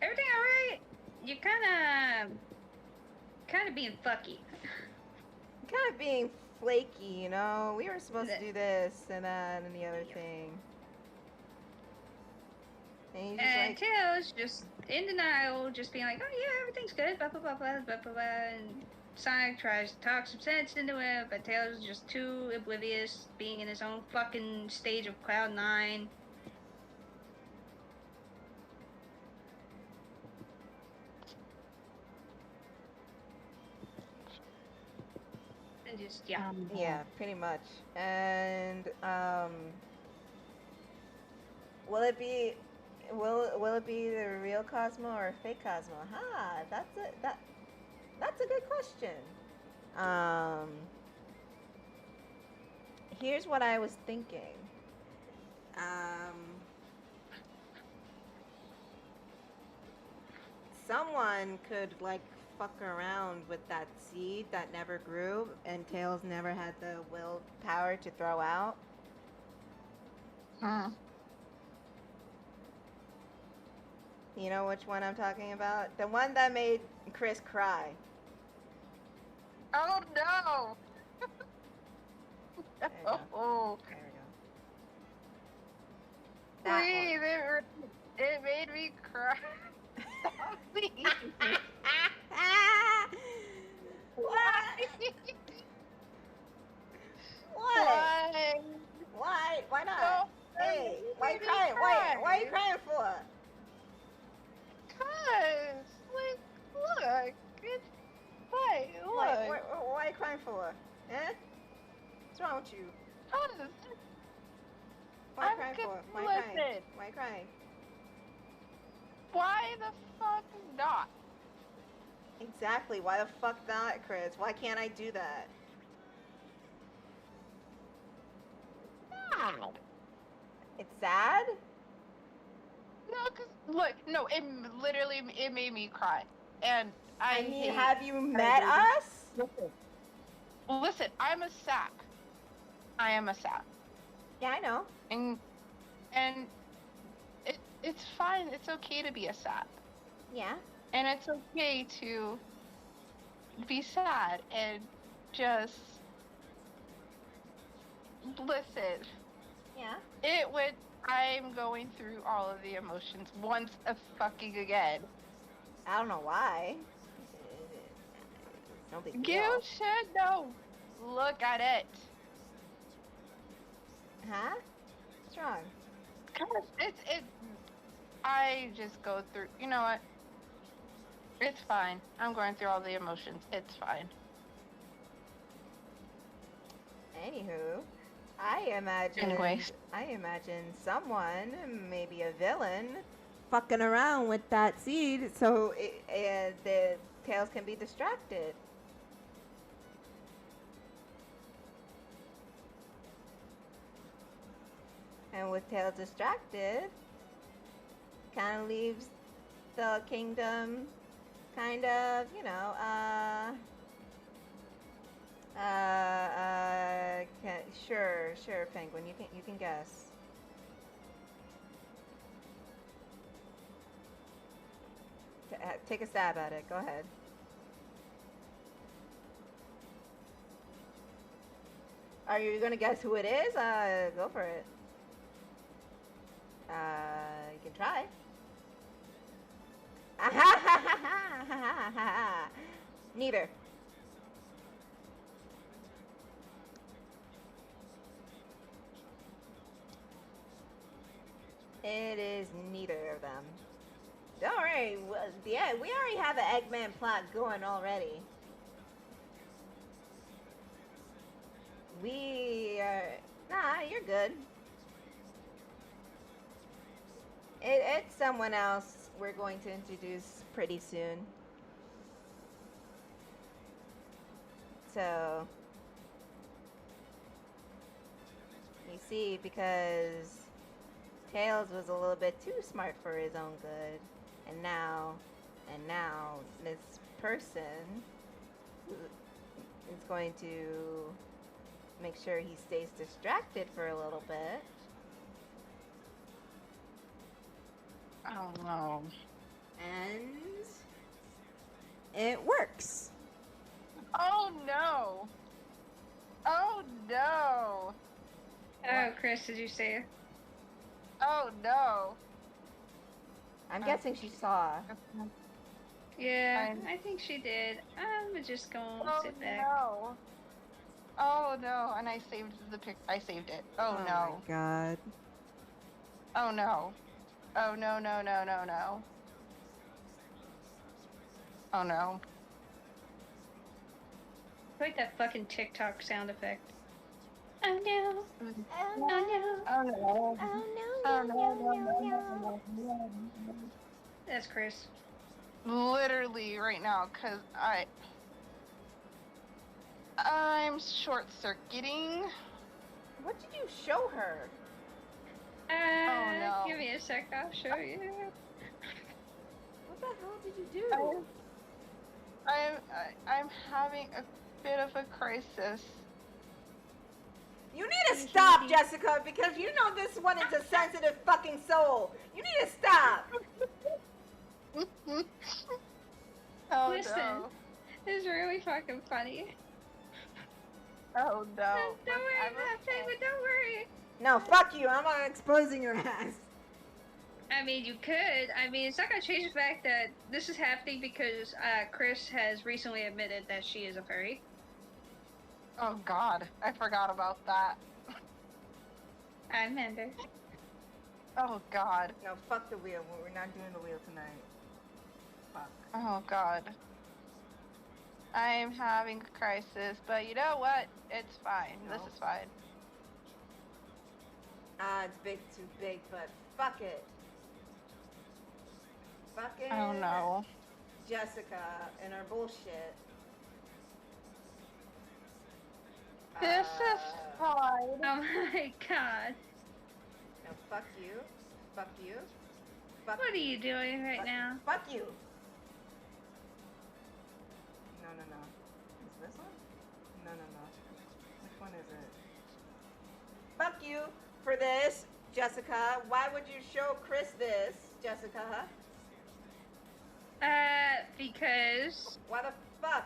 all right? You kind of being fucky." Kind of being flaky, you know? We were supposed to do this and that and the other thing. And he's just And like, Tails just in denial, just being like, "Oh yeah, everything's good, blah blah blah blah blah blah blah." And Sonic tries to talk some sense into it, but Tails is just too oblivious, being in his own fucking stage of Cloud 9. And just, yeah. yeah, pretty much. And will it be the real Cosmo or fake Cosmo? That's a good question. Here's what I was thinking. Someone could like fuck around with that seed that never grew and Tails never had the willpower to throw out. You know which one I'm talking about? The one that made Kris cry. Oh no! There you go. Oh, There we go. That please, one. it made me cry. Please. What? Why? Why? Why not? No, Hey, why you baby, crying? Why are you crying for? Cause, like, look, it's why, look. Why are you crying for? Eh? What's wrong with you? Cause Why are you I'm crying for? Why are you crying? listen. Why are you crying? Why the fuck not? Exactly. Why the fuck not, Kris? Why can't I do that? No. It's sad? No, cause look, no, it literally it made me cry, and I mean, hate have you met us? Listen, I'm a sap. I am a sap, Yeah, I know. and it's fine. It's okay to be a sap, Yeah. and it's okay to be sad and just listen. Yeah. It would. I'm going through all of the emotions once fucking again. I don't know why. It's no big deal. You should know. Look at it. Huh? What's wrong? Cause it. I just go through. You know what? It's fine. I'm going through all the emotions. It's fine. Anywho, I imagine someone, maybe a villain, fucking around with that seed so the Tails can be distracted. And with Tails distracted, kind of leaves the kingdom kind of, you know, sure, Penguin, you can guess. Take a stab at it. Go ahead. Are you gonna guess who it is? Go for it. You can try. Neither. It is neither of them. Don't worry. Yeah, we already have an Eggman plot going already. We are... Nah, you're good. It's someone else we're going to introduce pretty soon. So... You see, because Tails was a little bit too smart for his own good, and now this person is going to make sure he stays distracted for a little bit. Oh no. And it works. Oh no. Oh no. Oh, Kris, did you say it? Oh no. I'm guessing she saw. Yeah, I'm- I think she did. I'm just gonna Oh sit back. no. Oh no. And I saved the pic. I saved it. Oh no. my god. Oh no. Oh no no no no no. Oh no. I like that fucking TikTok sound effect. Oh no. Oh Oh no. Oh no. Oh Oh no. No. That's Kris. Literally right now, cause I'm short circuiting. What did you show her? Oh no. Give me a sec, I'll show you. What the hell did you do? I'm having a bit of a crisis. You need to stop, Jessica, because you know this one is a sensitive fucking soul. You need to stop. Oh Listen. no. It's really fucking funny. Oh no. Don't worry, I'm laughing, but don't worry. No, fuck you. I'm not exposing your ass. I mean, you could. I mean, it's not gonna change the fact that this is happening because Kris has recently admitted that she is a furry. Oh god. I forgot about that. I remember. Oh god. No, fuck the wheel. We're not doing the wheel tonight. Fuck. Oh god. I'm having a crisis, but you know what? It's fine. No. This is fine. Ah, it's big, too big, but fuck it. Fucking Oh no. Jessica and her bullshit. This is fine. Oh my god. No, fuck you. Fuck you. Fuck What are you doing right fuck, now? Fuck you. No, no, no. Is this one? No, no, no. Which one is it? Fuck you for this, Jessica. Why would you show Kris this, Jessica? Because Why the fuck?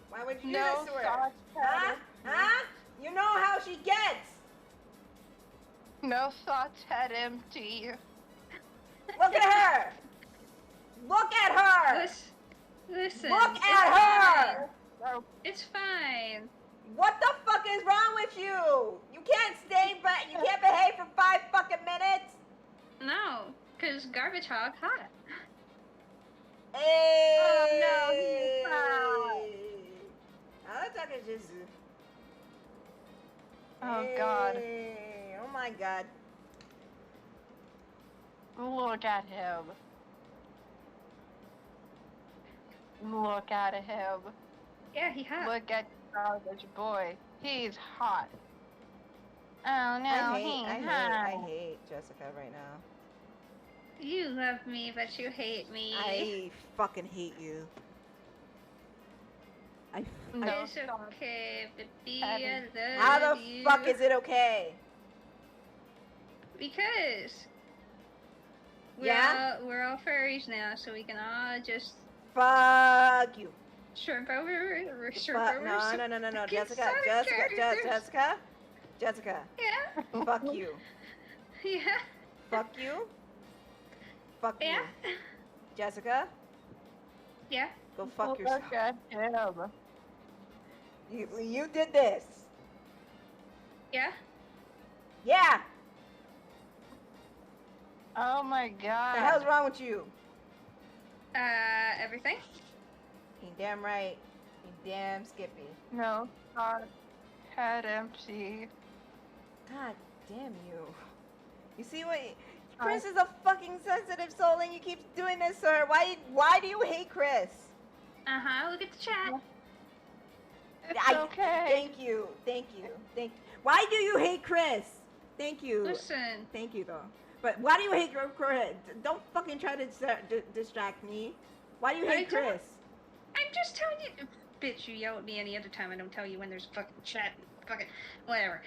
Why would you do No this to her? thoughts Huh? had Huh? You know how she gets. No thoughts had empty. Look at her. Look at her. listen. Look at her. Oh, It's fine. What the fuck is wrong with you? You can't stay, but you can't behave for 5 fucking minutes. No, because garbage hog hot. Hey. Oh, no, he's Now let's talk to Jesus. Oh, God. Hey, oh my god. look at him. Look at him. Yeah, he hot. Look at garbage boy. He's hot. Oh no, I hate Jessica right now. You love me, but you hate me. I fucking hate you. No, It's okay, baby. Abby. I love How the you. fuck is it okay? Because Yeah? we're all furries now, so we can all just Fuck you. shrimp over. No, Get Jessica, Sonic Jessica, characters. Jessica, Jessica, Yeah, fuck you, yeah, fuck you, fuck yeah, you, Jessica, yeah. go fuck Look yourself. at him. You did this. Yeah. Yeah. Oh my What god. the hell's wrong with you? Everything. You damn right. You damn Skippy. No thought had empty. God damn you. You see what? Kris is a fucking sensitive soul, and you keep doing this to her. Why do you hate Kris? Look at the chat. It's okay. Thank you. Why do you hate Kris? Thank you. Listen. Thank you, though. But why do you hate Kris? Don't fucking try to distract me. Why do you hate Kris? I'm just telling you. Bitch, you yell at me any other time. I don't tell you when there's fucking chat. Fucking whatever.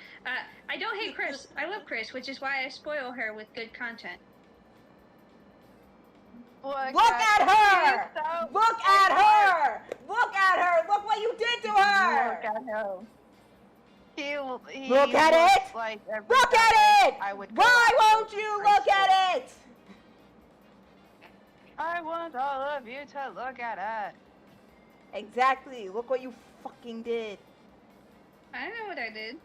I don't hate Kris. I love Kris, which is why I spoil her with good content. Look at her! Look at her! Look at her! Look what you did to her! Look at him. He look at it! Like look at it! I would Why won't you look at it? I want all of you to look at it. Exactly. Look what you fucking did. I know what I did.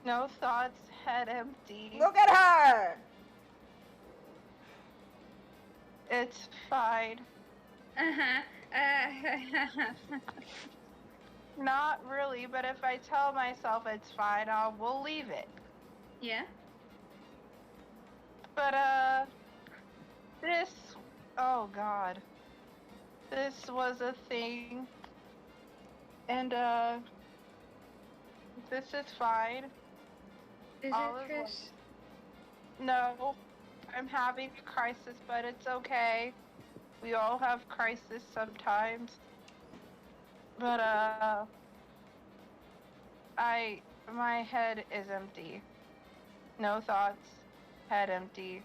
No thoughts, head empty. Look at her! It's fine. Not really, but if I tell myself it's fine, we'll leave it. Yeah? But, oh god. This was a thing. And, this is fine. Is All it, is Kris? No, I'm having a crisis, but it's okay. We all have crisis sometimes. But, my head is empty. No thoughts, head empty.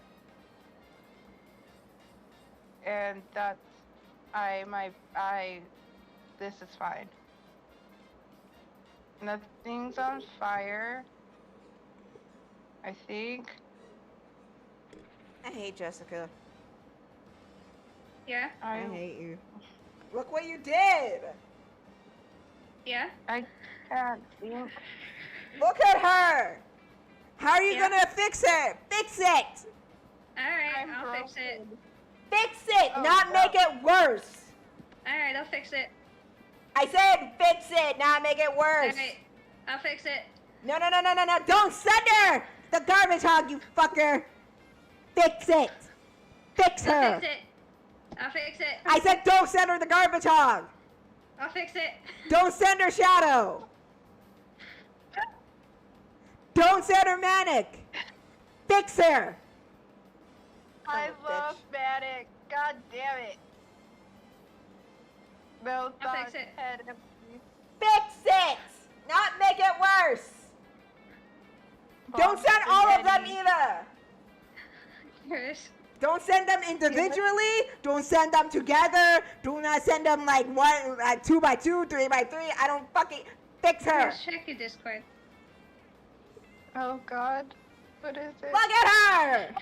And that's, this is fine. Nothing's on fire. I think. I hate Jessica. Yeah? I hate you. Look what you did! Yeah? I can't think. Look at her! How are you gonna fix it? Fix it! Alright, I'll fix it. Fix it, not make it worse! Alright, I'll fix it. I said fix it, not make it worse! Alright, I'll fix it. No, don't send her! The garbage hog, you fucker! Fix it! Fix her! I'll fix it. I'll fix it. I said don't send her the garbage hog! I'll fix it. Don't send her Shadow! Don't send her Manic! Fix her! I love Manic. God damn it. No I'll fix thoughts, it. head empty. Fix it! Not make it worse! Don't send all of them either! Kris. Don't send them individually. Don't send them together. Do not send them like 2 by 2, 3 by 3. I don't fucking fix her. Kris, check your Discord. Oh god. What is it? Look at her.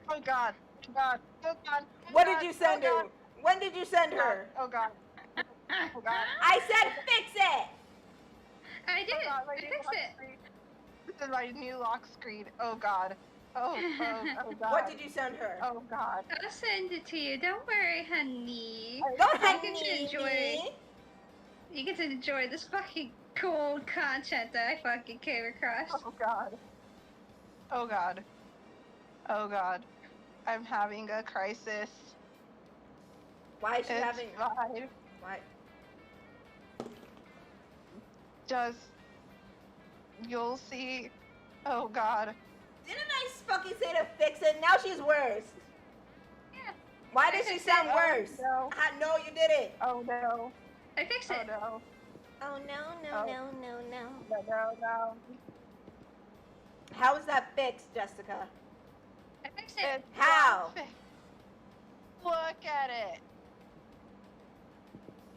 Oh god. Oh god. Oh god. What did you send her? When did you send her? Oh god. Oh god. I said fix it. I did. Oh god, my I new fixed lock it. screen. This is my new lock screen. Oh god. Oh god. What did you send her? Oh god. I'll send it to you. Don't worry, honey. Don't You hug get to me. enjoy. You get to enjoy this fucking cool content that I fucking came across. Oh god. Oh god. Oh god. I'm having a crisis. Why is she It's having? fine. Why? Just you'll see. Oh god. Didn't I fucking say to fix it? Now she's worse. Yeah. Why does she sound worse? No. No, you did it. Oh no. I fixed Oh it. no. Oh no. No, no. How is that fixed, Jessica? I fixed it. It's How? not fixed. Look at it.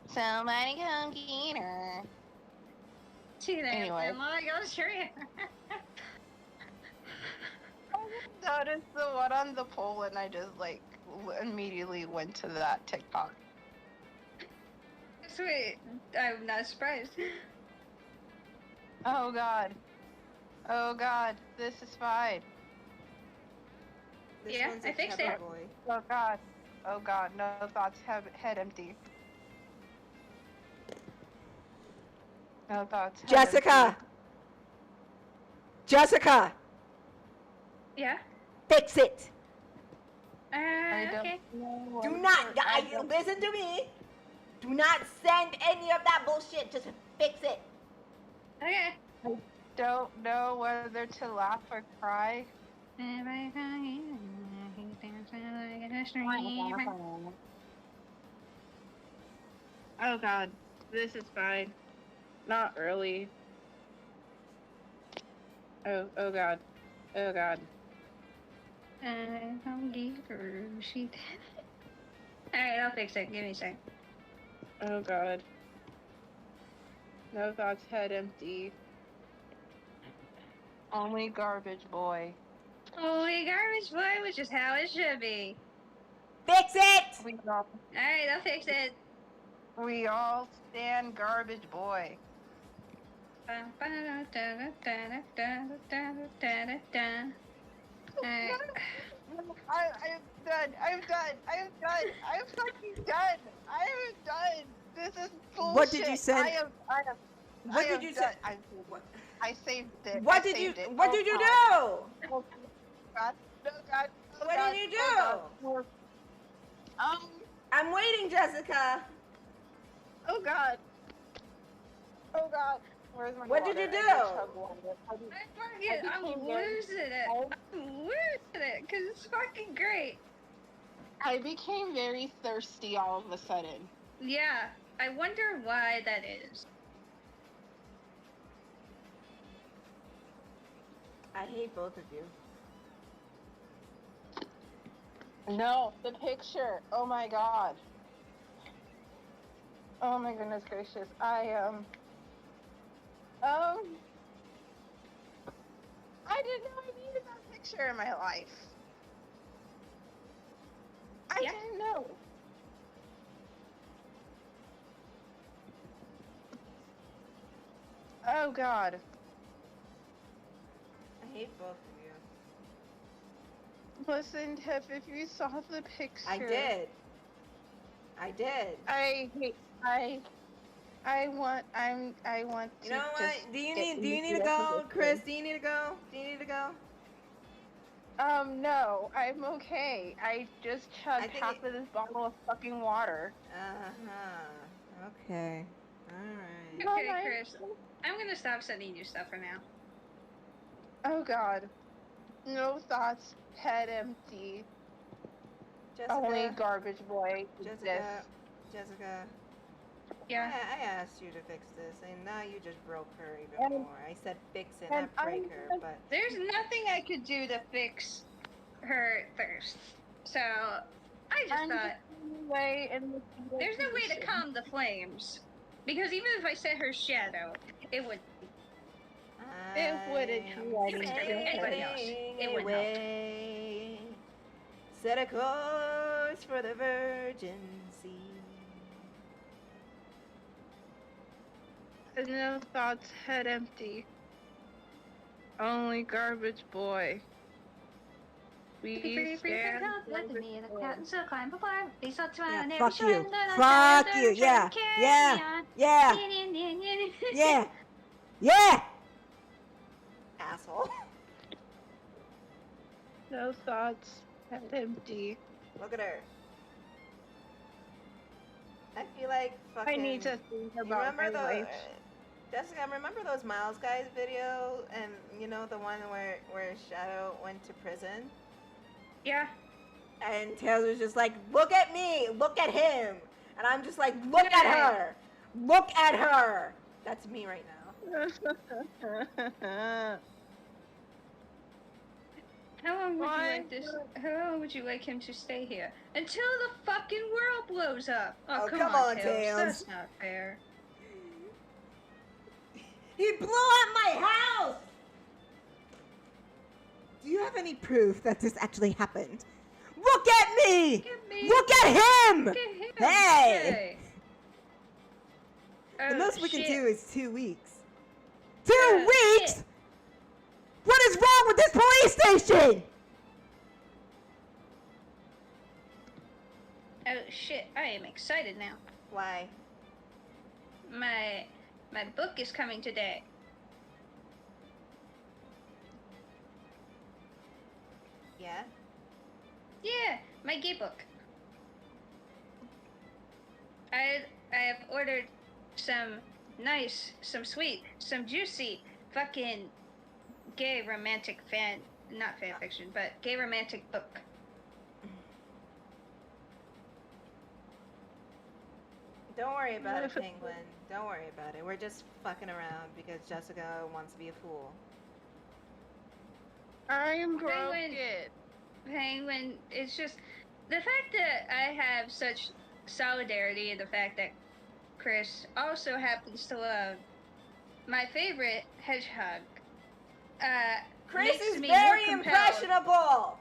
Somebody come get her. See there. Anyway. Grandma, I gotta show you. I noticed the one on the pole and I just like immediately went to that TikTok. Sweet. I'm not surprised. Oh god. Oh god. This is fine. This Yeah, one's I a fixed Pepper it. Boy. Oh god. Oh god. No thoughts. Head empty. No thoughts. Head Jessica. empty. Jessica, Yeah? fix it. I don't Okay. know Do what- not, I don't- listen to me. Do not send any of that bullshit. Just fix it. Okay. Don't know whether to laugh or cry. Oh god, this is fine. Not early. Oh god. Oh god. Alright, I'll fix it. Give me a sec. Oh god. No thoughts, head empty. Only garbage boy. Holy garbage boy, which is how it should be. Fix it! Alright, I'll fix it. We all stand garbage boy. Alright. I'm done. I'm done. I'm done. I'm fucking done. I am done. This is bullshit. What did you send? What did you say? I saved it. What I did you? saved it. What Oh, did you God. do? Oh, God. No, God. Oh, What God. did you do? Oh, God. I'm waiting, Jessica. Oh, God. Oh, God. Where's my What water? did you I do? need chug water. I'm losing it. I'm losing it because it's fucking great. I became very thirsty all of a sudden. Yeah, I wonder why that is. I hate both of you. No, the picture. Oh my god. Oh my goodness gracious. I didn't know I needed that picture in my life. I Yeah. didn't know. Oh god. I hate both of you. Listen, Tiff, if you saw the picture. I did. I did. I want to. You know what? just Do you get need to into go, this Kris? thing. Do you need to go? Do you need to go? No, I'm okay. I just chugged half of this bottle of fucking water. Okay. Alright. Okay, Bye. Kris, I'm gonna stop sending you stuff for now. Oh god. No thoughts, head empty. Only Jessica. garbage boy. Jessica. Yeah. I asked you to fix this, and now you just broke her even more. I said fix it, not break her, but... There's nothing I could do to fix her thirst. So, I just thought, there's no way to calm the flames. Because even if I set her shadow, it would... It wouldn't do anything. It would help. Set a course for the Virgin Sea. No thoughts, head empty. Only garbage boy. Yeah, Fuck you. Fuck you. Yeah. Asshole. No thoughts, head empty. Look at her. I feel like fucking... I need to think about my remember life. Jessica, remember those Miles Guys video? And you know the one where Shadow went to prison? Yeah. And Tails was just like, look at me, look at him. And I'm just like, look at her. Look at her. That's me right now. How long would you like him to stay here? Until the fucking world blows up. Oh, come on, Tails. That's not fair. He blew up my house! Do you have any proof that this actually happened? Look at me! Look at him! Look at him. Hey! Oh, The most we shit. can do is 2 weeks. 2 weeks? Shit. What is wrong with this police station? Oh shit, I am excited now. Why? My book is coming today. Yeah? Yeah, my gay book. I have ordered some nice, some sweet, some juicy fucking gay romantic not fan fiction, but gay romantic book. Don't worry about it, Penguin. Don't worry about it. We're just fucking around because Jessica wants to be a fool. I'm Penguin. broken. Penguin, it's just the fact that I have such solidarity in the fact that Kris also happens to love my favorite hedgehog. Kris Makes is me very more compelled. impressionable!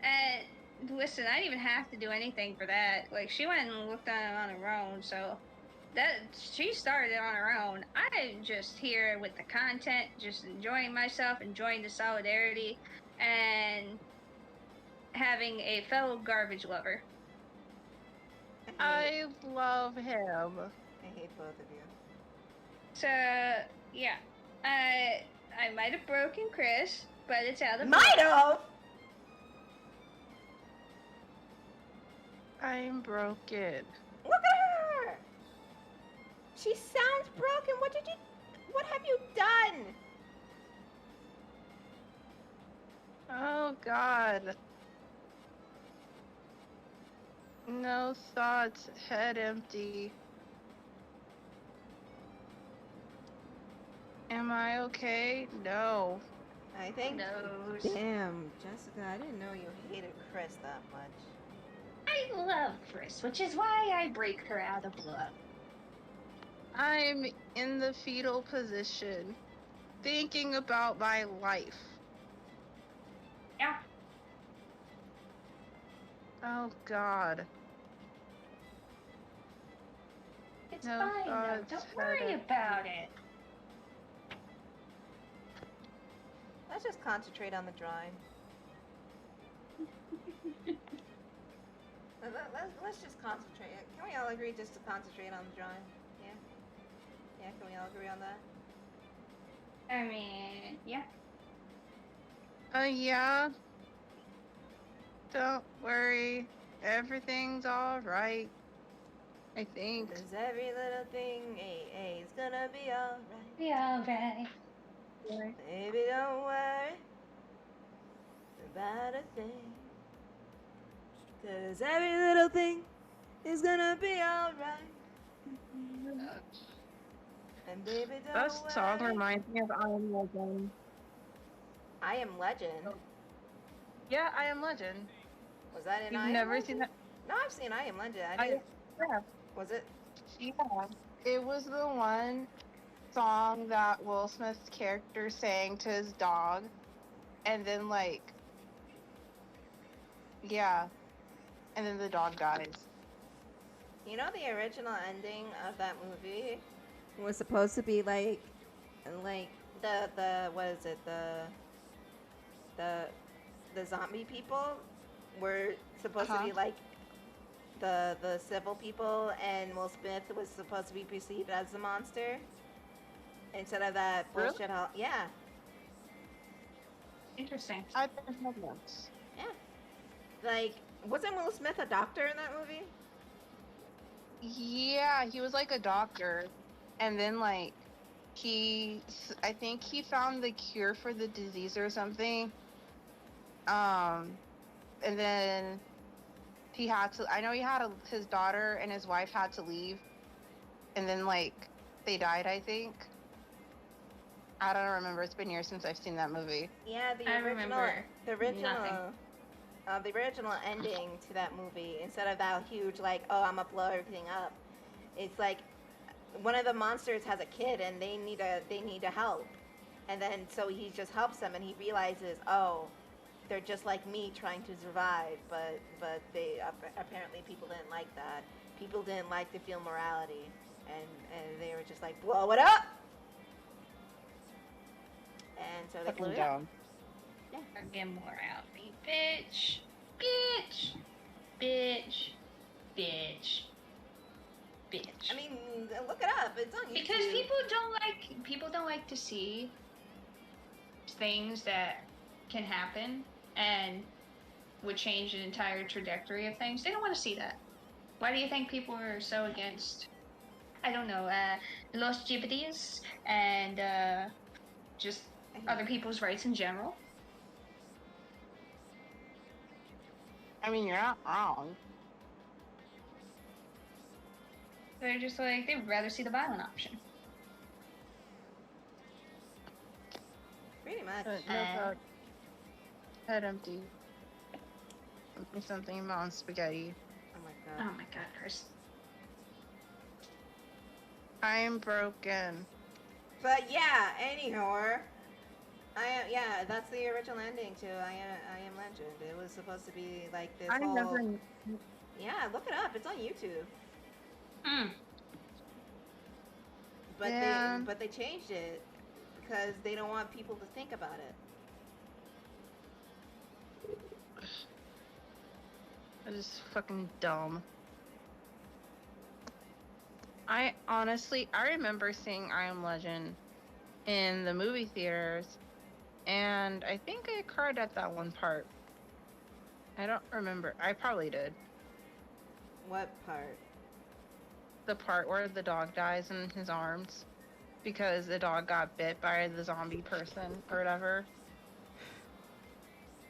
And listen, I didn't even have to do anything for that. Like, she went and looked on it on her own, so that she started it on her own. I'm just here with the content, just enjoying myself, enjoying the solidarity, and having a fellow garbage lover. I love him. I hate both of you. So yeah, I might have broken Kris, but it's out of Might have. I'm broken. Look at her. She sounds broken. What have you done? Oh God. No thoughts, head empty. Am I okay? No. I think. Nose. Damn, Jessica, I didn't know you hated Kris that much. I love Kris, which is why I break her out of love. I'm in the fetal position, thinking about my life. Yeah. Oh God. It's No fine though. thoughts, Don't head worry empty. about it. Let's just concentrate on the drawing. Let's just concentrate. Can we all agree just to concentrate on the drawing? Yeah? Yeah, can we all agree on that? I mean, yeah. Yeah. Don't worry. Everything's alright. I think. Cause every little thing, is gonna be alright. Be alright. Baby, don't worry about a thing. Cause every little thing is gonna be alright. And baby, don't That worry. song reminds me of I Am Legend. I Am Legend. Yeah, I Am Legend. Was that in You've I Am never Legend? seen that? No, I've seen I Am Legend. I didn't. Yeah. Was it? Yeah. It was the one song that Will Smith's character sang to his dog. And then, like, yeah. And then the dog dies. You know the original ending of that movie was supposed to be like the what is it, the zombie people were supposed to be like the civil people, and Will Smith was supposed to be perceived as the monster instead of that bullshit. Really? Yeah. Interesting. I didn't have notes. Yeah. Like, wasn't Will Smith a doctor in that movie? Yeah, he was like a doctor. And then, like, I think he found the cure for the disease or something. And then he had to, I know he had his daughter and his wife had to leave. And then, like, they died, I think. I don't remember. It's been years since I've seen that movie. Yeah, the original ending to that movie, instead of that huge like, oh, I'm gonna blow everything up, it's like one of the monsters has a kid and they need a help, and then so he just helps them, and he realizes, oh, they're just like me trying to survive, but they apparently people didn't like that. People didn't like to feel morality, and they were just like, blow it up. And so they blew it up. Yeah. Get more out me, bitch. Bitch. Bitch. Bitch. Bitch. I mean, look it up. It's on YouTube. Because people don't like to see things that can happen and would change an entire trajectory of things. They don't want to see that. Why do you think people are so against, I don't know, Los Gypsies and just other people's rights in general. I mean, you're not wrong. They're just like, they would rather see the violent option. Pretty much. Head empty. Give me something on spaghetti. Oh Oh my god, Kris. I'm broken. But yeah, anyhow, that's the original ending to I Am Legend. It was supposed to be like this whole. Yeah, look it up. It's on YouTube. But they changed it because they don't want people to think about it. That is fucking dumb. I remember seeing I Am Legend in the movie theaters, and I think I cried at that one part. I don't remember. I probably did. What part? The part where the dog dies in his arms because the dog got bit by the zombie person or whatever.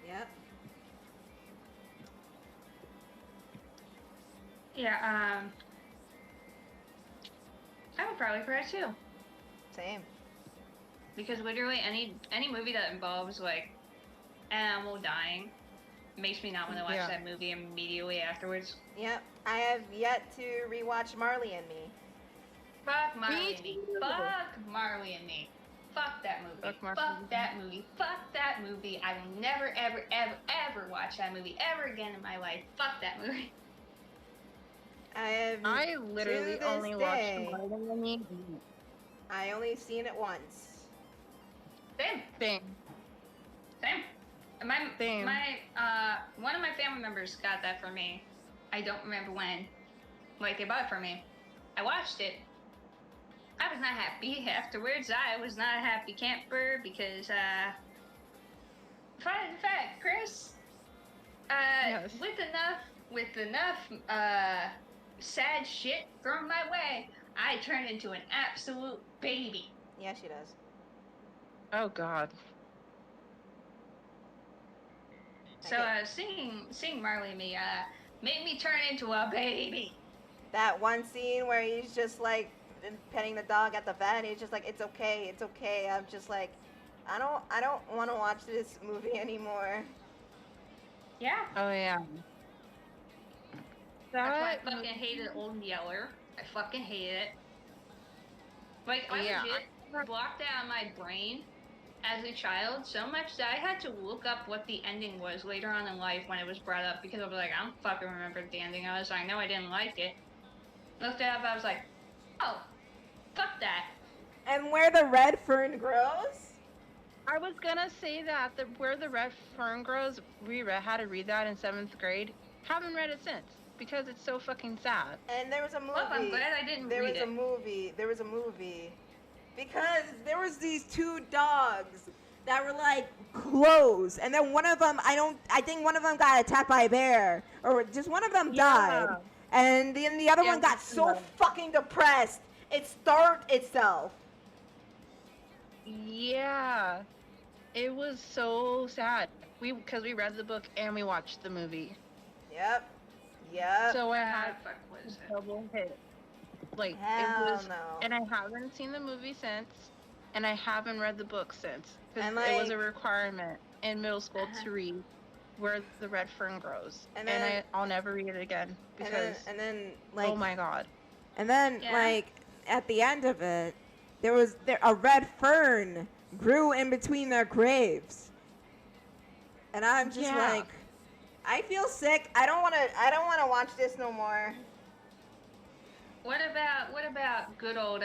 Yep. Yeah, I would probably cry too. Same. Because literally any movie that involves like animal dying makes me not want to watch that movie immediately afterwards. Yep. I have yet to rewatch Marley and Me. Fuck Marley and Me. Fuck Marley and Me. Fuck that movie. Fuck that movie. Fuck that movie. I will never, ever, ever, ever watch that movie ever again in my life. Fuck that movie. I literally only watched Marley and Me. I only seen it once. Same. My one of my family members got that for me. I don't remember when. Like, they bought it for me. I watched it. I was not happy afterwards. I was not a happy camper because, fun fact, Kris, yes. with enough, sad shit thrown my way, I turned into an absolute baby. Yeah, she does. Oh, God. So, seeing Marley and Me, made me turn into a baby. That one scene where he's just like petting the dog at the vet, and he's just like, it's okay. I'm just like, I don't want to watch this movie anymore. Yeah. Oh, yeah. That's why I fucking hated Old Yeller. I fucking hated it. Like, I legit blocked out my brain as a child so much that I had to look up what the ending was later on in life when it was brought up, because I was like, I don't fucking remember what the ending was. I know I didn't like it. Looked it up, I was like, oh, fuck that. And where the red fern grows? I was gonna say that where the red fern grows, had to read that in 7th grade. Haven't read it since because it's so fucking sad. And there was a movie. Well, I'm glad I didn't read it. There was a movie. Because there was these two dogs that were like close, and then one of them, I think one of them got attacked by a bear, or just one of them died, and then the other one got so fucking depressed it starved itself. Yeah, it was so sad. Because we read the book and we watched the movie. Yep. So I had a double hit. Like, Hell it was, no. and I haven't seen the movie since, and I haven't read the book since, because like, it was a requirement in middle school to read where the red fern grows, and I'll never read it again because and then like, oh my god. And then like at the end of it, a red fern grew in between their graves, and I'm just like, I feel sick. I don't want to watch this no more. What about good old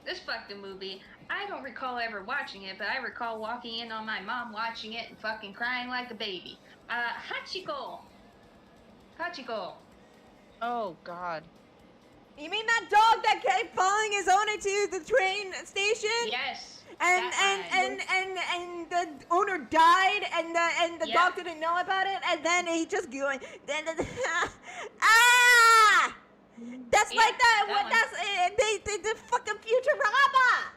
this fucking movie? I don't recall ever watching it, but I recall walking in on my mom watching it and fucking crying like a baby. Hachiko. Oh god. You mean that dog that kept following his owner to the train station? Yes. And the owner died, and the dog didn't know about it, and then he just going ah. That's like that. That's the fucking Futurama.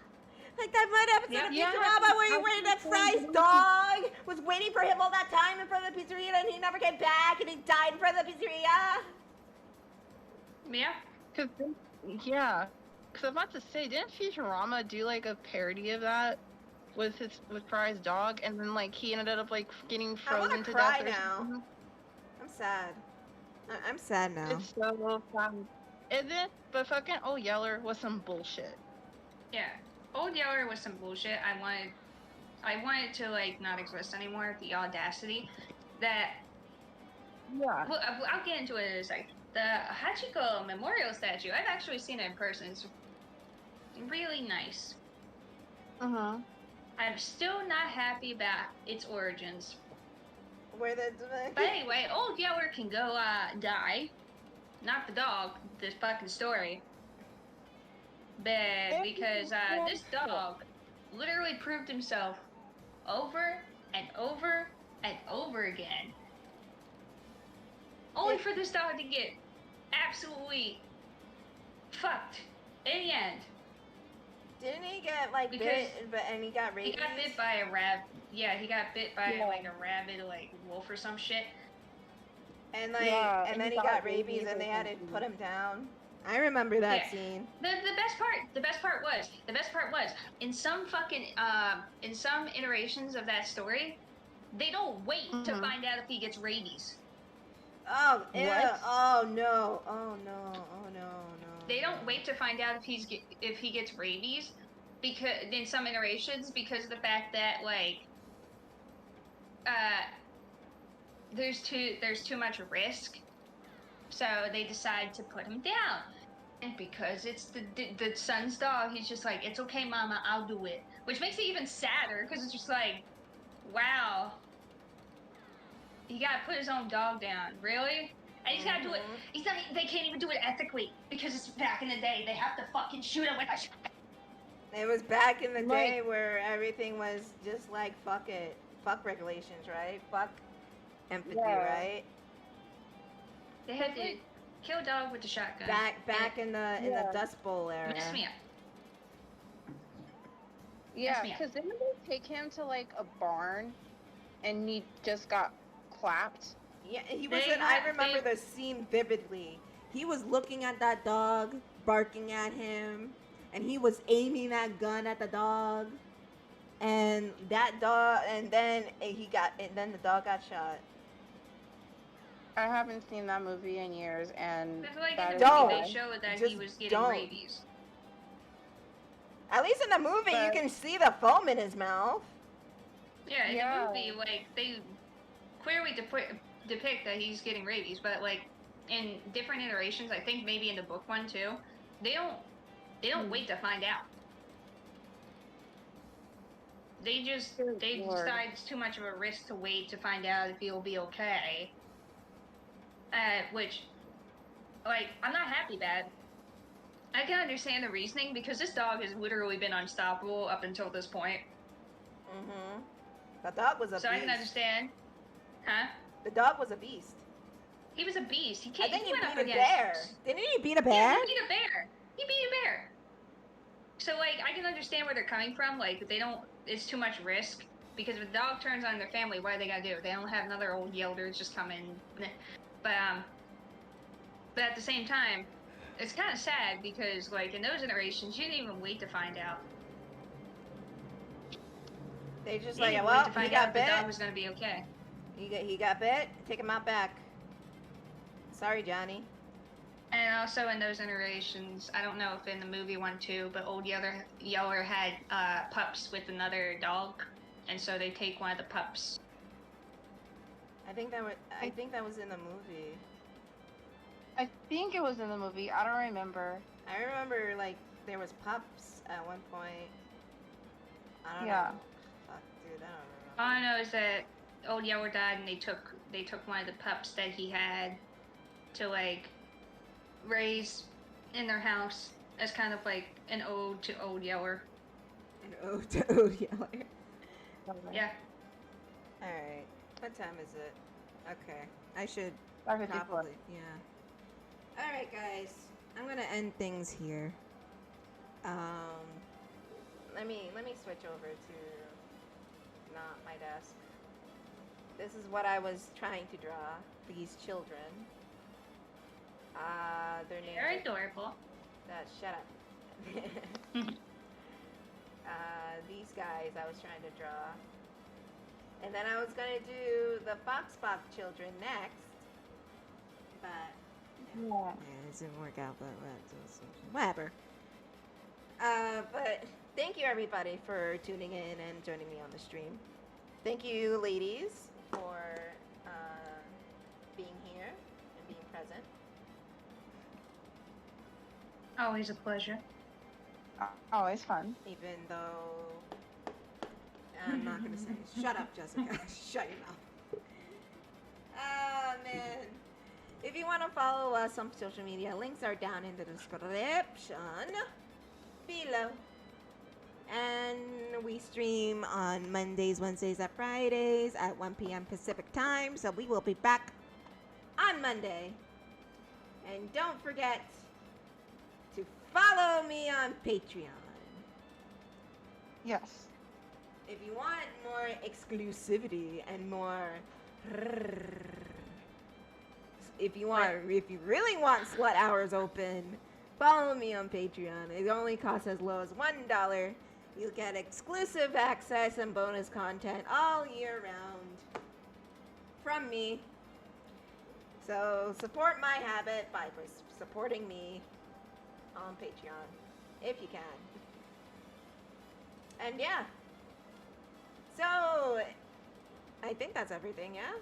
Like that to the Yeah. Futurama where you waited that Fry's dog was waiting for him all that time in front of the pizzeria and he never came back and he died in front of the pizzeria? Yeah. Yeah. Cause I'm about to say, didn't Futurama do like a parody of that with Fry's dog, and then like he ended up like getting I wanna frozen to cry death or now. something? I'm sad. I'm sad now. It's so fun. And then, but fucking Old Yeller was some bullshit. Yeah. Old Yeller was some bullshit. I wanted to like not exist anymore. The audacity that. Yeah. Well, I'll get into it in a second. The Hachiko Memorial statue. I've actually seen it in person. It's really nice. I'm still not happy about its origins. Where the But anyway, Old Yeller can go die. Not the dog, this fucking story. But because this dog literally proved himself over and over and over again. Only for this dog to get absolutely fucked in the end. Didn't he get like bit, and he got rabies? He got bit by a rabbit. Yeah, he got bit by like a rabid like wolf or some shit. And like, and then he got rabies, and they had to put him down. I remember that scene. The best part was in some fucking in some iterations of that story, they don't wait to find out if he gets rabies. Oh yeah. Oh no. Oh no. Oh no. No. They don't wait to find out if he gets rabies, because in some iterations, because of the fact that like there's too much risk, so they decide to put him down. And because it's the son's dog, he's just like, it's okay, mama, I'll do it. Which makes it even sadder, because it's just like, wow, he gotta put his own dog down, really? And he's gotta do it. They can't even do it ethically, because it's back in the day. They have to fucking shoot him with a shotgun. It was back in the day where everything was just like, fuck it. Fuck regulations, right? Fuck empathy, right? They had to kill a dog with a shotgun. Back in the Dust Bowl era. Mess me up. Yeah, because didn't they take him to like a barn, and he just got clapped? Yeah, he was. I remember the scene vividly. He was looking at that dog, barking at him, and he was aiming that gun at the dog, and that dog, and then the dog got shot. I haven't seen that movie in years, and like that in is the movie they showed that he was getting rabies. At least in the movie, you can see the foam in his mouth. Yeah, in the movie, like they clearly depict that he's getting rabies, but like in different iterations, I think maybe in the book one too, they don't wait to find out. They decide it's too much of a risk to wait to find out if he'll be okay. Which, like, I'm not happy about it. I can understand the reasoning, because this dog has literally been unstoppable up until this point. The dog was a beast. So I can understand. Huh? The dog was a beast. He was a beast. I think he beat a bear. Didn't he beat a bear? Yeah, he beat a bear. He beat a bear. So, like, I can understand where they're coming from. Like, it's too much risk. Because if a dog turns on their family, what do they gotta do? They don't have another old Yeller just come in. But at the same time, it's kind of sad, because, like, in those iterations, you didn't even wait to find out. They just like, well, he got bit. The dog was gonna be okay. He got bit. Take him out back. Sorry, Johnny. And also in those iterations, I don't know if in the movie one too, but Old Yeller had pups with another dog, and so they take one of the pups. I think that was in the movie. I think it was in the movie. I don't remember. I remember like there was pups at one point. I don't know. Fuck, dude, I don't remember. All I know is that Old Yeller died, and they took one of the pups that he had to like raise in their house as kind of like an ode to Old Yeller. An ode to Old Yeller. Yeah. All right. What time is it? Okay. I should 5:54. probably, yeah. Alright guys, I'm gonna end things here. let me switch over to not my desk. This is what I was trying to draw. These children. Their names They're are... adorable. Shut up. These guys I was trying to draw. And then I was going to do the Foxbach children next. But... Yeah. it didn't work out, but whatever. But thank you everybody for tuning in and joining me on the stream. Thank you, ladies, for being here and being present. Always a pleasure. Always fun. Even though I'm not gonna say. Shut up, Jessica. Shut your mouth. Ah, man. If you want to follow us on social media, links are down in the description below. And we stream on Mondays, Wednesdays, and Fridays at 1 p.m. Pacific time. So we will be back on Monday. And don't forget to follow me on Patreon. Yes. If you want more exclusivity and more... If you really want Slut Hours open, follow me on Patreon. It only costs as low as $1. You'll get exclusive access and bonus content all year round from me. So support my habit by supporting me on Patreon if you can. And yeah. So I think that's everything, yeah?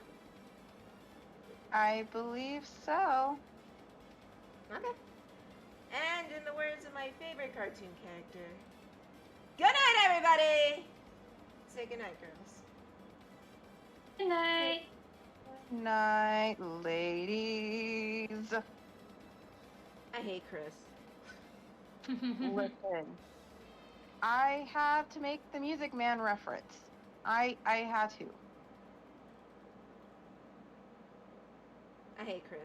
I believe so. Okay. And in the words of my favorite cartoon character, good night, everybody! Say good night, girls. Good night. Night, ladies. I hate Kris. Listen, I have to make the Music Man reference. I had to. I hate Kris.